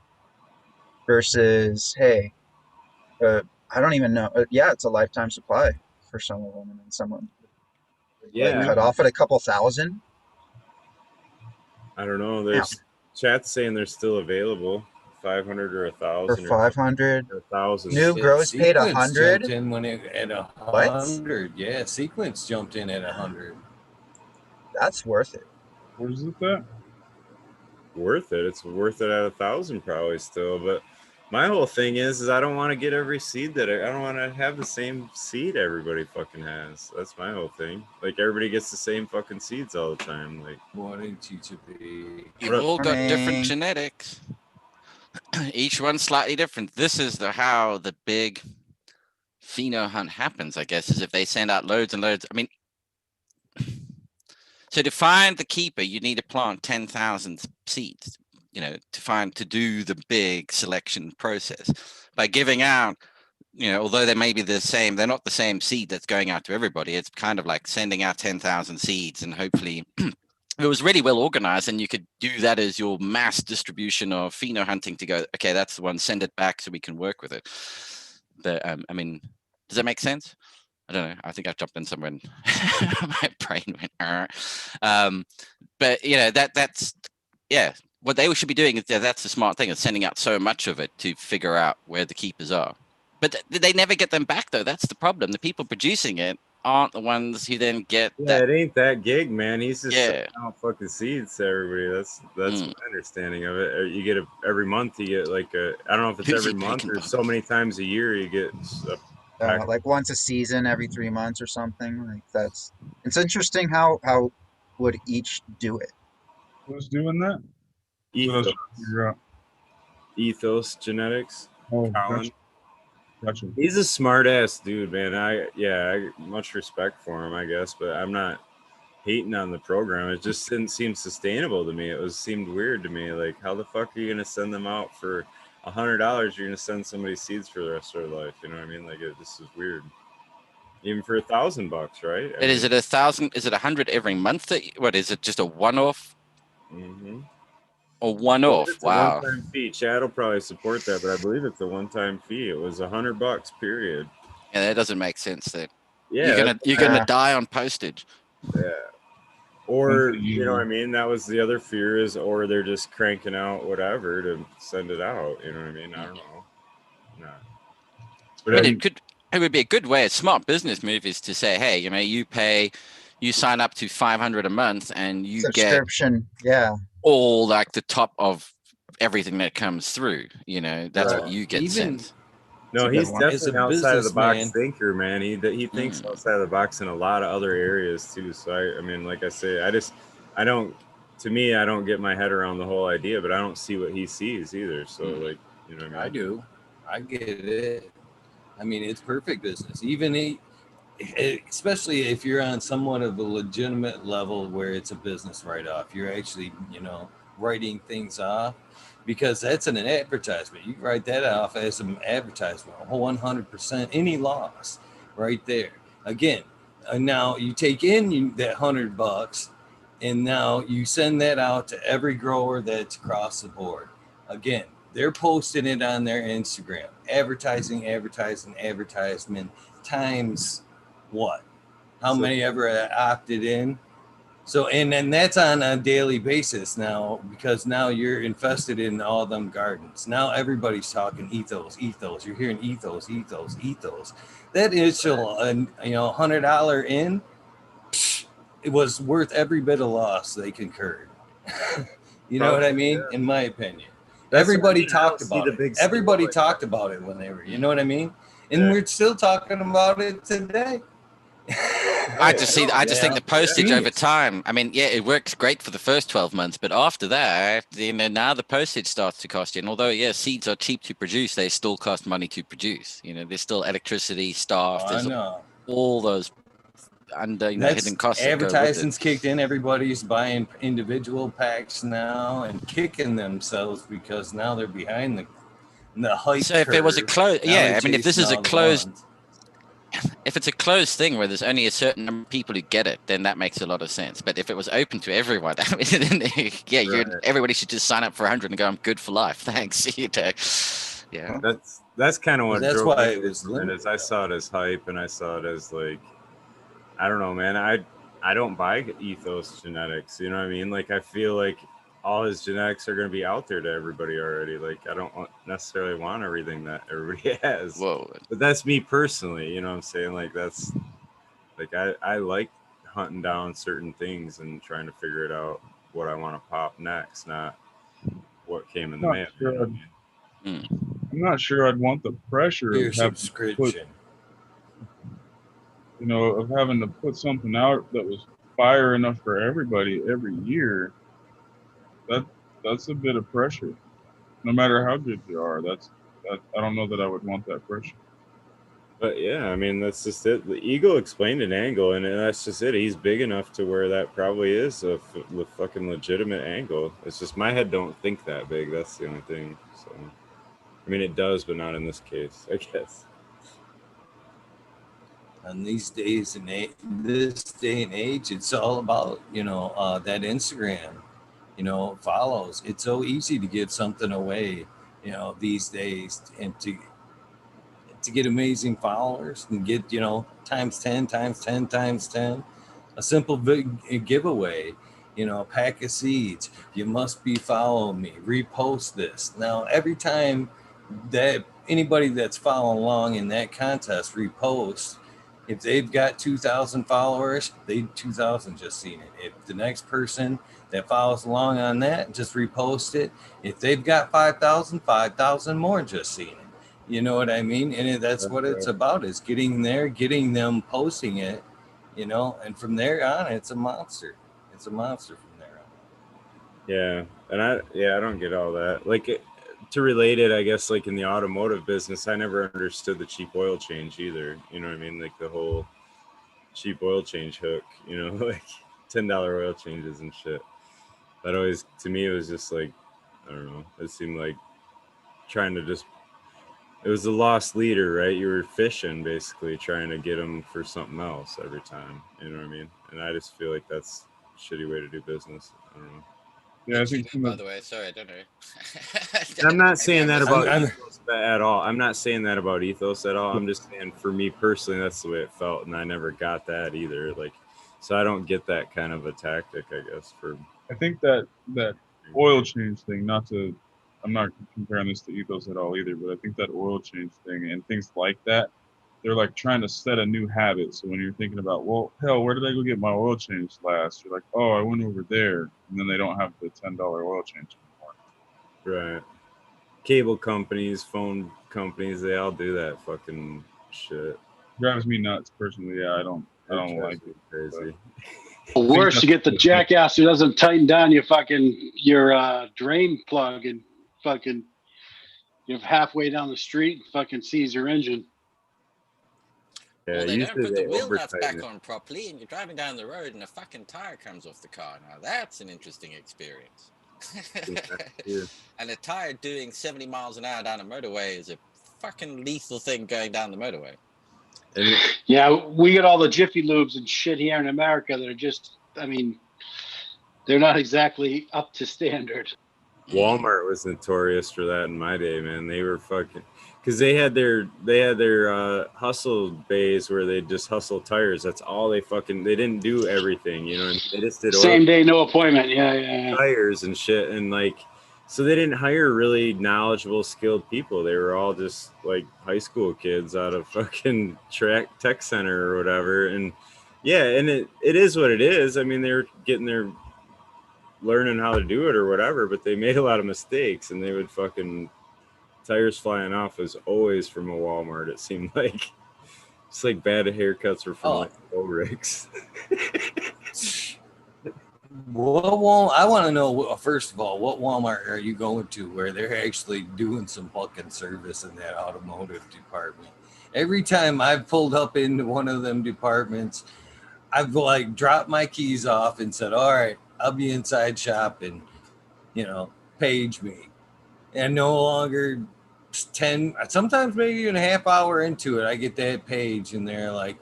versus, hey, I don't even know. Yeah, it's a lifetime supply for some of them, and then someone cut off at a couple thousand. I don't know. There's chat's saying they're still available, 500 or 1,000. For 500, 1,000. New Grows paid 100. Jumped in when it at 100. Yeah, Sequence jumped in at 100. That's worth it. What is it that? Worth it. It's worth it at 1,000 probably still, but my whole thing is I don't want to get every seed I don't want to have the same seed everybody fucking has. That's my whole thing. Like everybody gets the same fucking seeds all the time. Like, wanting to be. You've all got different genetics. Each one's slightly different. This is how the big pheno hunt happens, I guess, is if they send out loads and loads. I mean, so to find the keeper, you need to plant 10,000 seeds. To do the big selection process by giving out, although they may be the same, they're not the same seed that's going out to everybody. It's kind of like sending out 10,000 seeds, and hopefully it was really well organized, and you could do that as your mass distribution of pheno hunting to go, okay, that's the one, send it back so we can work with it. But I mean, does that make sense? I don't know. I think I've jumped in somewhere and my brain went, but that's what they should be doing is that's the smart thing, is sending out so much of it to figure out where the keepers are. But they never get them back, though. That's the problem. The people producing it aren't the ones who then get that. It ain't that gig, man. He's just sending out fucking seeds to everybody. That's my understanding of it. You get every month. You get like I don't know if it's every month or so many times a year. You get like once a season, every 3 months or something. Like it's interesting how would each do it. Who's doing that? That's what I was Ethos, trying to figure out. Ethos Genetics. Oh, Colin. gotcha. He's a smart ass dude, man. I much respect for him, I guess, but I'm not hating on the program. It just didn't seem sustainable to me. Seemed weird to me. Like, how the fuck are you gonna send them out for $100? You're gonna send somebody seeds for the rest of their life. You know what I mean? Like, this is weird. Even for $1,000, right? And is it 1,000? Is it 100 every month? What is it? Just a one-off? Mm-hmm. Or one-off? It's Wow. a one-time fee. Chad will probably support that, but I believe it's a one-time fee. It was $100, period. Yeah, that doesn't make sense. Then Yeah, you're gonna die on postage. yeah. Or you know what I mean? That was the other fear is, or they're just cranking out whatever to send it out. You know what I mean? I don't know. No. But I mean, it would be a good way. A smart business move is to say, hey, you sign up to 500 a month, and you get Subscription, yeah. all like the top of everything that comes through. That's what you get sent. No, It's a good he's one. As a definitely outside of the box businessman, thinker, man. He thinks outside of the box in a lot of other areas too. So I mean, like I say, I don't. To me, I don't get my head around the whole idea, but I don't see what he sees either. So like, you know what I mean? I do. I get it. I mean, it's perfect business. Especially if you're on somewhat of a legitimate level where it's a business write-off. You're actually, writing things off, because that's an advertisement. You write that off as an advertisement, 100%, any loss right there. Again, now you take in that $100, and now you send that out to every grower that's across the board. Again, they're posting it on their Instagram, advertisement times what? How many ever opted in? So, and then that's on a daily basis now, because now you're infested in all them gardens. Now everybody's talking ethos. You're hearing ethos. That initial, $100 in, it was worth every bit of loss they concurred. You know what I mean? In my opinion. Everybody talked about it. Everybody talked about it when they were, you know what I mean? And we're still talking about it today. I just think the postage over time. I mean, yeah, it works great for the first 12 months, but after that, now the postage starts to cost you. And although seeds are cheap to produce, they still cost money to produce. There's still electricity, staff. There's all those hidden costs. Advertisements kicked in. Everybody's buying individual packs now and kicking themselves because now they're behind the hype. So if it was a closed, if this is a closed. If it's a closed thing where there's only a certain number of people who get it, then that makes a lot of sense. But if it was open to everyone, everybody should just sign up for 100 and go, I'm good for life. Thanks. Yeah. That's kind of what. That's why it was limited. I saw it as hype, and I saw it as like, I don't know, man. I don't buy Ethos Genetics. You know what I mean? Like, I feel like all his genetics are going to be out there to everybody already. Like, I don't necessarily want everything that everybody has. Whoa. But that's me personally. You know what I'm saying? Like, that's like, I like hunting down certain things and trying to figure it out what I want to pop next, not what came in the mail. Sure I'm not sure I'd want the pressure Your of having subscription. of having to put something out that was fire enough for everybody every year. That's a bit of pressure. No matter how good you are, I don't know that I would want that pressure. But yeah, I mean, that's just it. The Eagle explained an angle, and that's just it. He's big enough to where that probably is a fucking legitimate angle. It's just my head don't think that big. That's the only thing. So, I mean, it does, but not in this case, I guess. And these days and this day and age, it's all about that Instagram. Follows. It's so easy to give something away, these days, and to get amazing followers and get, times 10, a simple giveaway, a pack of seeds. You must be following me. Repost this. Now, every time that anybody that's following along in that contest reposts, if they've got 2,000 followers, 2,000 just seen it. If the next person that follows along on that just repost it, if they've got 5,000 more just seen it. You know what I mean? And that's what it's about, is getting there, getting them posting it, you know, and from there on, it's a monster. It's a monster from there on. Yeah. And I don't get all that. Like, to relate it, I guess, like in the automotive business, I never understood the cheap oil change either. You know what I mean? Like the whole cheap oil change hook, you know, like $10 oil changes and shit. That always, to me, it was just like, I don't know. It seemed like trying to just, it was a lost leader, right? You were fishing, basically, trying to get them for something else every time. You know what I mean? And I just feel like that's a shitty way to do business. I don't know. Yeah, I think by the way, sorry, I don't know. I'm not saying that about I'm- ethos at all. I'm not saying that about ethos at all. I'm just saying, for me personally, that's the way it felt, and I never got that either. Like, so I don't get that kind of a tactic, I guess. I think that oil change thing, I'm not comparing this to ethos at all either, but I think that oil change thing and things like that, they're like trying to set a new habit. So when you're thinking about, well, hell, where did I go get my oil change last? You're like, oh, I went over there, and then they don't have the $10 oil change anymore. Right. Cable companies, phone companies, they all do that fucking shit. Drives me nuts personally. Yeah, I don't like it. Crazy. Worse, you get the jackass who doesn't tighten down your drain plug and fucking you're halfway down the street and fucking sees your engine. Yeah, Well, they don't usually put they the wheel nuts over-tighten back it. on properly, and you're driving down the road, and a fucking tire comes off the car. Now that's an interesting experience. Yeah. And a tire doing 70 miles an hour down a motorway is a fucking lethal thing going down the motorway. And Yeah, we get all the Jiffy Lubes and shit here in America that are just, I mean, they're not exactly up to standard. Walmart was notorious for that in my day, man. They were fucking, because they had their hustle bays where they just hustle tires. That's all they didn't do everything, you know. And they just did Same day, no appointment. Yeah. tires and shit, and like, so they didn't hire really knowledgeable, skilled people. They were all just like high school kids out of fucking tech center or whatever. And yeah, and it is what it is. I mean, they're getting their learning how to do it or whatever, but they made a lot of mistakes, and they would fucking tires flying off was always from a Walmart. It seemed like it's like bad haircuts were from like Ulrichs. Well, I want to know, first of all, what Walmart are you going to where they're actually doing some fucking service in that automotive department? Every time I've pulled up into one of them departments, I've like dropped my keys off and said, all right, I'll be inside shopping, you know, page me. And no longer 10, sometimes maybe even a half hour into it, I get that page and they're like,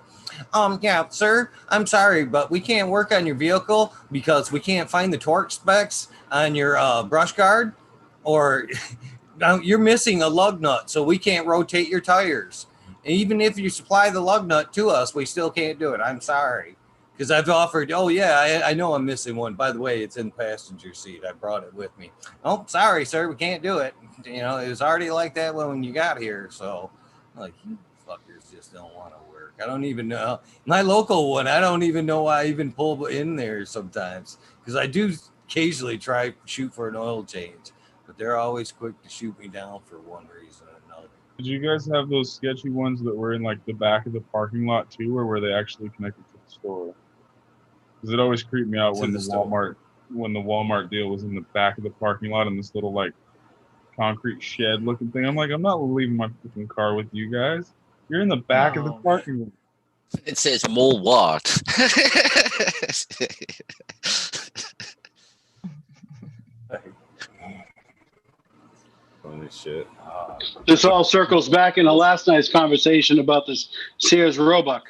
yeah, sir, I'm sorry, but we can't work on your vehicle because we can't find the torque specs on your brush guard, or you're missing a lug nut, so we can't rotate your tires. And even if you supply the lug nut to us, we still can't do it. I'm sorry. Because I've offered, oh, yeah, I know I'm missing one. By the way, it's in the passenger seat. I brought it with me. Oh, sorry, sir, we can't do it. You know, it was already like that when you got here. So, like, you fuckers just don't want to work. I don't even know. My local one, I don't even know why I even pull in there sometimes. Because I do occasionally shoot for an oil change. But they're always quick to shoot me down for one reason or another. Did you guys have those sketchy ones that were in like the back of the parking lot too, or were they actually connected to the store? Because it always creeped me out when the Walmart deal was in the back of the parking lot in this little like concrete shed looking thing. I'm like, I'm not leaving my freaking car with you guys. You're in the back of the parking lot. It says more what? Holy shit. This all circles back into last night's conversation about this Sears Roebuck.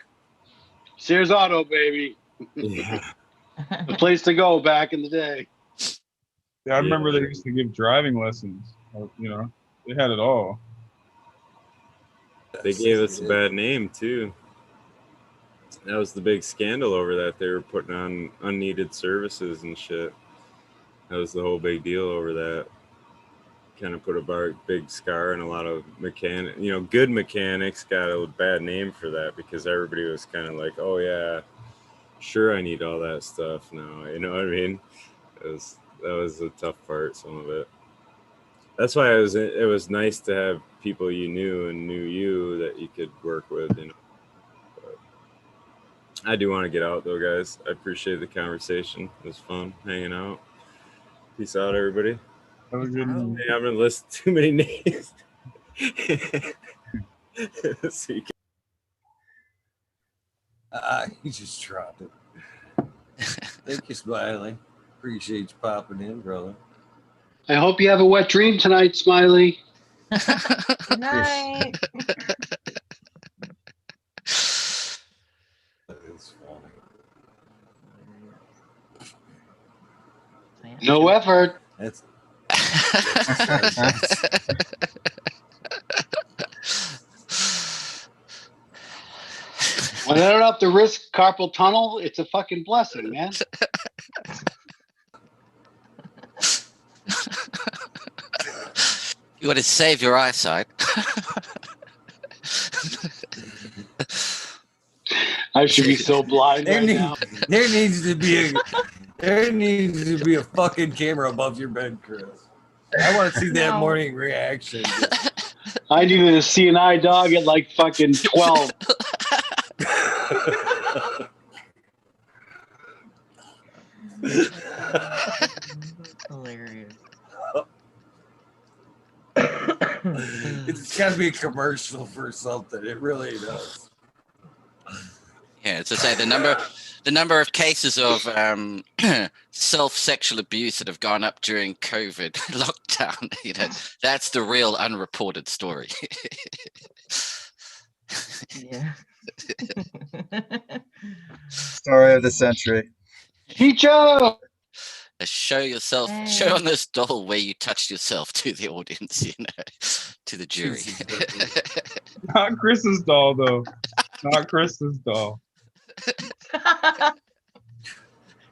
Sears Auto, baby. Yeah. The place to go back in the day. Yeah, I remember they used to give driving lessons. You know, they had it all. They gave us a bad name too. That was the big scandal over that. They were putting on unneeded services and shit. That was the whole big deal over that. Kind of put a big scar, and a lot of good mechanics got a bad name for that because everybody was kind of like, oh yeah, sure, I need all that stuff now. You know what I mean? That was the tough part, some of it. That's why it was nice to have people you knew and knew you that you could work with, you know. But I do want to get out though, guys. I appreciate the conversation. It was fun hanging out. Peace out, everybody. Have a good night. I haven't listed too many names. So you He just dropped it. Thank you, Smiley. Appreciate you popping in, brother. I hope you have a wet dream tonight, Smiley. Good night. That is funny. No effort. That's When I don't have to risk carpal tunnel, it's a fucking blessing, man. You want to save your eyesight. I should be so blind there, right now. there needs to be a fucking camera above your bed, Chris. I want to see that No. morning reaction. I needed a CNI dog at like fucking 12. Hilarious. It's got to be a commercial for something. It really does. Yeah, to say the number of cases of self-sexual abuse that have gone up during COVID lockdown, you know, that's the real unreported story. Yeah. Story of the century. Chicho! Show yourself, Hey. show on this doll where you touched yourself to the audience, you know, to the jury. Not Chris's doll, though. Not Chris's doll.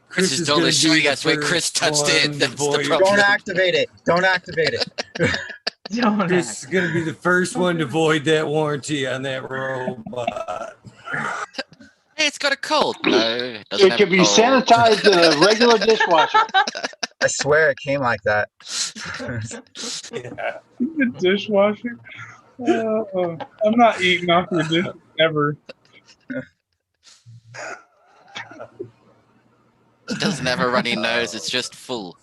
Chris's is doll gonna is be showing the us where Chris first touched it. one That's the void. problem. Don't activate it. Don't activate it. Don't Chris act. is going to be the first one to void that warranty on that robot. Hey, it's got a cold. No, it doesn't It have can a be cold. sanitized in a regular dishwasher. I swear it came like that. Yeah. The dishwasher? I'm not eating off your dish ever. It doesn't have a runny nose. It's just full.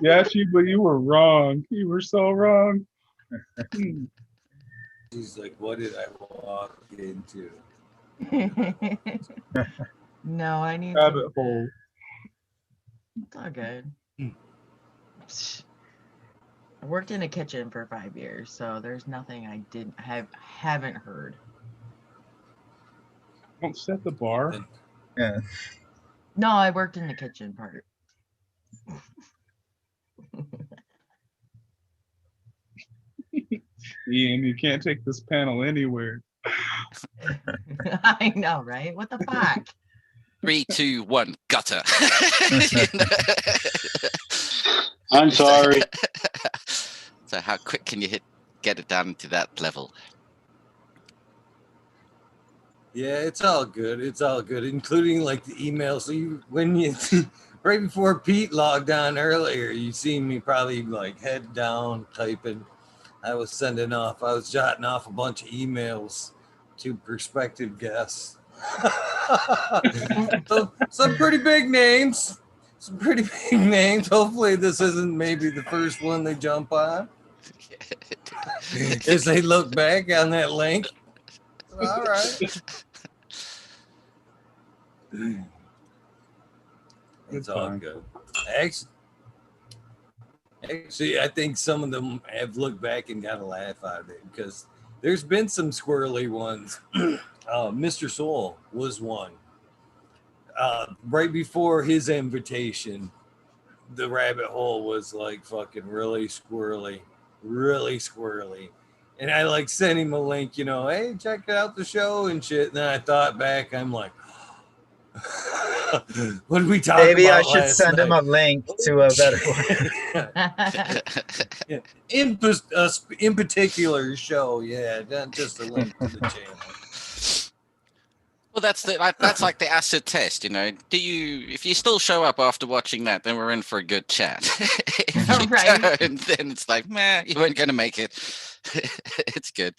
Yes, but you were wrong. You were so wrong. She's like, what did I walk into? No, I need Rabbit to. hole. It's all good. I worked in a kitchen for 5 years, so there's nothing I haven't heard. Don't set the bar. Yeah. No, I worked in the kitchen part. Ian, you can't take this panel anywhere. I know, right? What the fuck? 3, 2, 1, gutter. I'm sorry. So how quick can you get it down to that level? Yeah, it's all good. It's all good, including like the email. So when you right before Pete logged on earlier, you seen me probably like head down typing. I was jotting off a bunch of emails to prospective guests. So, some pretty big names. Hopefully this isn't maybe the first one they jump on. As they look back on that link. All right. It's all good. Actually, I think some of them have looked back and got a laugh out of it because there's been some squirrely ones. Mr. Soul was one. Right before his invitation, the rabbit hole was like fucking really squirrely. And I like sent him a link, you know, hey, check out the show and shit. And then I thought back, I'm like, what did we talk about? Maybe I should send him a link to a better one. In particular show, yeah, not just a link to the channel. Well, that's like the acid test, you know. If you still show up after watching that, then we're in for a good chat. If you Right. don't, then it's like, man, you weren't going to make it. It's good.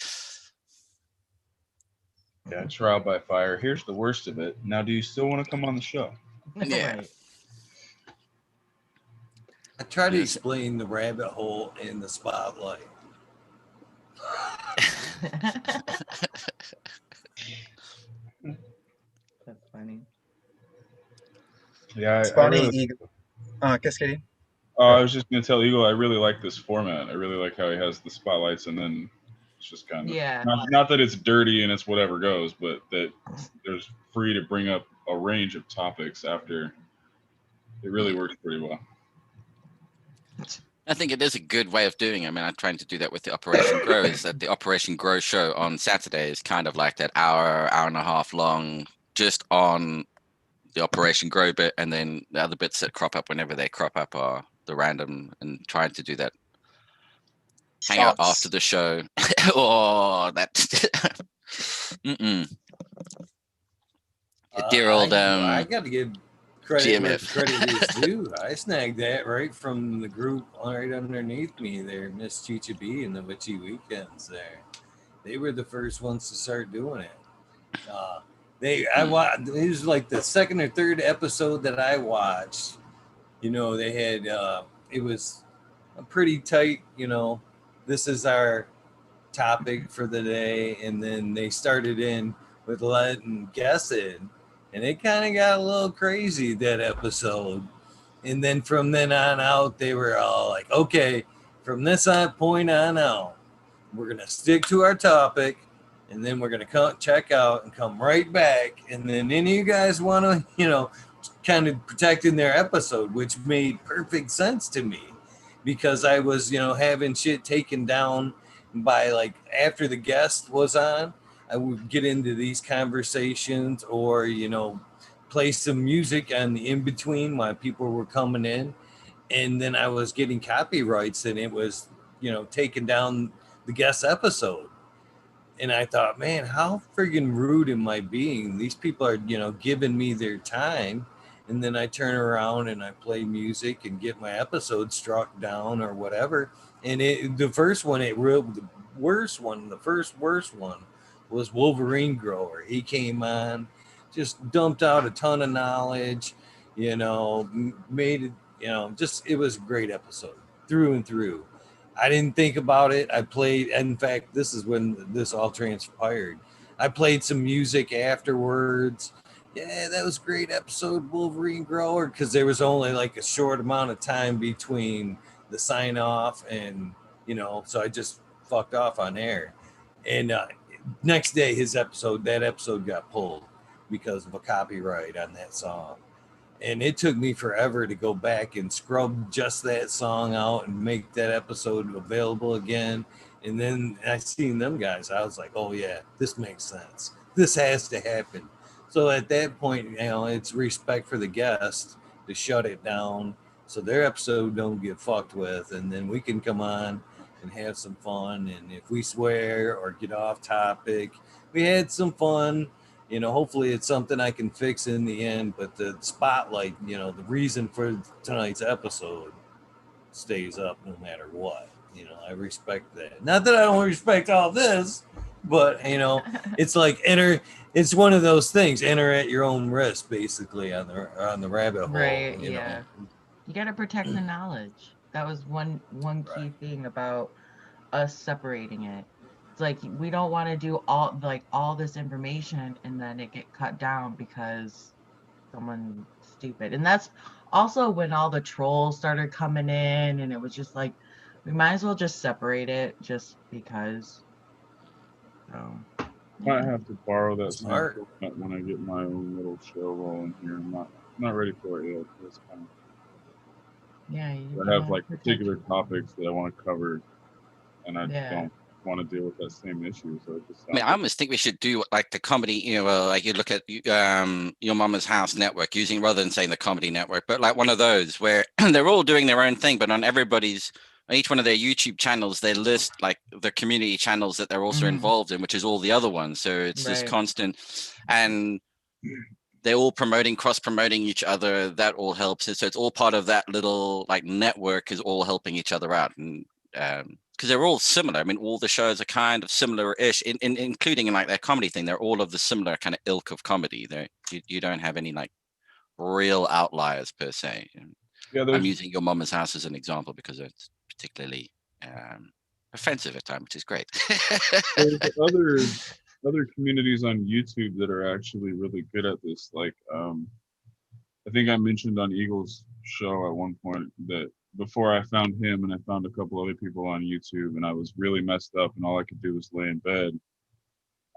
Yeah, trial by fire. Here's the worst of it. Now, do you still want to come on the show? Yeah. Right. I try to Yes. explain the rabbit hole in the spotlight. That's funny. Yeah, It's I funny, really. Eagle. Cascading. I was just gonna tell Eagle I really like this format. I really like how he has the spotlights and then it's just kind of Yeah. not that it's dirty and it's whatever goes, but that there's free to bring up a range of topics after. It really works pretty well. I think it is a good way of doing it. I mean, I'm trying to do that with the Operation Grow. Is that the Operation Grow show on Saturday is kind of like that hour and a half long, just on the Operation Grow bit, and then the other bits that crop up whenever they crop up are the random, and trying to do that hangout after the show. Oh, that. Dear old I got to give credit where GMF. credit is due. I snagged that right from the group right underneath me there, Miss Chicha B and the Witchy Weekends there. They were the first ones to start doing it. It was like the second or third episode that I watched. You know, they had it was a pretty tight, you know, this is our topic for the day, and then they started in with letting guess in, and it kind of got a little crazy that episode. And then from then on out, they were all like, okay, from this point on out, we're gonna stick to our topic, and then we're gonna come check out and come right back. And then any of you guys want to, you know, kind of protecting their episode, which made perfect sense to me because I was, you know, having shit taken down by like after the guest was on. I would get into these conversations or, you know, play some music on the in between while people were coming in. And then I was getting copyrights and it was, you know, taking down the guest episode. And I thought, man, how friggin' rude am I being? These people are, you know, giving me their time. And then I turn around and I play music and get my episode struck down or whatever. And the first one, the worst one, the first worst one was Wolverine Grower. He came on, just dumped out a ton of knowledge, you know, made it, you know, just, it was a great episode through and through. I didn't think about it. I played, in fact, this is when this all transpired. I played some music afterwards. Yeah, that was a great episode, Wolverine Grower, because there was only like a short amount of time between the sign off and, you know, so I just fucked off on air. And next day, that episode got pulled because of a copyright on that song. And it took me forever to go back and scrub just that song out and make that episode available again. And then I seen them guys. I was like, oh yeah, this makes sense. This has to happen. So at that point, you know, it's respect for the guest to shut it down so their episode don't get fucked with. And then we can come on and have some fun. And if we swear or get off topic, we had some fun. You know, hopefully it's something I can fix in the end, but the spotlight, you know, the reason for tonight's episode stays up no matter what. You know, I respect that. Not that I don't respect all this, but, you know, it's like it's one of those things, enter at your own risk, basically, on the rabbit hole. Right. You Yeah. know. You got to protect the knowledge. That was one key thing about us separating it. It's like we don't want to do all this information and then it get cut down because someone stupid. And that's also when all the trolls started coming in and it was just like we might as well just separate it just because. So Might have to borrow that same Smart. format when I get my own little show rolling here. I'm not ready for it yet. It's kind of, yeah, I have like particular topics that I want to cover, and I Yeah. don't want to deal with that same issue. So it just I mean, sounds I almost think we should do like the comedy, you know, like you look at Your Mama's House Network, using rather than saying the Comedy Network, but like one of those where they're all doing their own thing, but on each one of their YouTube channels, they list like the community channels that they're also Mhm. involved in, which is all the other ones. So it's this Right. constant, and they're all cross-promoting each other. That all helps. So it's all part of that little like network is all helping each other out. And because they're all similar. I mean, all the shows are kind of similar-ish, including in like their comedy thing. They're all of the similar kind of ilk of comedy. You don't have any like real outliers per se. Yeah, I'm using Your Mama's House as an example because it's particularly offensive at times, which is great. there's other communities on YouTube that are actually really good at this. Like, I think I mentioned on Eagle's show at one point that before I found him and I found a couple other people on YouTube and I was really messed up and all I could do was lay in bed,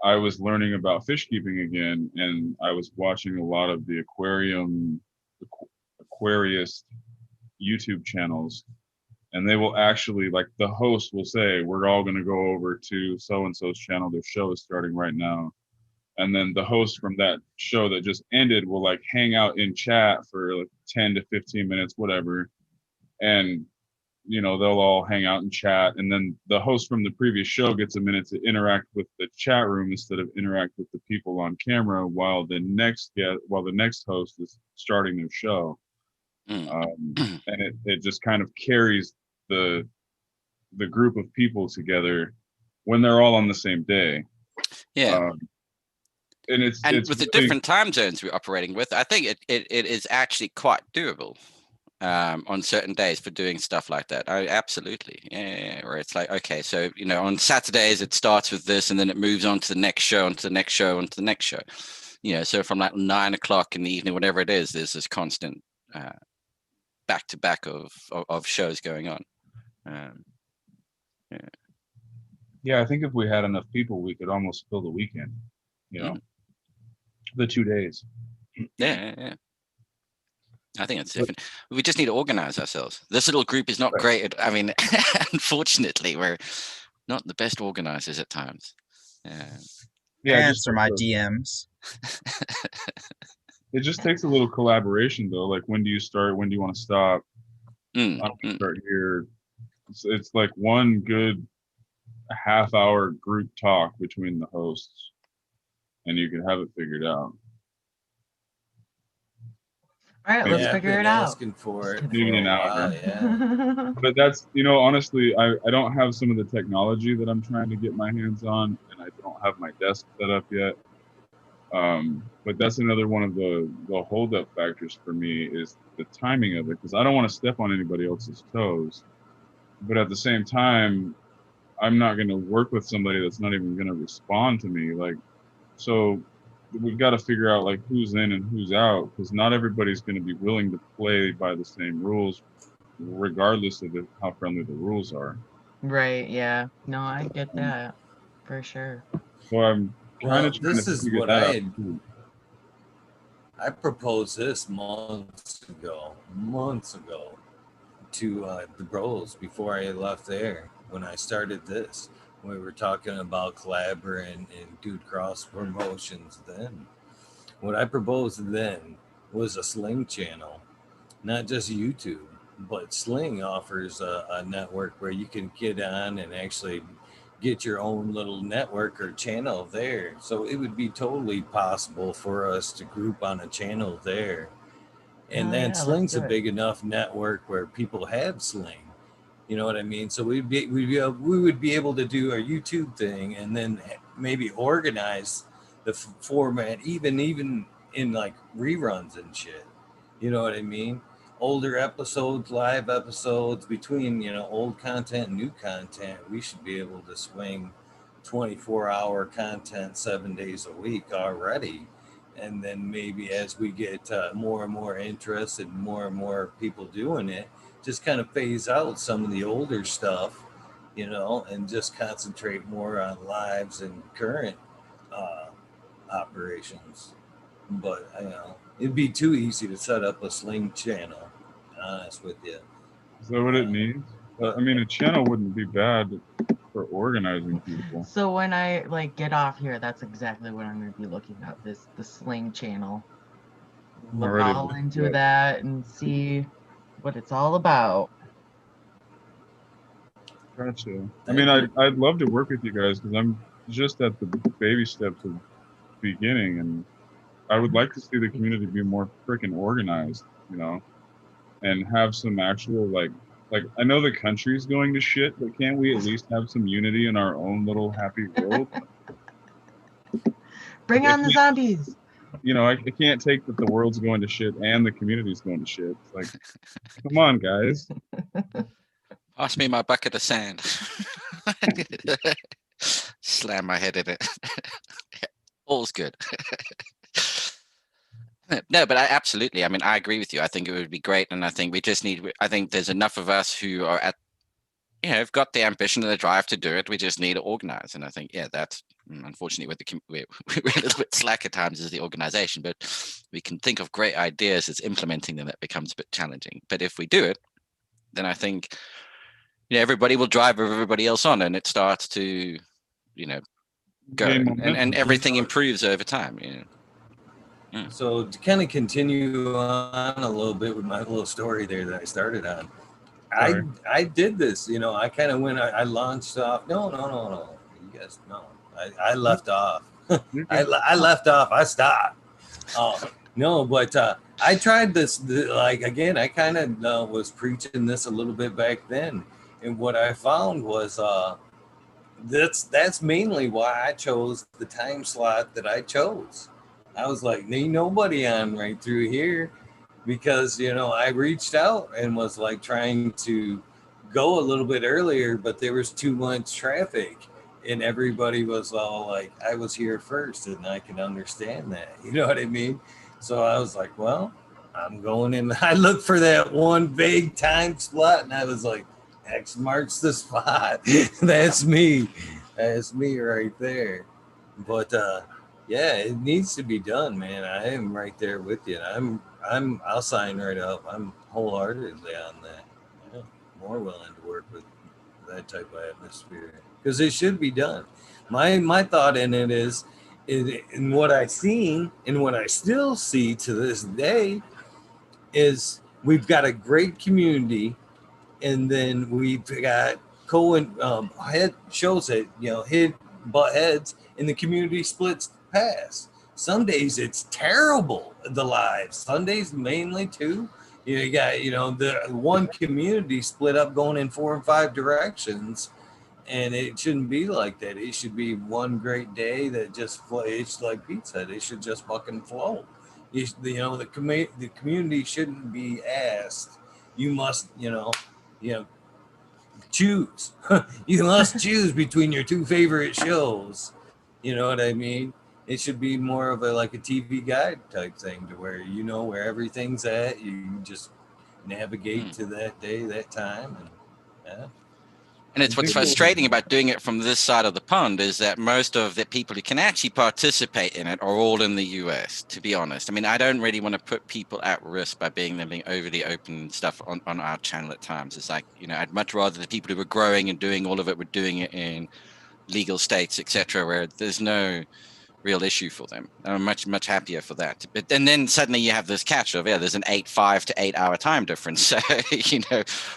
I was learning about fish keeping again, and I was watching a lot of the aquarist YouTube channels, and they will actually, like, the host will say, we're all going to go over to so and so's channel, their show is starting right now, and then the host from that show that just ended will like hang out in chat for like 10 to 15 minutes, whatever, and they'll all hang out and chat, and then the host from the previous show gets a minute to interact with the chat room instead of interact with the people on camera while the next host is starting their show. And it just kind of carries the group of people together when they're all on the same day. Yeah. And it's with the different time zones we're operating with, I think it is actually quite doable. On certain days for doing stuff like that. Absolutely. Yeah, where it's like, okay, so on Saturdays it starts with this and then it moves on to the next show, onto the next show, onto the next show. So from like 9 o'clock in the evening, whatever it is, there's this constant back to back of shows going on. Yeah, I think if we had enough people, we could almost fill the weekend. The 2 days. Yeah. I think it's different. We just need to organize ourselves. This little group is not great at, unfortunately, we're not the best organizers at times. Answer my DMs. It just takes a little collaboration, though. Like, when do you start? When do you want to stop? I want to start here. It's like one good half-hour group talk between the hosts, and you can have it figured out. All right, let's figure it out. Asking for it Maybe an hour. Yeah. But that's, honestly, I don't have some of the technology that I'm trying to get my hands on, and I don't have my desk set up yet. But that's another one of the hold-up factors for me is the timing of it, because I don't want to step on anybody else's toes. But at the same time, I'm not going to work with somebody that's not even going to respond to me. Like, so we've got to figure out like who's in and who's out, because not everybody's going to be willing to play by the same rules, regardless of how friendly the rules are. Right. Yeah. No, I get that for sure. So I'm kind of trying this to is figure what that out. I proposed this months ago to the bros before I left there. When I started this, we were talking about collaborating and Dude Cross promotions then. What I proposed then was a Sling channel, not just YouTube, but Sling offers a network where you can get on and actually get your own little network or channel there. So it would be totally possible for us to group on a channel there. And then Sling's a big enough network where people have Sling. You know what I mean? So we would be able to do a YouTube thing and then maybe organize the format, even in like reruns and shit. You know what I mean? Older episodes, live episodes, between old content and new content, we should be able to swing 24-hour content 7 days a week already. And then maybe as we get more and more interest and more people doing it, just kind of phase out some of the older stuff, and just concentrate more on lives and current operations. But it'd be too easy to set up a Sling channel, to be honest with you. Is that what it needs? I mean, a channel wouldn't be bad for organizing people. So when I get off here, that's exactly what I'm going to be looking at, the Sling channel. Look all into that and see what it's all about. Gotcha. I mean, I'd love to work with you guys because I'm just at the baby steps of beginning, and I would like to see the community be more freaking organized, and have some actual like I know the country's going to shit, but can't we at least have some unity in our own little happy world? Bring I on the can't, zombies. I can't take that the world's going to shit and the community's going to shit. It's like, come on, guys. Pass me my bucket of sand. Slam my head in it. All's good. No, but absolutely. I mean, I agree with you. I think it would be great, and I think we just need. I think there's enough of us who are have got the ambition and the drive to do it. We just need to organize, and I think, that's unfortunately we're a little bit slack at times as the organization, but we can think of great ideas. It's implementing them that becomes a bit challenging. But if we do it, then I think everybody will drive everybody else on, and it starts to go, and everything improves over time. So to kind of continue on a little bit with my little story there that I started on, I did this, I kind of went, I launched off. No. You guys, no, I left off. I left off. I stopped. No, but I tried this, again, I kind of was preaching this a little bit back then. And what I found was that's mainly why I chose the time slot that I chose. I was like, ain't nobody on right through here, because I reached out and was like trying to go a little bit earlier, but there was too much traffic, and everybody was all like, I was here first, and I can understand that. You know what I mean? So I was like, well, I'm going in. I looked for that one big time slot, and I was like, X marks the spot. That's me. That's me right there. But yeah, it needs to be done, man. I am right there with you. I'll sign right up. I'm wholeheartedly on that. Yeah, more willing to work with that type of atmosphere, because it should be done. My thought in it is, in what I've seen and what I still see to this day, is we've got a great community, and then we've got head shows that hit butt heads, and the community splits past. Some days it's terrible, the lives. Sundays mainly too. You got the one community split up going in 4 and 5 directions, and it shouldn't be like that. It should be one great day that just it's like Pete said. It should just fucking flow. The community shouldn't be asked. You must choose. You must choose between your 2 favorite shows. You know what I mean? It should be more of like a TV guide type thing, to where where everything's at. You just navigate to that day, that time, and yeah. And it's what's frustrating about doing it from this side of the pond is that most of the people who can actually participate in it are all in the US, to be honest. I mean, I don't really want to put people at risk by being overly open and stuff on our channel at times. It's like, I'd much rather the people who were growing and doing all of it were doing it in legal states, etc., where there's no real issue for them. I'm much happier for that. But and then suddenly you have this catch of there's an 5 to 8 hour time difference. So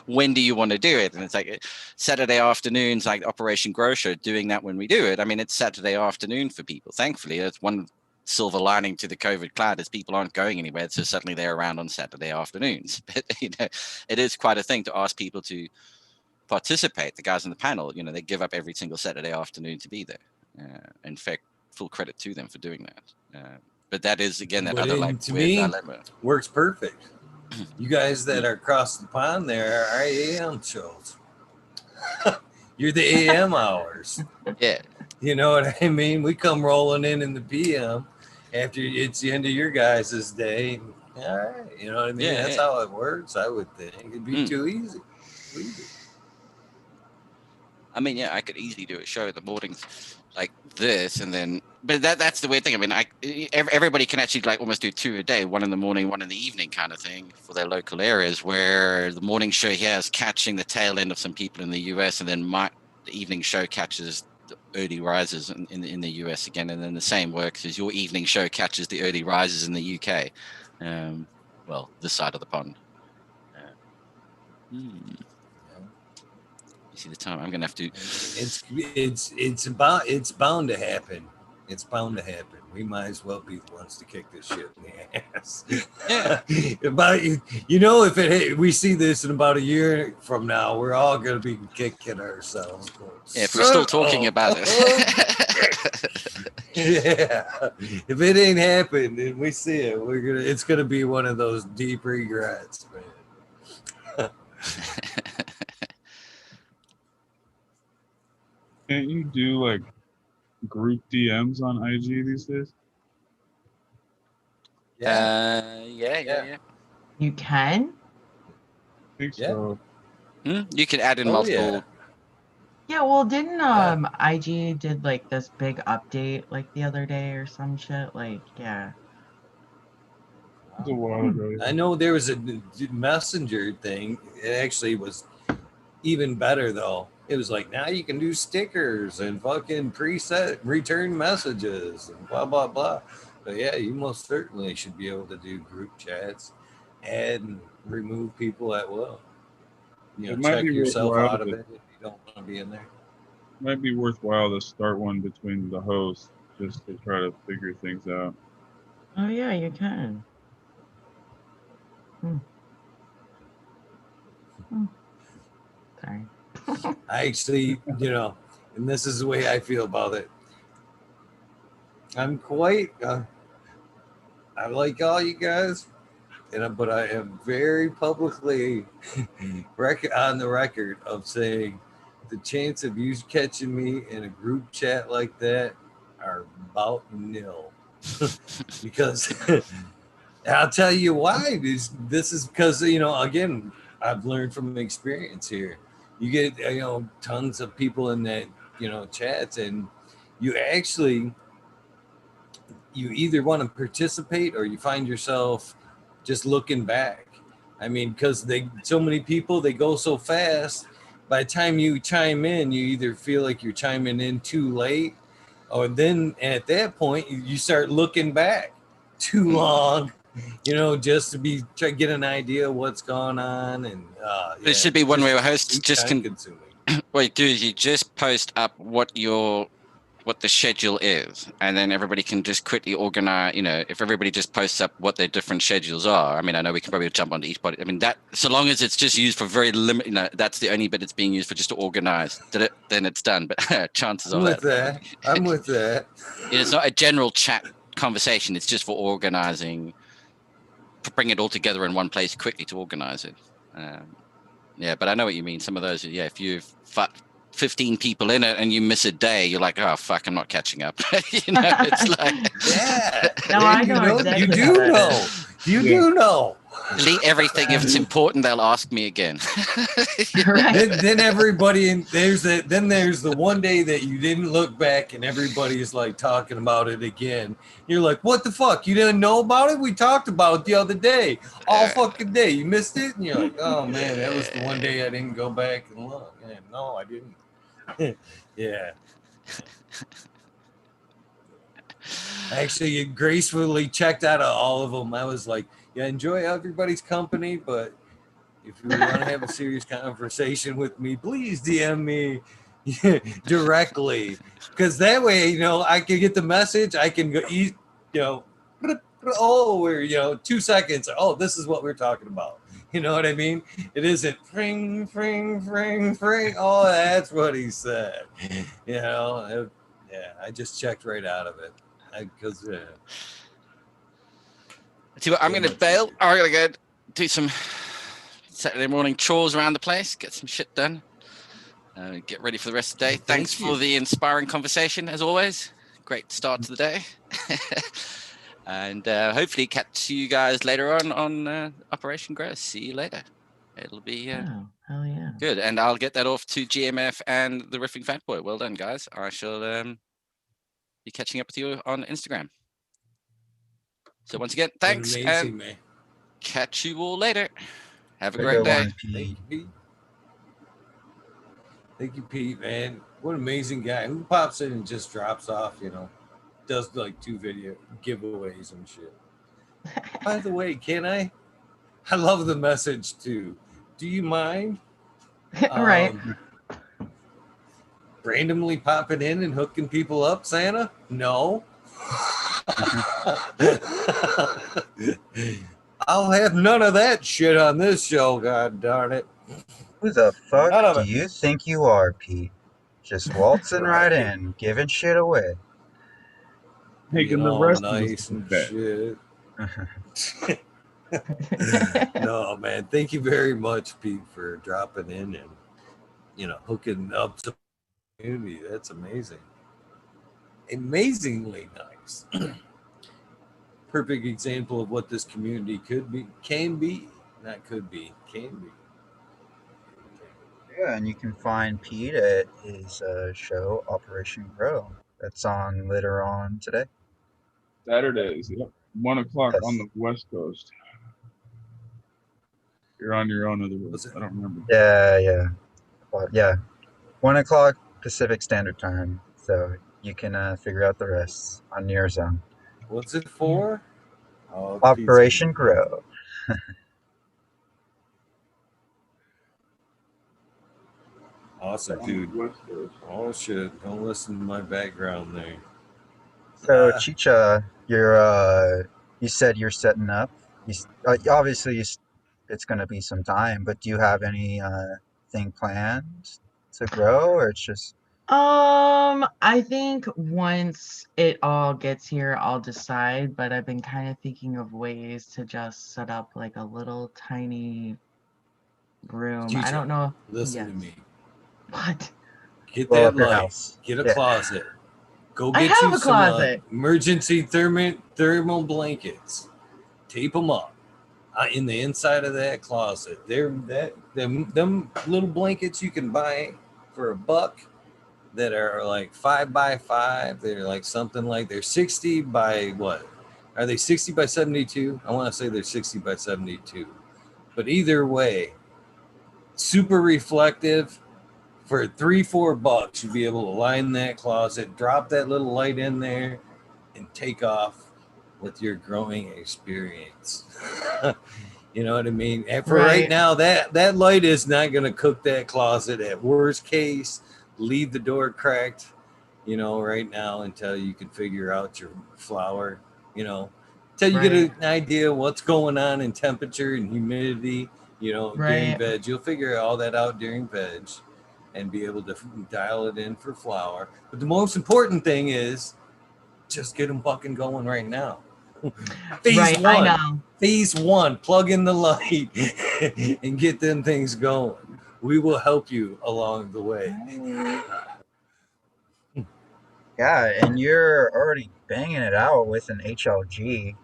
when do you want to do it? And it's like Saturday afternoons, like Operation Grocer, doing that when we do it. I mean, it's Saturday afternoon for people. Thankfully, that's one silver lining to the COVID cloud is people aren't going anywhere, so suddenly they're around on Saturday afternoons. But it is quite a thing to ask people to participate. The guys on the panel, they give up every single Saturday afternoon to be there. In fact, full credit to them for doing that. But that is, again, that other to me dilemma. Works perfect. You guys that are across the pond there are AM shows. You're the AM hours. Yeah. You know what I mean? We come rolling in the PM after it's the end of your guys' day. All right. You know what I mean? That's how it works, I would think. It'd be too easy. I mean, I could easily do a show in the mornings like this, and then, but that's the weird thing. I mean, everybody can actually almost do 2 a day, 1 in the morning, 1 in the evening kind of thing for their local areas, where the morning show here is catching the tail end of some people in the US, and then the evening show catches the early risers in the US again, and then the same works as your evening show catches the early risers in the UK. Well, this side of the pond. You see the time? I'm gonna have to. It's bound to happen. It's bound to happen. We might as well be the ones to kick this shit in the ass. Yeah. About you know, if we see this in about a year from now, we're all gonna be kicking ourselves. Yeah, if we're still talking about it. Yeah. If it ain't happened and we see it, it's gonna be one of those deep regrets, man. Can't you do like group DMs on IG these days? Yeah. You can? I think Yeah. so. You can add in Oh, multiple. yeah. Yeah, well, didn't IG did like this big update like the other day or some shit? Like, yeah. It was a while ago. I know there was a messenger thing. It actually was even better though. It was like now you can do stickers and fucking preset return messages and blah blah blah. But yeah, you most certainly should be able to do group chats, add and remove people at will. You know, It might check be yourself worthwhile out of to, it if you don't want to be in there. might be worthwhile to start one between the hosts just to try to figure things out. Oh yeah, you can. Sorry. I actually, you know, and this is the way I feel about it. I'm quite, I like all you guys, but I am very publicly on the record of saying the chance of you catching me in a group chat like that are about nil. Because I'll tell you why. This is because, you know, again, I've learned from experience here. You get, you know, tons of people in that, you know, chats, and you actually, you either want to participate or you find yourself just looking back. I mean, because so many people, they go so fast. By the time you chime in, you either feel like you're chiming in too late, or then at that point you start looking back too long, you know, just to try to get an idea of what's going on. And It should be one where hosts just time can. consuming. What you do is you just post up what the schedule is, and then everybody can just quickly organize. You know, if everybody just posts up what their different schedules are. I mean, I know we can probably jump onto each body. I mean, that so long as it's just used for very limited, you know, that's the only bit it's being used for, just to organize. Then it's done. But chances I'm are with that. I'm with that. It's not a general chat conversation. It's just for organizing, to bring it all together in one place quickly to organize it. Yeah, but I know what you mean. Some of those, yeah, if you've 15 people in it and you miss a day, you're like, oh fuck, I'm not catching up. You know, it's like, yeah. No, I know exactly You how do that know. is. You do know. delete everything. If it's important, they'll ask me again. Right. Then everybody, and there's the one day that you didn't look back and everybody is like talking about it again. You're like, what the fuck? You didn't know about it? We talked about it the other day, all fucking day. You missed it? And you're like, oh man, that was the one day I didn't go back and look. Man, no, I didn't. Yeah. I actually gracefully checked out of all of them. I was like, yeah, enjoy everybody's company, but if you want to have a serious conversation with me, please DM me directly, because that way, you know, I can get the message. I can go eat, you know, oh, we're, you know, 2 seconds. Oh, this is what we're talking about. You know what I mean? It isn't fring, fring, fring, fring. Oh, that's what he said. You know, yeah, I just checked right out of it. Because See what, I'm going to bail. I'm going to go do some Saturday morning chores around the place, get some shit done, get ready for the rest of the day. Thanks for the inspiring conversation, as always. Great start to the day. And hopefully catch you guys later on Operation Grow. See you later. It'll be hell yeah. Good. And I'll get that off to GMF and the Riffing Fat Boy. Well done, guys. I shall be catching up with you on Instagram. So once again, thanks. amazing, and man. Catch you all later. Have a Have a great good day. one, Thank you, Pete. Thank you, Pete, man. What an amazing guy. Who pops in and just drops off, you know, does like 2 video giveaways and shit. By the way, can I love the message too. Do you mind? Right. randomly popping in and hooking people up, Santa? No. I'll have none of that shit on this show, god darn it. Who the fuck None of do it. you think you are, Pete? Just waltzing right in, giving shit away. Taking Being the all rest of the nice and bet. shit. No, man. Thank you very much, Pete, for dropping in and, you know, hooking up to the community. That's amazing. Amazingly nice. Perfect example of what this community could be, can be. Not could be, can be. Yeah, and you can find Pete at his show, Operation Grow. That's on later on today. Saturdays, yep. 1 o'clock on Yes. the West Coast. You're on your own otherwise. I don't remember. Yeah. Well, yeah. 1 o'clock Pacific Standard Time. So you can figure out the rest on your zone. What's it for? Oh, Operation Grow. Awesome, dude. Oh shit! Don't listen to my background there. So Chicha, you said you're setting up. Obviously it's going to be some time, but do you have any thing planned to grow, or it's just? I think once it all gets here, I'll decide, but I've been kind of thinking of ways to just set up like a little tiny room. I Chicha, don't know. listen to me. What? Get Blow that up your light. house. Get a Yeah. closet. Go I get have you a some closet. emergency thermal blankets. Tape them up in the inside of that closet. Them little blankets you can buy for $1 that are like 5x5. They're like something like they're 60 by what? Are they 60 by 72? I want to say they're 60 by 72. But either way, super reflective. For $3-4, you'd be able to line that closet, drop that little light in there, and take off with your growing experience. You know what I mean? And for right now, that light is not going to cook that closet. At worst case, leave the door cracked, you know, right now until you can figure out your flower, you know, until you get an idea of what's going on in temperature and humidity, you know, during veg. You'll figure all that out during veg and be able to dial it in for flower. But the most important thing is just get them fucking going right now. Phase 1. I know. Phase 1, plug in the light and get them things going. We will help you along the way. Yeah, and you're already banging it out with an HLG.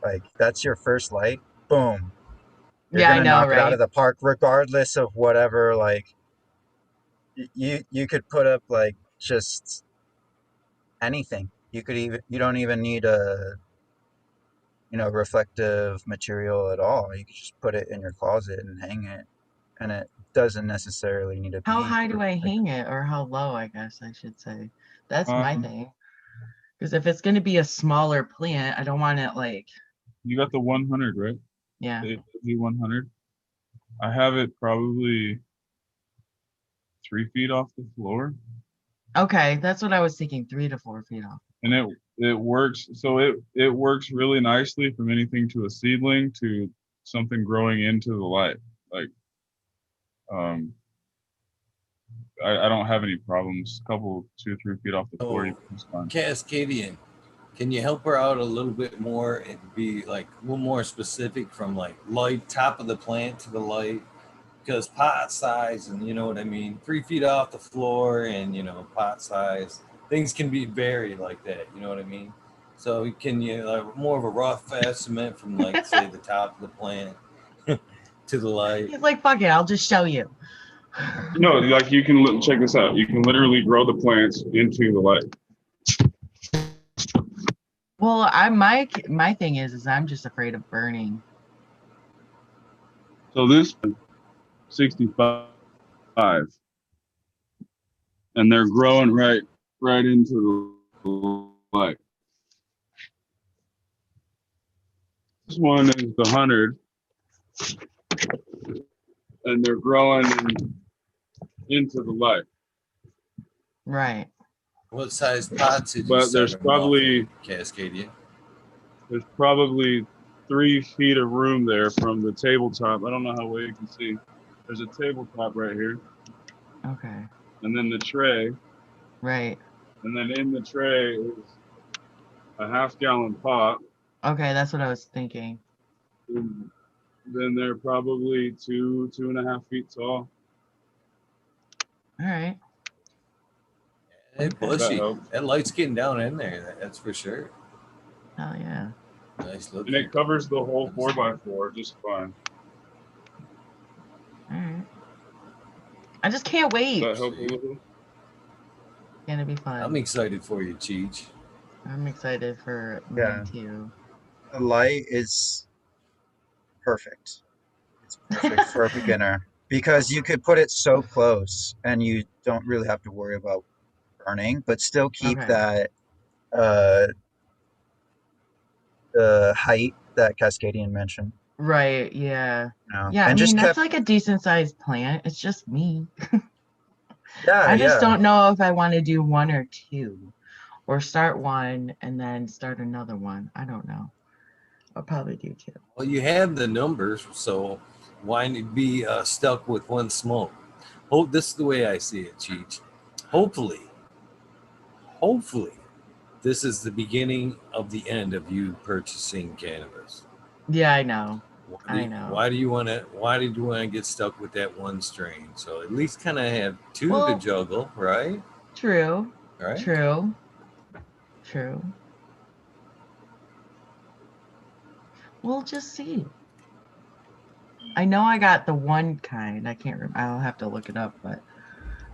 Like that's your first light. Boom. You're Yeah, I gonna know, knock it out right? of the park regardless of whatever. Like you could put up like just anything. You don't even need a reflective material at all. You could just put it in your closet and hang it, and it doesn't necessarily need to How be high do I hang it, or how low, I guess I should say. That's my thing. Because if it's going to be a smaller plant, I don't want it like. You got the 100, right? Yeah. The 100. I have it probably 3 feet off the floor. Okay, that's what I was thinking, 3 to 4 feet off. And it works. So it works really nicely from anything to a seedling to something growing into the light. Like, I don't have any problems. A couple 2-3 feet off the floor. Cascadian, can you help her out a little bit more and be like a little more specific from like light top of the plant to the light? Because pot size, and you know what I mean, 3 feet off the floor, and you know, pot size, things can be varied like that. You know what I mean? So can you like more of a rough estimate from like say the top of the plant to the light? He's like, fuck it, I'll just show you. No, like you can check this out. You can literally grow the plants into the light. Well, my thing is I'm just afraid of burning. So this 65, and they're growing right into the light. This one is the 100, and they're growing into the light. Right. What size pots did you But start there's them off probably in, Cascadia? 3 feet of room there from the tabletop. I don't know how well you can see. There's a tabletop right here, Okay. and then the tray, Right. and then in the tray is a half-gallon pot. Okay, that's what I was thinking. And then they're probably 2.5 feet tall. All right. Hey, Okay. bushy. That helps. That light's getting down in there. That's for sure. Hell yeah. Nice looking. And it covers the whole 4x4 just fine. All right. I just can't wait. That help a little? It's gonna be fun. I'm excited for you, Cheech. I'm excited for Yeah. me too. The light is perfect. It's perfect for a beginner because you could put it so close and you don't really have to worry about burning, but still keep Okay. that the height that Cascadian mentioned. Right. Yeah. You know, Yeah. I and mean, just that's kept like a decent sized plant. It's just me. yeah, I just yeah. don't know if I want to do one or two, or start one and then start another one. I don't know. I'll probably do two. Well, you have the numbers, so why be stuck with one smoke? Oh, this is the way I see it, Cheech. Hopefully, this is the beginning of the end of you purchasing cannabis. Yeah, I know. Why I did you want to get stuck with that one strain? So at least kind of have two to Well, juggle, right? true. Right. True. True. We'll just see. I know I got the one kind. I can't remember. I'll have to look it up, but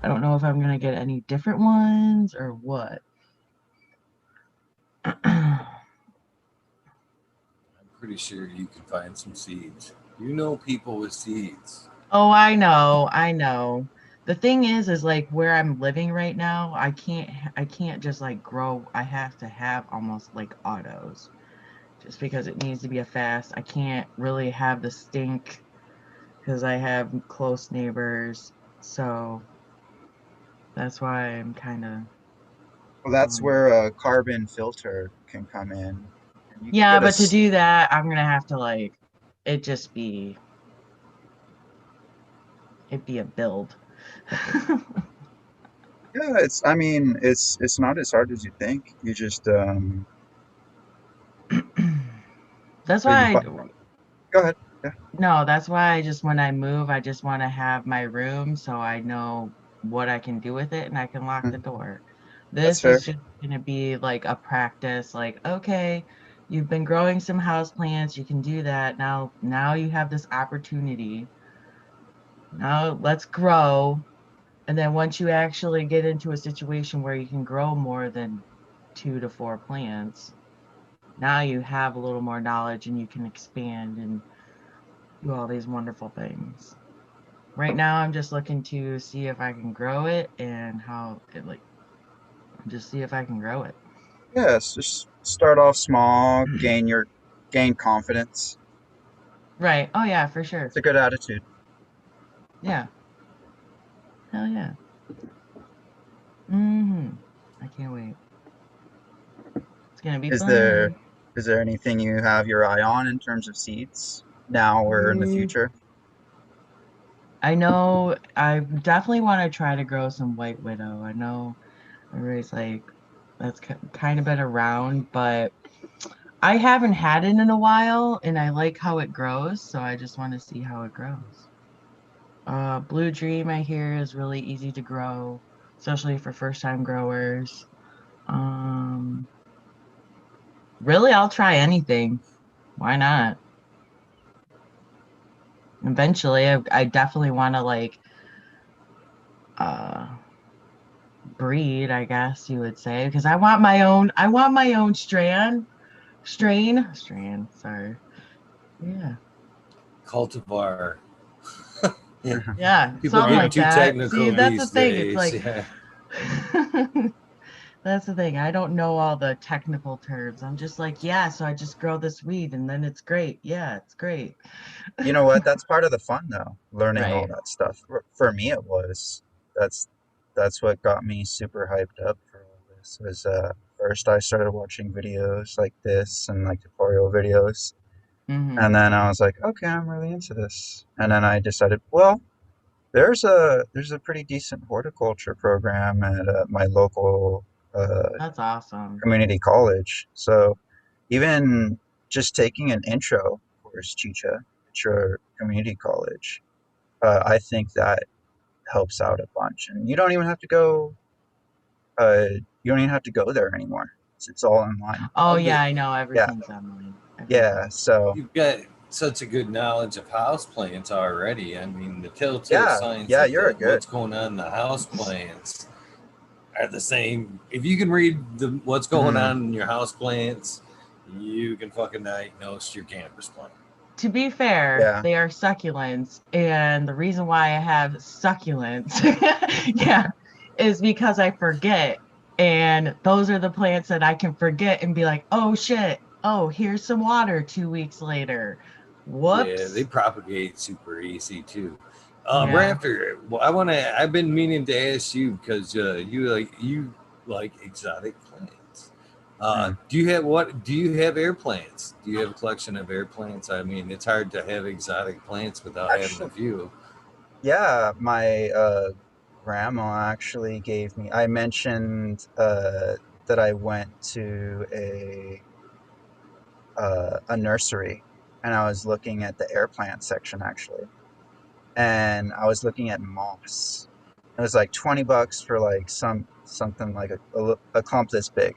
I don't know if I'm gonna get any different ones or what. I'm pretty sure you can find some seeds. You know people with seeds. Oh, I know. I know. The thing is like where I'm living right now, I can't just like grow. I have to have almost like autos just because it needs to be a fast. I can't really have the stink because I have close neighbors. So that's why I'm kind of well, that's where a carbon filter can come in. And you can yeah, get but to do that, I'm gonna have to like it be a build. yeah, I mean, it's not as hard as you think. You just That's you why go ahead. Yeah. no, that's why I just when I move, I just want to have my room so I know what I can do with it and I can lock the door. That's This fair. is just gonna be like a practice, like, okay, you've been growing some house plants, you can do that. Now you have this opportunity. Now let's grow. And then once you actually get into a situation where you can grow more than 2 to 4 plants, now you have a little more knowledge and you can expand and do all these wonderful things. Right now, I'm just looking to see if I can grow it and how it like, just see if I can grow it. Yes, just start off small, gain confidence. Right. Oh yeah, for sure. It's a good attitude. Yeah. Hell yeah. I can't wait. It's gonna be Is fun. there anything you have your eye on in terms of seeds now or in the future? I know I definitely want to try to grow some white widow. I know everybody's like, that's kind of been around, but I haven't had it in a while and I like how it grows, so I just want to see how it grows. Blue Dream, I hear, is really easy to grow, especially for first time growers. Really, I'll try anything. Why not? Eventually, I definitely want to like breed, I guess you would say, because I want my own strain, sorry. Yeah. Cultivar. Yeah, People something get like too that. See, technical that's the these thing. It's days. like Yeah. that's the thing. I don't know all the technical terms. I'm just like, yeah, so I just grow this weed and then it's great. Yeah, it's great. You know what? That's part of the fun, though, learning all Right. that stuff. For me, it was. That's that's what got me super hyped up for all this. Was first I started watching videos like this and like tutorial videos, Mm-hmm. and then I was like, okay, I'm really into this. And then I decided, well, there's a pretty decent horticulture program at my local That's awesome. community college. So even just taking an intro course, Chicha, at your community college, I think that helps out a bunch. And you don't even have to go. You don't even have to go there anymore. It's all online. Oh Oh, yeah, the, I know Yeah, everything's online. yeah. Everything. So you've got such a good knowledge of house plants already. I mean, the telltale yeah, signs yeah. of You're a good. what's going on in the house plants are the same. If you can read what's going Mhm. on in your house plants, you can fucking diagnose your cannabis plant. To be fair, Yeah. they are succulents, and the reason why I have succulents, yeah, is because I forget. And those are the plants that I can forget and be like, oh shit, oh, here's some water 2 weeks later. Yeah, they Whoops. propagate super easy too. Yeah. Rafter, well, I've been meaning to ask you because you like exotic plants. Mm. Do you have what? Do you have air plants? Do you have a collection of air plants? I mean, it's hard to have exotic plants without having a Actually, few. yeah. My grandma actually gave me. I mentioned that I went to a nursery, and I was looking at the air plant section actually, and I was looking at moss. It was like $20 for like something like a clump this big,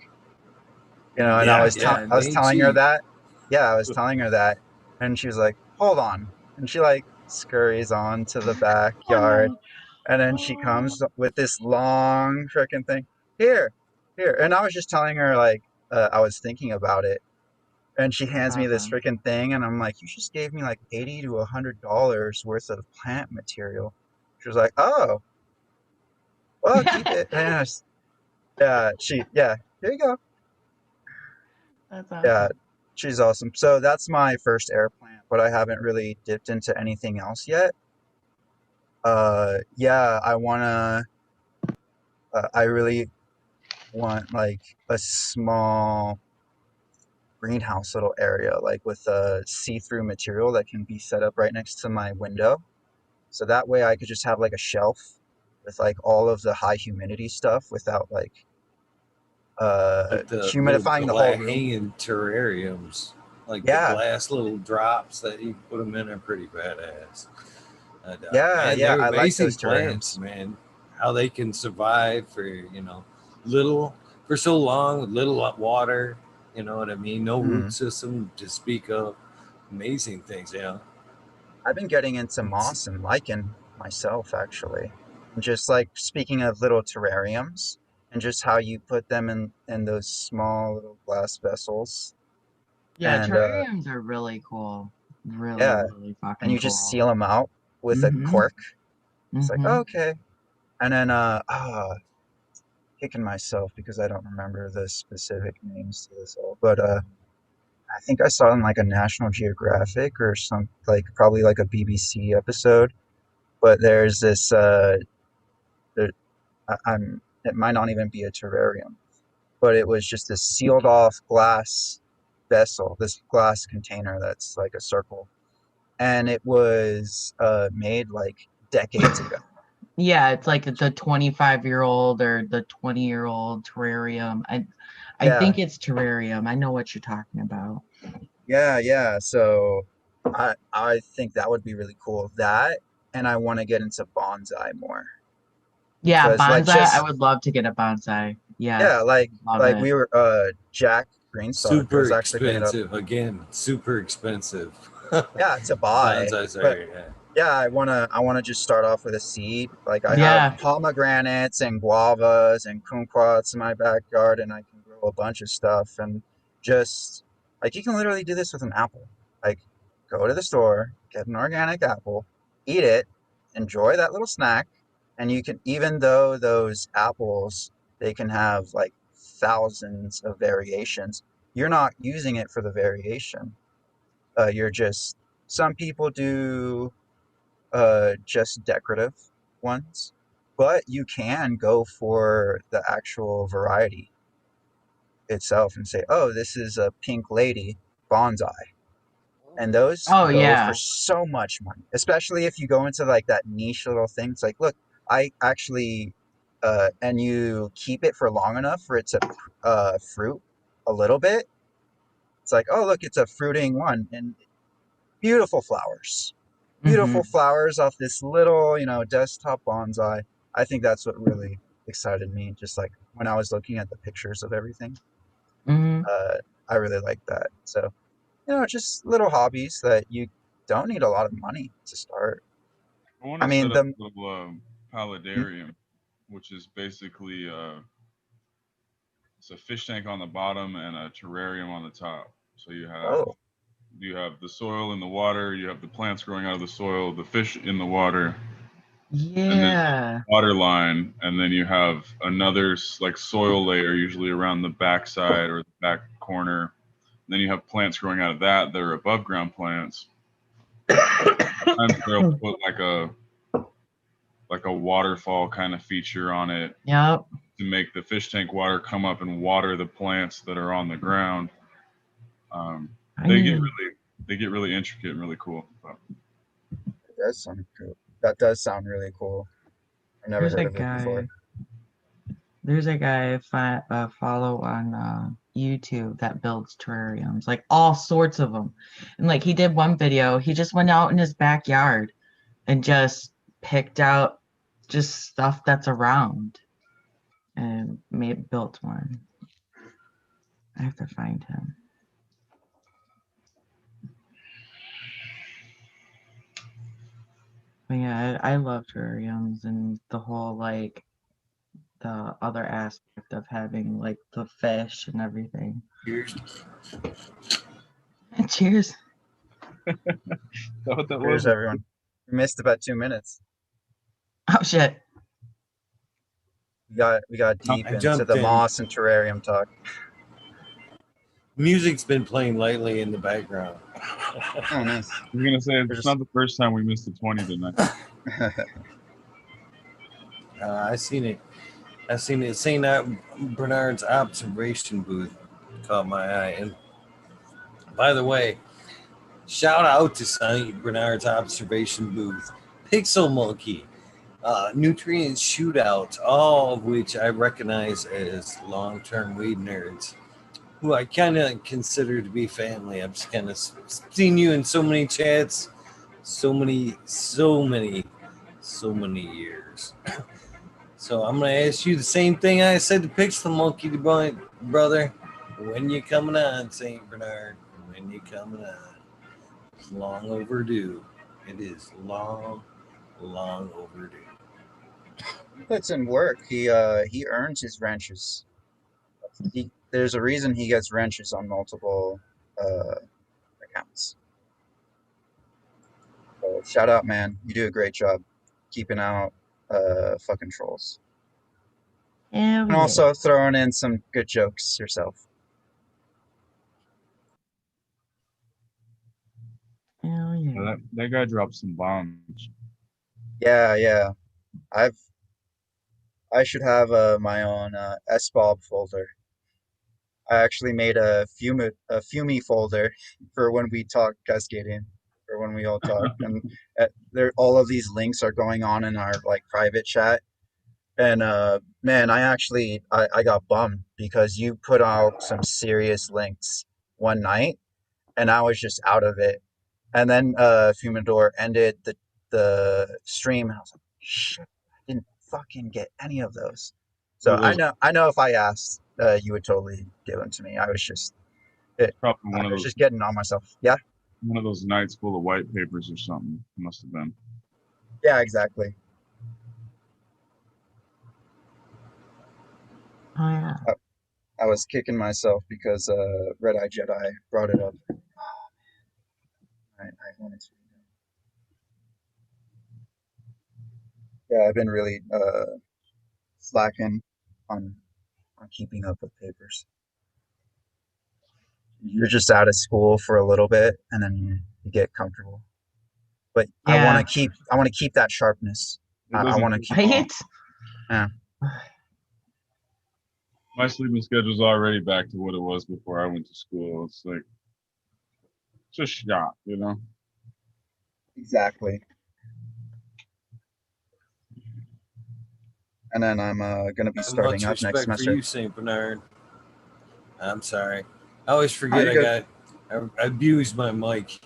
And Yeah, yeah, I Good. was they ain't telling her cheap. that, yeah, I was telling her that, and she was like, "Hold on," and she like scurries on to the Oh backyard, no. and then she Oh, comes with this long freaking thing. Here, here, and I was just telling her like I was thinking about it, and she that's hands me this awesome. freaking thing, and I'm like, "You just gave me like $80 to $100 worth of plant material." She was like, "Oh, well, keep it." And yeah, here you go. That's Yeah, awesome. she's awesome. So that's my first air plant, but I haven't really dipped into anything else yet. Yeah, I really want like a small greenhouse little area, like with a see-through material that can be set up right next to my window. So that way I could just have like a shelf with like all of the high humidity stuff without like Like the little humidifying the whole black room. hanging terrariums, like the Yeah, glass little drops that you put them in are pretty badass. And, yeah, man, yeah. they're I like amazing those plants, terrariums. man. How they can survive for little for so long with little water. You know what I mean? No root Mhm. system to speak of. Amazing things, I've been getting into It's- moss and lichen myself, actually. And just like speaking of little terrariums and just how you put them in those small little glass vessels. Yeah, And terrariums are really cool. Really, yeah, really and fucking you just cool. seal them out with a Mm-hmm. cork. It's like, Mm-hmm. oh, okay. And then kicking myself because I don't remember the specific names to this all. But I think I saw it in like a National Geographic or some like probably like a BBC episode. But there's this there, it might not even be a terrarium, but it was just this sealed off glass vessel, this glass container that's like a circle, and it was made like decades ago. Yeah, it's Like, like the 25-year-old or the 20-year-old terrarium. I yeah, think it's terrarium. I know what you're talking about. yeah, yeah. So I think that would be really cool. That, and I want to get into bonsai more Yeah, because like bonsai. I just would love to get a bonsai. yeah, Yes, love like it. we were Jack Greenstalk super was actually bringing up. expensive. Again, super expensive. Yeah, to buy, Bonsais but are, yeah. yeah, I wanna just start off with a seed. Like I have Yeah, pomegranates and guavas and kumquats in my backyard, and I can grow a bunch of stuff. And just like you can literally do this with an apple. Like go to the store, get an organic apple, eat it, enjoy that little snack, and you can even though those apples they can have like thousands of variations, you're not using it for the variation. You're just some people do just decorative ones. but you can go for the actual variety itself and say, oh, this is a pink lady bonsai. And those Oh go for yeah. so much money, especially if you go into like that niche little thing. It's like, look, I actually, and you keep it for long enough for it to fruit a little bit. It's like, oh, look, it's a fruiting one, and beautiful flowers. Mm-hmm. Beautiful flowers off this little, desktop bonsai. I think that's what really excited me. Just like when I was looking at the pictures of everything, Mm-hmm. I really like that. So, just little hobbies that you don't need a lot of money to start. I want I to mean, set up the a little hmm? paludarium, which is basically it's a fish tank on the bottom and a terrarium on the top. So Oh, you have the soil in the water, you have the plants growing out of the soil, the fish in the water, and then Yeah. water line, and then you have another like soil layer, usually around the back side or the back corner. And then you have plants growing out of that are above ground plants. Sometimes they'll put like a waterfall kind of feature on it Yep. to make the fish tank water come up and water the plants that are on the ground. Um, I they get mean, really intricate and really cool. But it does sound cool. That does sound really cool. I've never there's heard a of it before. guy. There's a guy I follow on YouTube that builds terrariums, like all sorts of them. And like he did one video, he just went out in his backyard and just picked out just stuff that's around and built one. I have to find him. But yeah, I love terrariums and the whole like the other aspect of having like the fish and everything. Cheers. Cheers. is that what that was? Cheers, everyone. We missed about 2 minutes. Oh shit. We got deep I into jumped the in. moss and terrarium talk. Music's been playing lightly in the background. Oh, nice. I'm gonna say We're it's not the first time we missed the 20 tonight. I seen it. St. Bernard's observation booth caught my eye. And by the way, shout out to St. Bernard's observation booth, Pixel Monkey, Nutrient Shootout, all of which I recognize as long-term weed nerds, who I kind of consider to be family. I've just kind of seen you in so many chats, so many years. So I'm gonna ask you the same thing I said to Pixel Monkey, brother. When you coming on, St. Bernard? When you coming on? It's long overdue. It is long overdue. He puts in work. He earns his wrenches. There's a reason he gets wrenches on multiple accounts. So shout out, man. You do a great job keeping out fucking trolls. Hell And yeah. also throwing in some good jokes yourself. Hell yeah. Yeah, that guy dropped some bombs. Yeah. I should have my own SBOB folder. I actually made a Fumi folder for when we talk cascading, or when we all talk, and there all of these links are going on in our like private chat. And man, I got bummed because you put out some serious links one night, and I was just out of it. And then Fumador ended the stream, and I was like, shit, I didn't fucking get any of those. One So of those, I know if I asked, you would totally give them to me. I probably was just getting on myself. Yeah, one of those nights full of white papers or something. Must have been. yeah, exactly. Oh yeah. I was kicking myself because Red Eye Jedi brought it up. I wanted to. Yeah, I've been really slacking on keeping up with papers. You're just out of school for a little bit, and then you get comfortable. But Yeah. I want to keep that sharpness. It I doesn't want to take keep. Right? Yeah. My sleeping schedule's already back to what it was before I went to school. It's like it's a shot, you know. Exactly. And then I'm gonna be starting Much up next respect for semester. you, Saint Bernard. I'm sorry. I always Oh, forget you're I good. abused my mic.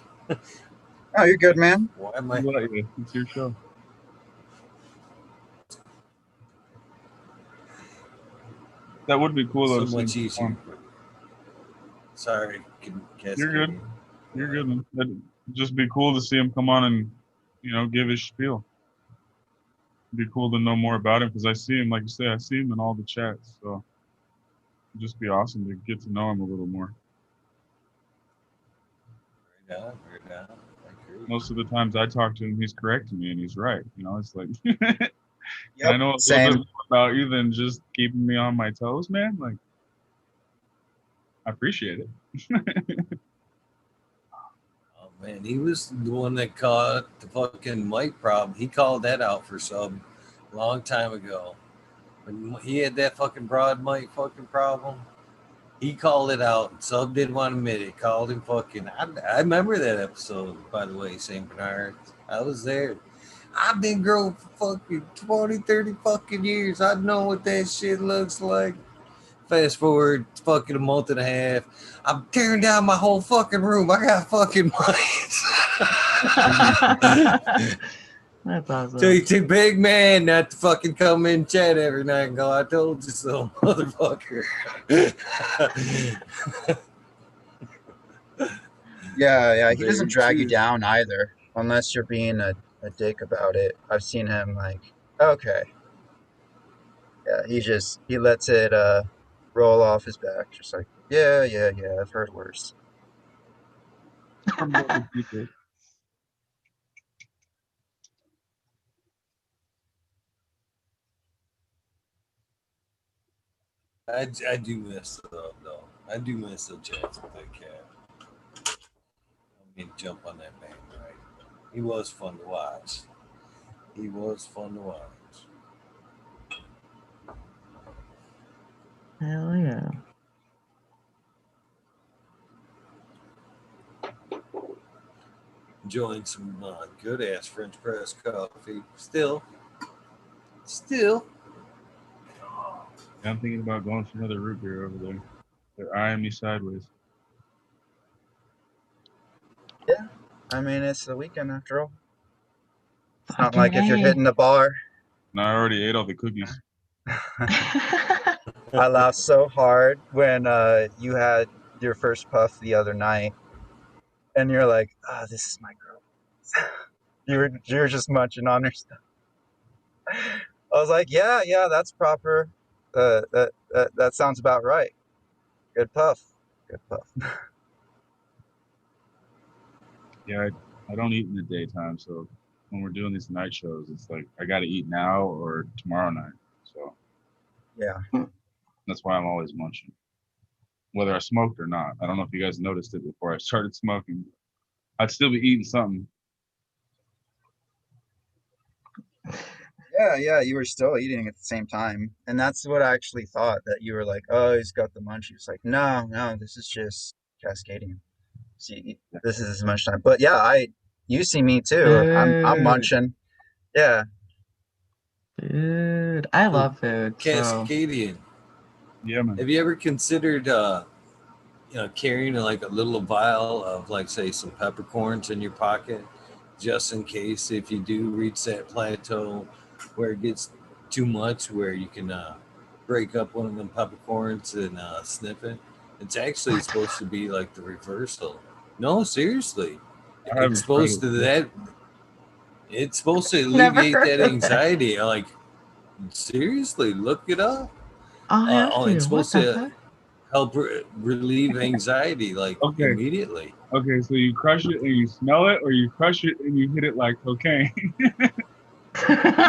Oh, you're good, man. Why am I? What? It's your show. That would be cool though So to see him much easier. perform. Sorry, You're good. Cascadian. You're good. Man. It'd just be cool to see him come on and give his spiel. It'd be cool to know more about him because I see him, like you say, I see him in all the chats. So it'd just be awesome to get to know him a little more. Right on, right on. I agree. Most of the times I talk to him, he's correcting me and he's right. It's like, Yep. I know a Same. little bit more about you than just keeping me on my toes, man. Like, I appreciate it. Oh man, he was the one that caught the fucking mic problem. He called that out for Sub a long time ago. When he had that fucking broad mic fucking problem, he called it out. Sub didn't want to admit it. Called him fucking. I remember that episode, by the way, St. Bernard. I was there. I've been growing for fucking 20, 30 fucking years. I know what that shit looks like. Fast forward fucking a month and a half. I'm tearing down my whole fucking room. I got fucking mics. That's awesome. So you too big man not to fucking come in chat every night and go, I told you so, motherfucker. Yeah. He Very doesn't drag you true. down either, unless you're being a dick about it. I've seen him like, okay. Yeah, he lets it roll off his back, just like, yeah, I've heard worse. From other people. I do miss though. I do miss the chats with that cat. I mean, jump on that man, right? He was fun to watch. He was fun to watch. Hell yeah. Enjoying some good ass French press coffee. Still. I'm thinking about going for another root beer over there. They're eyeing me sideways. Yeah, I mean, it's the weekend after all. It's not Fucking like if you're A. hitting the bar. And I already ate all the cookies. I laughed so hard when you had your first puff the other night, and you're like, "Ah, this is my girl." You were just munching on her stuff. I was like, "Yeah, that's proper. That sounds about right. Good puff. Good puff." Yeah, I don't eat in the daytime, so when we're doing these night shows, it's like I got to eat now or tomorrow night. So Yeah. that's why I'm always munching, whether I smoked or not. I don't know if you guys noticed it before I started smoking. I'd still be eating something. Yeah, you were still eating at the same time. And that's what I actually thought, that you were like, oh, he's got the munchies. Like, no, this is just cascading. See, this is as much time. But yeah, you see me too. I'm munching. Yeah. Dude, I love food. So Cascadian. Yeah, man. Have you ever considered carrying like a little vial of, like, say, some peppercorns in your pocket, just in case if you do reach that plateau where it gets too much, where you can break up one of them peppercorns and sniff it? It's actually supposed to be like the reversal. No, seriously, it's supposed to It's supposed to alleviate that anxiety. Like, seriously, look it up. I'll have to. It's supposed What the to fuck? help relieve anxiety, like, Okay. immediately. Okay, so you crush it and you smell it, or you crush it and you hit it like cocaine?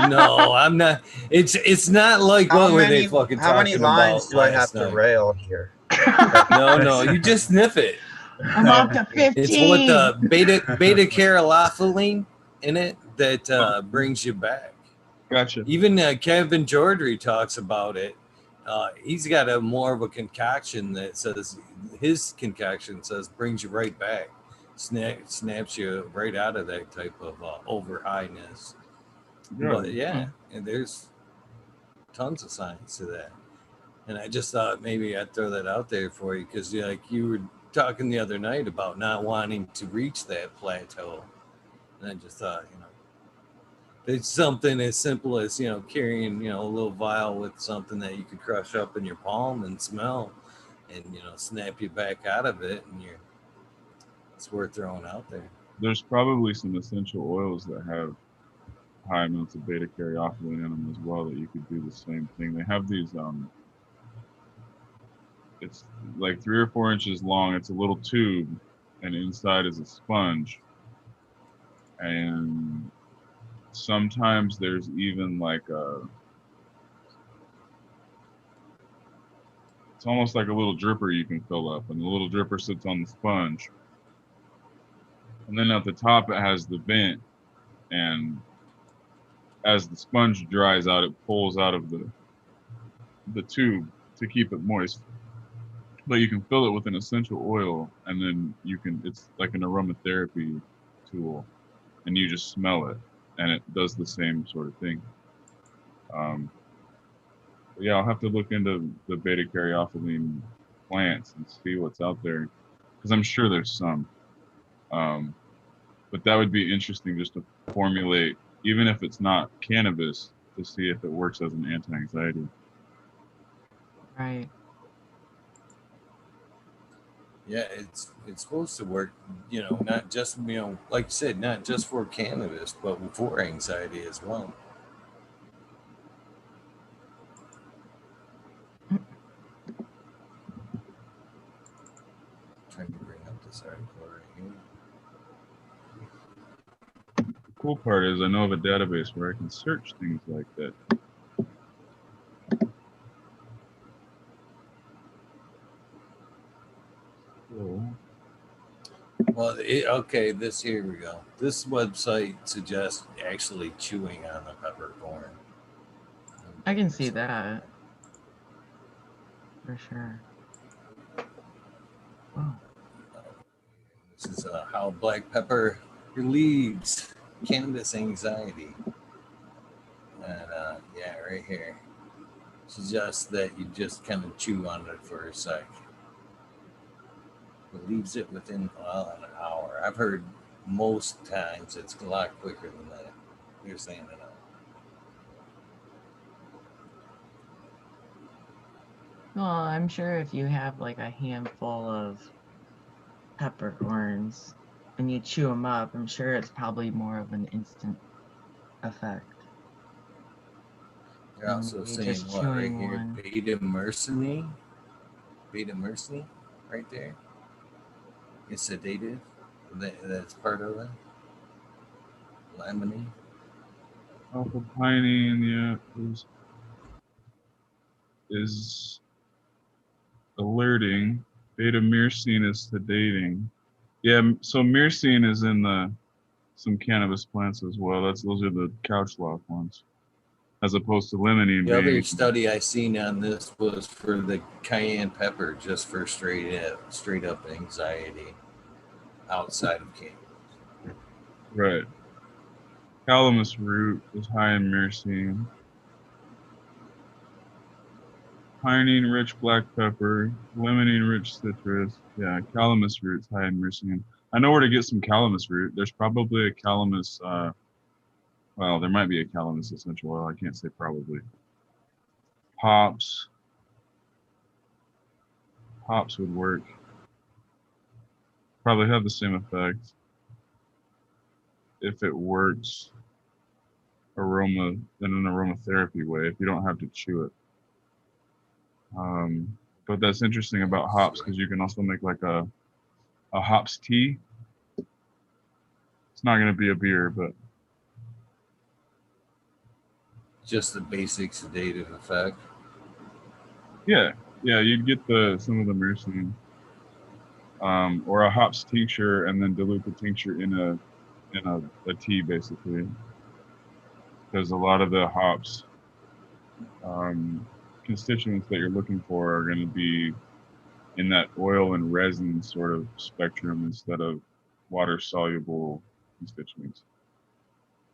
No, I'm not. It's not like what were they fucking how many talking lines about do I have last to night? rail here? No, you just sniff it. I'm up to 15. It's what the beta carotenoline in it that brings you back. Gotcha. Even Kevin George talks about it. He's got a more of a concoction that says his concoction says brings you right back, snaps you right out of that type of over highness. But yeah, and there's tons of science to that. And I just thought maybe I'd throw that out there for you because like you were talking the other night about not wanting to reach that plateau, and I just thought, it's something as simple as carrying a little vial with something that you could crush up in your palm and smell, and snap you back out of it, and it's worth throwing out there. There's probably some essential oils that have high amounts of beta caryophyllene in them as well that you could do the same thing. They have these it's like 3 or 4 inches long. It's a little tube, and inside is a sponge, and sometimes there's even like it's almost like a little dripper you can fill up, and the little dripper sits on the sponge, and then at the top it has the vent, and as the sponge dries out, it pulls out of the tube to keep it moist. But you can fill it with an essential oil, and then it's like an aromatherapy tool, and you just smell it, and it does the same sort of thing. Yeah, I'll have to look into the beta caryophyllene plants and see what's out there, because I'm sure there's some. But that would be interesting just to formulate, even if it's not cannabis, to see if it works as an anti-anxiety. Right. Yeah, it's supposed to work, not just, like you said, not just for cannabis, but for anxiety as well. Trying to bring up this article right here. The cool part is I know of a database where I can search things like that. Cool. Well, okay, here we go. This website suggests actually chewing on the peppercorn. I can see that. For sure. Oh. This is how black pepper relieves cannabis anxiety. And yeah, right here. Suggests that you just kind of chew on it for a sec. Relieves it within an hour. I've heard most times it's a lot quicker than that. You're saying it. Well, I'm sure if you have like a handful of peppercorns and you chew them up, I'm sure it's probably more of an instant effect. They're also saying what right here? Beta myrcene, right there. It's sedative. That's part of it. Laminin. Alpha-pinene, yeah, is alerting. Beta-myrcene is sedating. Yeah, so myrcene is in some cannabis plants as well. Those are the couch lock ones, as opposed to limonene. The other study I seen on this was for the cayenne pepper, just for straight up anxiety outside of cannabis. Right. Calamus root is high in myrcene. Pinene-rich black pepper, limonene-rich citrus. Yeah, calamus root's high in myrcene. I know where to get some calamus root. There's probably a calamus. Well, there might be a calamus essential oil. I can't say probably. Hops. Hops would work. Probably have the same effect. If it works in an aromatherapy way, if you don't have to chew it. But that's interesting about hops, because you can also make like a hops tea. It's not going to be a beer, but just the basic sedative effect. Yeah, you'd get some of the myrcene, or a hops tincture, and then dilute the tincture in a tea, basically. because a lot of the hops constituents that you're looking for are going to be in that oil and resin sort of spectrum instead of water soluble constituents.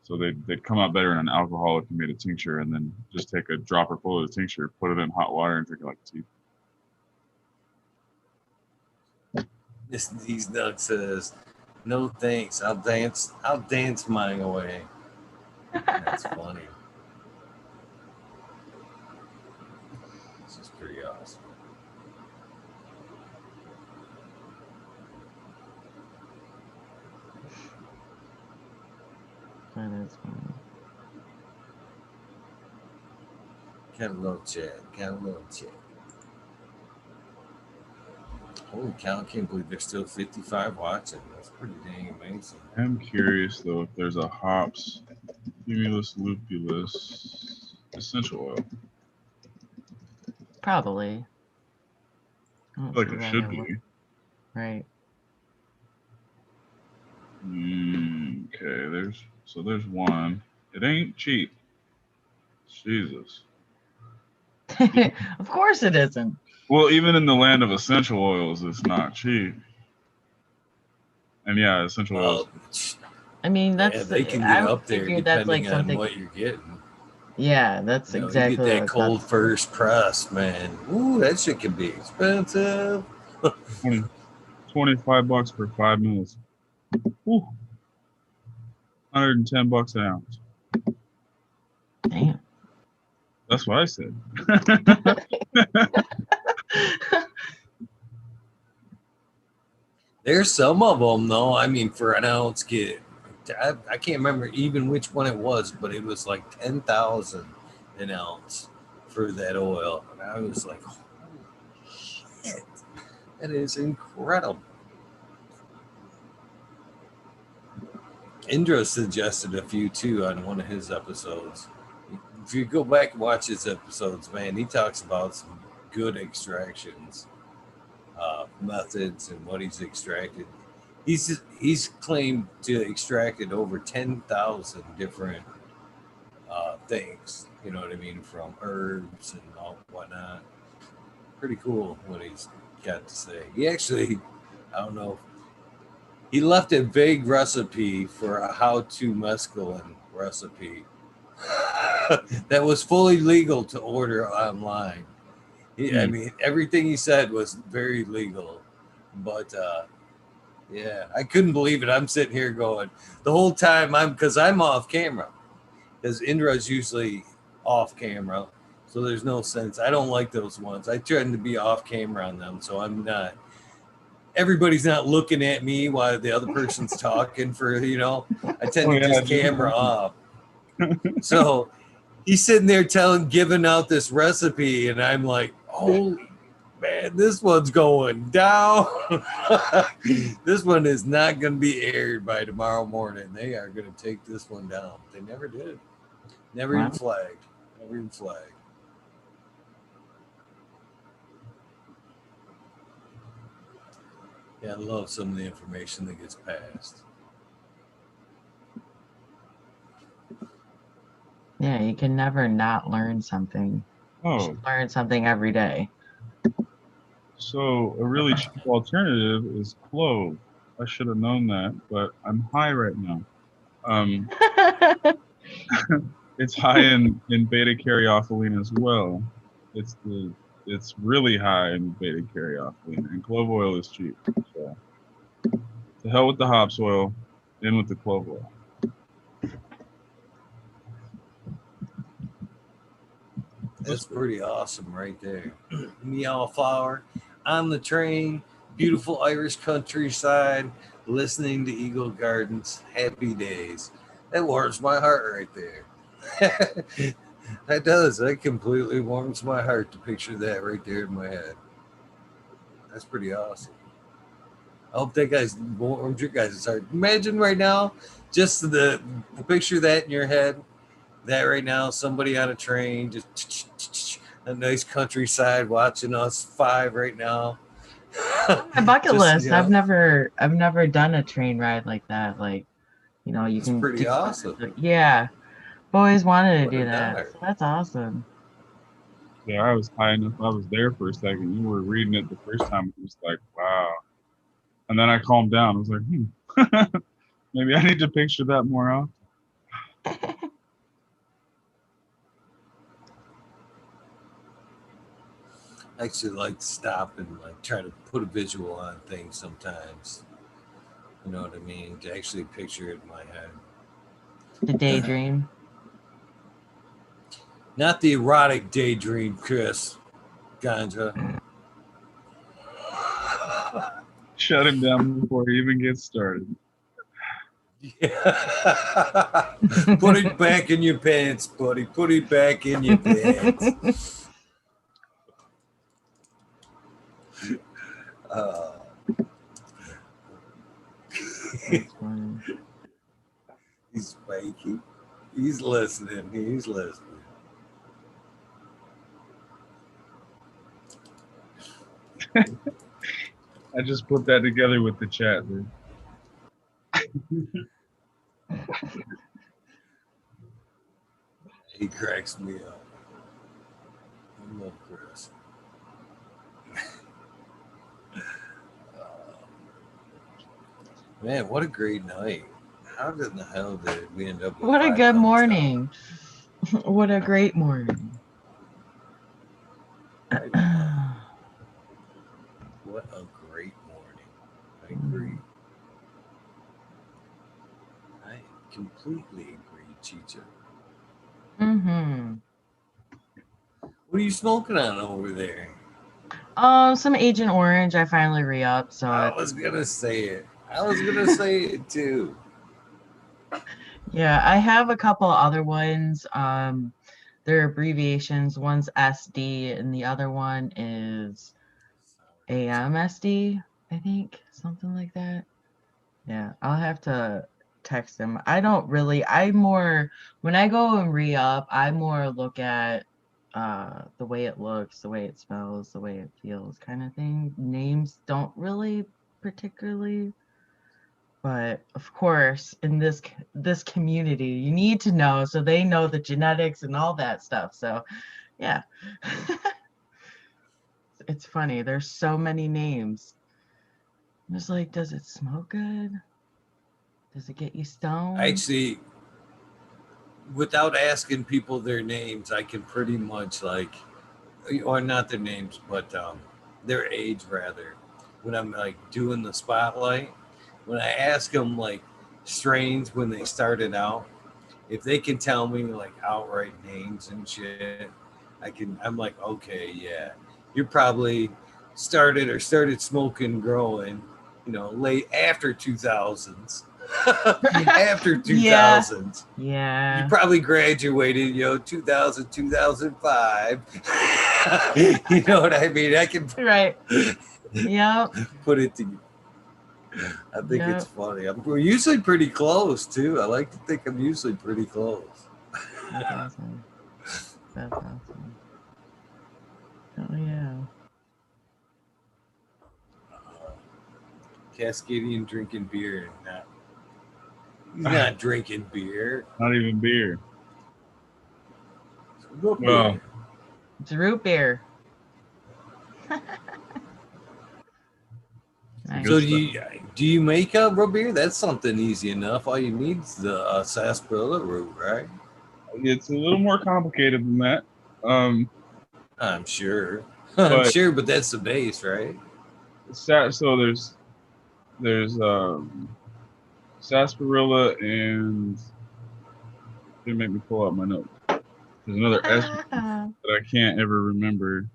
So they'd come out better in an alcohol if you made a tincture, and then just take a dropper full of the tincture, put it in hot water, and drink it like tea. These nuts says, no thanks. I'll dance mine away. That's funny. This is pretty awesome. That is funny. Got a little chat. Holy cow, I can't believe there's still 55 watching. That's pretty dang amazing. I'm curious though if there's a hops cumulus lupulus essential oil. Probably. I I don't feel like see it why should there be. wouldn't. Right. Okay, there's one. It ain't cheap. Jesus. Of course it isn't. Well, even in the land of essential oils, it's not cheap. And yeah, essential oils. Well, I mean, yeah, that's they can I get would up there figure that's like depending on something. what you're getting. Yeah, that's You exactly get what I that was cold about to say. first press, man. Ooh, that shit can be expensive. 25 bucks for 5 mils. Ooh. $110 an ounce. Damn. That's what I said. There's some of them though. I mean, for an ounce, I can't remember even which one it was, but it was like 10,000 an ounce for that oil, and I was like, holy shit, that is incredible. Indra suggested a few too on one of his episodes. If you go back and watch his episodes, man, he talks about some good extractions methods and what he's extracted. He's claimed to extracted over 10,000 different things. You know what I mean, from herbs and all whatnot. Pretty cool what he's got to say. He actually, I don't know, he left a vague recipe for a how-to mescaline recipe that was fully legal to order online. I mean, everything he said was very legal, but yeah, I couldn't believe it. I'm sitting here going the whole time because I'm off camera, because Indra's usually off camera, so there's no sense. I don't like those ones. I tend to be off camera on them, so I'm not. Everybody's not looking at me while the other person's talking I tend to just camera off. So he's sitting there giving out this recipe, and I'm like, holy man, this one's going down. This one is not going to be aired by tomorrow morning. They are going to take this one down. They never did. Never even flagged. Yeah, I love some of the information that gets passed. Yeah, you can never not learn something. You should learn something every day. So a really cheap alternative is clove. I should have known that, but I'm high right now. It's high in beta caryophyllene as well. It's really high in beta caryophyllene, and clove oil is cheap. So to hell with the hops oil, in with the clove oil. That's pretty awesome right there. Meow flower on the train, beautiful Irish countryside, listening to Eagle Gardens. Happy days. That warms my heart right there. That does. That completely warms my heart to picture that right there in my head. That's pretty awesome. I hope that guy's warms your guys' heart. Imagine right now, just the picture that in your head. That right now, somebody on a train, just a nice countryside, watching us five right now. On my bucket list. I've never done a train ride like that. Like, you it's can pretty do awesome. Yeah, Always wanted to What do a that. nerd. So that's awesome. Yeah, I was high enough. I was there for a second. You were reading it the first time. It was like, wow. And then I calmed down. I was like, maybe I need to picture that more often. I actually like to stop and like try to put a visual on things sometimes. You know what I mean? To actually picture it in my head. The daydream. Not the erotic daydream, Chris Ganja. Shut him down before he even gets started. Yeah. Put it back in your pants, buddy. Put it back in your pants. That's funny. He's fakey. He's listening. He's listening. I just put that together with the chat, dude. He cracks me up. I love Chris. Man, what a great night. How in the hell did we end up with What a 5 good thumbs morning. What a great morning. Right on. What a great morning. I agree. I completely agree, Chicha. Mm-hmm. What are you smoking on over there? Some Agent Orange. I finally re-upped, so I was gonna say it. I was gonna say it too. yeah, I have a couple other ones. They're abbreviations. One's SD and the other one is AMSD, I think, something like that. Yeah, I'll have to text them. I don't really, when I go and re-up, I more look at the way it looks, the way it smells, the way it feels kind of thing. Names don't really particularly, but of course, in this community, you need to know so they know the genetics and all that stuff. So, yeah. It's funny. There's so many names. I'm just like, does it smell good? Does it get you stoned? Actually, without asking people their names, I can pretty much like, or not their names, but their age rather. When I'm like doing the spotlight, when I ask them like strains when they started out, if they can tell me like outright names and shit, I'm like, okay, yeah, you're probably started smoking growing, late after 2000s. After 2000s. Yeah. You probably graduated, 2000, 2005. You know what I mean? I can Right. Yep. put it together. I think it's funny. We're usually pretty close too. I like to think I'm usually pretty close. That's awesome. That's awesome. Oh yeah. Cascadian drinking beer, he's not drinking beer. Not even beer. Root Well, beer. It's root beer. Nice. So do you make a root beer? That's something easy enough. All you need is the sarsaparilla root, right? It's a little more complicated than that. I'm sure. But- I'm sure, but that's the base, right? So there's sarsaparilla and didn't make me pull out my notes. There's another S that I can't ever remember.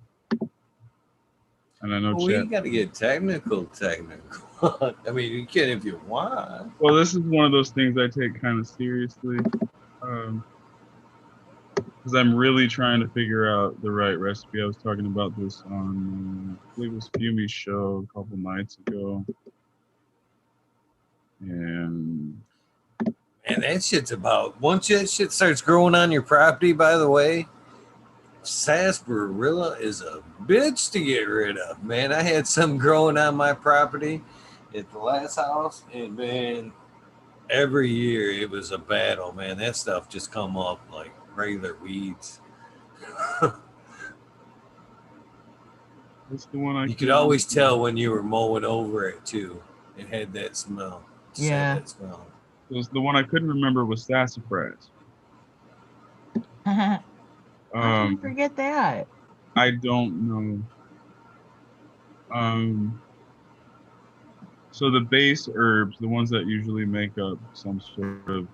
And I know You got to get technical. I mean, you can if you want. Well, this is one of those things I take kind of seriously. Because I'm really trying to figure out the right recipe. I was talking about this on, I believe it was Fumi's show a couple nights ago. And that shit's about, once that shit starts growing on your property, by the way, sarsaparilla is a bitch to get rid of, man. I had some growing on my property at the last house, and man, every year it was a battle, man. That stuff just come up like regular weeds. That's the one I You could can't always remember. tell when you were mowing over it too. It had that smell. Just had Yeah. that smell. The one I couldn't remember was sassafras. How can you Um, forget that? I don't know. So the base herbs, the ones that usually make up some sort of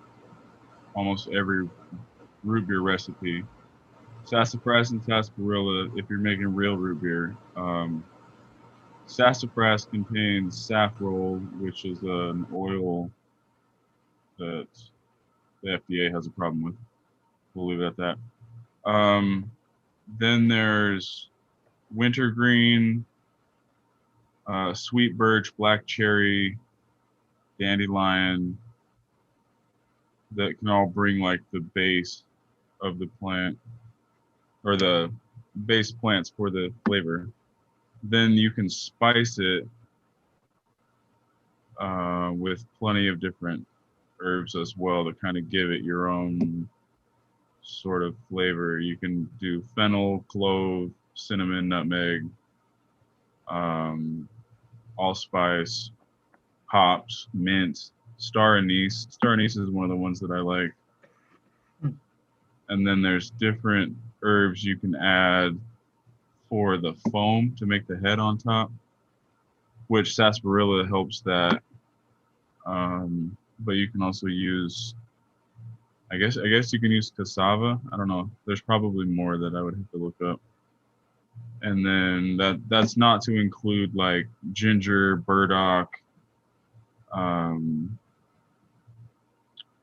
almost every root beer recipe, sassafras and sarsaparilla. If you're making real root beer, sassafras contains safrole, which is an oil that the FDA has a problem with. We'll leave it at that. Then there's wintergreen, sweet birch, black cherry, dandelion, that can all bring like the base of the plant or the base plants for the flavor. Then you can spice it with plenty of different herbs as well to kind of give it your own sort of flavor. You can do fennel, clove, cinnamon, nutmeg, allspice, hops, mint, star anise. Star anise is one of the ones that I like. And then there's different herbs you can add for the foam to make the head on top, which sarsaparilla helps that. But you can also use, I guess you can use cassava. I don't know. There's probably more that I would have to look up. And then that's not to include like ginger, burdock. I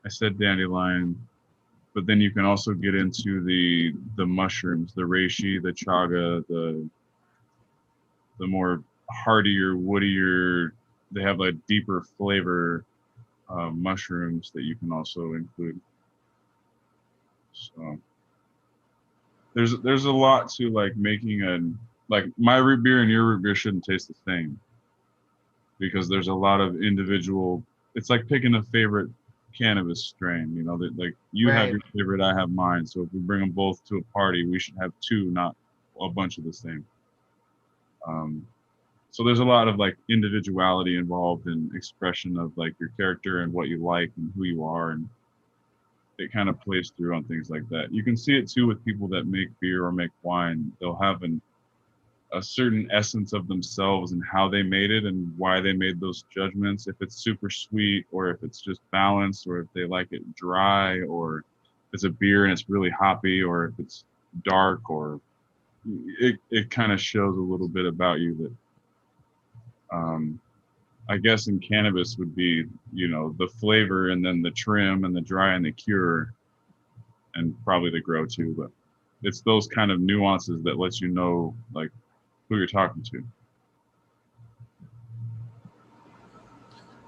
said dandelion, but then you can also get into the mushrooms, the reishi, the chaga, the more heartier, woodier. They have like deeper flavor mushrooms that you can also include. So there's a lot to like making like my root beer and your root beer shouldn't taste the same because there's a lot of individual. It's like picking a favorite cannabis strain. You know that like you have Right. your favorite, I have mine. So if we bring them both to a party, we should have two, not a bunch of the same. So there's a lot of like individuality involved in expression of like your character and what you like and who you are, and it kind of plays through on things like that. You can see it too with people that make beer or make wine. They'll have a certain essence of themselves and how they made it and why they made those judgments. If it's super sweet or if it's just balanced or if they like it dry or if it's a beer and it's really hoppy or if it's dark or it kind of shows a little bit about you that I guess in cannabis would be, you know, the flavor and then the trim and the dry and the cure and probably the grow too, but it's those kind of nuances that lets you know like who you're talking to.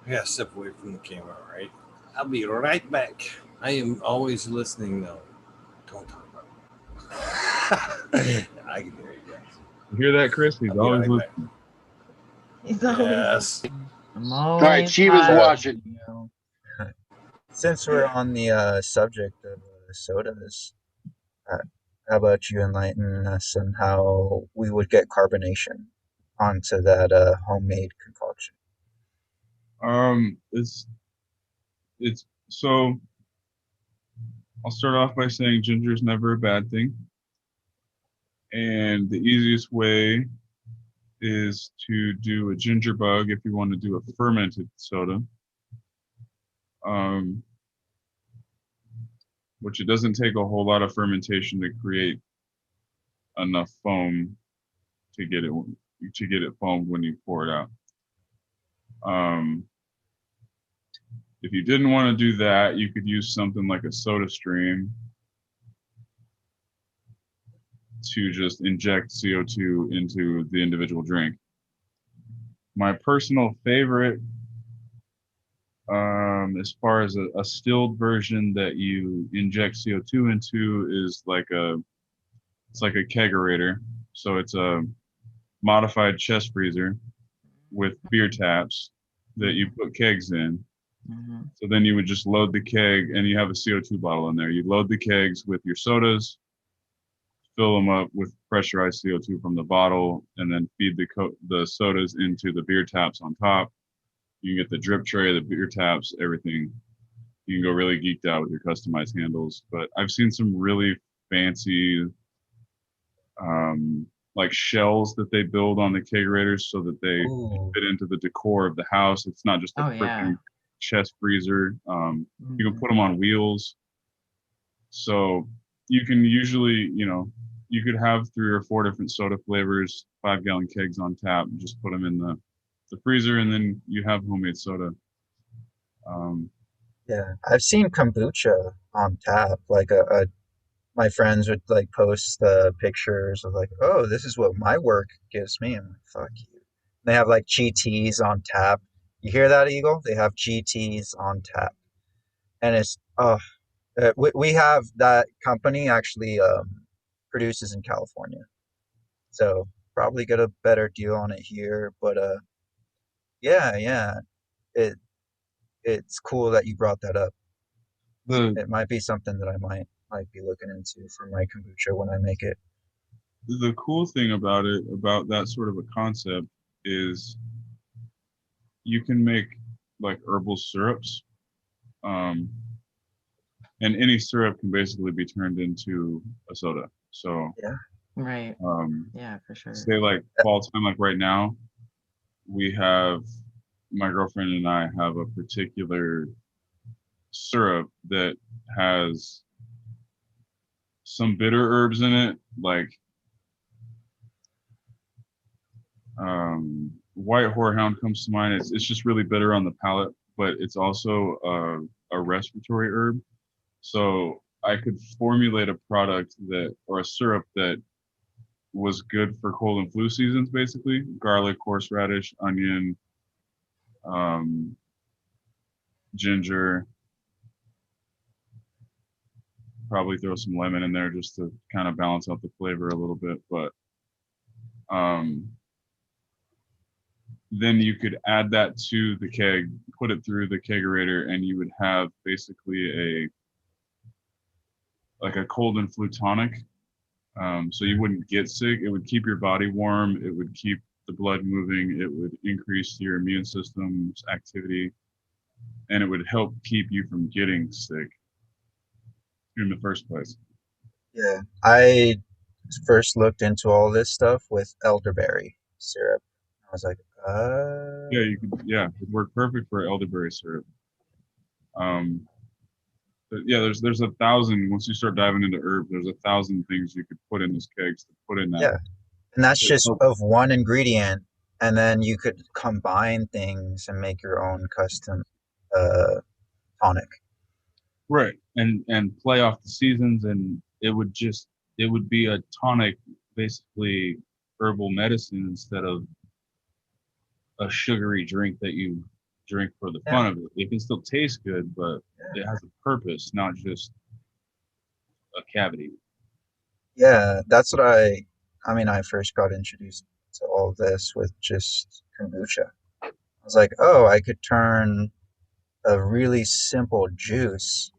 I gotta step away from the camera, right? I'll be right back. I am always listening though. Don't talk about it. I can hear you guys. You hear that, Chris? He's I'll be always right back. listening. He's always Yes. I'm All right, always Chiva's hot. watching. Since we're on the subject of sodas, how about you enlighten us on how we would get carbonation onto that homemade concoction? It's so I'll start off by saying ginger is never a bad thing. And the easiest way is to do a ginger bug if you want to do a fermented soda. Which it doesn't take a whole lot of fermentation to create enough foam to get it foamed when you pour it out. If you didn't want to do that, you could use something like a soda stream to just inject CO2 into the individual drink. My personal favorite, as far as a stilled version that you inject CO2 into, is it's like a kegerator. So it's a modified chest freezer with beer taps that you put kegs in. Mm-hmm. So then you would just load the keg, and you have a CO2 bottle in there. You load the kegs with your sodas, fill them up with pressurized CO2 from the bottle, and then feed the sodas into the beer taps on top. You can get the drip tray, the beer taps, everything. You can go really geeked out with your customized handles. But I've seen some really fancy like shells that they build on the kegerators so that they Ooh. fit into the decor of the house. It's not just a Oh yeah. freaking chest freezer. You can Mhm. put them on wheels. So you can usually, you could have 3 or 4 different soda flavors, 5-gallon kegs on tap, and just put them in the freezer, and then you have homemade soda. Yeah, I've seen kombucha on tap. Like my friends would like post pictures of like, oh, this is what my work gives me. I'm like, fuck you. They have like GTs on tap. You hear that, Eagle? They have GTs on tap, and it's we have that company actually produces in California, so probably get a better deal on it here. But yeah, it it's cool that you brought that up. The It might be something that I might be looking into for my kombucha when I make it. the cool thing about it, about that sort of a concept, is you can make like herbal syrups, um, and any syrup can basically be turned into a soda. So, Yeah. Right. um, Yeah, for sure. say like fall time, like right now, we have my girlfriend and I have a particular syrup that has some bitter herbs in it, like white horehound comes to mind. It's just really bitter on the palate, but it's also a respiratory herb. So I could formulate a product that, or a syrup that was good for cold and flu seasons, basically garlic, horseradish, onion, um, ginger, probably throw some lemon in there just to kind of balance out the flavor a little bit. But um, then you could add that to the keg, put it through the kegerator, and you would have basically a cold and flu tonic. So you wouldn't get sick. It would keep your body warm. It would keep the blood moving. It would increase your immune system's activity, and it would help keep you from getting sick in the first place. Yeah, I first looked into all this stuff with elderberry syrup. I was like, Yeah, you could. Yeah, it worked perfect for elderberry syrup. Um, but yeah, there's 1,000. Once you start diving into herbs, there's 1,000 things you could put in this kegs to put in that. yeah, and that's That just help. of one ingredient, and then you could combine things and make your own custom uh, tonic. Right, and play off the seasons, and it would be a tonic, basically herbal medicine instead of a sugary drink that you drink for the Yeah, fun of it. It can still taste good, but it has a purpose, not just a cavity. yeah, that's what I mean, I first got introduced to all this with just kombucha. I was like, oh, I could turn a really simple juice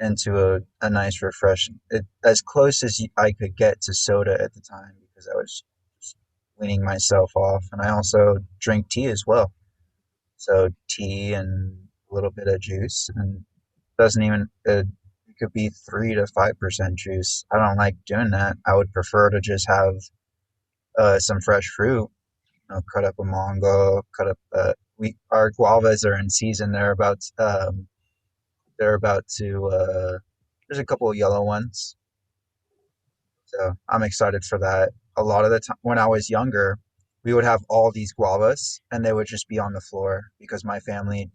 into a nice refreshing, as close as I could get to soda at the time because I was just weaning myself off, and I also drink tea as well. So tea and a little bit of juice, and doesn't even it could be 3 to 5% juice. I don't like doing that. I would prefer to just have some fresh fruit. Cut up a mango, cut up we our guavas are in season. They're about to there's a couple of yellow ones. So I'm excited for that. A lot of the time when I was younger, we would have all these guavas and they would just be on the floor because my family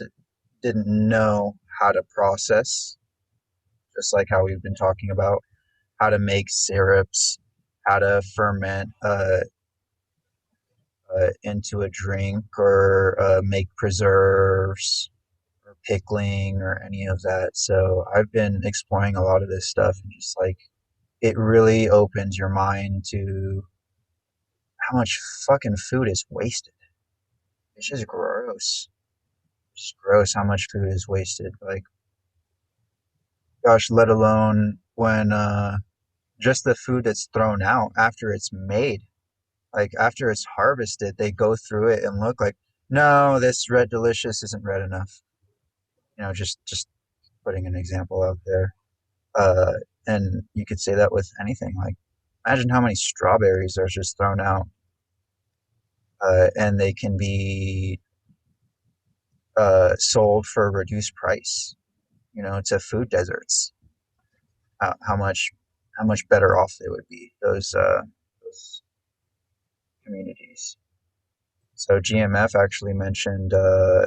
didn't know how to process, just like how we've been talking about, how to make syrups, how to ferment into a drink or make preserves or pickling or any of that. So I've been exploring a lot of this stuff and just like it really opens your mind to how much fucking food is wasted. It's just gross. just gross how much food is wasted. Like, gosh, let alone when just the food that's thrown out after it's made. Like after it's harvested, they go through it and look like, no, this red delicious isn't red enough. Just putting an example out there. And you could say that with anything. Like, imagine how many strawberries are just thrown out, and they can be sold for a reduced price. To food deserts. How much better off they would be, those communities. So GMF actually mentioned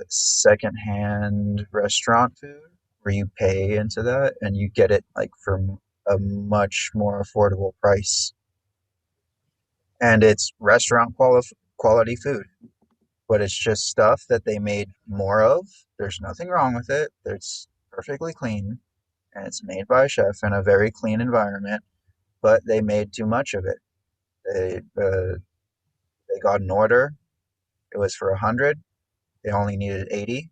secondhand restaurant food where you pay into that and you get it like for a much more affordable price. And it's restaurant quality food, but it's just stuff that they made more of. There's nothing wrong with it. It's perfectly clean and it's made by a chef in a very clean environment, but they made too much of it. They got an order. It was for 100. They only needed 80,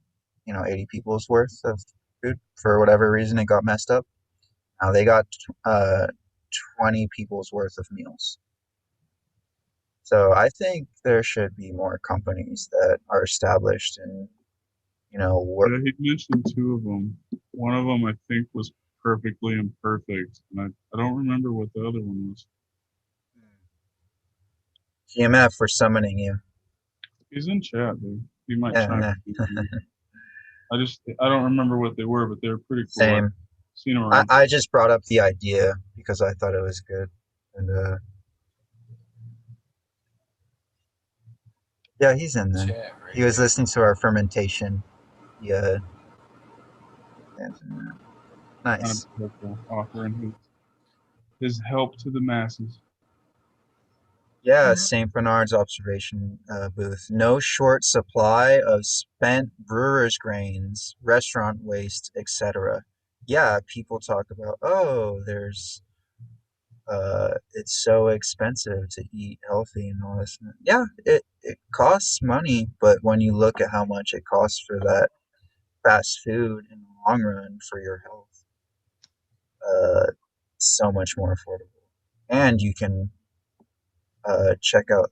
80 people's worth of food. For whatever reason, it got messed up. Now they got 20 people's worth of meals. So I think there should be more companies that are established and, work. Yeah, he mentioned two of them. One of them I think was perfectly imperfect, and I don't remember what the other one was. GMF for summoning you. He's in chat, dude. He might Yeah, chime yeah. in. I don't remember what they were, but they're pretty cool. Same. I've seen them around. I just brought up the idea because I thought it was good. And yeah, he's in there. Chat right He was there. listening to our fermentation. Yeah. Nice. Offering his help to the masses. Yeah, St. Bernard's observation booth. No short supply of spent brewer's grains, restaurant waste, etc. Yeah, people talk about, it's so expensive to eat healthy and all this. Yeah, it costs money, but when you look at how much it costs for that fast food in the long run for your health, so much more affordable. And you can check out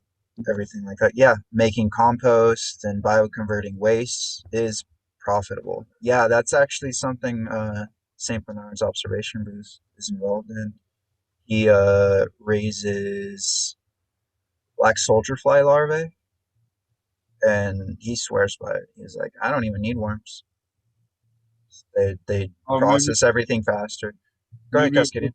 everything like that. Yeah, making compost and bioconverting waste is profitable. Yeah, that's actually something St. Bernard's observation booth is involved in. He raises black soldier fly larvae, and he swears by it. He's like, I don't even need worms. They process everything faster. Go ahead, Cascadian.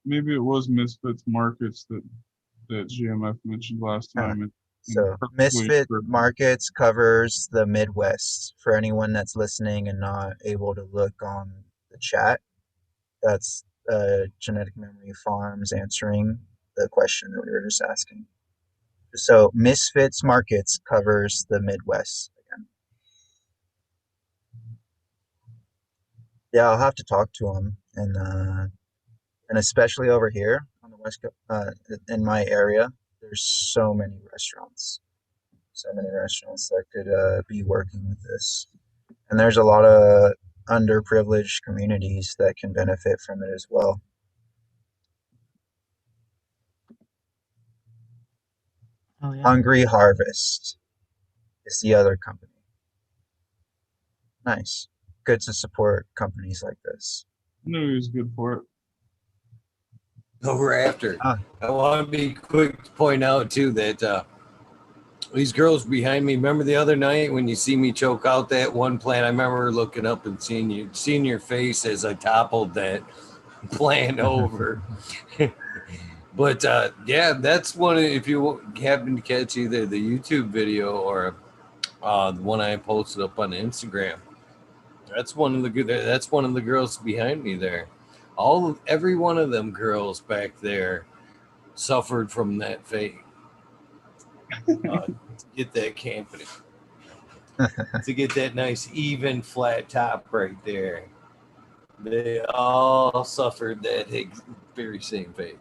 Maybe it was Misfits Markets that GMF mentioned last time. So Misfit Markets covers the Midwest. For anyone that's listening and not able to look on the chat, that's Genetic Memory Farms answering the question that we were just asking. So Misfits Markets covers the Midwest again. Yeah, I'll have to talk to him, and especially over here on the West Coast, in my area, there's so many restaurants that could be working with this. And there's a lot of underprivileged communities that can benefit from it as well. Oh, yeah. Hungry Harvest is the other company. Nice. Good to support companies like this. I knew he was good for it. Over after. I want to be quick to point out too that these girls behind me, remember the other night when you see me choke out that one plant? I remember looking up and seeing your face as I toppled that plant over. But yeah, that's one. If you happen to catch either the YouTube video or the one I posted up on Instagram, that's one of the girls behind me there. Every one of them girls back there suffered from that fate. To get that camping, to get that nice even flat top right there, they all suffered that very same fate.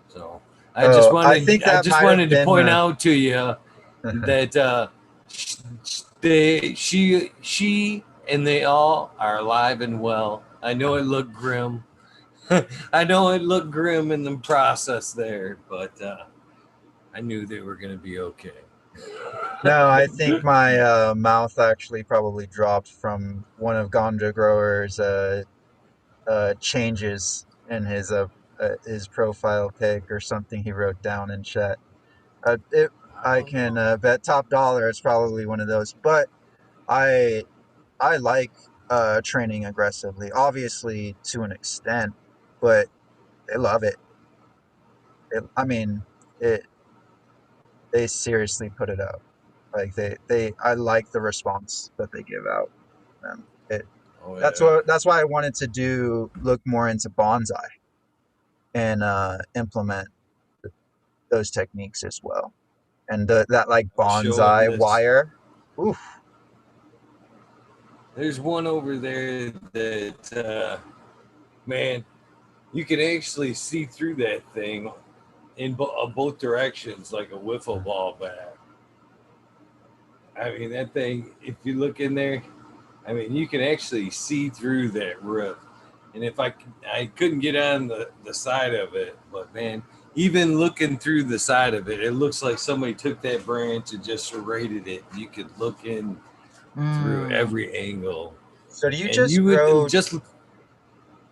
So I just wanted to point out to you that She and they all are alive and well. I know it looked grim. I know it looked grim in the process there, but I knew they were going to be okay. No, I think my mouth actually probably dropped from one of Ganja Grower's changes in his profile pic or something he wrote down in chat. I can bet top dollar it's probably one of those. But I I like training aggressively, obviously to an extent, but they love it. I mean, it they seriously put it out. Like I like the response that they give out. It Oh yeah. that's why I wanted to look more into bonsai and implement those techniques as well. And that like I'll show him bonsai this. wire. Oof. There's one over there that man, you can actually see through that thing in both directions like a wiffle ball bat. I mean, that thing, if you look in there, I mean, you can actually see through that roof. And if I couldn't get on the side of it, but man, even looking through the side of it, it looks like somebody took that branch and just serrated it. You could look in through every angle. So do you And just you grow? would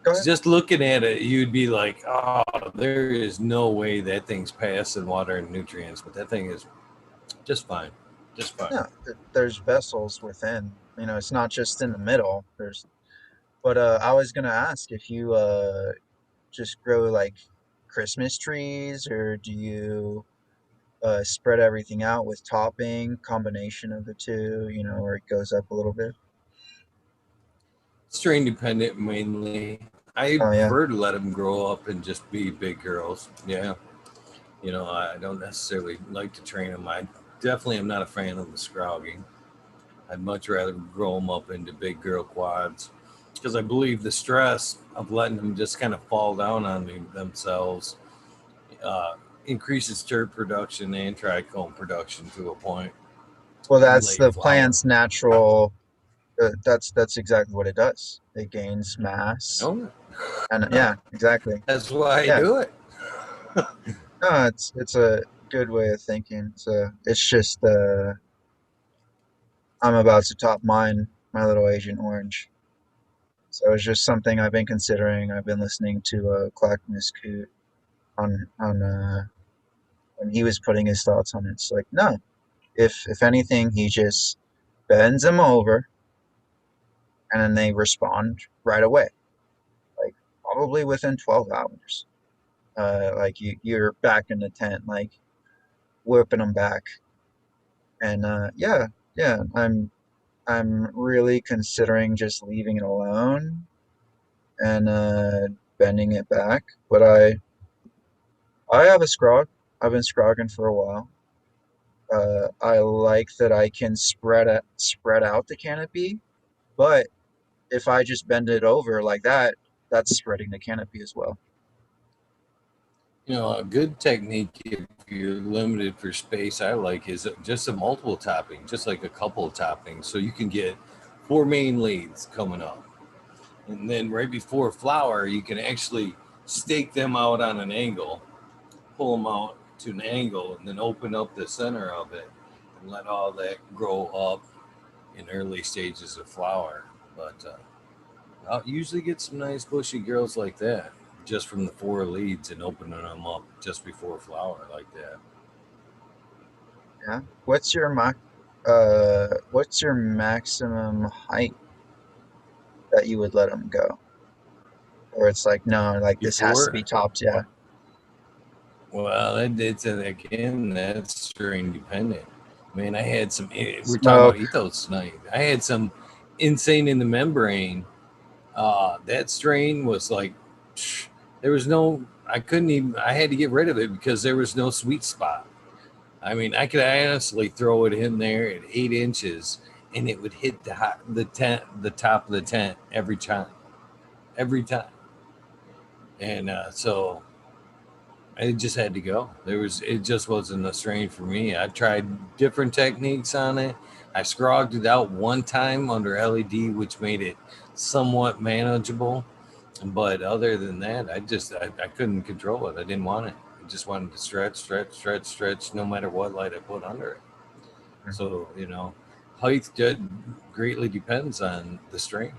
Go ahead. just looking at it, you'd be like, oh, there is no way that thing's passing water and nutrients, but that thing is just fine. Just fine. No, there's vessels within. You know, it's not just in the middle. But I was gonna ask if you just grow like Christmas trees, or do you spread everything out with topping, combination of the two, you know, or it goes up a little bit? Strain dependent mainly. I Oh yeah. prefer to let them grow up and just be big girls. Yeah. You know, I don't necessarily like to train them. I definitely am not a fan of the scrogging. I'd much rather grow them up into big girl quads because I believe the stress of letting them just kind of fall down on themselves uh, increases turd production and trichome production to a point Well, in that's late the flower. plant's natural. That's exactly what it does. It gains I mass, know and it. yeah, exactly. That's why I Yeah. do it. No, it's a good way of thinking. So it's just I'm about to top my little Agent Orange. So it's just something I've been considering. I've been listening to Clackamas Coot on when he was putting his thoughts on it. It's like, no, if anything, he just bends them over and then they respond right away, like probably within 12 hours. Like you're back in the tent, like whipping them back. And yeah, I'm really considering just leaving it alone and bending it back. But I have a scrog. I've been scrogging for a while. I like that I can spread out the canopy, but if I just bend it over like that, that's spreading the canopy as well. You know, a good technique if you're limited for space, I like, is just a multiple topping, just like a couple of toppings. So you can get 4 main leads coming up. And then right before flower, you can actually stake them out on an angle, pull them out to an angle, and then open up the center of it and let all that grow up in early stages of flower. But I'll usually get some nice bushy girls like that just from the 4 leads and opening them up just before flower like that. Yeah. What's your maximum height that you would let them go? Or it's like, no, like this has to be Before, topped, yeah. well, it's again, that's strain dependent. Man, I had some, we're talking about Smoke. ethos tonight. I had some insane in the membrane. That strain was like, there was no, I couldn't even, I had to get rid of it because there was no sweet spot. I mean, I could honestly throw it in there at 8 inches, and it would hit the tent, the top of the tent every time, every time. And so It just had to go. It just wasn't a strain for me. I tried different techniques on it. I scrogged it out one time under LED, which made it somewhat manageable. But other than that, I couldn't control it. I didn't want it. I just wanted to stretch, no matter what light I put under it. So, height greatly depends on the strain.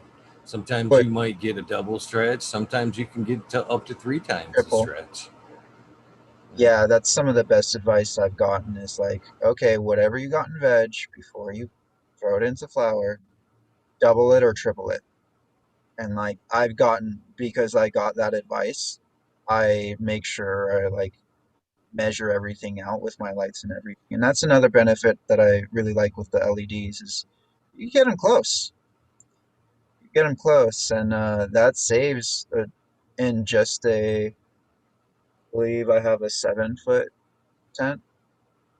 Sometimes But you might get a double stretch. Sometimes you can get to up to 3 times the triple. stretch. Yeah, that's some of the best advice I've gotten is like, okay, whatever you got in veg before you throw it into flour, double it or triple it. And like I've gotten because I got that advice, I make sure I like measure everything out with my lights and everything. And that's another benefit that I really like with the LEDs is you get them close. You get them close, and that saves in just I believe I have a 7 foot tent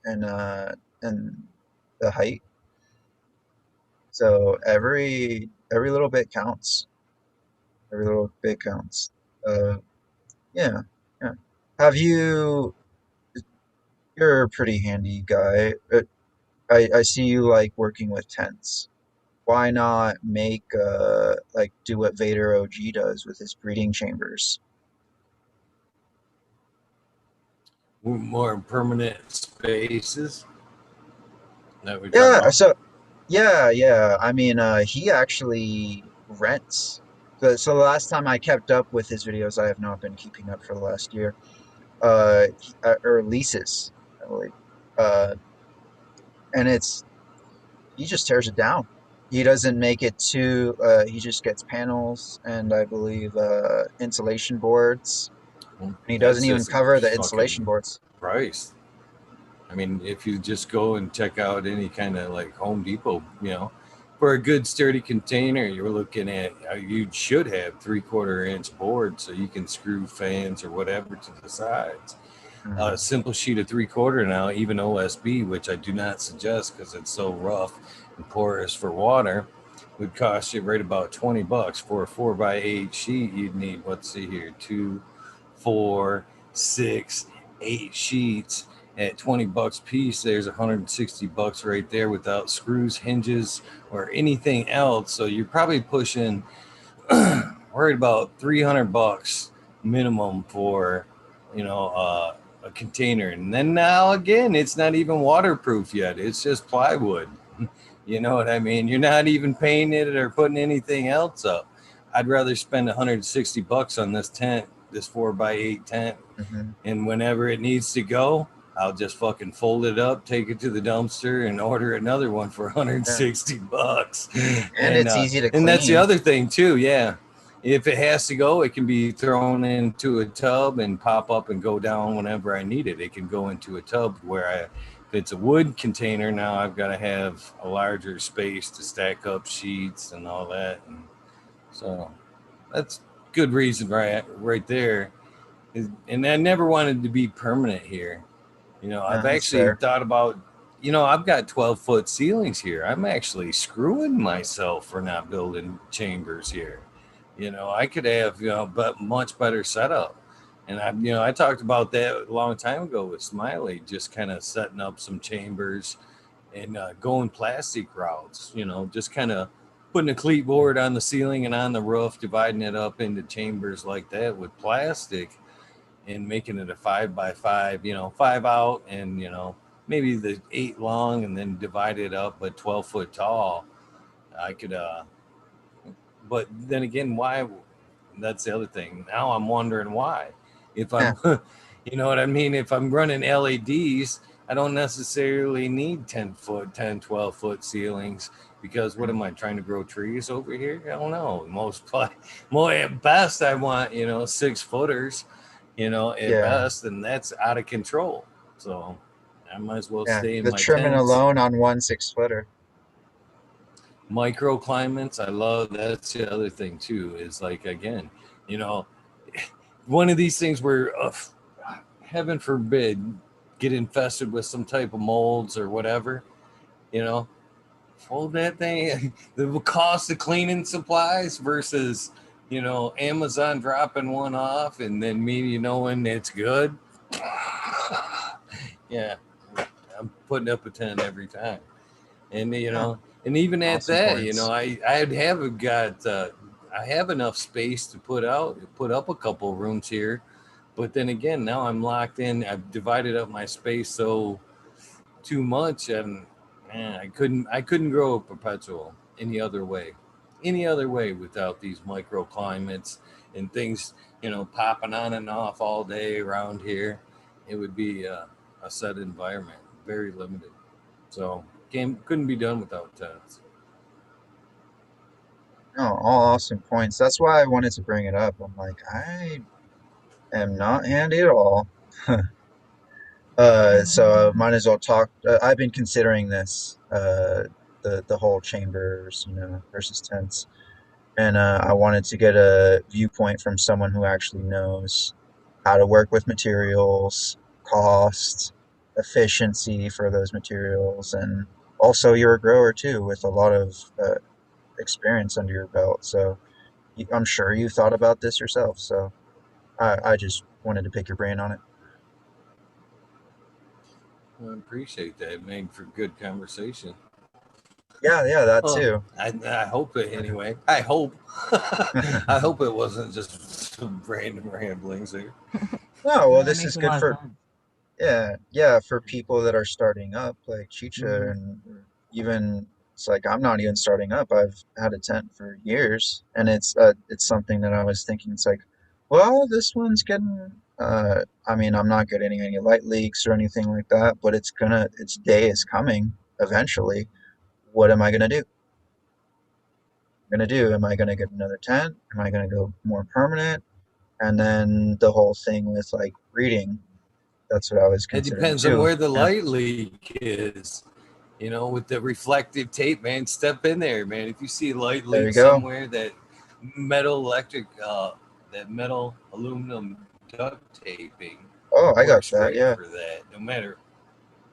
and the height. So every little bit counts. Every little bit counts. Uh, yeah, yeah. Have you? You're a pretty handy guy. I see you like working with tents. Why not make like do what Vader OG does with his breeding chambers? More permanent spaces that we're talking Yeah, about. so yeah. I mean, he actually rents. So the last time I kept up with his videos, I have not been keeping up for the last year. Or leases, I believe. Uh, and he just tears it down. He doesn't make it too. He just gets panels and I believe insulation boards, and he doesn't That's even just a cover the insulation fucking boards. price. I mean, if you just go and check out any kind of like Home Depot, for a good sturdy container, you're looking at you should have 3/4 inch board so you can screw fans or whatever to the sides. A Mhm. simple sheet of 3/4 now, even OSB, which I do not suggest because it's so rough and porous for water, would cost you right about $20 for a 4x8 sheet. You'd need, let's see here, two, four, six, 8 sheets at $20 piece. There's $160 right there without screws, hinges, or anything else. So you're probably pushing worried about $300 minimum for a container. And then now again, it's not even waterproof yet. It's just plywood. You know what I mean? You're not even painting it or putting anything else up. I'd rather spend $160 on this tent, this 4x8 tent, Mhm. and whenever it needs to go, I'll just fucking fold it up, take it to the dumpster, and order another one for Yeah, $160. and And it's easy to that's the clean. other thing too. Yeah, if it has to go, it can be thrown into a tub and pop up and go down whenever I need it. It can go into a tub where if it's a wood container, now I've got to have a larger space to stack up sheets and all that. And so that's good reason right there. And I never wanted to be permanent here. I've Yeah, that's actually fair. thought about, I've got 12-foot ceilings here. I'm actually screwing myself for not building chambers here. I could have, but much better setup. And I talked about that a long time ago with Smiley, just kind of setting up some chambers and going plastic routes, just kind of putting a cleat board on the ceiling and on the roof, dividing it up into chambers like that with plastic and making it a 5x5, 5 out and, maybe the 8 long and then divide it up, but 12 foot tall. I could, but then again, why? That's the other thing. Now I'm wondering why. If Yeah, I'm, you know what I mean? If I'm running LEDs, I don't necessarily need 12-foot ceilings because what mm, am I trying to grow trees over here? I don't know. More at best, I want, 6 footers, at yeah, best, and that's out of control. So I might as well yeah. stay in The my trimming tents. alone on one 6 footer. Microclimates, I love. That's the other thing too, is like, again, you know one of these things where heaven forbid get infested with some type of molds or whatever, you know fold that thing. The cost of cleaning supplies versus Amazon dropping one off and then me knowing it's good. Yeah, I'm putting up a tent every time. And Huh. and even at Awesome that, points. I have enough space to put up a couple of rooms here, but then again, now I'm locked in. I've divided up my space so too much, and man, I couldn't grow a perpetual any other way without these microclimates and things popping on and off all day around here. It would be a set environment, very limited. So couldn't be done without tents. No, all awesome points. That's why I wanted to bring it up. I'm like, I am not handy at all. So might as well talk. I've been considering this, the whole chambers, versus tents, and I wanted to get a viewpoint from someone who actually knows how to work with materials, cost, efficiency for those materials, and also you're a grower too with a lot of experience under your belt. So I'm sure you thought about this yourself. So I just wanted to pick your brain on it. I appreciate that. It made for good conversation. Yeah, that Well, too. I hope it anyway. I hope. I hope it wasn't just some random ramblings there. No, well, No, it this makes is a good lot of for, sense. yeah, for people that are starting up, like Chicha, Hmm. and even it's like I'm not even starting up. I've had a tent for years, and it's something that I was thinking. It's like, well, this one's getting. I mean, I'm not getting any light leaks or anything like that, but its day is coming eventually. What am I gonna do? Am I gonna get another tent? Am I gonna go more permanent? And then the whole thing with like breeding, that's what I was It considering depends on too. where the Yeah, light leak is. With the reflective tape, man, step in there, man. If you see a light there leak you go. somewhere, metal electric, that metal aluminum duct taping Oh, I got works that. great Yeah. for that. No matter,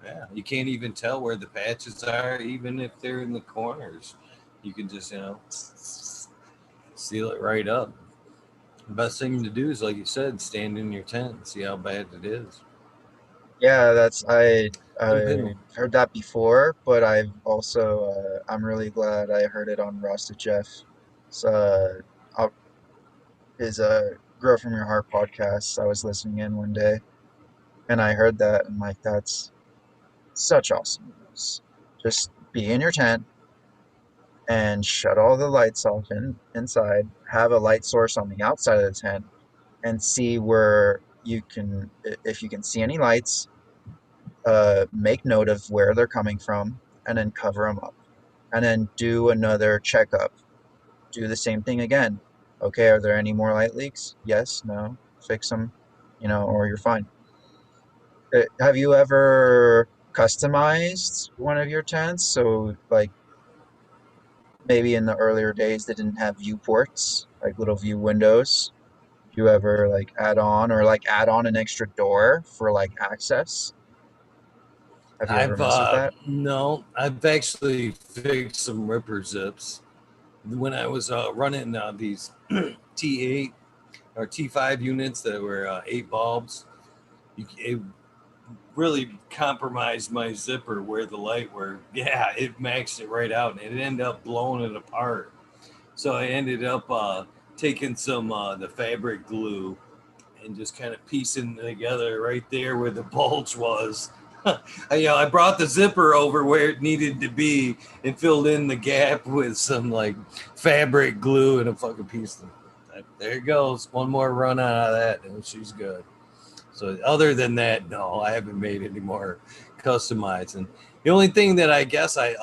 yeah, you can't even tell where the patches are, even if they're in the corners. You can just, seal it right up. The best thing to do is, like you said, stand in your tent and see how bad it is. Yeah, And I then heard that before, but I'm really glad I heard it on Rasta Jeff. So his Grow From Your Heart podcast. I was listening in one day and I heard that, and like that's such awesome news. Just be in your tent and shut all the lights off inside, have a light source on the outside of the tent, and see where if you can see any lights, make note of where they're coming from, and then cover them up. And then do another checkup. Do the same thing again. Okay, are there any more light leaks? Yes, no, fix them, or you're fine. Have you ever customized one of your tents? So, like, maybe in the earlier days they didn't have viewports, like little view windows. Did you ever like add on an extra door for like access? Have you ever I've messed with that? no, I've actually fixed some ripper zips when I was running these T8 or T5 units that were 8 bulbs. It really compromised my zipper where the light were. Yeah, it maxed it right out, and it ended up blowing it apart. So I ended up taking some the fabric glue and just kind of piecing it together right there where the bulge was. I brought the zipper over where it needed to be and filled in the gap with some like fabric glue and a fucking piece of there it goes. One more run out of that and she's good. So other than that, no, I haven't made any more customized. And the only thing that I guess I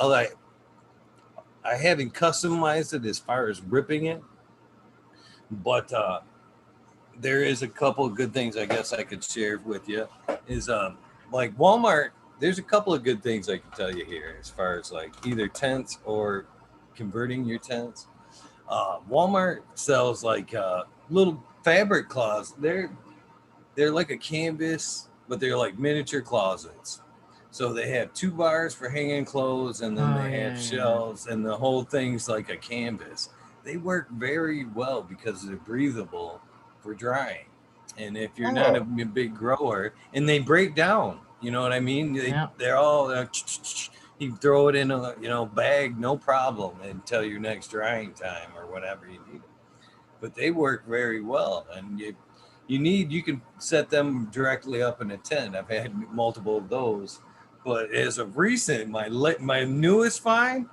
haven't customized it as far as ripping it, but there is a couple of good things I guess I could share with you. Is like Walmart. There's a couple of good things I can tell you here as far as like either tents or converting your tents. Walmart sells like little fabric closets. They're like a canvas, but they're like miniature closets. So they have 2 bars for hanging clothes, and then Oh they have yeah, yeah. shelves, and the whole thing's like a canvas. They work very well because they're breathable for drying. And if you're not a Oh, big grower, and they break down. You know what I mean? Yeah. They're all you throw it in a bag, no problem, until your next drying time or whatever you need. But they work very well, and you can set them directly up in a tent. I've had multiple of those, but as of recent, my newest find,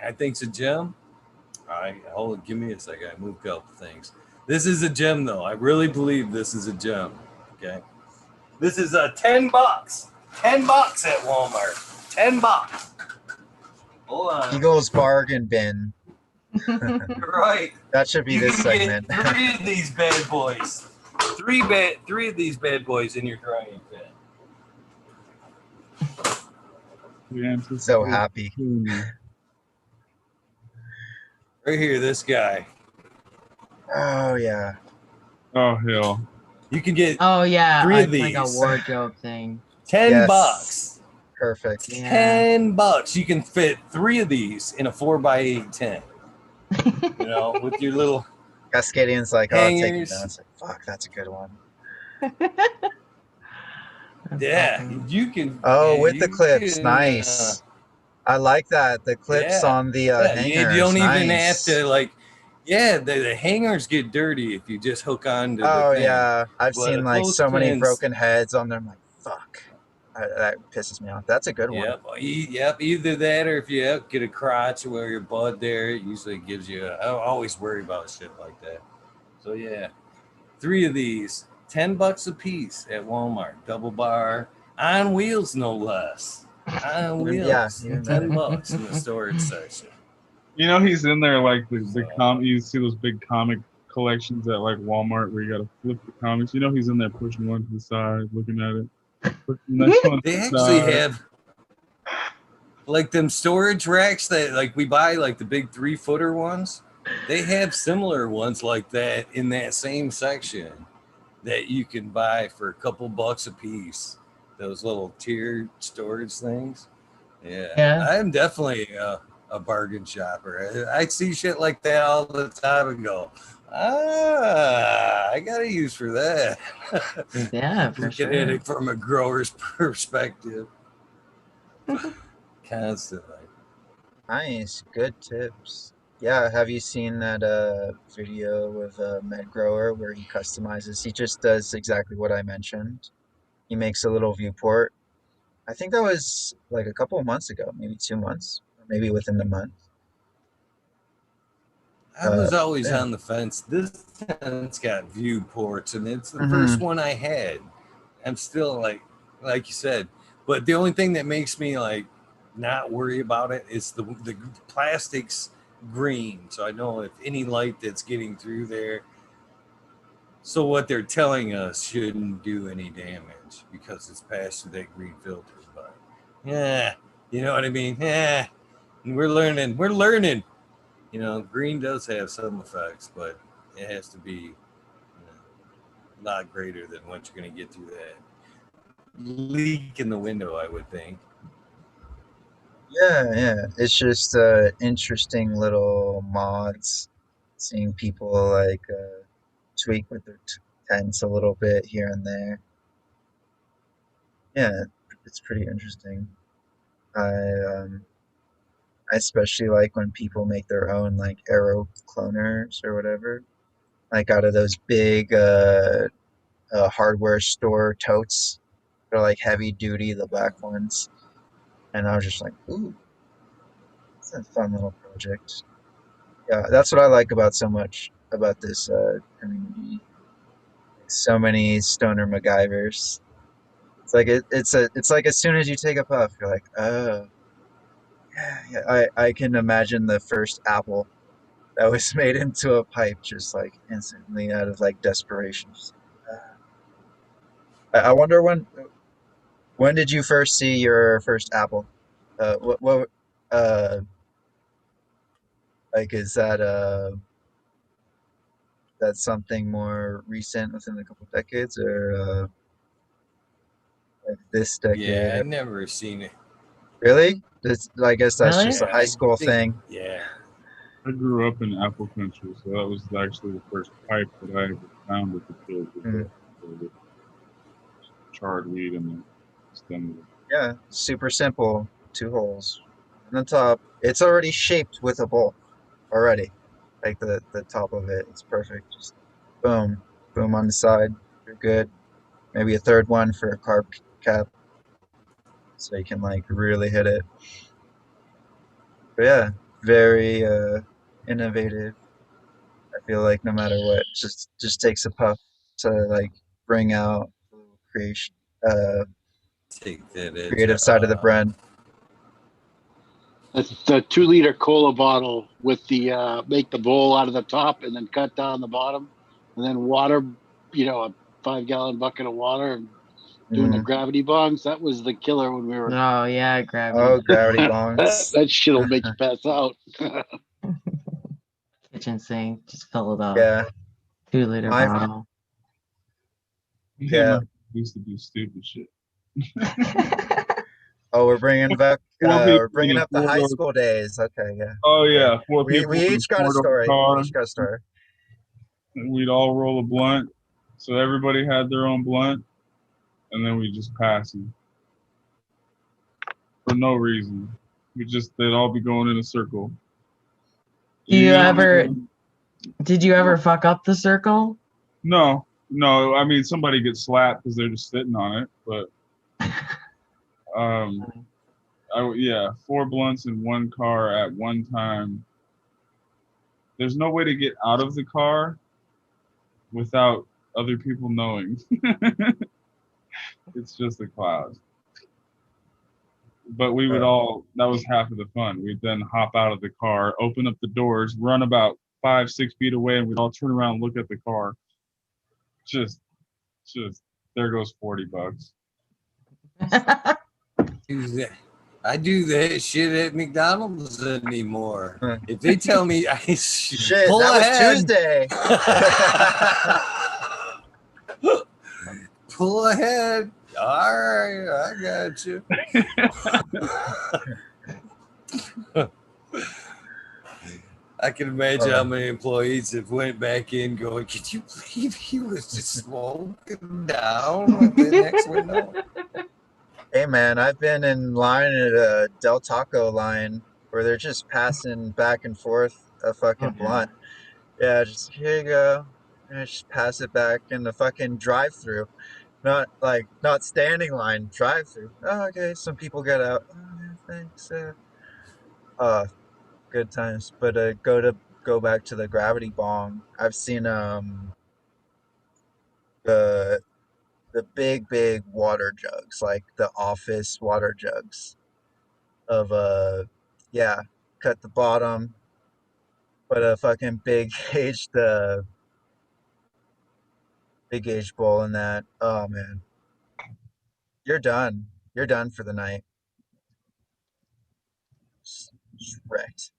I think's a gem. All right, hold it. Give me a second. I moved a couple things. This is a gem, though. I really believe this is a gem. Okay, this is $10. $10 at Walmart. $10. Hold on. Eagles bargain bin. Right. That should be You this can segment. get 3 of these bad boys. 3 of these bad boys in your drying pan. So happy. Right here, this guy. Oh yeah. Oh hell. You can get Oh yeah, 3 of it's like a these. wardrobe thing. $10. Yes. Perfect. Yeah. $10. You can fit 3 of these in a 4x8 tent. With your little Cascadian's like, oh, take it hangers. down. It's like, fuck, that's a good one. Yeah, you can. Oh, yeah, with the you clips, can, nice. I like that. The clips yeah, on the yeah. hangers, You don't even nice. have to the hangers get dirty if you just hook on to the Oh thing. yeah, I've But seen a like so many clothespin's broken heads on there. I'm like, fuck. That pisses me off. That's a good one. Yep. Either that, or if you get a crotch or your bud there, it usually gives you. I always worry about shit like that. So yeah, 3 of these, $10 a piece at Walmart, double bar on wheels, no less. On wheels, Yeah, even better. $10 in the storage section. He's in there like you see those big comic collections at like Walmart where you gotta flip the comics. He's in there pushing one to the side, looking at it. Pushing the next one to They the actually side. have like them storage racks that like we buy, like the big 3-footer ones. They have similar ones like that in that same section that you can buy for a couple bucks a piece. Those little tiered storage things. Yeah. I'm definitely a bargain shopper. I see shit like that all the time and go, I got a use for that. Yeah, for Looking sure. at it from a grower's perspective. Constantly. Nice, good tips. Yeah, have you seen that video of a med grower where he customizes? He just does exactly what I mentioned. He makes a little viewport. I think that was like a couple of months ago, maybe 2 months, or maybe within the month. I was always Yeah. on the fence. This tent's got viewports, and it's the Mhm. first one I had. I'm still like you said, but the only thing that makes me not worry about it is the plastic's green, so I know if any light that's getting through there. So what they're telling us shouldn't do any damage because it's passed through that green filter. But yeah, you know what I mean? Yeah, and we're learning. Green does have some effects, but it has to be a lot greater than what you're going to get through that leak in the window, I would think. Yeah. It's just interesting little mods. Seeing people like tweak with their tents a little bit here and there. Yeah, it's pretty interesting. I especially like when people make their own like arrow cloners or whatever, like out of those big hardware store totes. They're like heavy duty, the black ones. And I was just like, ooh, it's a fun little project. Yeah, that's what I like about so much about this community. So many stoner MacGyvers. It's like it's like as soon as you take a puff, you're like, oh, yeah. I can imagine the first apple that was made into a pipe just like instantly out of like desperation. Just, I wonder when did you first see your first apple? What uh like is that something more recent within a couple decades or like this decade? Yeah, I've never seen it. Really? I guess that's Really? just a Yeah, high I school think. thing. Yeah. I grew up in apple country, so that was actually the first pipe that I ever found at the kid. Mm. charred weed in the stem. Yeah, super simple. 2 holes. On the top, it's already shaped with a bowl already. Like the top of it, it's perfect. Just boom, boom on the side. You're good. Maybe a third one for a carb cap, so you can like really hit it. But yeah, very innovative. I feel like no matter what, just takes a puff to like bring out the little creation, Take that edge creative side of the out. brand. That's the 2-liter cola bottle with the make the bowl out of the top and then cut down the bottom, and then water, a 5-gallon bucket of water and doing the gravity bongs. That was the killer when we were. Oh yeah, gravity. Oh, gravity bongs. That shit'll make you pass out. Kitchen sink, just fill it up. Yeah. 2-liter My- bottle. Yeah. Used to do stupid shit. Oh, we're bringing back. Four We're people bringing in a up the high 4-door school days. Okay, yeah. Oh yeah, 4 We people in each got a 4-door story. car, We each got a story. and we'd all roll a blunt. So everybody had their own blunt, and then we just pass them for no reason. They'd all be going in a circle. Did you ever fuck up the circle? No. I mean, somebody gets slapped because they're just sitting on it, but 4 blunts in one car at one time. There's no way to get out of the car without other people knowing. It's just a cloud. But we would that was half of the fun. We'd then hop out of the car, open up the doors, run about 5-6 feet away, and we'd all turn around and look at the car. Just there goes $40. I do that shit at McDonald's anymore. If they tell me Shit, pull that ahead. was Tuesday. Pull ahead. All right, I got you. I can imagine how many employees have went back in going, could you believe he was just smoking down at the next window? Hey man, I've been in line at a Del Taco line where they're just passing back and forth a fucking blunt. Yeah, just here you go. And just pass it back in the fucking drive-through. Not standing line, drive-through. Oh, okay, some people get out. Oh, yeah, thanks. Good times. But go back to the gravity bong. I've seen the big water jugs, like the office water jugs of cut the bottom, put a fucking big gauge bowl in that. Oh man, you're done for the night. Just wrecked.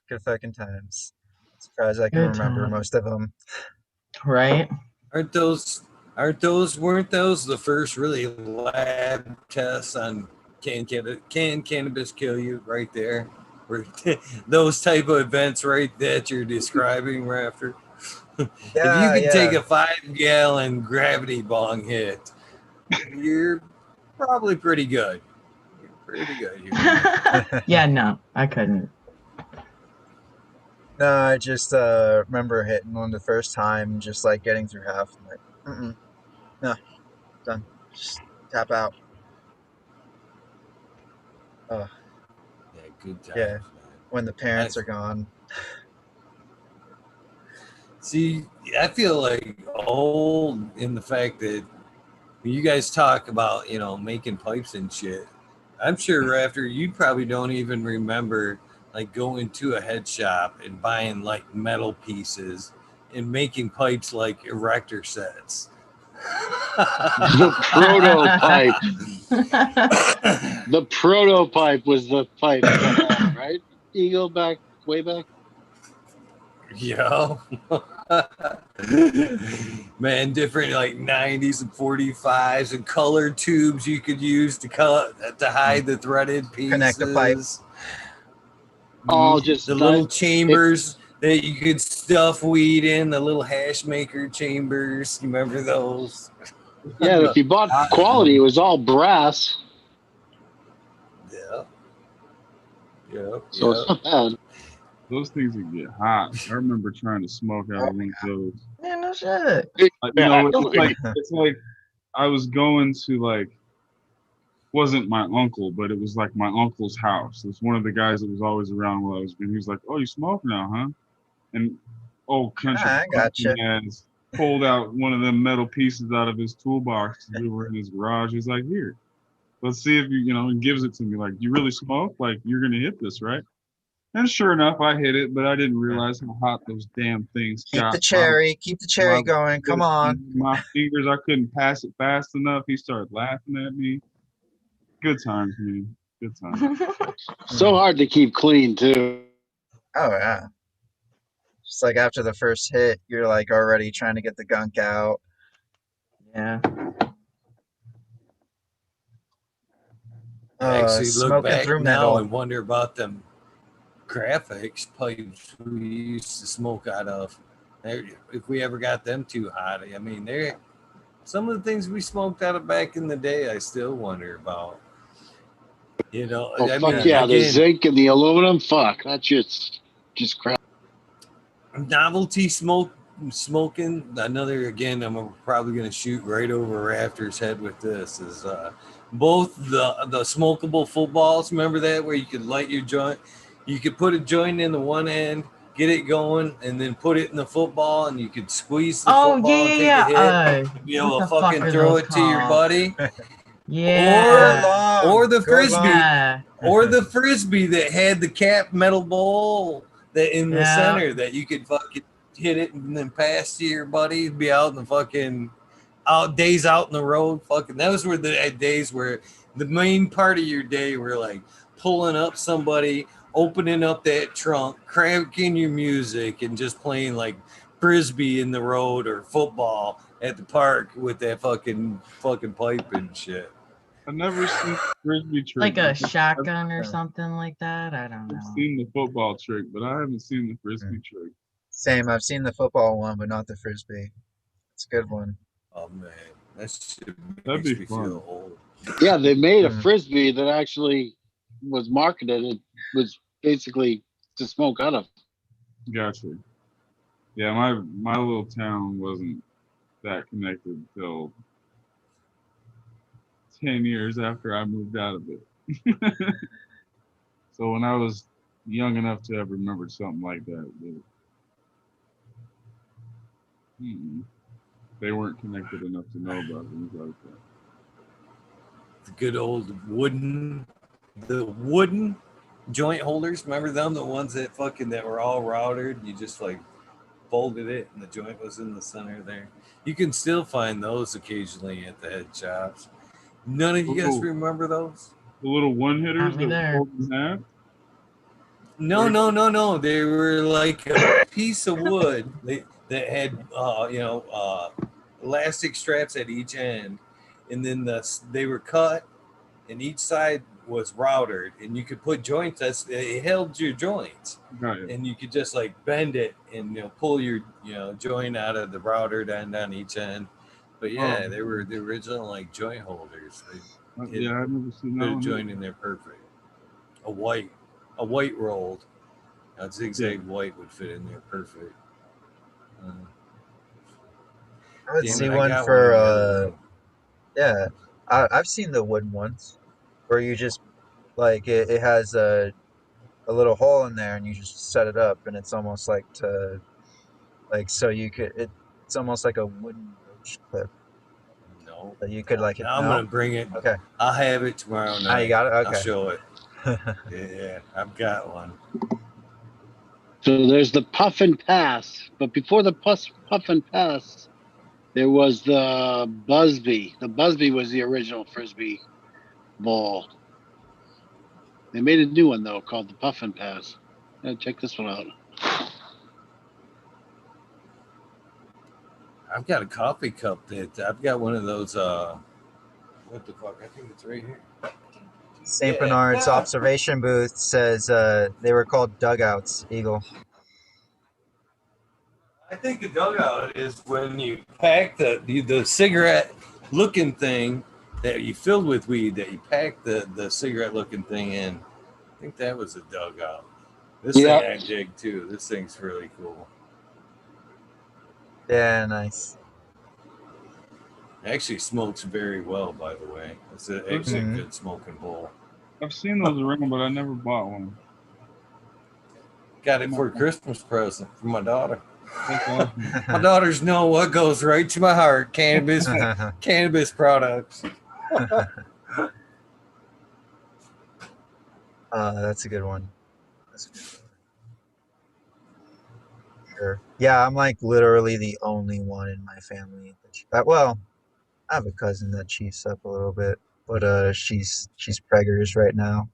Good fucking times. Surprised I can remember most of them. Right? Weren't those the first really lab tests on can cannabis kill you right there? Those type of events right that you're describing, Rafter. If you could take a 5-gallon gravity bong hit, you're probably pretty good. Yeah, no, I couldn't. No, I just remember hitting one the first time, just like getting through half. I'm like, no, done. Just tap out. Oh, yeah, good times. Yeah, when the parents are gone. See, I feel like old in the fact that when you guys talk about, making pipes and shit, I'm sure Rafter, you probably don't even remember like going to a head shop and buying like metal pieces and making pipes like erector sets. The prototype. The prototype was the pipe that had, right? You go back way back. Yeah. Man, different like 90s and 45s and colored tubes you could use to hide the threaded pieces. Connect the pipe. All just the little chambers that you could stuff weed in, the little hash maker chambers. You remember those? Yeah, if you bought quality, it was all brass. Yeah. Yeah. So it's not bad. Those things would get hot. I remember trying to smoke out of one of those. Yeah, no shit. You know, it's like I was going to like, wasn't my uncle, but it was like my uncle's house. It's one of the guys that was always around while I was being. He was like, "Oh, you smoke now, huh?" And old country I gotcha. has pulled out one of them metal pieces out of his toolbox. We were in his garage. He's like, "Here, let's see if you know." And gives it to me like, "You really smoke? Like you're gonna hit this, right?" And sure enough, I hit it, but I didn't realize how hot those damn things Keep got. the cherry. Keep the cherry My going. Come on. my fingers, I couldn't pass it fast enough. He started laughing at me. Good times, man. Good times. So hard to keep clean too. Oh yeah. Just like after the first hit, you're like already trying to get the gunk out. Yeah. I actually look Smoking back through now metal. and wonder about them graphics pipes we used to smoke out of. If we ever got them too hot, I mean, they're some of the things we smoked out of back in the day. I still wonder about. You know, Oh, I fuck mean, yeah, the again, zinc and the aluminum, fuck, that shit's just crap. novelty smoking. Another again, I'm probably going to shoot right over Raptor's head with this. Is both the smokable footballs. Remember that where you could light your joint. You could put a joint in the one end, get it going, and then put it in the football, and you could squeeze the Oh football and take yeah, a yeah. hit, and be able What to the fuck fucking are throw those it to your called? buddy. Yeah. Or the Go frisbee, long. Yeah. or the frisbee that had the cap metal bowl that in the Yeah. center that you could fucking hit it and then pass to your buddy. Be out in the fucking days out in the road. Fucking those were the days where the main part of your day were like pulling up somebody, opening up that trunk, cranking your music, and just playing like frisbee in the road or football at the park with that fucking pipe and shit. I've never seen the frisbee trick. Like a I've shotgun or something like that. I don't know. seen the football trick, but I haven't seen the frisbee trick. Same. I've seen the football one, but not the frisbee. It's a good one. Oh man, that shit That'd makes be me fun. feel old. Yeah, they made a frisbee that actually was marketed. It was basically to smoke out of. Gotcha. Yeah, my little town wasn't that connected until 10 years after I moved out of it. So when I was young enough to have remembered something like that, they weren't connected enough to know about things like that. The good old wooden joint holders. Remember them? The ones that were all routed. You just like folded it and the joint was in the center there. You can still find those occasionally at the head shops. None of you guys remember those? The little one hitters me that there. hold in half? No. They were like a piece of wood that had elastic straps at each end, and then they were cut, and each side was routed, and you could put joints. It held your joints, and you could just like bend it and pull your joint out of the routed end on each end. But yeah, they were the original like joint holders. I've never seen that Put a one. joint in there perfect. A white rolled. A zigzag white would fit in there perfect. I would see one for yeah. I've seen the wooden ones where you just like it has a little hole in there and you just set it up and it's almost like so you could it's almost like a wooden roach clip. No. So you could like I'm gonna bring it. Okay. I'll have it tomorrow night. You got it? Okay. I'll show it. Yeah, I've got one. So there's the puff and pass, but before the puff and pass, there was the Busby. The Busby was the original frisbee ball. They made a new one though called the puff and pass. Check this one out. I've got a coffee cup that I've got one of those. What the fuck? I think it's right here. St. Bernard's observation booth says they were called dugouts, Eagle. I think the dugout is when you pack the cigarette looking thing that you filled with weed, that you pack the cigarette looking thing in. I think that was a dugout. This Yeah. thing I dig too. This thing's really cool. Yeah, nice. Actually smokes very well, by the way. It's actually a Mhm. good smoking bowl. I've seen those around, but I never bought one. Got it for a Christmas present from my daughter. That's awesome. My daughters know what goes right to my heart. Cannabis products. That's a good one. That's a good one. Sure. Yeah, I'm like literally the only one in my family well, I have a cousin that chiefs up a little bit, but she's preggers right now.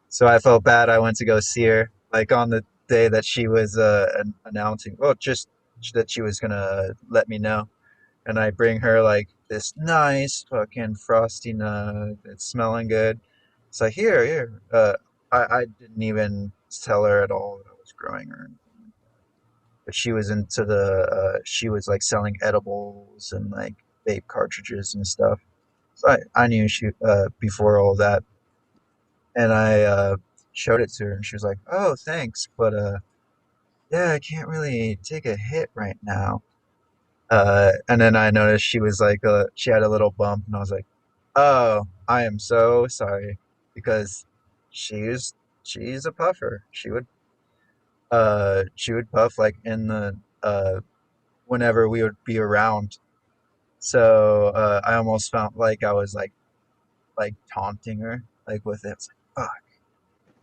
So I felt bad. I went to go see her like on the day that she was announcing, well, just that she was gonna let me know. And I bring her like this nice fucking frosty nut. It's smelling good. It's like here. I didn't even tell her at all that I was growing her, but she was into she was like selling edibles and like vape cartridges and stuff. So I knew she before all that, and I showed it to her, and she was like, "Oh, thanks, but yeah, I can't really take a hit right now." And then I noticed she was like, she had a little bump, and I was like, "Oh, I am so sorry," because she's a puffer. She would puff like in the whenever we would be around. So I almost felt like I was like taunting her like with it. It's like, fuck.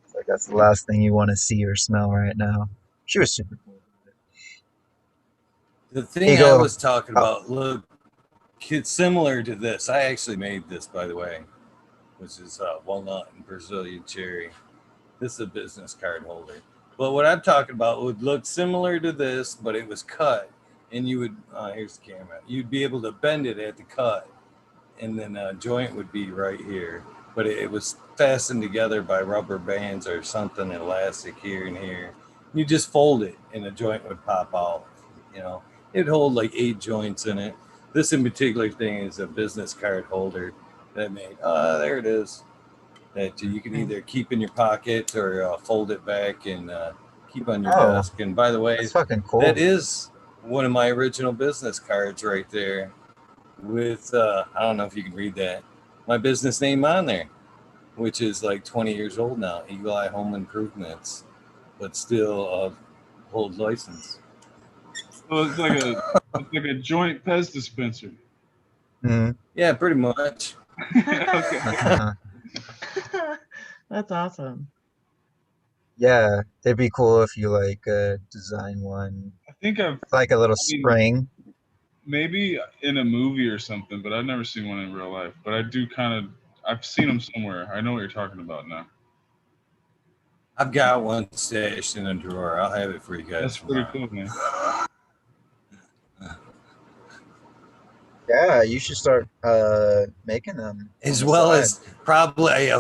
It's like that's the last thing you want to see or smell right now. She was super cool about it. The thing I Eagle. was talking Oh, about, look, it's similar to this. I actually made this, by the way, which is walnut and Brazilian cherry. This is a business card holder. But what I'm talking about would look similar to this, but it was cut. And you would, here's the camera, you'd be able to bend it at the cut. And then a joint would be right here. But it was fastened together by rubber bands or something elastic here and here. You just fold it and a joint would pop out. You know, it'd hold like 8 joints in it. This in particular thing is a business card holder that I made. There it is. That you can either keep in your pocket or fold it back and keep on your oh, desk. And by the way, that's fucking that cool. is one of my original business cards right there with I don't know if you can read that, my business name on there, which is like 20 years old now, Eagle Eye Home Improvements, but still hold license. So it's like a joint Pez dispenser. Mm. Yeah, pretty much. Okay. That's awesome. Yeah, it'd be cool if you like design one, I think like a little I mean, spring. maybe in a movie or something, but I've never seen one in real life. But I do I've seen them somewhere. I know what you're talking about now. I've got one stashed in a drawer. I'll have it for you guys That's pretty tomorrow. cool, man. Yeah, you should start making them on As the well side. as probably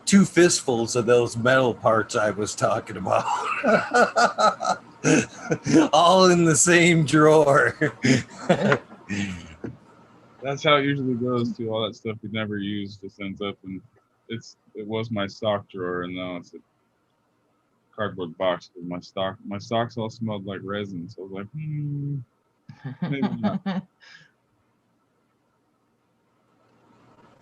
two fistfuls of those metal parts I was talking about. All in the same drawer. That's how it usually goes too. All that stuff you never use just ends up in it was my sock drawer, and now it's a cardboard box with my socks all smelled like resin, so I was like, maybe not.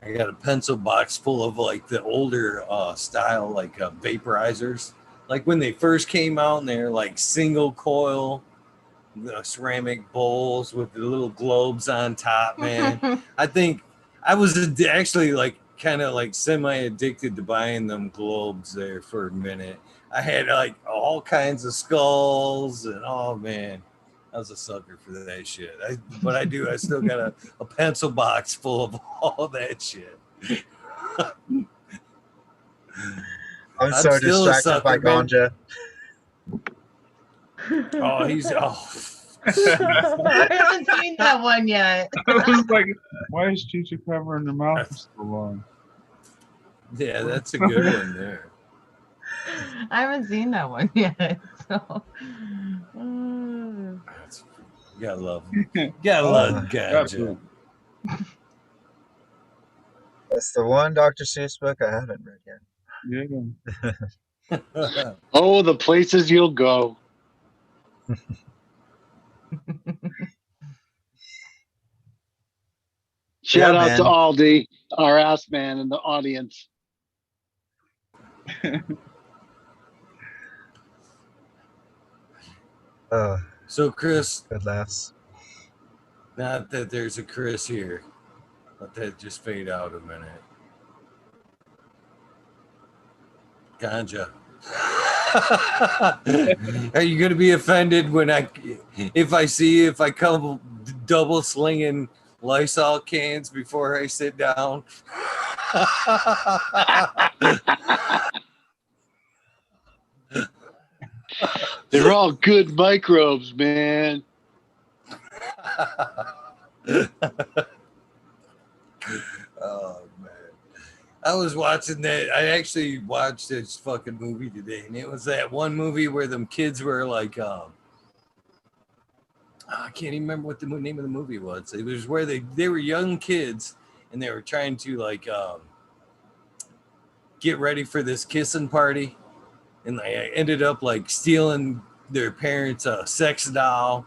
I got a pencil box full of like the older style like vaporizers, like when they first came out, and they're like single coil ceramic bowls with the little globes on top. Man, I think I was actually like kind of like semi addicted to buying them globes there for a minute. I had like all kinds of skulls, and oh man, I was a sucker for that shit. But I still got a pencil box full of all that shit. I'm I'm so still a distracted by sucker, man. ganja. Oh, he's I haven't seen that one yet. I was like, why is Chicha covering her mouth for so long? Yeah, that's a good one there. I haven't seen that one yet. So Mm. You gotta love ganja. That's the one Dr. Seuss book I haven't read yet. Yeah. Oh, the places you'll go. Shout out to man. Aldi, our ass man in the audience. So, Chris, good laughs. not that there's a Chris here. Let that just fade out a minute. Ganja. Are you going to be offended when if I come double slinging Lysol cans before I sit down? They're all good microbes, man. Oh man, I was watching that. I actually watched this fucking movie today, and it was that one movie where them kids were like, I can't even remember what the name of the movie was. It was where they were young kids, and they were trying to like get ready for this kissing party, and they ended up like stealing their parents' sex doll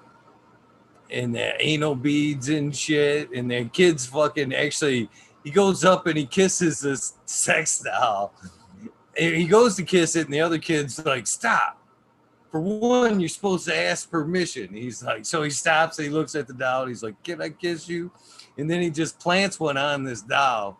and the anal beads and shit, and their kids fucking actually. He goes up and he kisses this sex doll. And he goes to kiss it, and the other kid's like, "Stop! For one, you're supposed to ask permission." He's like, so he stops. And he looks at the doll. And he's like, "Can I kiss you?" And then he just plants one on this doll,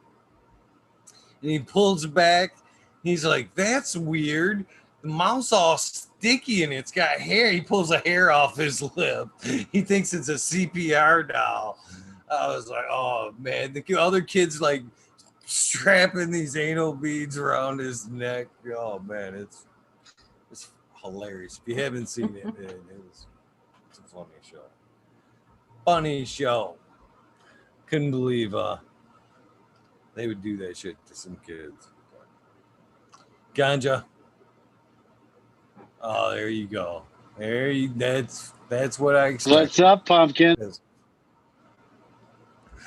and he pulls it back. He's like, "That's weird. The mouth's all sticky and it's got hair." He pulls a hair off his lip. He thinks it's a CPR doll. I was like, "Oh man!" The other kid's like strapping these anal beads around his neck. Oh man, it's hilarious. If you haven't seen it, man, it's a funny show. Funny show. Couldn't believe they would do that shit to some kids. Ganja. Oh, there you go. That's what I expected. What's up, pumpkin?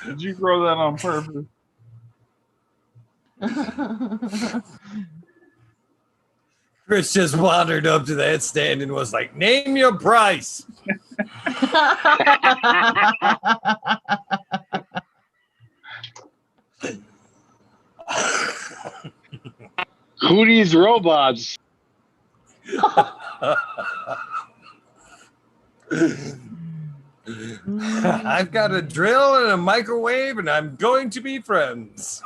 Did you grow that on purpose? Chris just wandered up to that stand and was like, "Name your price." Who needs robots? I've got a drill and a microwave, and I'm going to be friends.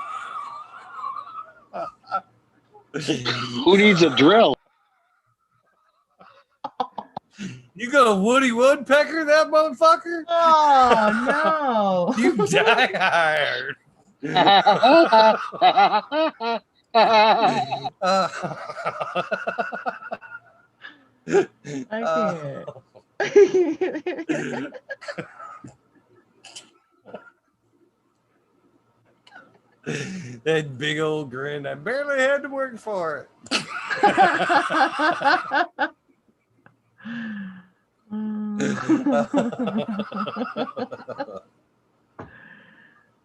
Who needs a drill? You gonna Woody Woodpecker that motherfucker? Oh no! You die hard. I can't. That big old grin. I barely had to work for it.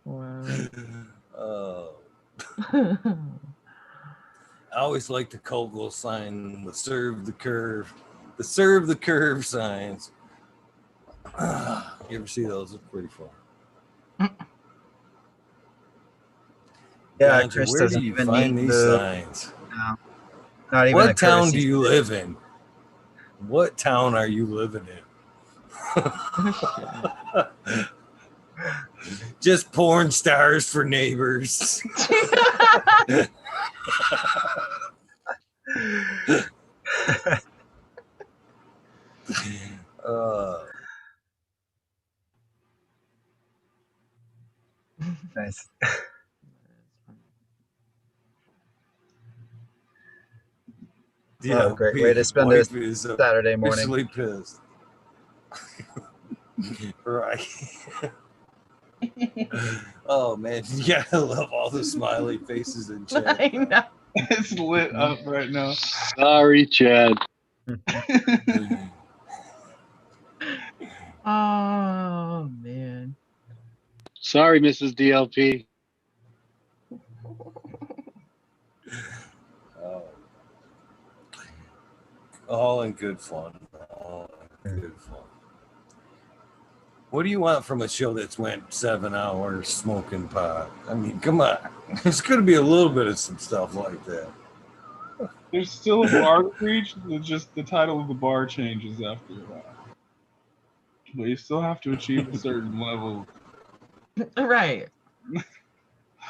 Wow. Oh. I always like the Kogel sign, the serve the curve signs. You ever see those? It's pretty fun. Yeah, Ganja, Chris where doesn't do you even find need these the. signs? No, not even What a town do courtesy you stick. live in? What town are you living in? Just porn stars for neighbors. Nice. Yeah, Oh, great way to spend a wife is Saturday morning. officially pissed. Right. Oh man, you gotta love all the smiley faces in chat. I know. It's lit up right now. Sorry, Chad. Oh man. Sorry, Mrs. DLP. Oh. All in good fun. All in good fun. What do you want from a show that's went 7 hours smoking pot? I mean, come on. There's going to be a little bit of some stuff like that. There's still a bar to reach. Just the title of the bar changes after a while. But you still have to achieve a certain level. Right.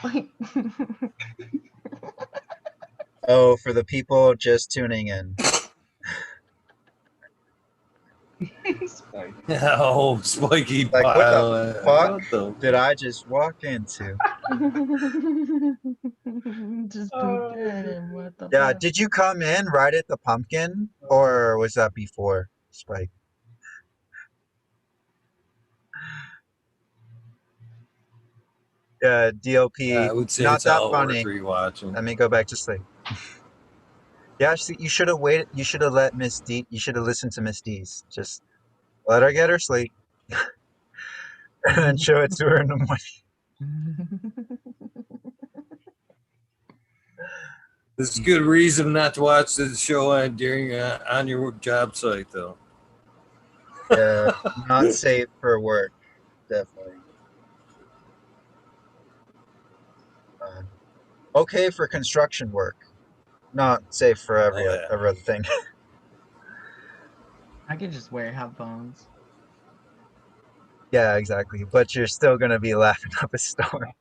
Like Oh, for the people just tuning in. Spike. Oh, spiky Like, what pile. the fuck What the? did I just walk into? just pooped in and what the Yeah, fuck? did you come in right at the pumpkin, or was that before, Spike? Yeah, DLP, I would say not it's that all worth funny. rewatching. Let me go back to sleep. Yeah, see, you should have waited. You should have let Miss D. You should have listened to Miss D's. Just let her get her sleep and show it to her in the morning. This is a good reason not to watch this show on your job site, though. Yeah, not safe for work, definitely. Okay for construction work, not safe for every Oh, yeah. other thing. I could just wear headphones. Yeah, exactly. But you're still gonna be laughing up a storm.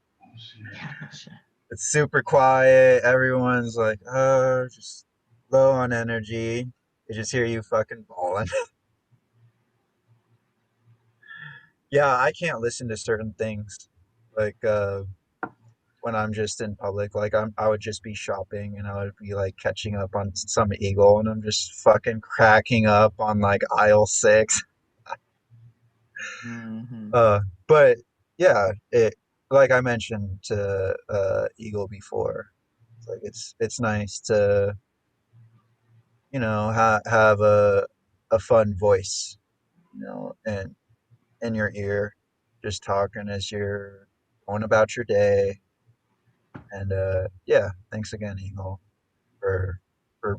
Yeah, no shit. It's super quiet. Everyone's like, oh, just low on energy. They just hear you fucking bawling. Yeah, I can't listen to certain things. Like when I'm just in public, like I would just be shopping and I would be like catching up on some Eagle and I'm just fucking cracking up on like aisle 6. Mm-hmm. But yeah, it like I mentioned to Eagle before, it's like it's nice to have a fun voice, and in your ear, just talking as you're going about your day. And yeah, thanks again, Eagle, for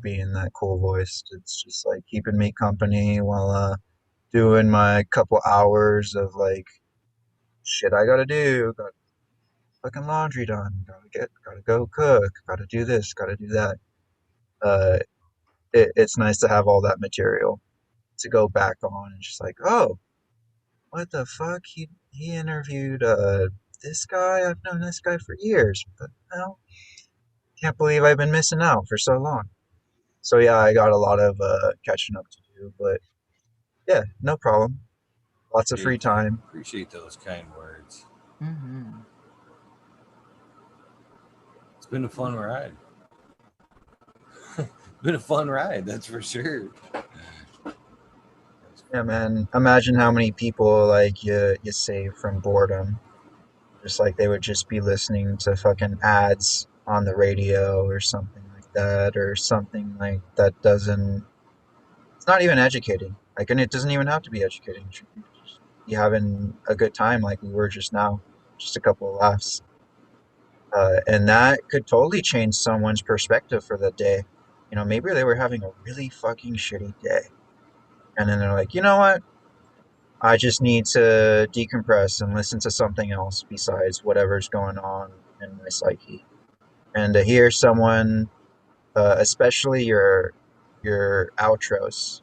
being that cool voice. It's just like keeping me company while doing my couple hours of like shit I gotta do. Got fucking laundry done. Gotta go cook. Gotta do this. Gotta do that. Uh, it's nice to have all that material to go back on and just like, oh, what the fuck? He interviewed this guy. I've known this guy for years. What the hell? Can't believe I've been missing out for so long. So yeah, I got a lot of catching up to do, but yeah, no problem. Lots of free time. Appreciate those kind words. Mm-hmm. It's been a fun ride. Been a fun ride, that's for sure. Yeah, man. Imagine how many people like you save from boredom. Just like they would just be listening to fucking ads on the radio or something like that, or something like that doesn't. It's not even educating. Like, and it doesn't even have to be educating. You should just be having a good time, like we were just now, just a couple of laughs. And that could totally change someone's perspective for the day. Maybe they were having a really fucking shitty day, and then they're like, you know what? I just need to decompress and listen to something else besides whatever's going on in my psyche. And to hear someone, especially your outros,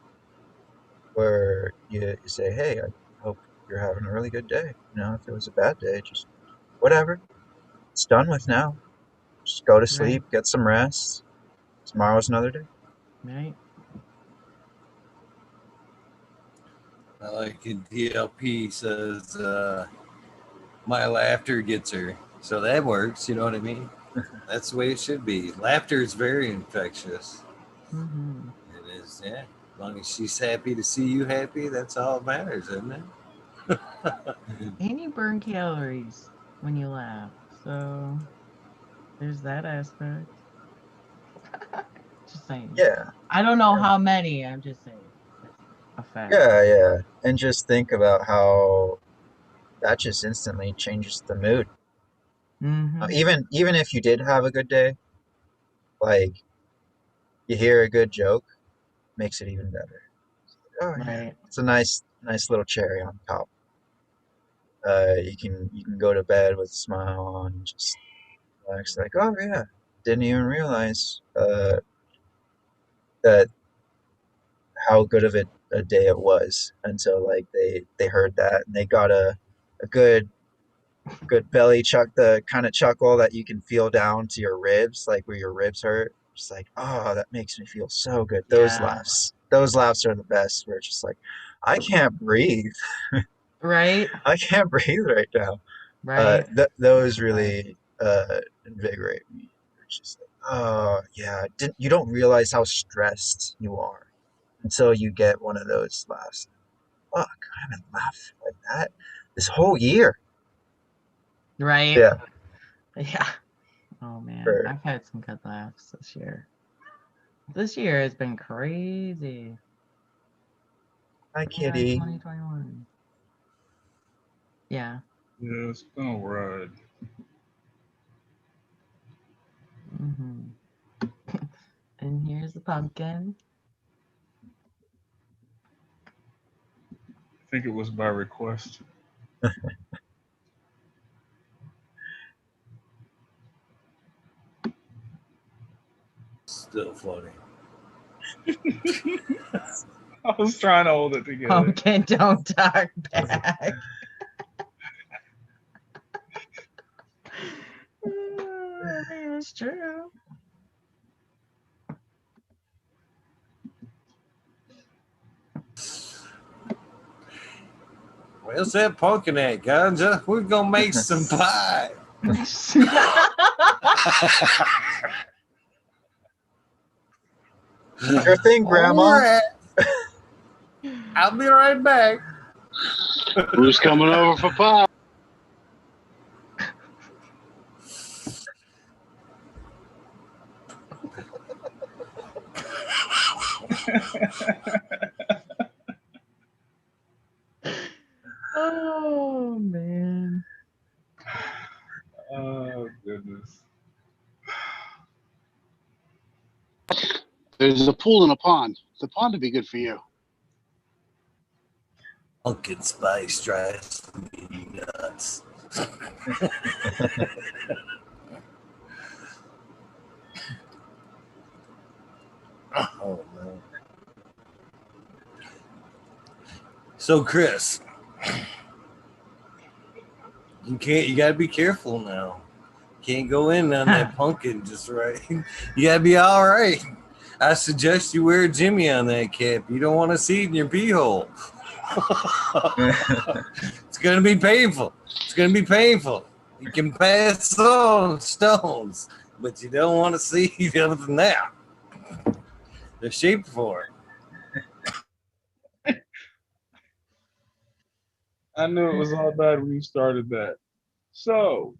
where you say, "Hey, I hope you're having a really good day." If it was a bad day, just whatever. It's done with now. Just go to Right. sleep, get some rest. Tomorrow's another day. Right. Like DLP says, my laughter gets her. So that works, you know what I mean? That's the way it should be. Laughter is very infectious. Mm-hmm. It is, yeah. As long as she's happy to see you happy, that's all that matters, isn't it? And you burn calories when you laugh. So there's that aspect. Just saying. Yeah. I don't know how many. I'm just saying. effect. Yeah. And just think about how that just instantly changes the mood. Mm-hmm. Even if you did have a good day, like you hear a good joke, makes it even better. Oh yeah, Right. it's a nice little cherry on top. You can go to bed with a smile on, and just relax. Like, oh yeah, didn't even realize that how good of a day it was until like they heard that and they got a good belly chuck, the kind of chuckle that you can feel down to your ribs, like where your ribs hurt. Just like, oh, that makes me feel so good. Yeah. Those laughs are the best. Where it's just like, I can't breathe. Right. I can't breathe right now. Right. Those Right. really invigorate me. It's just like, oh yeah, you don't realize how stressed you are until you get one of those laughs. Fuck, I haven't laughed like that this whole year. Right. Yeah, Yeah. Oh man, for I've had some good laughs this year. This year has been crazy. hi Yeah, kitty. 2021. Yeah. Yeah, it's been a ride. Mm-hmm. And here's the pumpkin. I think it was by request. Still floating. I was trying to hold it together. Pumpkin, don't talk back. I mean, it's true. Where's that pumpkin at, Ganja? We're gonna make some pie. Sure thing, Grandma. All right. I'll be right back. Who's coming over for pie? Oh man. Oh goodness. There's a pool and a pond. The pond would be good for you. Pumpkin spice drives me nuts. Oh man. So Chris, you gotta be careful now. Can't go in on that pumpkin just right. You gotta be all right. I suggest you wear a Jimmy on that cap. You don't want to see it in your pee hole. It's gonna be painful. It's gonna be painful. You can pass on stones, but you don't want to see other than that. They're shaped for it. I knew it was all bad when you started that. So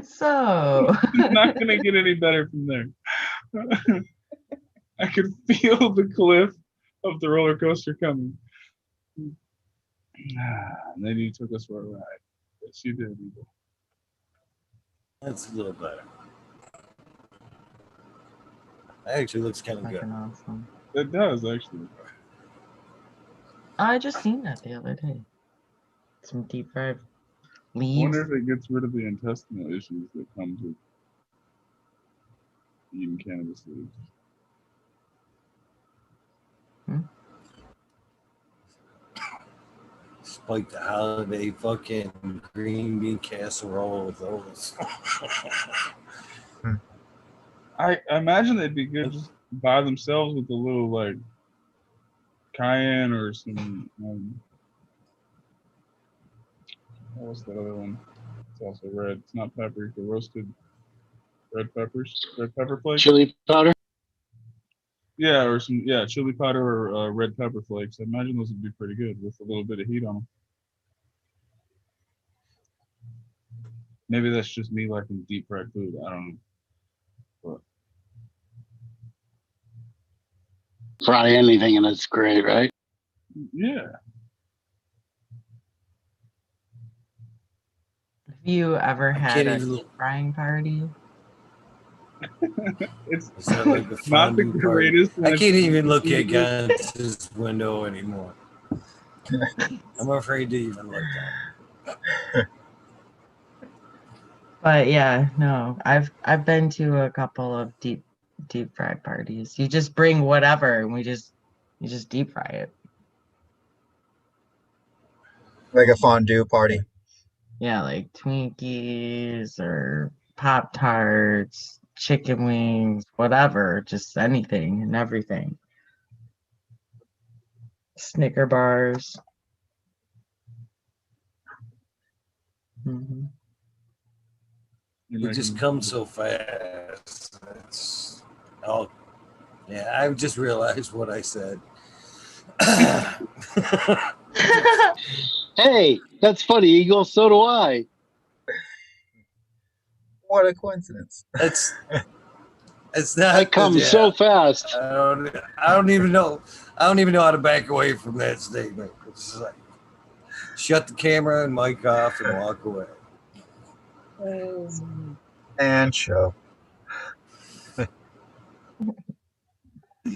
So it's not gonna get any better from there. I could feel the cliff of the roller coaster coming. And then you took us for a ride. Yes, you did, Eagle. That's a little better. That actually looks kind of good. fucking awesome. It does actually. I just seen that the other day. Some deep fried I leaves. wonder if it gets rid of the intestinal issues that comes with eating cannabis leaves. Spike the holiday fucking green bean casserole with those. I imagine they'd be good just by themselves with a little like cayenne or some what's that other one? It's also red. It's not paprika, roasted red peppers, red pepper flakes. Chili powder. Yeah, or some chili powder or red pepper flakes. I imagine those would be pretty good with a little bit of heat on them. Maybe that's just me liking deep fried food. I don't know. But Fry anything and it's great, right? Yeah. Have you ever I had can't a even. deep frying party? It's Is that like a not the fondue party? greatest. I can't even look at Gant's window anymore. I'm afraid to even look down. But yeah, no, I've been to a couple of deep fried parties. You just bring whatever and you just deep fry it. Like a fondue party. Yeah, like Twinkies or Pop Tarts, chicken wings, whatever, just anything and everything. Snicker bars. Mhm. It just comes so fast. It's oh yeah, I just realized what I said. Hey, that's funny, Eagle. So do I. What a coincidence. It's not. I come so fast. I don't even know. I don't even know how to back away from that statement. It's just like shut the camera and mic off and walk away. And show.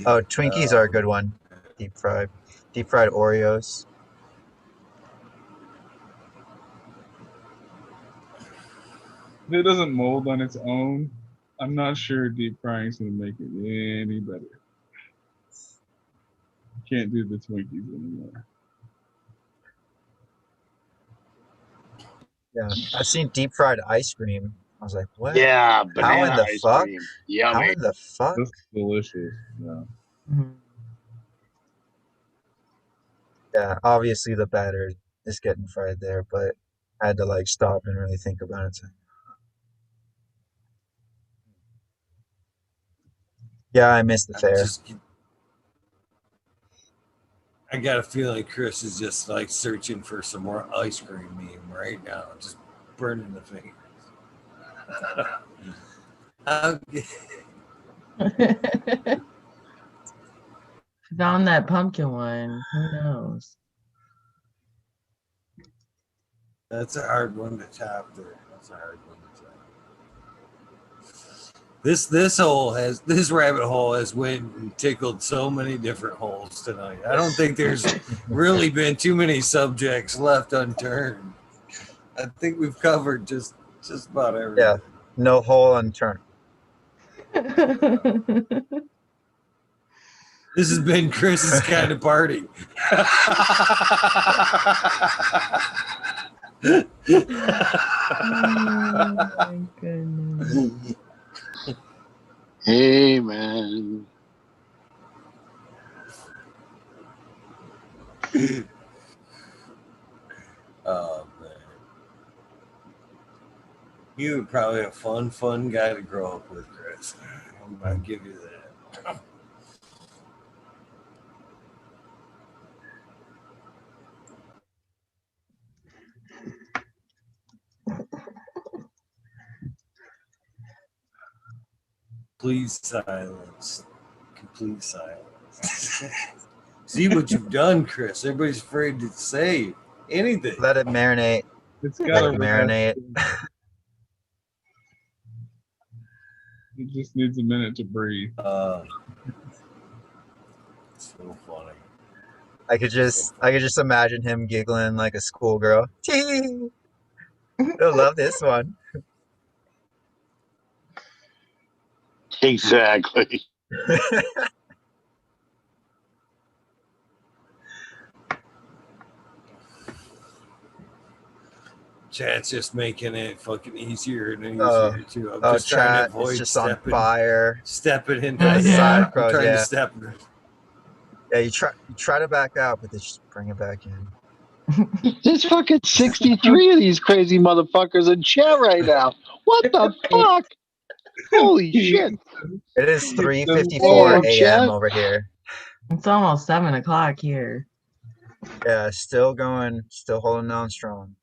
Oh, Twinkies are a good one. Deep fried Oreos. If it doesn't mold on its own, I'm not sure deep frying is going to make it any better. Can't do the Twinkies anymore. Yeah, I've seen deep fried ice cream. I was like, what? Yeah, How in banana the ice fuck? cream. How Yummy. in the fuck? That's delicious. Yeah. Mhm. Yeah, obviously the batter is getting fried there, but I had to like stop and really think about it. Yeah, I missed the fair. I got a feeling Chris is just like searching for some more ice cream meme right now, just burning the fingers. Found that pumpkin one. Who knows? That's a hard one to top there. That's a hard one to top. This rabbit hole has went and tickled so many different holes tonight. I don't think there's really been too many subjects left unturned. I think we've covered just about everything. Yeah, no hole unturned. This has been Chris's kind of party. Oh my goodness. Amen. Oh man. You were probably a fun guy to grow up with, Chris. I'm gonna give you that. Please silence. Complete silence. See what you've done, Chris. Everybody's afraid to say anything. Let it marinate. It's Let got it to marinate. It just needs a minute to breathe. So funny. I could just imagine him giggling like a schoolgirl. You'll love this one. Exactly. Chat's just making it fucking easier and easier too. I'm just trying to chat avoid is just on fire. stepping into Side I'm pros, trying yeah. to step. Yeah, you try to back out, but they just bring it back in. There's fucking 63 of these crazy motherfuckers in chat right now. What the fuck? Holy shit. It is 3:54 a.m. over here. It's almost 7 o'clock here. Yeah, still going, still holding on strong.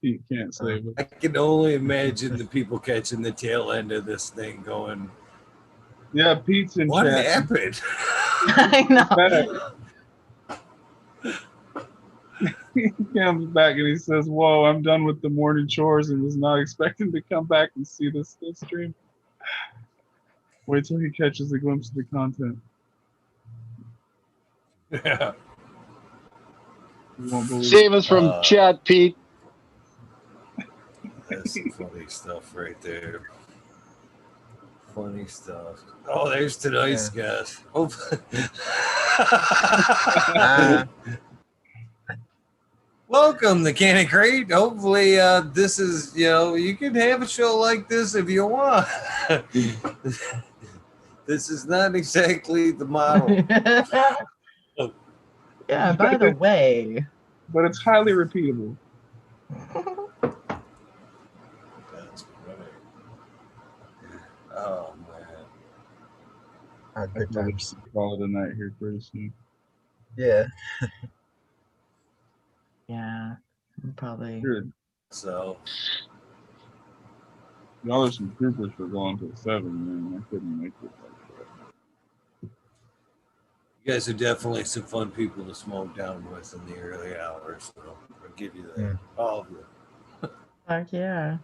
You can't save it. I can only imagine the people catching the tail end of this thing going, Yeah, Pete's in What chat. happened? I know. He comes back and he says, "Whoa, I'm done with the morning chores and was not expecting to come back and see this stream." Wait till he catches a glimpse of the content. Yeah. You won't believe Save us from chat, Pete. That's some funny stuff right there. Funny stuff. Oh, there's tonight's guest. Oh. Welcome to Can and Crate. Hopefully, this is, you can have a show like this if you want. This is not exactly the model. Yeah, by the way. But it's highly repeatable. That's funny. Oh, man. Good times. Call it a night here pretty soon. Yeah. Yeah, probably. Good. So. Y'all are some troopers for going till 7, man. I couldn't make it like that. You guys are definitely some fun people to smoke down with in the early hours. So I'll give you that. All of you. Fuck yeah.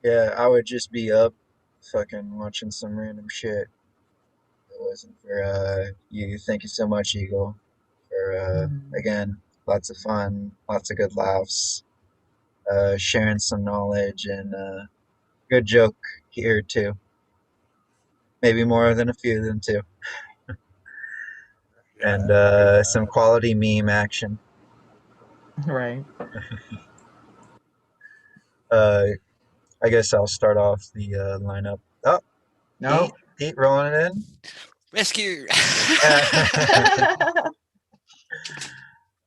Yeah, I would just be up fucking watching some random shit. It wasn't for you. Thank you so much, Eagle, for again, lots of fun, lots of good laughs, sharing some knowledge, and good joke here too. Maybe more than a few of them too. And some quality meme action. Right. I guess I'll start off the lineup. Oh, no. Pete rolling it in. Rescue.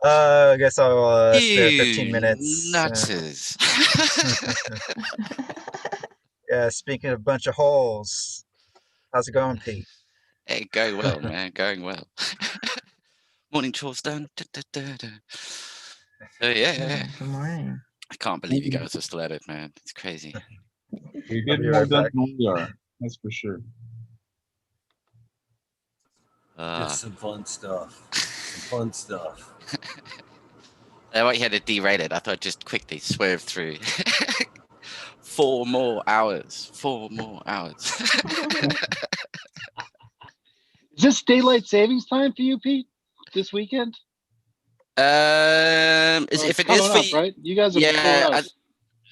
I guess I'll spare 15 minutes. Nutters. Yeah, speaking of a bunch of holes, how's it going, Pete? Hey, going well, man. Going well. Morning chores done. Da, da, da, da. So yeah. Good morning. I can't believe you guys are still at it, man. It's crazy. You're getting more done than we are. That's for sure. It's some fun stuff. Some fun stuff. I want you to derate it. I thought I'd just quickly swerve through. 4 more hours. 4 more hours. Is this daylight savings time for you, Pete? This weekend? If it is for up, right? You guys are before us.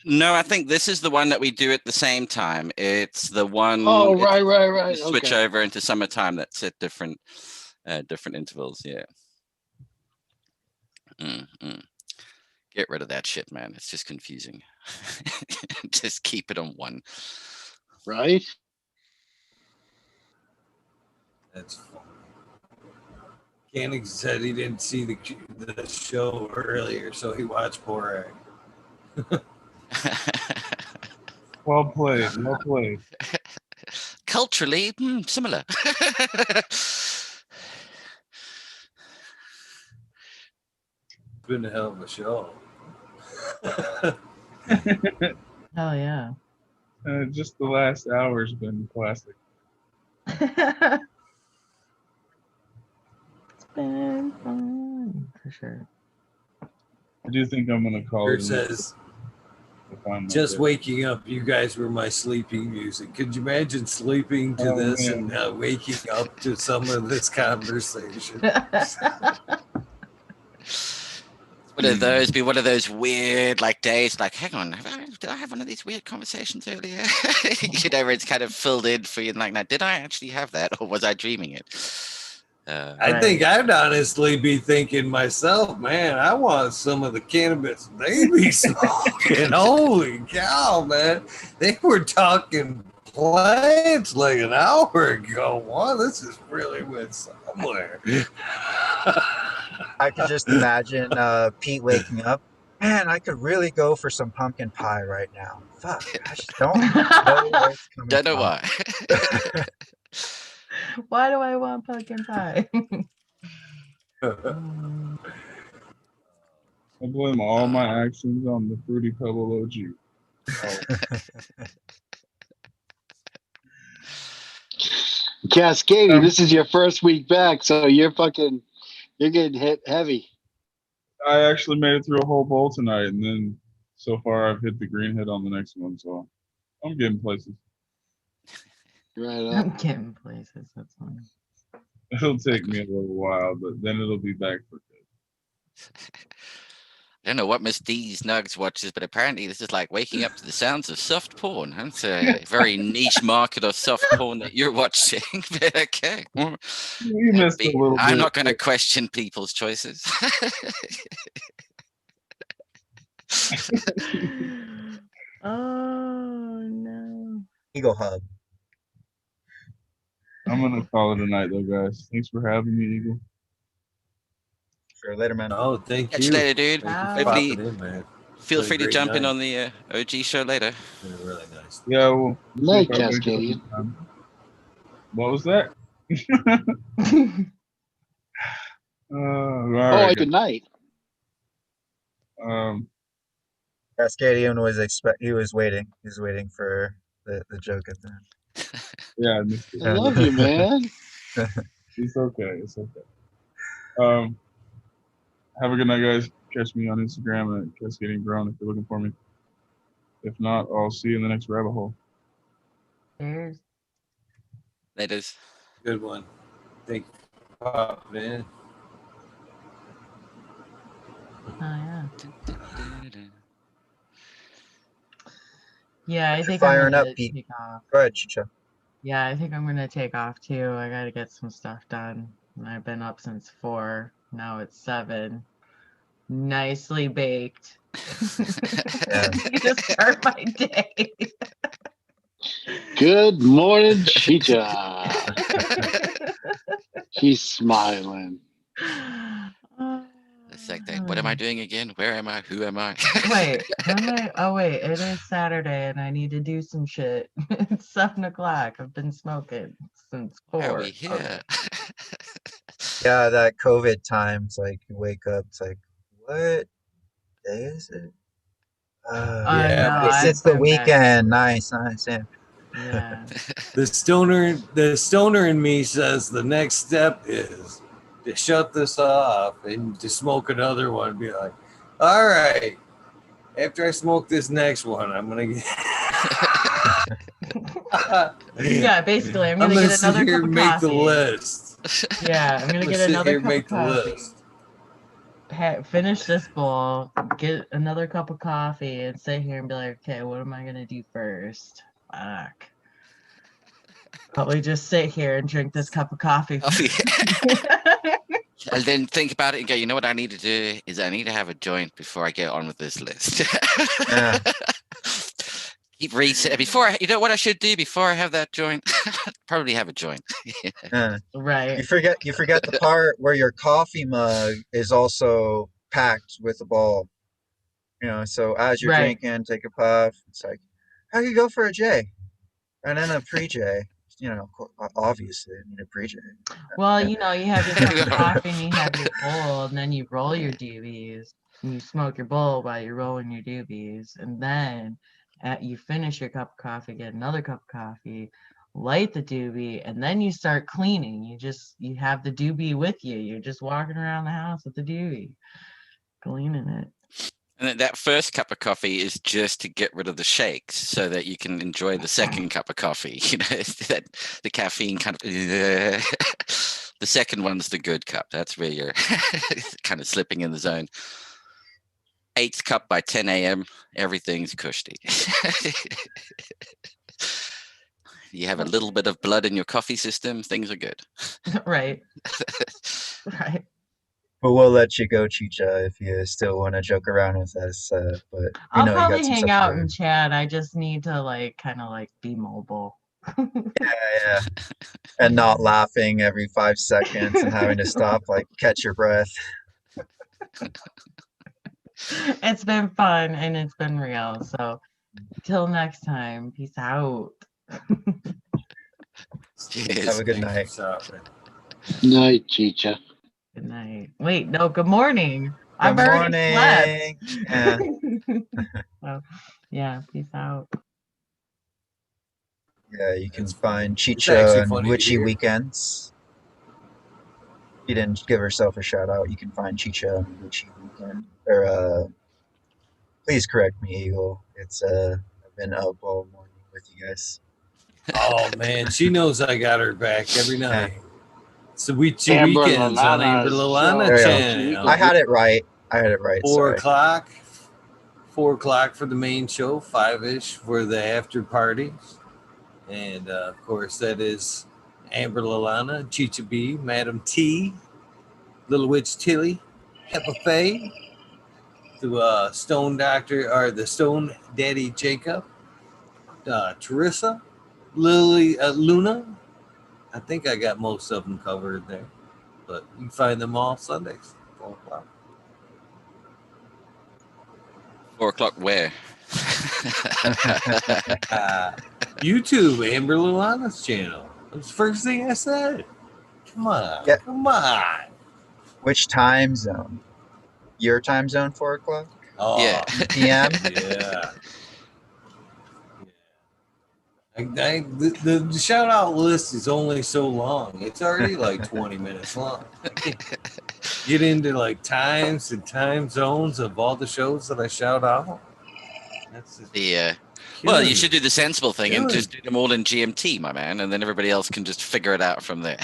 No, I think this is the one that we do at the same time. It's the one. Oh, right. Switch over into summertime. That's at different intervals. Yeah. Get rid of that shit, man. It's just confusing. Just keep it on one. Right. That's funny. Koenig said he didn't see the show earlier, so he watched Borat. Well played. Well played. Culturally, similar. Been a hell of a show. Hell yeah. Just the last hour's been classic. It's been fun for sure. I do think I'm gonna call Kurt it. Says, just waking up, you guys were my sleeping music. Could you imagine sleeping to this and waking up to some of this conversation? Be one of those weird days. Like, hang on, did I have one of these weird conversations earlier? Where it's kind of filled in for you. Like, now, did I actually have that, or was I dreaming it? I think I'd honestly be thinking myself, man, I want some of the cannabis they be smoking. Holy cow, man. They were talking plants like an hour ago. Wow, this is really went somewhere. I could just imagine Pete waking up. Man, I could really go for some pumpkin pie right now. Fuck, I just don't know where it's coming Don't know from. why. Why do I want pumpkin pie? I blame all my actions on the Fruity Pebble OG. Cascading, this is your first week back, so you're getting hit heavy. I actually made it through a whole bowl tonight, and then so far I've hit the green hit on the next one, so I'm getting places. Right I'm up. getting places. That's funny. It'll take me a little while, but then it'll be back for good. I don't know what Miss D's Nugs watches, but apparently this is like waking up to the sounds of soft porn. It's a very niche market of soft porn that you're watching. But okay. You missed a little I'm bit. not going to question people's choices. Oh no. Eagle Hub. I'm gonna call it a night, though, guys. Thanks for having me, Eagle. Sure, later, man. Oh, thank Catch you you. later, dude. Thank you for Hopefully, popping in, man. feel Had a free to great jump in night. on the OG show later. Been a really nice. Yeah, well, see Night, if I make it Cascadian. this time. What was that? All right. Good night. Cascadian was waiting. He was waiting for the joke at the end. Yeah, I missed it. I love you, man. It's okay. It's okay. Have a good night, guys. Catch me on Instagram at Cascading Grown if you're looking for me. If not, I'll see you in the next rabbit hole. Cheers. That is. Good one. Thank you for popping in. Oh yeah. Yeah, I think I'm Firing gonna up, Pete. take off. Go ahead, Chicha. Yeah, I think I'm gonna take off too. I gotta get some stuff done. And I've been up since 4. Now it's 7. Nicely baked. Yeah. You just start my day. Good morning, Chicha. She's smiling. It's like that. What am I doing again? Where am I? Who am I? Wait, am I? Oh wait, it is Saturday and I need to do some shit. It's 7 o'clock. I've been smoking since 4. Why are we here? Okay. Yeah, that COVID time. It's like you wake up. It's like, what day is it? I Yeah, know. but It's the weekend. Nice. Yeah. Yeah. the stoner in me says the next step is to shut this off and to smoke another one and be like, all right, after I smoke this next one, I'm gonna get Yeah, basically, I'm gonna get sit another here cup and of make coffee. the list. Yeah, I'm gonna get sit another here and cup make of the coffee. list. Finish this bowl, get another cup of coffee, and sit here and be like, okay, what am I gonna do first? Fuck. Probably just sit here and drink this cup of coffee. And then think about it and go, you know what I need to do is I need to have a joint before I get on with this list. Yeah. Keep reset before you know what I should do before I have that joint? Probably have a joint. Yeah. Right. You forget the part where your coffee mug is also packed with a bulb. So as you're Right. drinking, take a puff. It's like, how do you go for a J? And then a pre-J. Obviously, I need a pre-J. Well, you have your cup of coffee and you have your bowl, and then you roll your doobies, and you smoke your bowl while you're rolling your doobies, and then you finish your cup of coffee, get another cup of coffee, light the doobie, and then you start cleaning. You have the doobie with you. You're just walking around the house with the doobie, cleaning it. And then that first cup of coffee is just to get rid of the shakes so that you can enjoy the second cup of coffee. That the caffeine kind of the second one's the good cup. That's where you're kind of slipping in the zone. 8th cup by 10 a.m. everything's cushy. You have a little bit of blood in your coffee system, things are good. Right. Right. But we'll let you go, Chicha, if you still want to joke around with us. But I'll you probably got some hang stuff out to do. and chat. I just need to kind of be mobile. Yeah. And not laughing every 5 seconds and having to stop, catch your breath. It's been fun and it's been real. So till next time, peace out. Have a good night. Night, Chicha. Good night. Wait, no, good morning. Good I've already morning. Yeah. slept. So, yeah, peace out. Yeah, you can That's find funny. It's Chicha actually on funny to Witchy hear. Weekends. She didn't give herself a shout out. You can find Chicha on Witchy Weekend. Or please correct me, Eagle. It's I've been up all morning with you guys. Oh man, she knows I got her back every Yeah. night. It's the Witchy Amber Weekends on Amber Lalana's show. Lalana There you go. Witchy channel. I Weekend. had it right. 4 Sorry. o'clock. 4 o'clock for the main show, 5-ish for the after parties. And of course, that is Amber Lalana, Chicha B, Madam T, Little Witch Tilly, Peppa Faye, to Stone Doctor, or the Stone Daddy Jacob, Teresa, Lily, Luna. I think I got most of them covered there. But you can find them all Sundays, 4 o'clock. 4 o'clock where? YouTube, Amber Lalana's channel. That's the first thing I said. Come on. Yeah. Come on. Which time zone? Your time zone, 4 o'clock Oh, Yeah. p.m. yeah. The shout out list is only so long. It's already like 20 minutes long. Get into like times and time zones of all the shows that I shout out. That's just Well, you killing should me. do the sensible thing and Killing just do them all in GMT, my man, and then everybody else can just figure it out from there.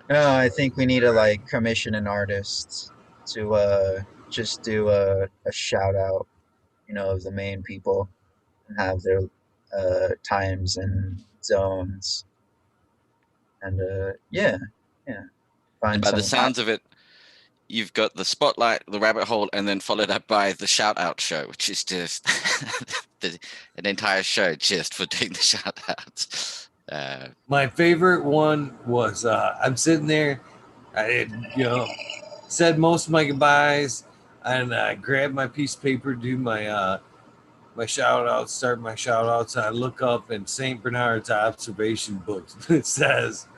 No, I think we need to like commission an artist to just do a shout out, of the main people and have their times and zones. And yeah. And Find by the someone. sounds of it, you've got the spotlight, the rabbit hole, and then followed up by the shout out show, which is just an entire show just for doing the shout outs. My favorite one was I'm sitting there, I said most of my goodbyes, and I grabbed my piece of paper to do my my shout outs, start my shout outs. I look up in St. Bernard's observation book. It says,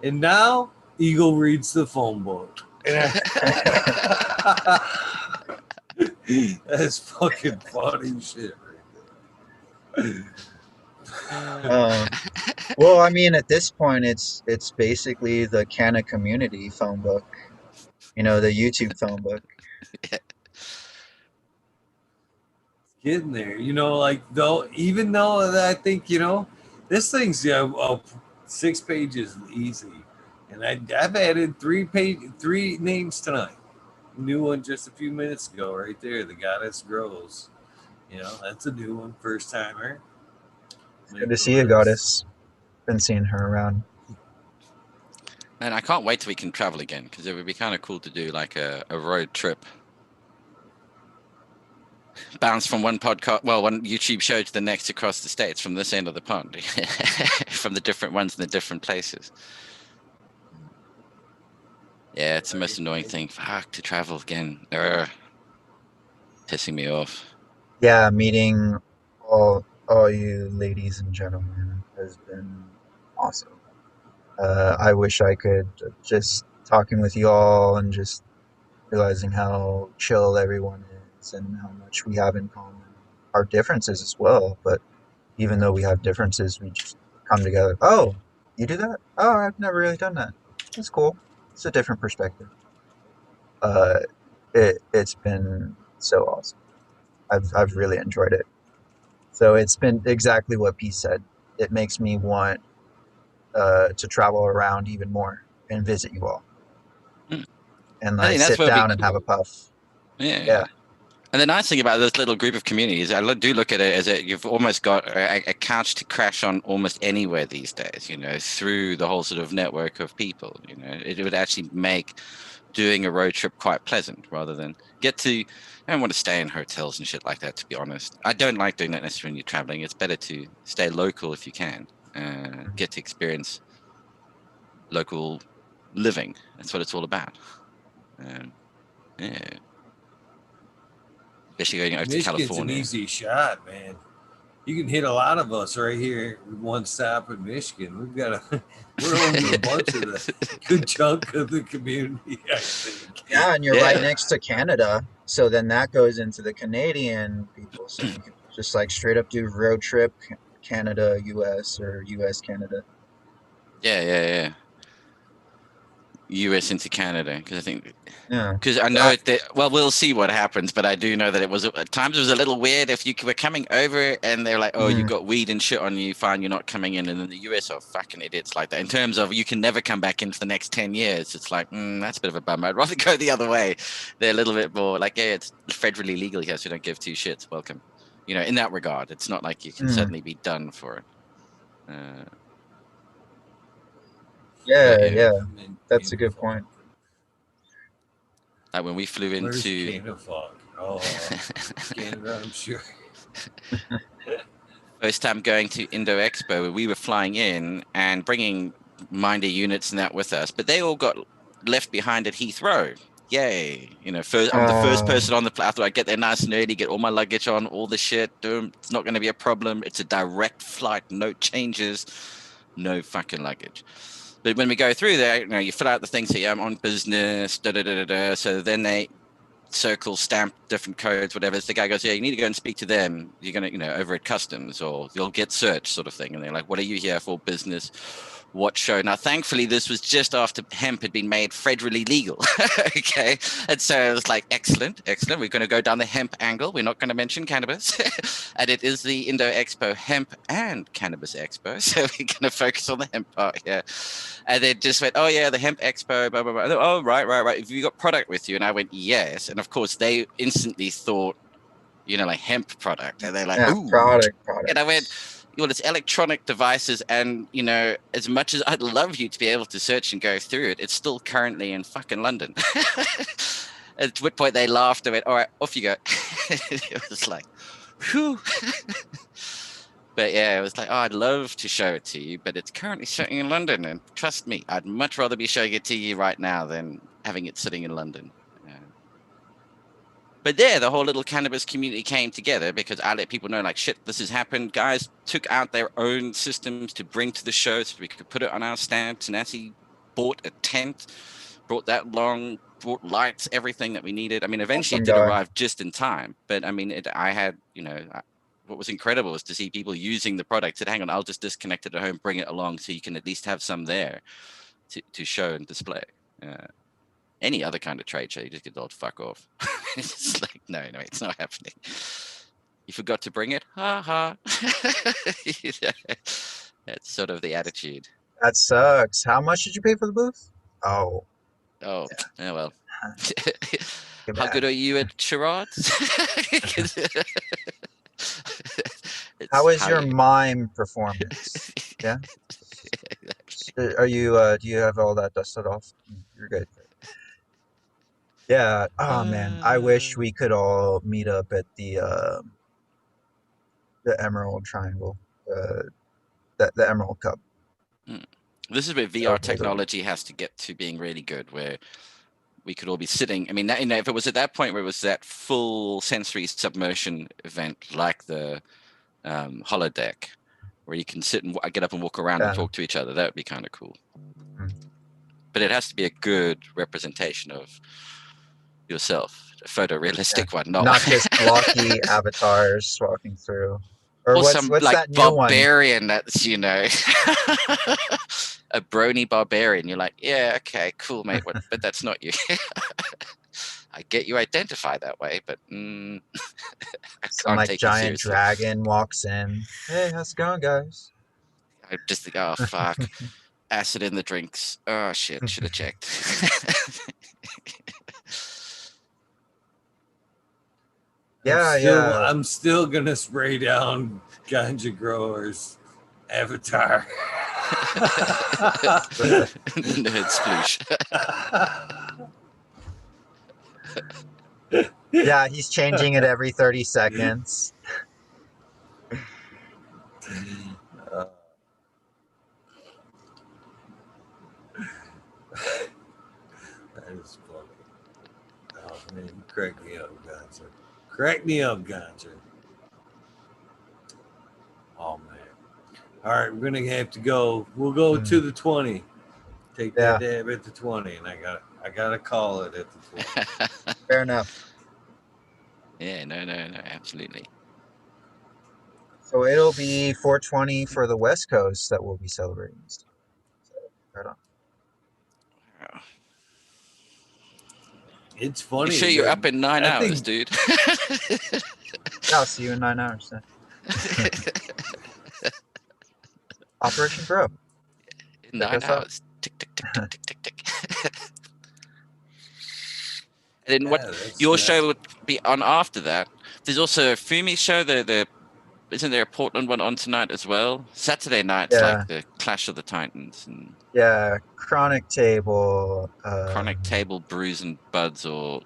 and now Eagle reads the phone book. That's fucking funny shit. Well, I mean, at this point, it's basically the Canna community phone book, the YouTube phone book. Getting there, like even though that I think this thing's 6 pages easy, and I've added 3 names tonight. New one just a few minutes ago, right there. The Goddess Grows. That's a new one, first timer. Good to see you, Goddess. Been seeing her around. Man, I can't wait till we can travel again, because it would be kind of cool to do like a road trip. Bounce from one YouTube show to the next across the states, from this end of the pond, from the different ones in the different places. Yeah, it's the most annoying thing. Fuck, to travel again. Pissing me off. Yeah, meeting all you ladies and gentlemen has been awesome. I wish I could just talking with you all and just realizing how chill everyone is and how much we have in common. Our differences as well, but even though we have differences, we just come together. Oh, you do that? Oh, I've never really done that. That's cool. It's a different perspective. It's been so awesome. I've really enjoyed it. So it's been exactly what P said. It makes me want to travel around even more and visit you all, and I like think that's sit what would be down and have a cool. puff. Yeah. And the nice thing about this little group of communities, I do look at it as you've almost got a couch to crash on almost anywhere these days, through the whole sort of network of people. It would actually make doing a road trip quite pleasant, rather than I don't want to stay in hotels and shit like that, to be honest. I don't like doing that necessarily when you're traveling. It's better to stay local if you can, get to experience local living. That's what it's all about. Yeah. Especially going over to Michigan's an California. easy shot, man. You can hit a lot of us right here one stop in Michigan. We're home to a bunch of the good chunk of the community, I think. Yeah, and you're right next to Canada, so then that goes into the Canadian people. So you could just like straight up do road trip Canada, US, or US, Canada. Yeah. US into Canada, because I think, Yeah. because I know that. Well, we'll see what happens, but I do know that it was at times it was a little weird if you were coming over and they're like, "Oh, you got weed and shit on you, fine, you're not coming in," and then the US are fucking idiots like that. In terms of you can never come back into the next 10 years, it's like that's a bit of a bummer. I'd rather go the other way. They're a little bit more like, yeah, it's federally legal here, so don't give two shits. Welcome. You know, in that regard, it's not like you can suddenly be done for it. Yeah, that's a good point. Like when we flew into Canada fog. Oh, Canada, I'm sure. First time going to Indo Expo, we were flying in and bringing Minder units and that with us, but they all got left behind at Heathrow. Yay! You know, I'm the first person on the plane. I thought I'd get there nice and early, get all my luggage on, all the shit. It's not going to be a problem. It's a direct flight, no changes, no fucking luggage. But when we go through there, you know, you fill out the things that I'm on business, So then they circle, stamp, different codes, whatever. So the guy goes, yeah, you need to go and speak to them. You're going to, you know, over at customs or you'll get searched sort of thing. And they're like, what are you here for? Business? What show? Now, thankfully, this was just after hemp had been made federally legal. Okay. And so it was like, excellent. We're going to go down the hemp angle. We're not going to mention cannabis. And it is the Indo Expo Hemp and Cannabis Expo. So we're going to focus on the hemp part here. And they just went, oh, yeah, the hemp expo, blah, blah, blah. Oh, right. Have you got product with you? And I went, yes. And of course, they instantly thought, you know, like hemp product. And they're like, ooh. Product. And I went, well, it's electronic devices. And, you know, as much as I'd love you to be able to search and go through it, it's still currently in fucking London. At which point they laughed and went, all right, off you go. It was like, whew. But yeah, it was like, oh, I'd love to show it to you, but it's currently sitting in London. And trust me, I'd much rather be showing it to you right now than having it sitting in London. But there, the whole little cannabis community came together because I let people know, like, shit, this has happened. Guys took out their own systems to bring to the show so we could put it on our stand. Tenacity bought a tent, brought that long, brought lights, everything that we needed. I mean, eventually it did arrive just in time. But I mean, I had, you know, what was incredible was to see people using the product. Said, hang on, I'll just disconnect it at home, bring it along so you can at least have some there to show and display. Any other kind of trade show, you just get told, fuck off. It's like, no, it's not happening. You forgot to bring it? Ha ha. That's sort of the attitude. That sucks. How much did you pay for the booth? Oh, yeah, well. How good are you at charades? How is your mime performance? Yeah. Are you? Do you have all that dusted off? You're good. Yeah. Oh man, I wish we could all meet up at the Emerald Triangle, the Emerald Cup. This is where VR technology has to get to being really good, where we could all be sitting. I mean, you know, if it was at that point where it was that full sensory submersion event, like the holodeck, where you can sit and get up and walk around and talk to each other, that would be kind of cool. But it has to be a good representation of yourself, a photorealistic one, not just blocky avatars walking through. Or what's like that new barbarian one? That's, you know, a brony barbarian. You're like, yeah, okay, cool, mate, but that's not you. I get you identify that way, but I some like giant dragon walks in. Hey, how's it going, guys? I just think, oh fuck, acid in the drinks. Oh shit, should have checked. I'm still gonna spray down ganja growers' avatar. Nerd sploosh. Yeah, he's changing it every 30 seconds. That is funny. Oh man, crack me up, ganja. Crack me up, ganja. Oh man. All right, we're gonna have to go. We'll go to the 20. Take that dab at the 20, and I gotta call it at the 20. Fair enough. Yeah, no, absolutely. So it'll be 420 for the West Coast that we'll be celebrating this time. So, right on. It's funny. You sure you're up in 9 hours, dude? Yeah, I'll see you in 9 hours then. Operation Grow. In 9 hours. Tick, tick, tick, tick, tick, tick, tick. And then your show would be on after that. There's also a Fumi show. Isn't there a Portland one on tonight as well? Saturday night's like the Clash of the Titans and Chronic Table. Chronic Table Brews and Buds or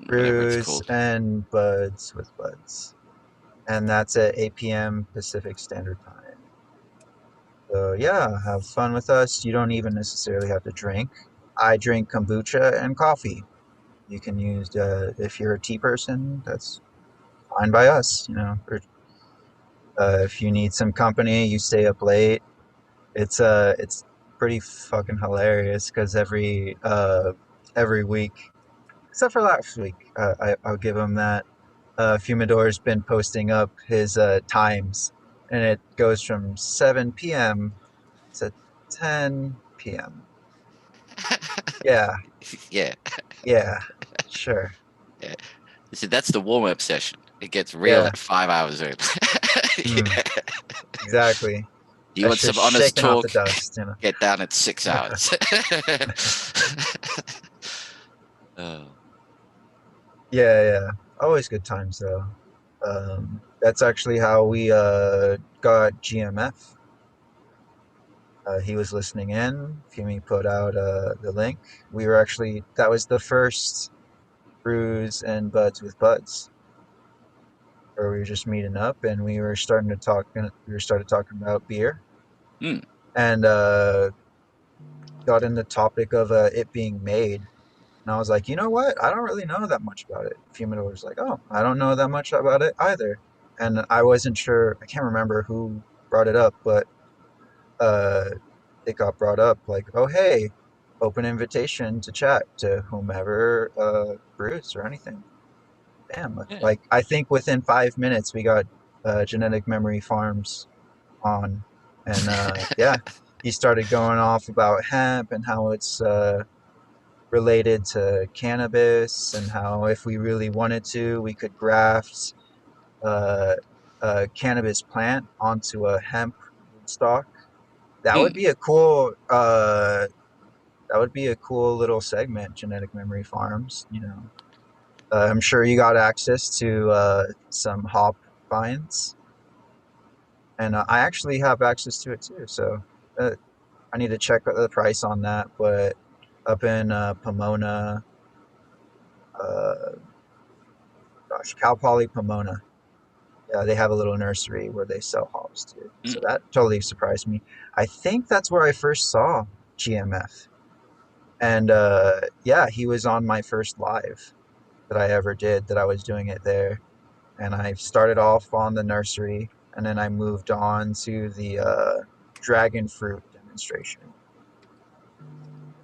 whatever it's Brews called. and Buds with Buds. And that's at 8 p.m. Pacific Standard Time. So yeah, have fun with us. You don't even necessarily have to drink. I drink kombucha and coffee. You can use if you're a tea person, that's fine by us. If you need some company, you stay up late. It's pretty fucking hilarious because every week, except for last week, I'll give him that. Fumador's been posting up his times, and it goes from 7 p.m. to 10 p.m. Yeah. Yeah. Sure. Yeah. See, that's the warm-up session. It gets real at 5 hours in. Exactly. You want some honest talk? Off the dust, Get down at 6 hours. Yeah. Always good times though. That's actually how we got GMF. He was listening in. Fumi put out the link. That was the first Brews and Buds with Buds, where we were just meeting up and we were starting to talk. We started talking about beer, and got in the topic of it being made. And I was like, you know what? I don't really know that much about it. Fumidor was like, oh, I don't know that much about it either. And I wasn't sure. I can't remember who brought it up, but it got brought up like, oh, hey, open invitation to chat to whomever brews or anything. Damn. Like, I think within 5 minutes we got Genetic Memory Farms on. And he started going off about hemp and how it's related to cannabis, and how if we really wanted to, we could graft a cannabis plant onto a hemp stock. That would be a cool. That would be a cool little segment. Genetic Memory Farms. I'm sure you got access to some hop vines, and I actually have access to it too. So I need to check the price on that. But up in Pomona, Cal Poly Pomona. Yeah, they have a little nursery where they sell hops too. So that totally surprised me. I think that's where I first saw GMF. And he was on my first live that I ever did, that I was doing it there. And I started off on the nursery, and then I moved on to the dragon fruit demonstration.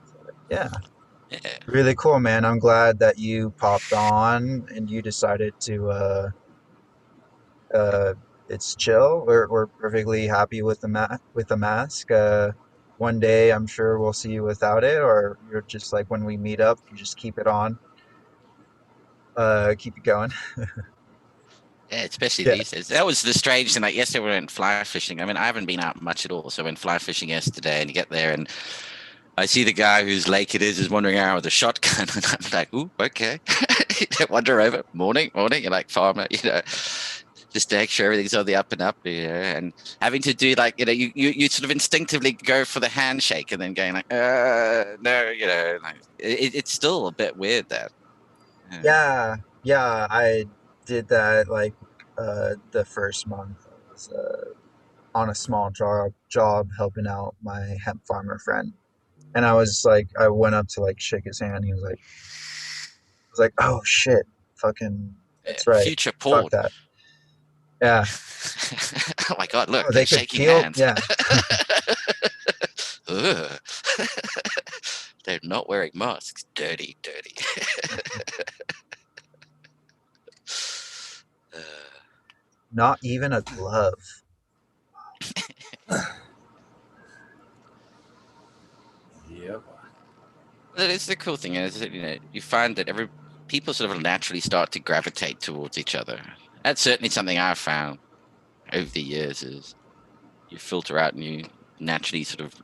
So, yeah. Really cool, man. I'm glad that you popped on and you decided to it's chill. We're perfectly happy with the mask. One day I'm sure we'll see you without it, or you're just like, when we meet up, you just keep it on. Keep it going. Yeah, especially these days. That was the strange thing. Like yesterday we went fly fishing. I mean, I haven't been out much at all. So I went fly fishing yesterday, and you get there and I see the guy whose lake it is wandering around with a shotgun, and I'm like, ooh, okay. Wander over, morning. You're like, farmer, just to make sure everything's on the up and up, and having to do like, you sort of instinctively go for the handshake and then going like, no, like, it's still a bit weird that. Yeah, I did that like the first month. I was on a small job helping out my hemp farmer friend, and I was like, I went up to like shake his hand. He was like, oh shit, fucking, that's right, Future fuck porn. that. Yeah. Oh my God! Look, Oh, they're they could shaking feel. hands. Yeah. Ugh. They're not wearing masks. Dirty, dirty. Not even a glove. Yep. That is the cool thing is that, you find that people sort of naturally start to gravitate towards each other. That's certainly something I've found over the years is you filter out and you naturally sort of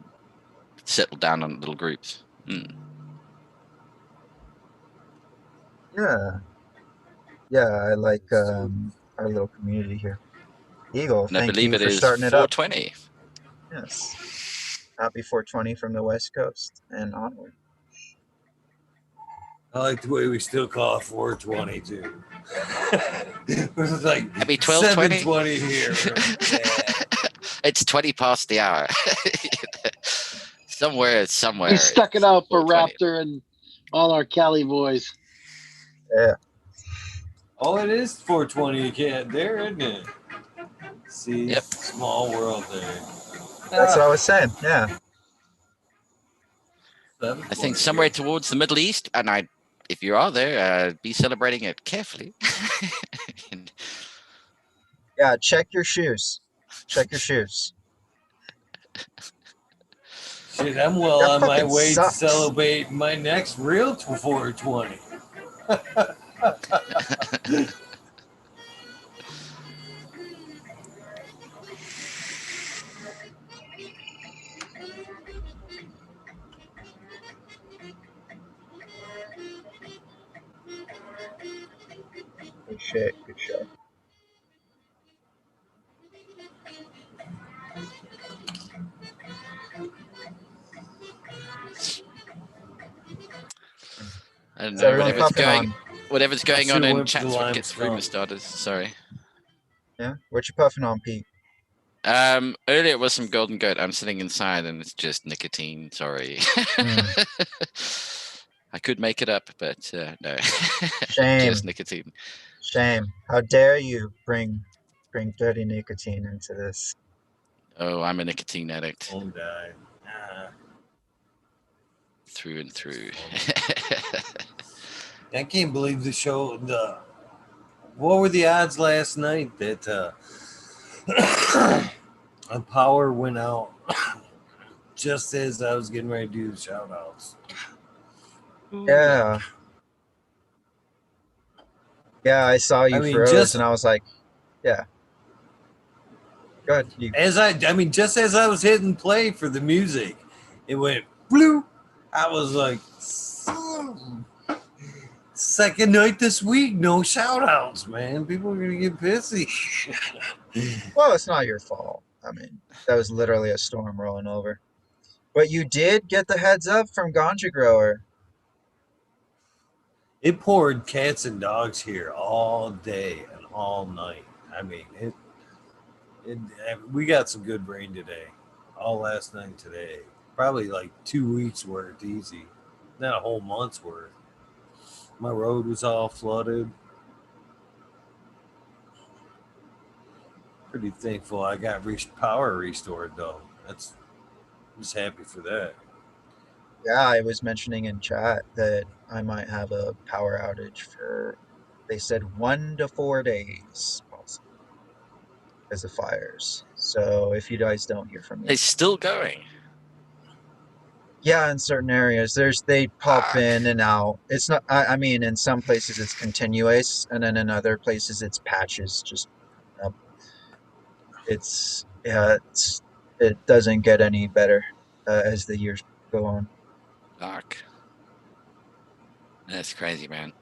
settle down on little groups. Yeah. Yeah, I like our little community here. Eagle, And I thank believe you it for is starting it up. 420. Yes. Happy 420 from the West Coast and onward. I like the way we still call it 420 too. It's like Happy 12:20. 7:20 here. Yeah. It's 20 past the hour. somewhere. We stuck it out for 4:20. Raptor and all our Cali boys. Yeah. Oh, it is 420 again. There, isn't it? See, Yep. small world there. That's what I was saying. Yeah. I think somewhere towards the Middle East, and if you are there, be celebrating it carefully. Yeah, check your shoes. Check your shoes. Shit, I'm well That on my fucking way to sucks. celebrate my next real 420. Good shit. Good shit. I don't Is know, everyone puffing on? whatever's going on should've in went for chat the so we lime get through the skunk. starters. Sorry. Yeah. What you puffing on, Pete? Earlier it was some golden goat. I'm sitting inside and it's just nicotine. Sorry. I could make it up, but no. Shame. Just nicotine. Shame. How dare you bring dirty nicotine into this? Oh, I'm a nicotine addict. Won't die. Through and through. I can't believe what were the odds last night that a power went out just as I was getting ready to do the shout outs. Yeah. Yeah, I saw you froze and I was like, yeah. Go ahead. Just as I was hitting play for the music, it went blue. I was like, second night this week, no shout outs, man. People are gonna get pissy. Well, it's not your fault. I mean, that was literally a storm rolling over. But you did get the heads up from Ganja Grower. It poured cats and dogs here all day and all night. I mean, we got some good rain today, all last night and today. Probably like 2 weeks worth easy, not a whole month's worth. My road was all flooded. Pretty thankful I got power restored though. I'm just happy for that. Yeah, I was mentioning in chat that I might have a power outage for, they said 1 to 4 days possibly because of fires. So if you guys don't hear from me, They're still going. yeah, in certain areas, they pop in and out. It's not. I mean, in some places it's continuous, and then in other places it's patches. Just it doesn't get any better as the years go on. Fuck. That's crazy, man.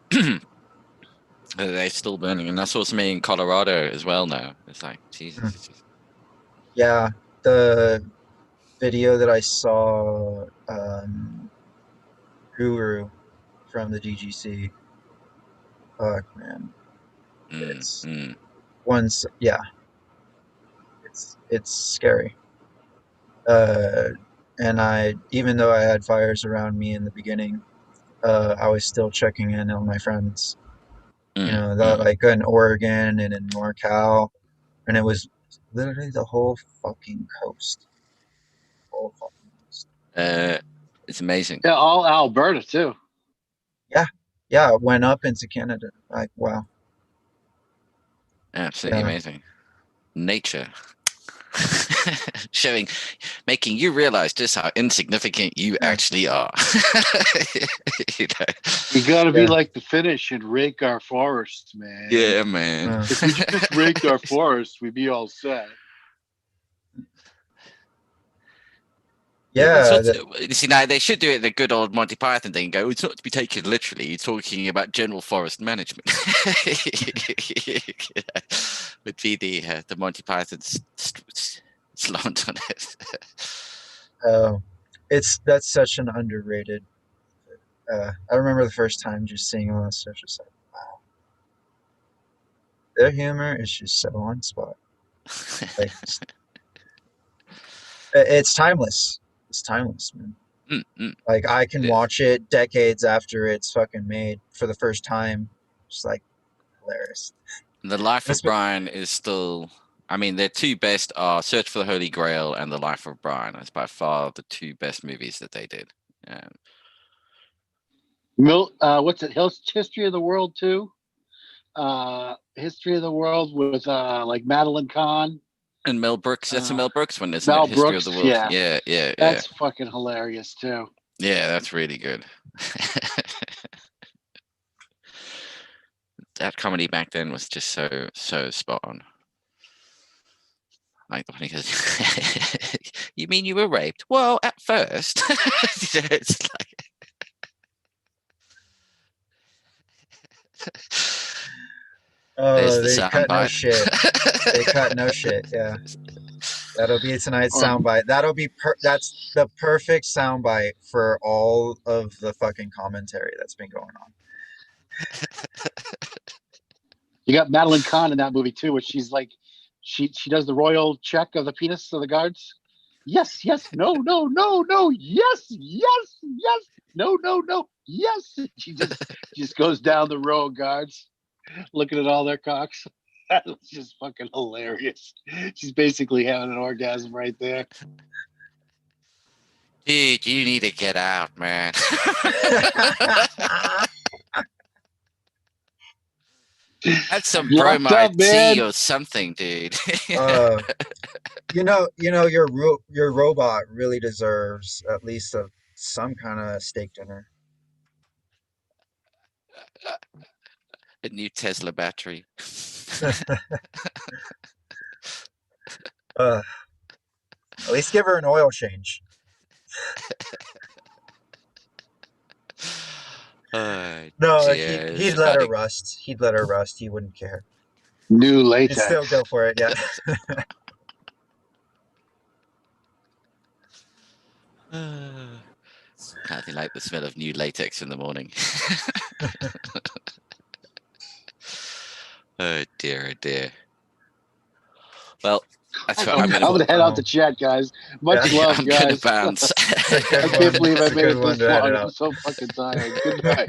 They're still burning, and that's what's me in Colorado as well now. It's like Jesus. Yeah, the video that I saw, Guru from the DGC. Fuck, man, it's yeah, it's scary. And even though I had fires around me in the beginning, I was still checking in on my friends. You know, like in Oregon and in NorCal. and it was literally the whole fucking coast. Whole fucking coast. It's amazing. Yeah, all Alberta too. Yeah, it went up into Canada. Like, wow. Absolutely Yeah. amazing. Nature. Making you realize just how insignificant you actually are. You know? We gotta be Yeah. like the Finnish and rake our forests, man. Yeah, man. If we just raked our forests, we'd be all set. Yeah. You see, now they should do it the good old Monty Python thing. Go, it's not to be taken literally. You're talking about general forest management. Would be the Monty Python slant on it. That's such an underrated. I remember the first time just seeing all that stuff, just like, wow. Their humor is just so on spot. Like, it's timeless. It's timeless, man. Like, I can watch it decades after it's fucking made for the first time. Just like hilarious. The Life of Brian is still. I mean, their two best are Search for the Holy Grail and The Life of Brian. It's by far the two best movies that they did. What's it? History of the World too. History of the World with like Madeline Kahn and Mel Brooks. That's a Mel Brooks one, isn't Mel it? History Brooks, of the World. yeah. That's fucking hilarious too. Yeah, that's really good. That comedy back then was just so spot on. Like the one he goes, "You mean you were raped?" Well, at first, it's like. Oh, they cut no shit. They cut no shit. Yeah, that'll be tonight's soundbite. That'll be that's the perfect soundbite for all of the fucking commentary that's been going on. You got Madeline Kahn in that movie too, where she's like, she does the royal check of the penis of the guards. Yes, no, yes, no, yes. She just goes down the row of guards, looking at all their cocks. That was just fucking hilarious. She's basically having an orgasm right there. Dude, you need to get out, man. That's some bromide tea or something, dude. You know, your robot really deserves at least some kind of steak dinner. A new Tesla battery. At least give her an oil change. No, he'd let her rust. He'd let her rust. He wouldn't care. New latex. He'd still go for it, yeah. Nothing like the smell of new latex in the morning. Oh dear, oh dear. Well, that's what I'm gonna head out to chat, guys. Much love, I'm guys. gonna bounce. I can't believe I made it this long. I'm so fucking tired. Good night.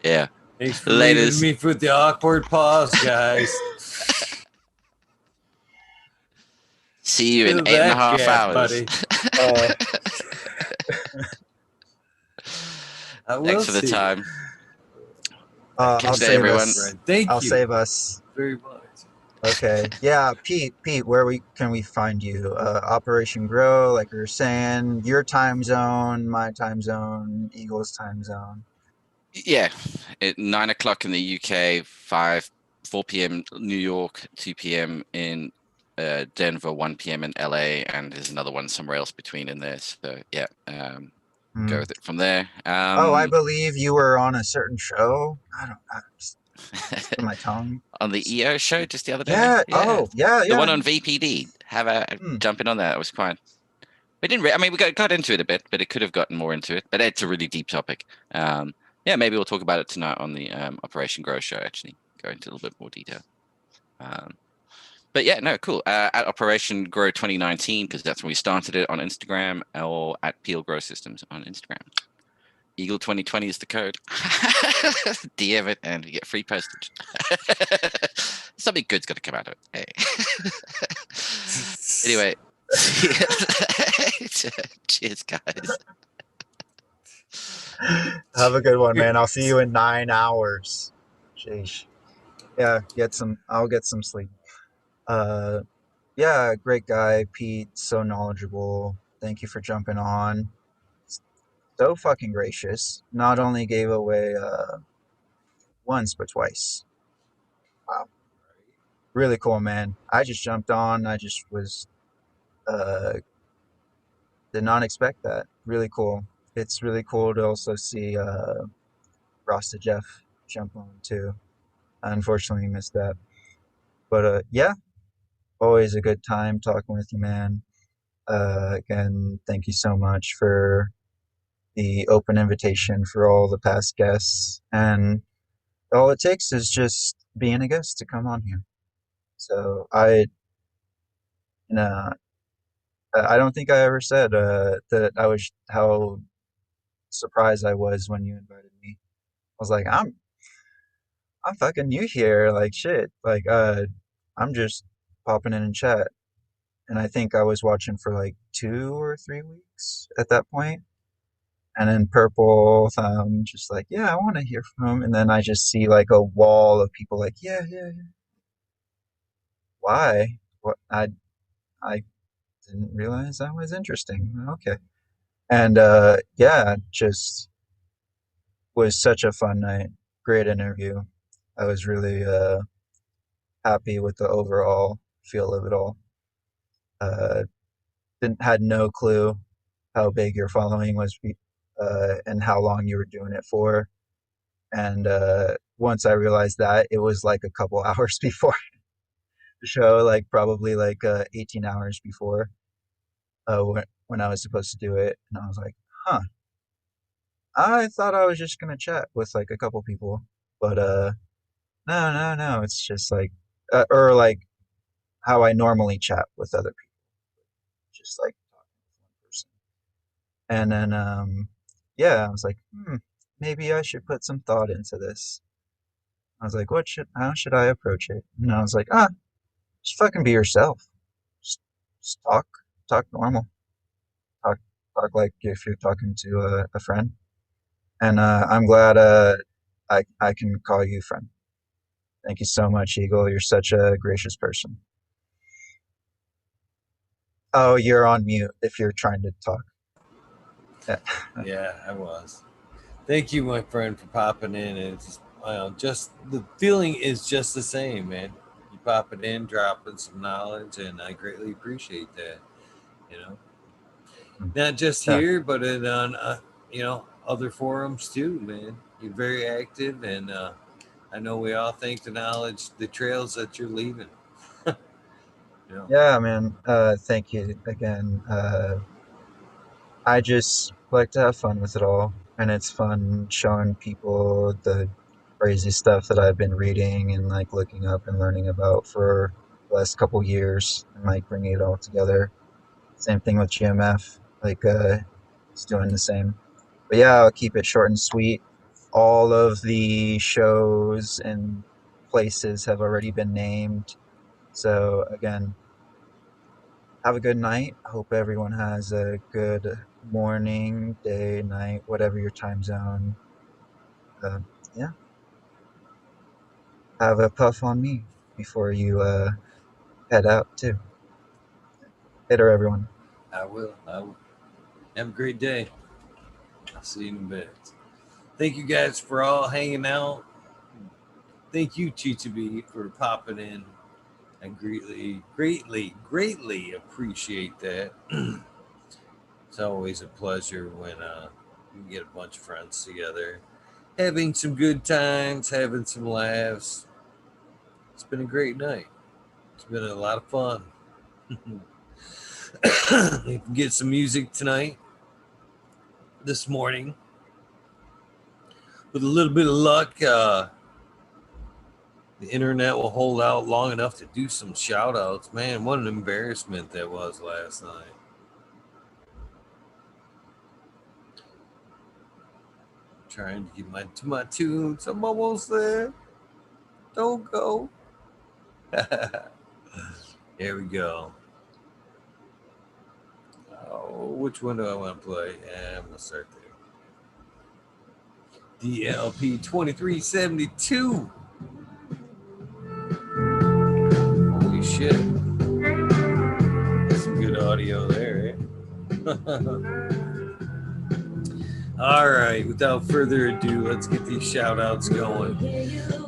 Yeah. Thanks for leaving me with the awkward pause, guys. See you in 8.5 hours. Buddy. Thanks for the time. I'll save everyone. us. Thank you. I'll save us. Very much. Okay. Yeah, Pete, where can we find you? Operation Grow, like you were saying, your time zone, my time zone, Eagle's time zone. Yeah, at 9 o'clock in the UK, 4 p.m. New York, 2 p.m. in Denver, 1 p.m. in LA, and there's another one somewhere else between in there. So yeah, go with it from there. I believe you were on a certain show. I don't know. My tongue. On the EO show just the other day. Yeah. Oh, yeah. The one on VPD. Have a jump in on that. It was quite. We didn't. I mean, we got into it a bit, but it could have gotten more into it. But it's a really deep topic. Yeah, maybe we'll talk about it tonight on the Operation Grow show. Actually, go into a little bit more detail. But yeah, no, cool. At Operation Grow 2019, because that's when we started it on Instagram, or at Peel Grow Systems on Instagram. Eagle 2020 is the code. DM it and you get free postage. Something good's gonna come out of it. Hey. Anyway, cheers, guys. Have a good one, man. I'll see you in 9 hours. Sheesh. Yeah, I'll get some sleep. Yeah, great guy, Pete. So knowledgeable. Thank you for jumping on. So fucking gracious. Not only gave away once, but twice. Wow. Really cool, man. I just jumped on. I just was did not expect that. Really cool. It's really cool to also see Rasta Jeff jump on too. I unfortunately missed that. But yeah, always a good time talking with you, man. Again, thank you so much for the open invitation for all the past guests. And all it takes is just being a guest to come on here. So you know, I don't think I ever said that I was how surprised I was when you invited me. I was like, I'm fucking new here, like shit. Like I'm just popping in and chat. And I think I was watching for like 2 or 3 weeks at that point. And then Purple Thumb just like, yeah, I want to hear from him. And then I just see like a wall of people like, yeah, yeah, yeah. Why? What? I didn't realize that was interesting. Okay. And yeah, just was such a fun night. Great interview. I was really happy with the overall feel of it all. Uh, didn't had no clue how big your following was, and how long you were doing it for. And once I realized that, it was like a couple hours before the show, like probably like 18 hours before when I was supposed to do it. And I was like, huh. I thought I was just gonna chat with like a couple people, but no, no, no. It's just like or like how I normally chat with other people, just like talking with one person. And then yeah, I was like, maybe I should put some thought into this. I was like, how should I approach it? And I was like, just fucking be yourself. Just talk normal. Talk, talk like if you're talking to a friend. And I'm glad I can call you friend. Thank you so much, Eagle. You're such a gracious person. Oh, you're on mute if you're trying to talk. Yeah, I was. Thank you, my friend, for popping in. It's just the feeling is just the same, man. You popping in, dropping some knowledge, and I greatly appreciate that. You know, not just Yeah. here, but on other forums too, man. You're very active, and I know we all thank the knowledge, the trails that you're leaving. Yeah, man. Thank you again. I just like to have fun with it all, and it's fun showing people the crazy stuff that I've been reading and like looking up and learning about for the last couple years, and like bringing it all together. Same thing with GMF, like it's doing the same. But yeah, I'll keep it short and sweet. All of the shows and places have already been named. So again, have a good night. Hope everyone has a good morning, day, night, whatever your time zone. Yeah, have a puff on me before you head out too. Later, everyone. I will. Have a great day. I'll see you in a bit. Thank you guys for all hanging out. Thank you, Chichibi, for popping in. I greatly appreciate that. It's always a pleasure when we get a bunch of friends together, having some good times, having some laughs. It's been a great night. It's been a lot of fun. We can get some music tonight, this morning. With a little bit of luck, the internet will hold out long enough to do some shout outs. Man, what an embarrassment that was last night. Trying to get to my tunes. I'm almost there. Don't go. Here we go. Oh, which one do I want to play? I'm going to start there. DLP 2372. Holy shit. Some good audio there, eh? All right, without further ado, let's get these shout outs going.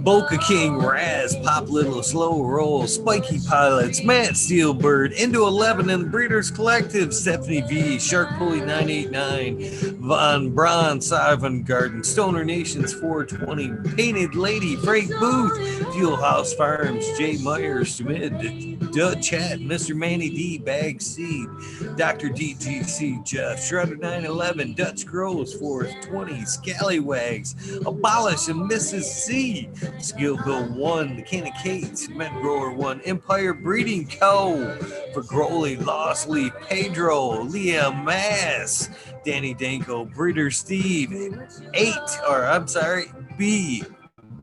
Boca King, Raz, Pop Little, Slow Roll, Spiky Pilots, Matt Steelbird, Indo 11 and the Breeders Collective, Stephanie V, Shark Pulley 989, Von Braun, Sivan Garden, Stoner Nations 420, Painted Lady, Frank Booth, Fuel House Farms, Jay Myers, Schmid, Duh Chat, Mr. Manny D, Bag Seed, Dr. DTC, Jeff, Shredder 911, Dutch Grows 420, Scallywags, Abolish and Mrs. C, Skill Bill 1, The Can of Kate, Met Grower 1, Empire Breeding Co. for Growley, Lost Leaf, Pedro, Leah Mass, Danny Danko, Breeder Steve, 8, or I'm sorry, B,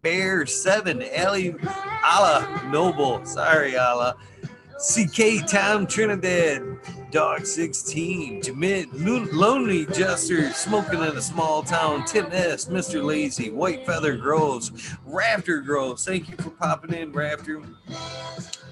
Bear 7, Ali, Allah, Noble, sorry, Allah, CK, Tom Trinidad, Dog 16, Jamit, Lonely Jester, Smoking in a Small Town, Tim S, Mr. Lazy, White Feather Grows, Rafter Grows. Thank you for popping in, Rafter.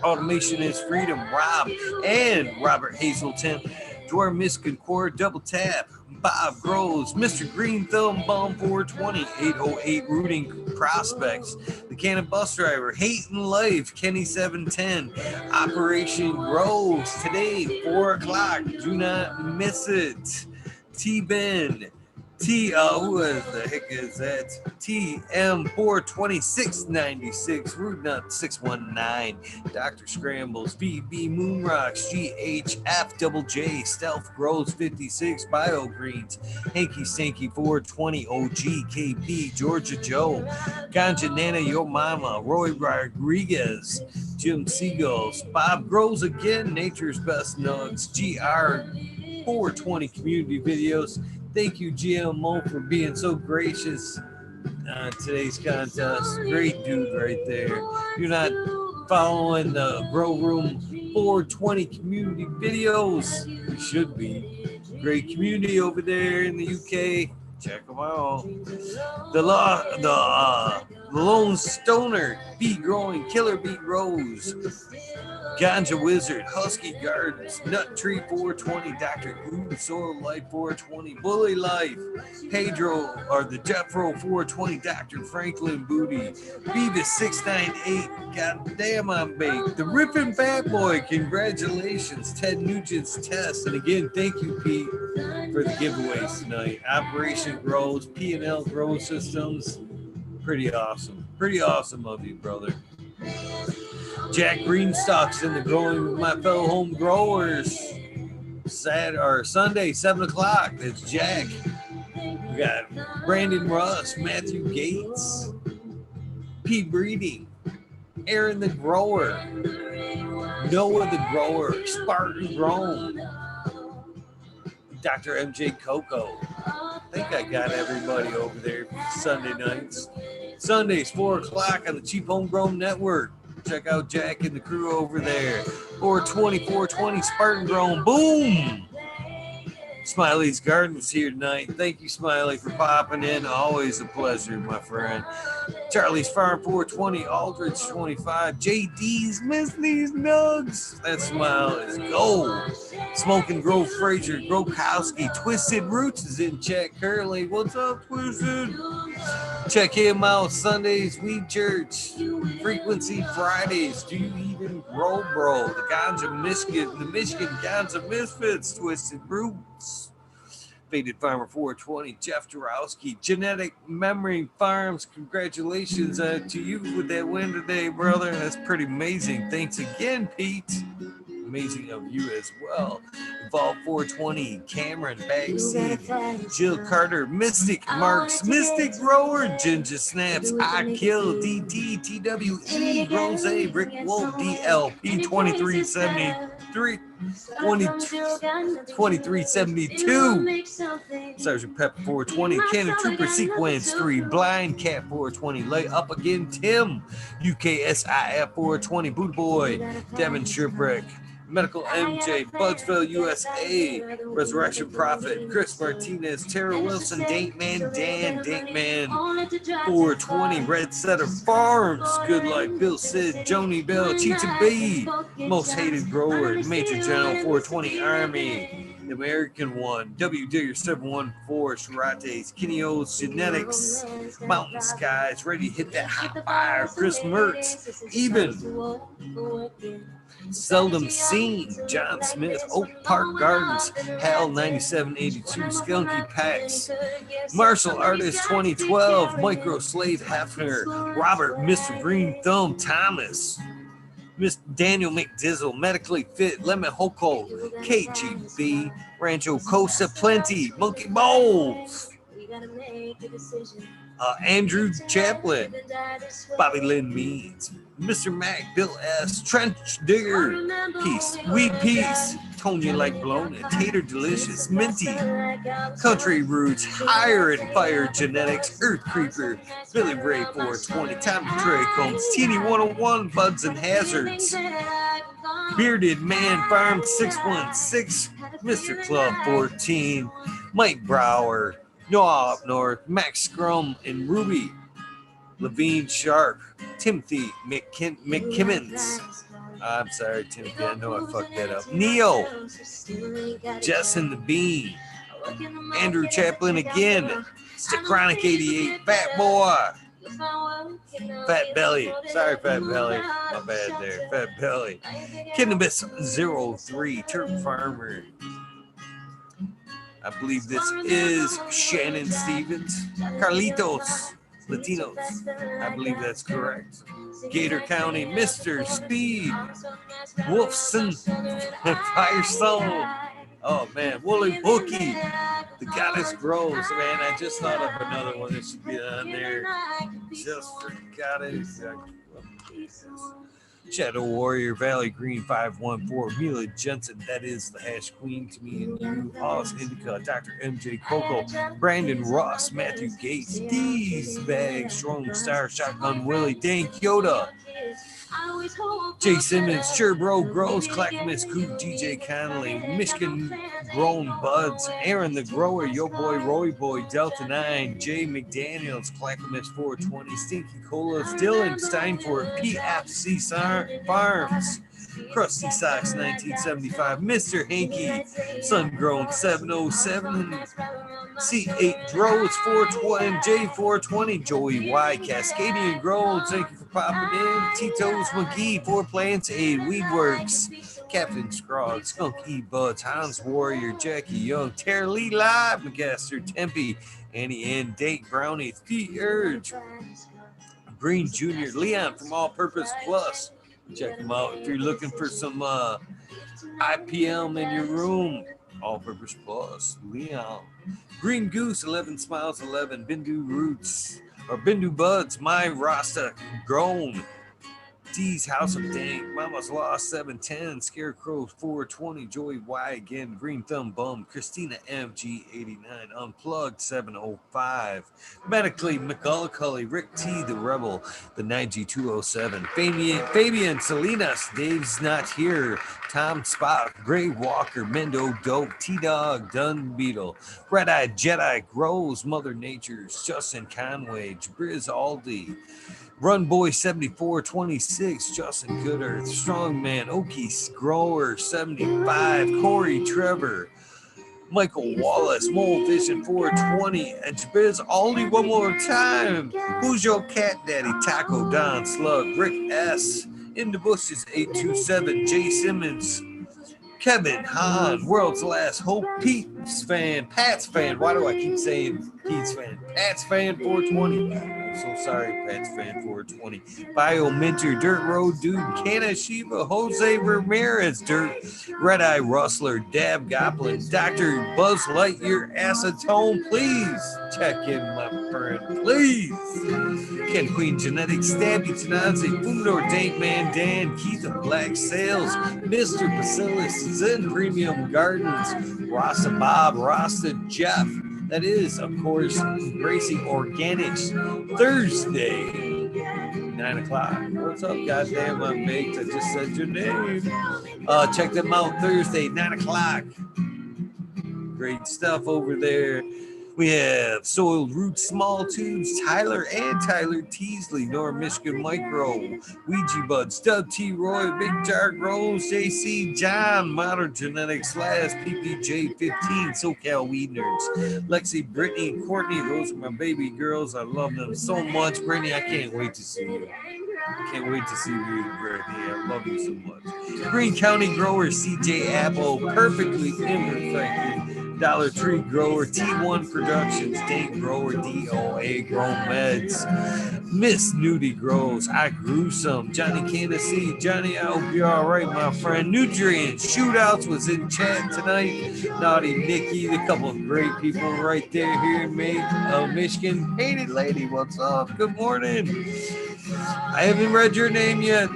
Automation is Freedom, Rob, and Robert Hazelton, Dwarf Miss Concord, Double Tap, Bob Groves, Mr. Green Thumb, Bomb 420, 808 Rooting Prospects, The Cannon Bus Driver, Hate and Life, Kenny 710, Operation Groves, today, 4 o'clock, do not miss it. T-Ben, who the heck is that? TM42696, Rude Nut 619, Dr. Scrambles, VB Moonrocks, GHF Double J, Stealth Grows 56, Bio Greens, Hanky Stanky 420, OG KB, Georgia Joe, Ganja Nana Yo Mama, Roy Rodriguez, Jim Seagulls, Bob Grows again, Nature's Best Nugs, GR 420 Community Videos. Thank you, GMO, for being so gracious on today's contest. Great dude right there. You're not following the Grow Room 420 community videos. You should be. Great community over there in the UK. Check them out. The Lone Stoner, Bee Growing, Killer Bee Rose, Ganja Wizard, Husky Gardens, Nut Tree 420, Dr. Ooh, Soil Life 420, Bully Life, Pedro, or the Jeffro 420, Dr. Franklin Booty, Beavis 698, goddamn I'm baked, the Rippin' Fat Boy, congratulations, Ted Nugent's test, and again, thank you, Pete, for the giveaways tonight. Operation Grows, P&L Grow Systems, pretty awesome of you, brother. Jack Greenstock's in the growing with my fellow home growers. Sunday, 7 o'clock. It's Jack. We got Brandon Russ, Matthew Gates, P Breeding, Aaron the Grower, Noah the Grower, Spartan Grown, Dr. MJ Coco. I think I got everybody over there Sunday nights. Sundays, 4 o'clock on the Cheap Homegrown Network. Check out Jack and the crew over there. 420 Spartan Grown. Boom! Smiley's Gardens here tonight. Thank you, Smiley, for popping in. Always a pleasure, my friend. Charlie's Farm 420, Aldridge 25, JD's Miss These Nugs. That smile is gold. Smoke and Grow Frazier, Grokowski, Twisted Roots is in chat currently. What's up, Twisted? Check him out Sundays, Weed Church, Frequency Fridays. Do you even grow, bro? The Ganja Michigan, the Michigan Ganja Misfits, Twisted Roots. Faded Farmer 420, Jeff Jarowski, Genetic Memory Farms. Congratulations to you with that win today, brother. That's pretty amazing. Thanks again, Pete. Amazing of you as well. Evolve 420, Cameron, Bagseed, Jill Carter, Mystic Marks, Mystic Grower, Ginger Snaps, I Kill, DT, TWE, Rose, Rick Wolf, DLP 2370. 2372. Sergeant Pepper 420. Cannon Trooper Sequence 3. Blind Cat 420. Lay up again, Tim. UKSIF 420. Boot Boy. Devin Shipwreck. Medical MJ, Bugsville, USA, Resurrection Prophet, Chris Martinez, Tara Wilson, Dateman, Dan, Dateman, 420, Red Setter Farms, Good Life, Bill Sid, Joni Bell, Cheetah B, Most Hated Grower, Major General 420 Army, the American One, W Digger 714, Shirates, Kenny O's Genetics, Mountain Skies, Ready to Hit That Hot Fire, Chris Mertz, Even, Seldom Seen, John Smith, Oak Park Gardens, Hal 9782, Skunky Packs, Martial Artist 2012, Micro Slave Hefner, Robert, Mr. Green Thumb, Thomas, Miss Daniel McDizzle, Medically Fit, Lemon Hoko, KGB, Rancho Costa Plenty, Monkey Bowls, Andrew Chaplin, Bobby Lynn Means, Mr. Mac, Bill S., Trench Digger, Peace, Weed Peace, Tonya Like Blown, Tater Delicious, Minty, Country Roots, Higher and Fire Genetics, Earth Creeper, Billy Ray 420, Tommy Trey Combs, Teeny 101, Buds and Hazards, Bearded Man Farm 616, Mr. Club 14, Mike Brower, Noah Up North, Max Scrum and Ruby, Levine Sharp, Timothy McKimmons. I'm sorry, Timothy, I know I fucked that up. Neo, Jess and the Bean, Andrew Chaplin again, Chronic 88, Fat Boy, Fat Belly, sorry Fat Belly, my bad there, Fat Belly, Cannabis 03, Turk Farmer, I believe this is Shannon Stevens, Carlitos, Latinos, I believe that's correct, Gator County, Mr. Speed, Wolfson, Firestone, oh man, Wooly Bookie, the Goddess Grows, man, I just thought of another one that should be on there, just forgot it, Shadow Warrior, Valley Green 514, Mila Jensen, that is the Hash Queen to me and you, Oz Indica, Dr. MJ Coco, Brandon Ross, Matthew Gates, D's Bag, Strong Star, Shotgun Willie, Dane Yoda, Jay Simmons, Sure Bro Grows, Clackamas Coop, DJ Connolly, Michigan Grown Buds, Aaron the Grower, Yo Boy Roy Boy, Delta 9, Jay McDaniels, Clackamas 420, Stinky Colas, Dylan Steinford, PFC Farms, Krusty Socks 1975, Mr. Hanky, Sun Grown 707, C8 Drones 420, J420, Joey Y, Cascadian Grows, thank you for popping in, Tito's McGee, 4 Plants, 8 Weedworks, Captain Scrog, Skunk E Buds, Hans Warrior, Jackie Young, Tara Lee Live, McGaster, Tempe, Annie Ann, Date Brownie, The Urge, Green Jr., Leon from All Purpose Plus. Check them out if you're looking for some IPM in your room. All Purpose Plus, Leon. Green Goose, 11 Smiles, 11. Bindu Roots, or Bindu Buds, My Rasta Grown. D's House of Dank, Mama's Lost 710, Scarecrow 420, Joey Y again, Green Thumb Bum, Christina MG89, Unplugged 705, Medically McGullicully, Rick T the Rebel, the 9G207, Fabian Salinas, Dave's Not Here, Tom Spot, Gray Walker, Mendo Dope, T-Dog, Dun Beetle, Red Eyed Jedi, Grows, Mother Nature's, Justin Conway, Jabriz Aldi, Run Boy 7426, Justin Gooder, Strongman, Okie Grower 75, Corey Trevor, Michael Wallace, Mole Vision 420, and Jabriz Aldi one more time. Who's your cat daddy? Taco Don Slug, Rick S, In the Bushes 827, Jay Simmons, Kevin Hahn, World's Last Hope, Pete's Fan, Pat's Fan. Why do I keep saying Pete's Fan? Pat's Fan 420. I'm so sorry, Pat's Fan 420. Bio Minter, Dirt Road Dude, Canna Shiva, Jose Ramirez, Dirt, Red Eye Rustler, Dab Goblin, Dr. Buzz Lightyear, Acetone. Please check in, my friend. Please. Ken Queen Genetics, Stabby Tanazi, Fumdor Date Man Dan, Keith of Black Sales, Mr. Bacillus, Zen Premium Gardens, Rasta Bob, Rasta Jeff. That is, of course, Embracing Organics. Thursday, 9 o'clock. What's up, goddamn, I'm baked. I just said your name. Check them out Thursday, 9 o'clock. Great stuff over there. We have Soiled Roots, Small Tubes, Tyler and Tyler Teasley, North Michigan Micro, Ouija Buds, Dub T. Roy, Big Jar Grows, JC John, Modern Genetics, Last, PPJ15, SoCal Weed Nerds, Lexi, Brittany, and Courtney. Those are my baby girls. I love them so much. Brittany, I can't wait to see you. I can't wait to see you, Brittany. I love you so much. Green County Grower, CJ Apple, Perfectly Imperfected, Dollar Tree Grower, T1 Productions, Dane Grower, DOA Grow Meds, Miss Nudie Grows, I Grew Some, Johnny Candace, Johnny, I hope you're all right, my friend. Nutrients Shootouts was in chat tonight. Naughty Nikki, the couple of great people right there here in Michigan. Hated Lady, what's up? Good morning. I haven't read your name yet.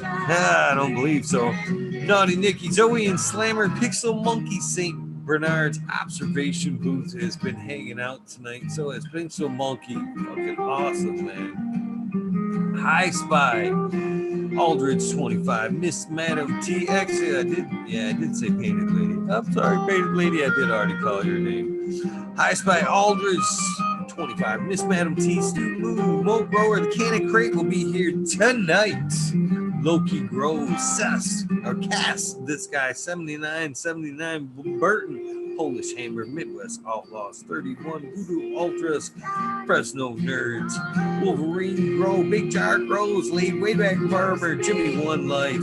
I don't believe so. Naughty Nikki, Zoe and Slammer, Pixel Monkey, St. Bernard's observation booth has been hanging out tonight. So it's been so monkey. Fucking awesome, man. High Spy, Aldridge 25, Miss Madam TX. I did say Painted Lady. I'm sorry, Painted Lady. I did already call your name. High Spy, Aldridge 25, Miss Madam T, Stu Moon, Mo Grower, the Cannon Crate will be here tonight. Loki Grows, Cass, this guy, 79, Burton, Polish Hammer, Midwest Outlaws, 31, Voodoo Ultras, Fresno Nerds, Wolverine Grow, Big Jar Grows, Laid Wayback Barber, Jimmy One Life,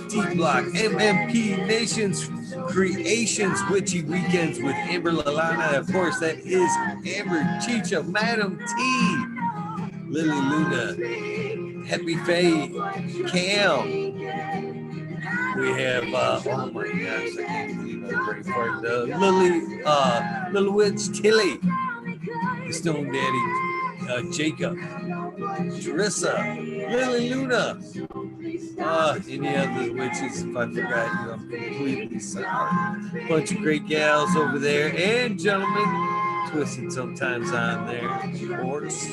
T-Block, MMP Nations, Creations, Witchy Weekends with Amber Lalana. Of course, that is Amber Chicha, Madam T, Lily Luna, Happy Faye, Cam. We have, oh my gosh, I can't believe I'm great for it. Lily Witch Tilly, the Stone Daddy, Jacob, Teresa, Lily Luna. Any other witches, if I forgot you, I'm completely sorry. Bunch of great gals over there and gentlemen, twisted sometimes on there, of course.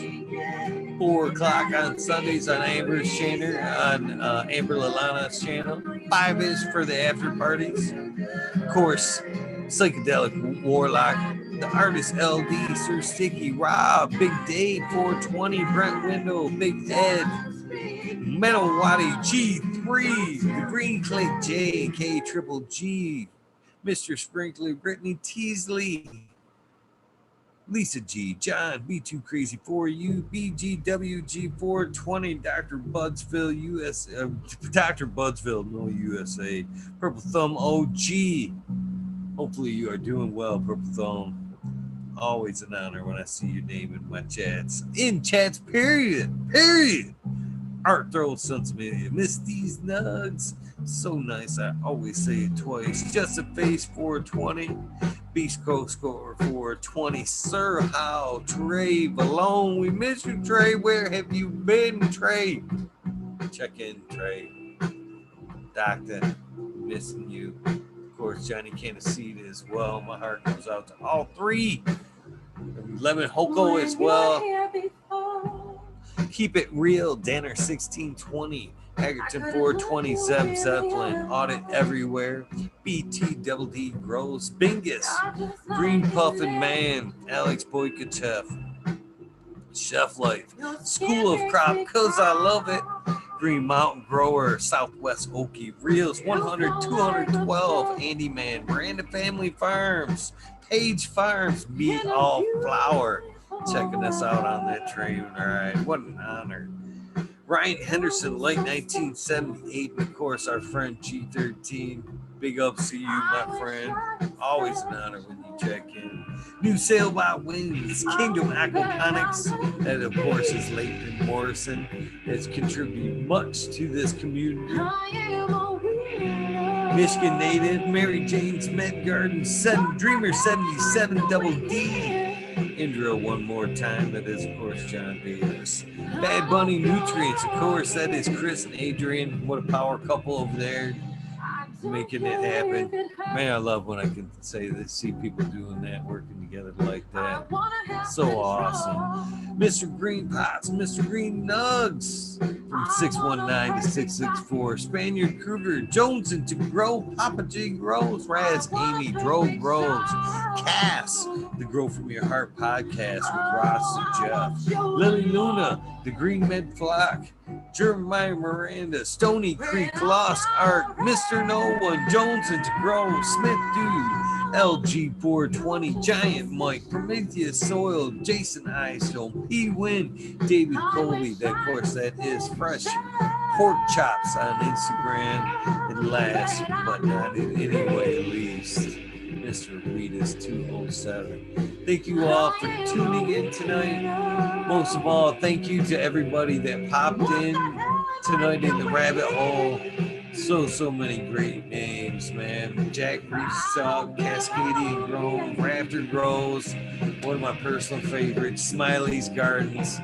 4 o'clock on Sundays on Amber's channel, on Amber Lalana's channel. 5-ish for the after parties. Of course, Psychedelic Warlock, the artist LD, Sir Sticky, Rob, Big Dave, 420, Brent Window, Big Ed, Metal Waddy, G3, the Green Clay J, K Triple G, Mr. Sprinkler, Brittany Teasley, Lisa G, John, Be Too Crazy For You, BGWG420, Dr. Budsville, Dr. Budsville, no USA, Purple Thumb OG. Hopefully you are doing well, Purple Thumb. Always an honor when I see your name in my chats. In chats, period. Art Throw Sons of Media. Miss these nugs. So nice. I always say it twice. Just a Face 420. Beast Coast Score 420. Sir How. Trey Balone. We miss you, Trey. Where have you been, Trey? Check in, Trey. Doctor, missing you. Of course, Johnny Canacita as well. My heart goes out to all three. Lemon Hoko as well. Keep It Real, Danner 1620, Egerton 420, Zeb Zeppelin, Audit Everywhere, BT Double D Grows, Bingus, Green Puffin Man, Alex Boykachev, Chef Life, School of Crop, Cause I Love It, Green Mountain Grower, Southwest Okie, Reels 100, 212, Andy Man, Miranda Family Farms, Page Farms, Be All Flower. Checking us out on that train. All right, what an honor. Ryan Henderson, late 1978, and of course our friend G13. Big ups to you, my friend. Always an honor when you check in. New Sail by Winds, Kingdom Aquaponics, that of course is Leighton Morrison, has contributed much to this community. Michigan native, Mary Jane's Med Garden, Dreamer 77 Double D. Indra one more time. That is, of course, John Davis. Bad Bunny Nutrients, of course. That is Chris and Adrian. What a power couple over there, making it happen. Man, I love when I can say that, see people doing that, working together like that. So awesome. Mr. Green Pots, Mr. Green Nugs from 619 to 664. Spaniard Kruger, Jones and to Grow, Papa G Grows, Raz, Amy, Dro Grows, Cass, the Grow From Your Heart podcast with Ross and Jeff, Lily Luna, the Green Med Flock, Jeremiah Miranda, Stony Creek, Lost Ark, Mr. No One, Jones and to Grow, Smith Dude, LG420, Giant Mike, Prometheus Soil, Jason Eyestone, P Win, David Colby. That, of course, that is Fresh Pork Chops on Instagram. And last but not in any way least, Mr. Reedus 207. Thank you all for tuning in tonight. Most of all, thank you to everybody that popped in tonight in the rabbit hole. So many great names, man. Jack Reese, Cascadian Grove, Rafter Grows, one of my personal favorites, Smiley's Gardens.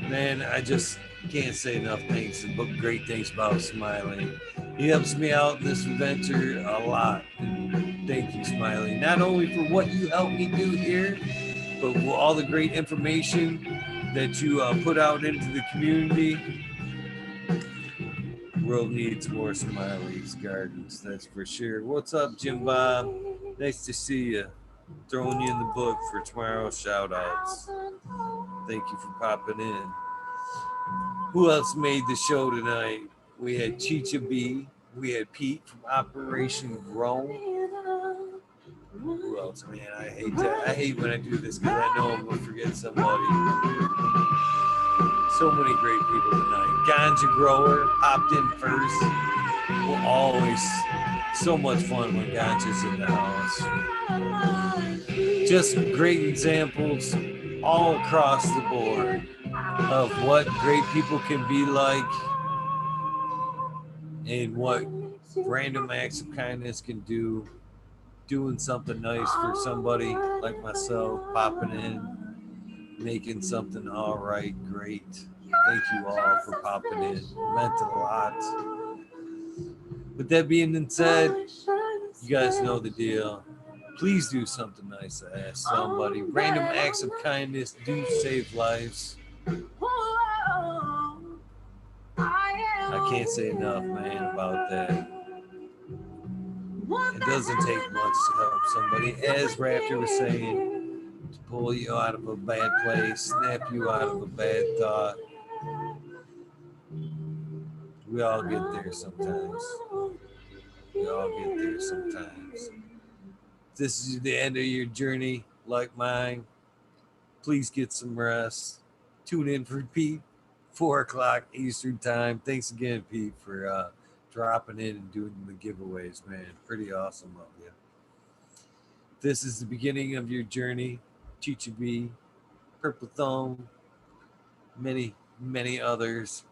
Man, I just can't say enough things, but great things about Smiley. He helps me out in this venture a lot. Thank you, Smiley. Not only for what you help me do here, but for all the great information that you put out into the community. The world needs more Smiley's Gardens, that's for sure. What's up, Jim Bob? Nice to see you. Throwing you in the book for tomorrow's shout outs. Thank you for popping in. Who else made the show tonight? We had Chicha B. We had Pete from Operation Grown. Who else, man? I hate when I do this because I know I'm gonna forget somebody. So many great people tonight. Ganja Grower popped in first. Well, always so much fun when Ganja's in the house. Just great examples all across the board of what great people can be like and what random acts of kindness can do. Doing something nice for somebody like myself, popping in, making something all right, great. Thank you all for popping in. It meant a lot. With that being said, you guys know the deal. Please do something nice to ask somebody. Random acts of kindness do save lives. I can't say enough, man, about that. It doesn't take much to help somebody. As Raptor was saying, to pull you out of a bad place, snap you out of a bad thought. We all get there sometimes. We all get there sometimes. If this is the end of your journey, like mine, please get some rest. Tune in for Pete, 4 o'clock Eastern time. Thanks again, Pete, for dropping in and doing the giveaways, man. Pretty awesome of you. This is the beginning of your journey. Chicha B, Purple Thumb, many others.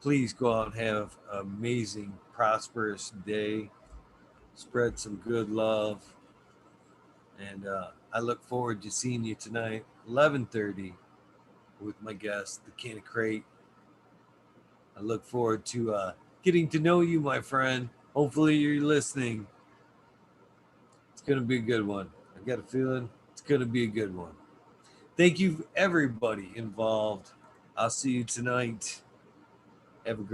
Please go out and have an amazing, prosperous day. Spread some good love. And I look forward to seeing you tonight, 11:30, with my guest, the Can of Crate. I look forward to getting to know you, my friend. Hopefully you're listening. It's going to be a good one. I got a feeling it's going to be a good one. Thank you, everybody involved. I'll see you tonight. Have a great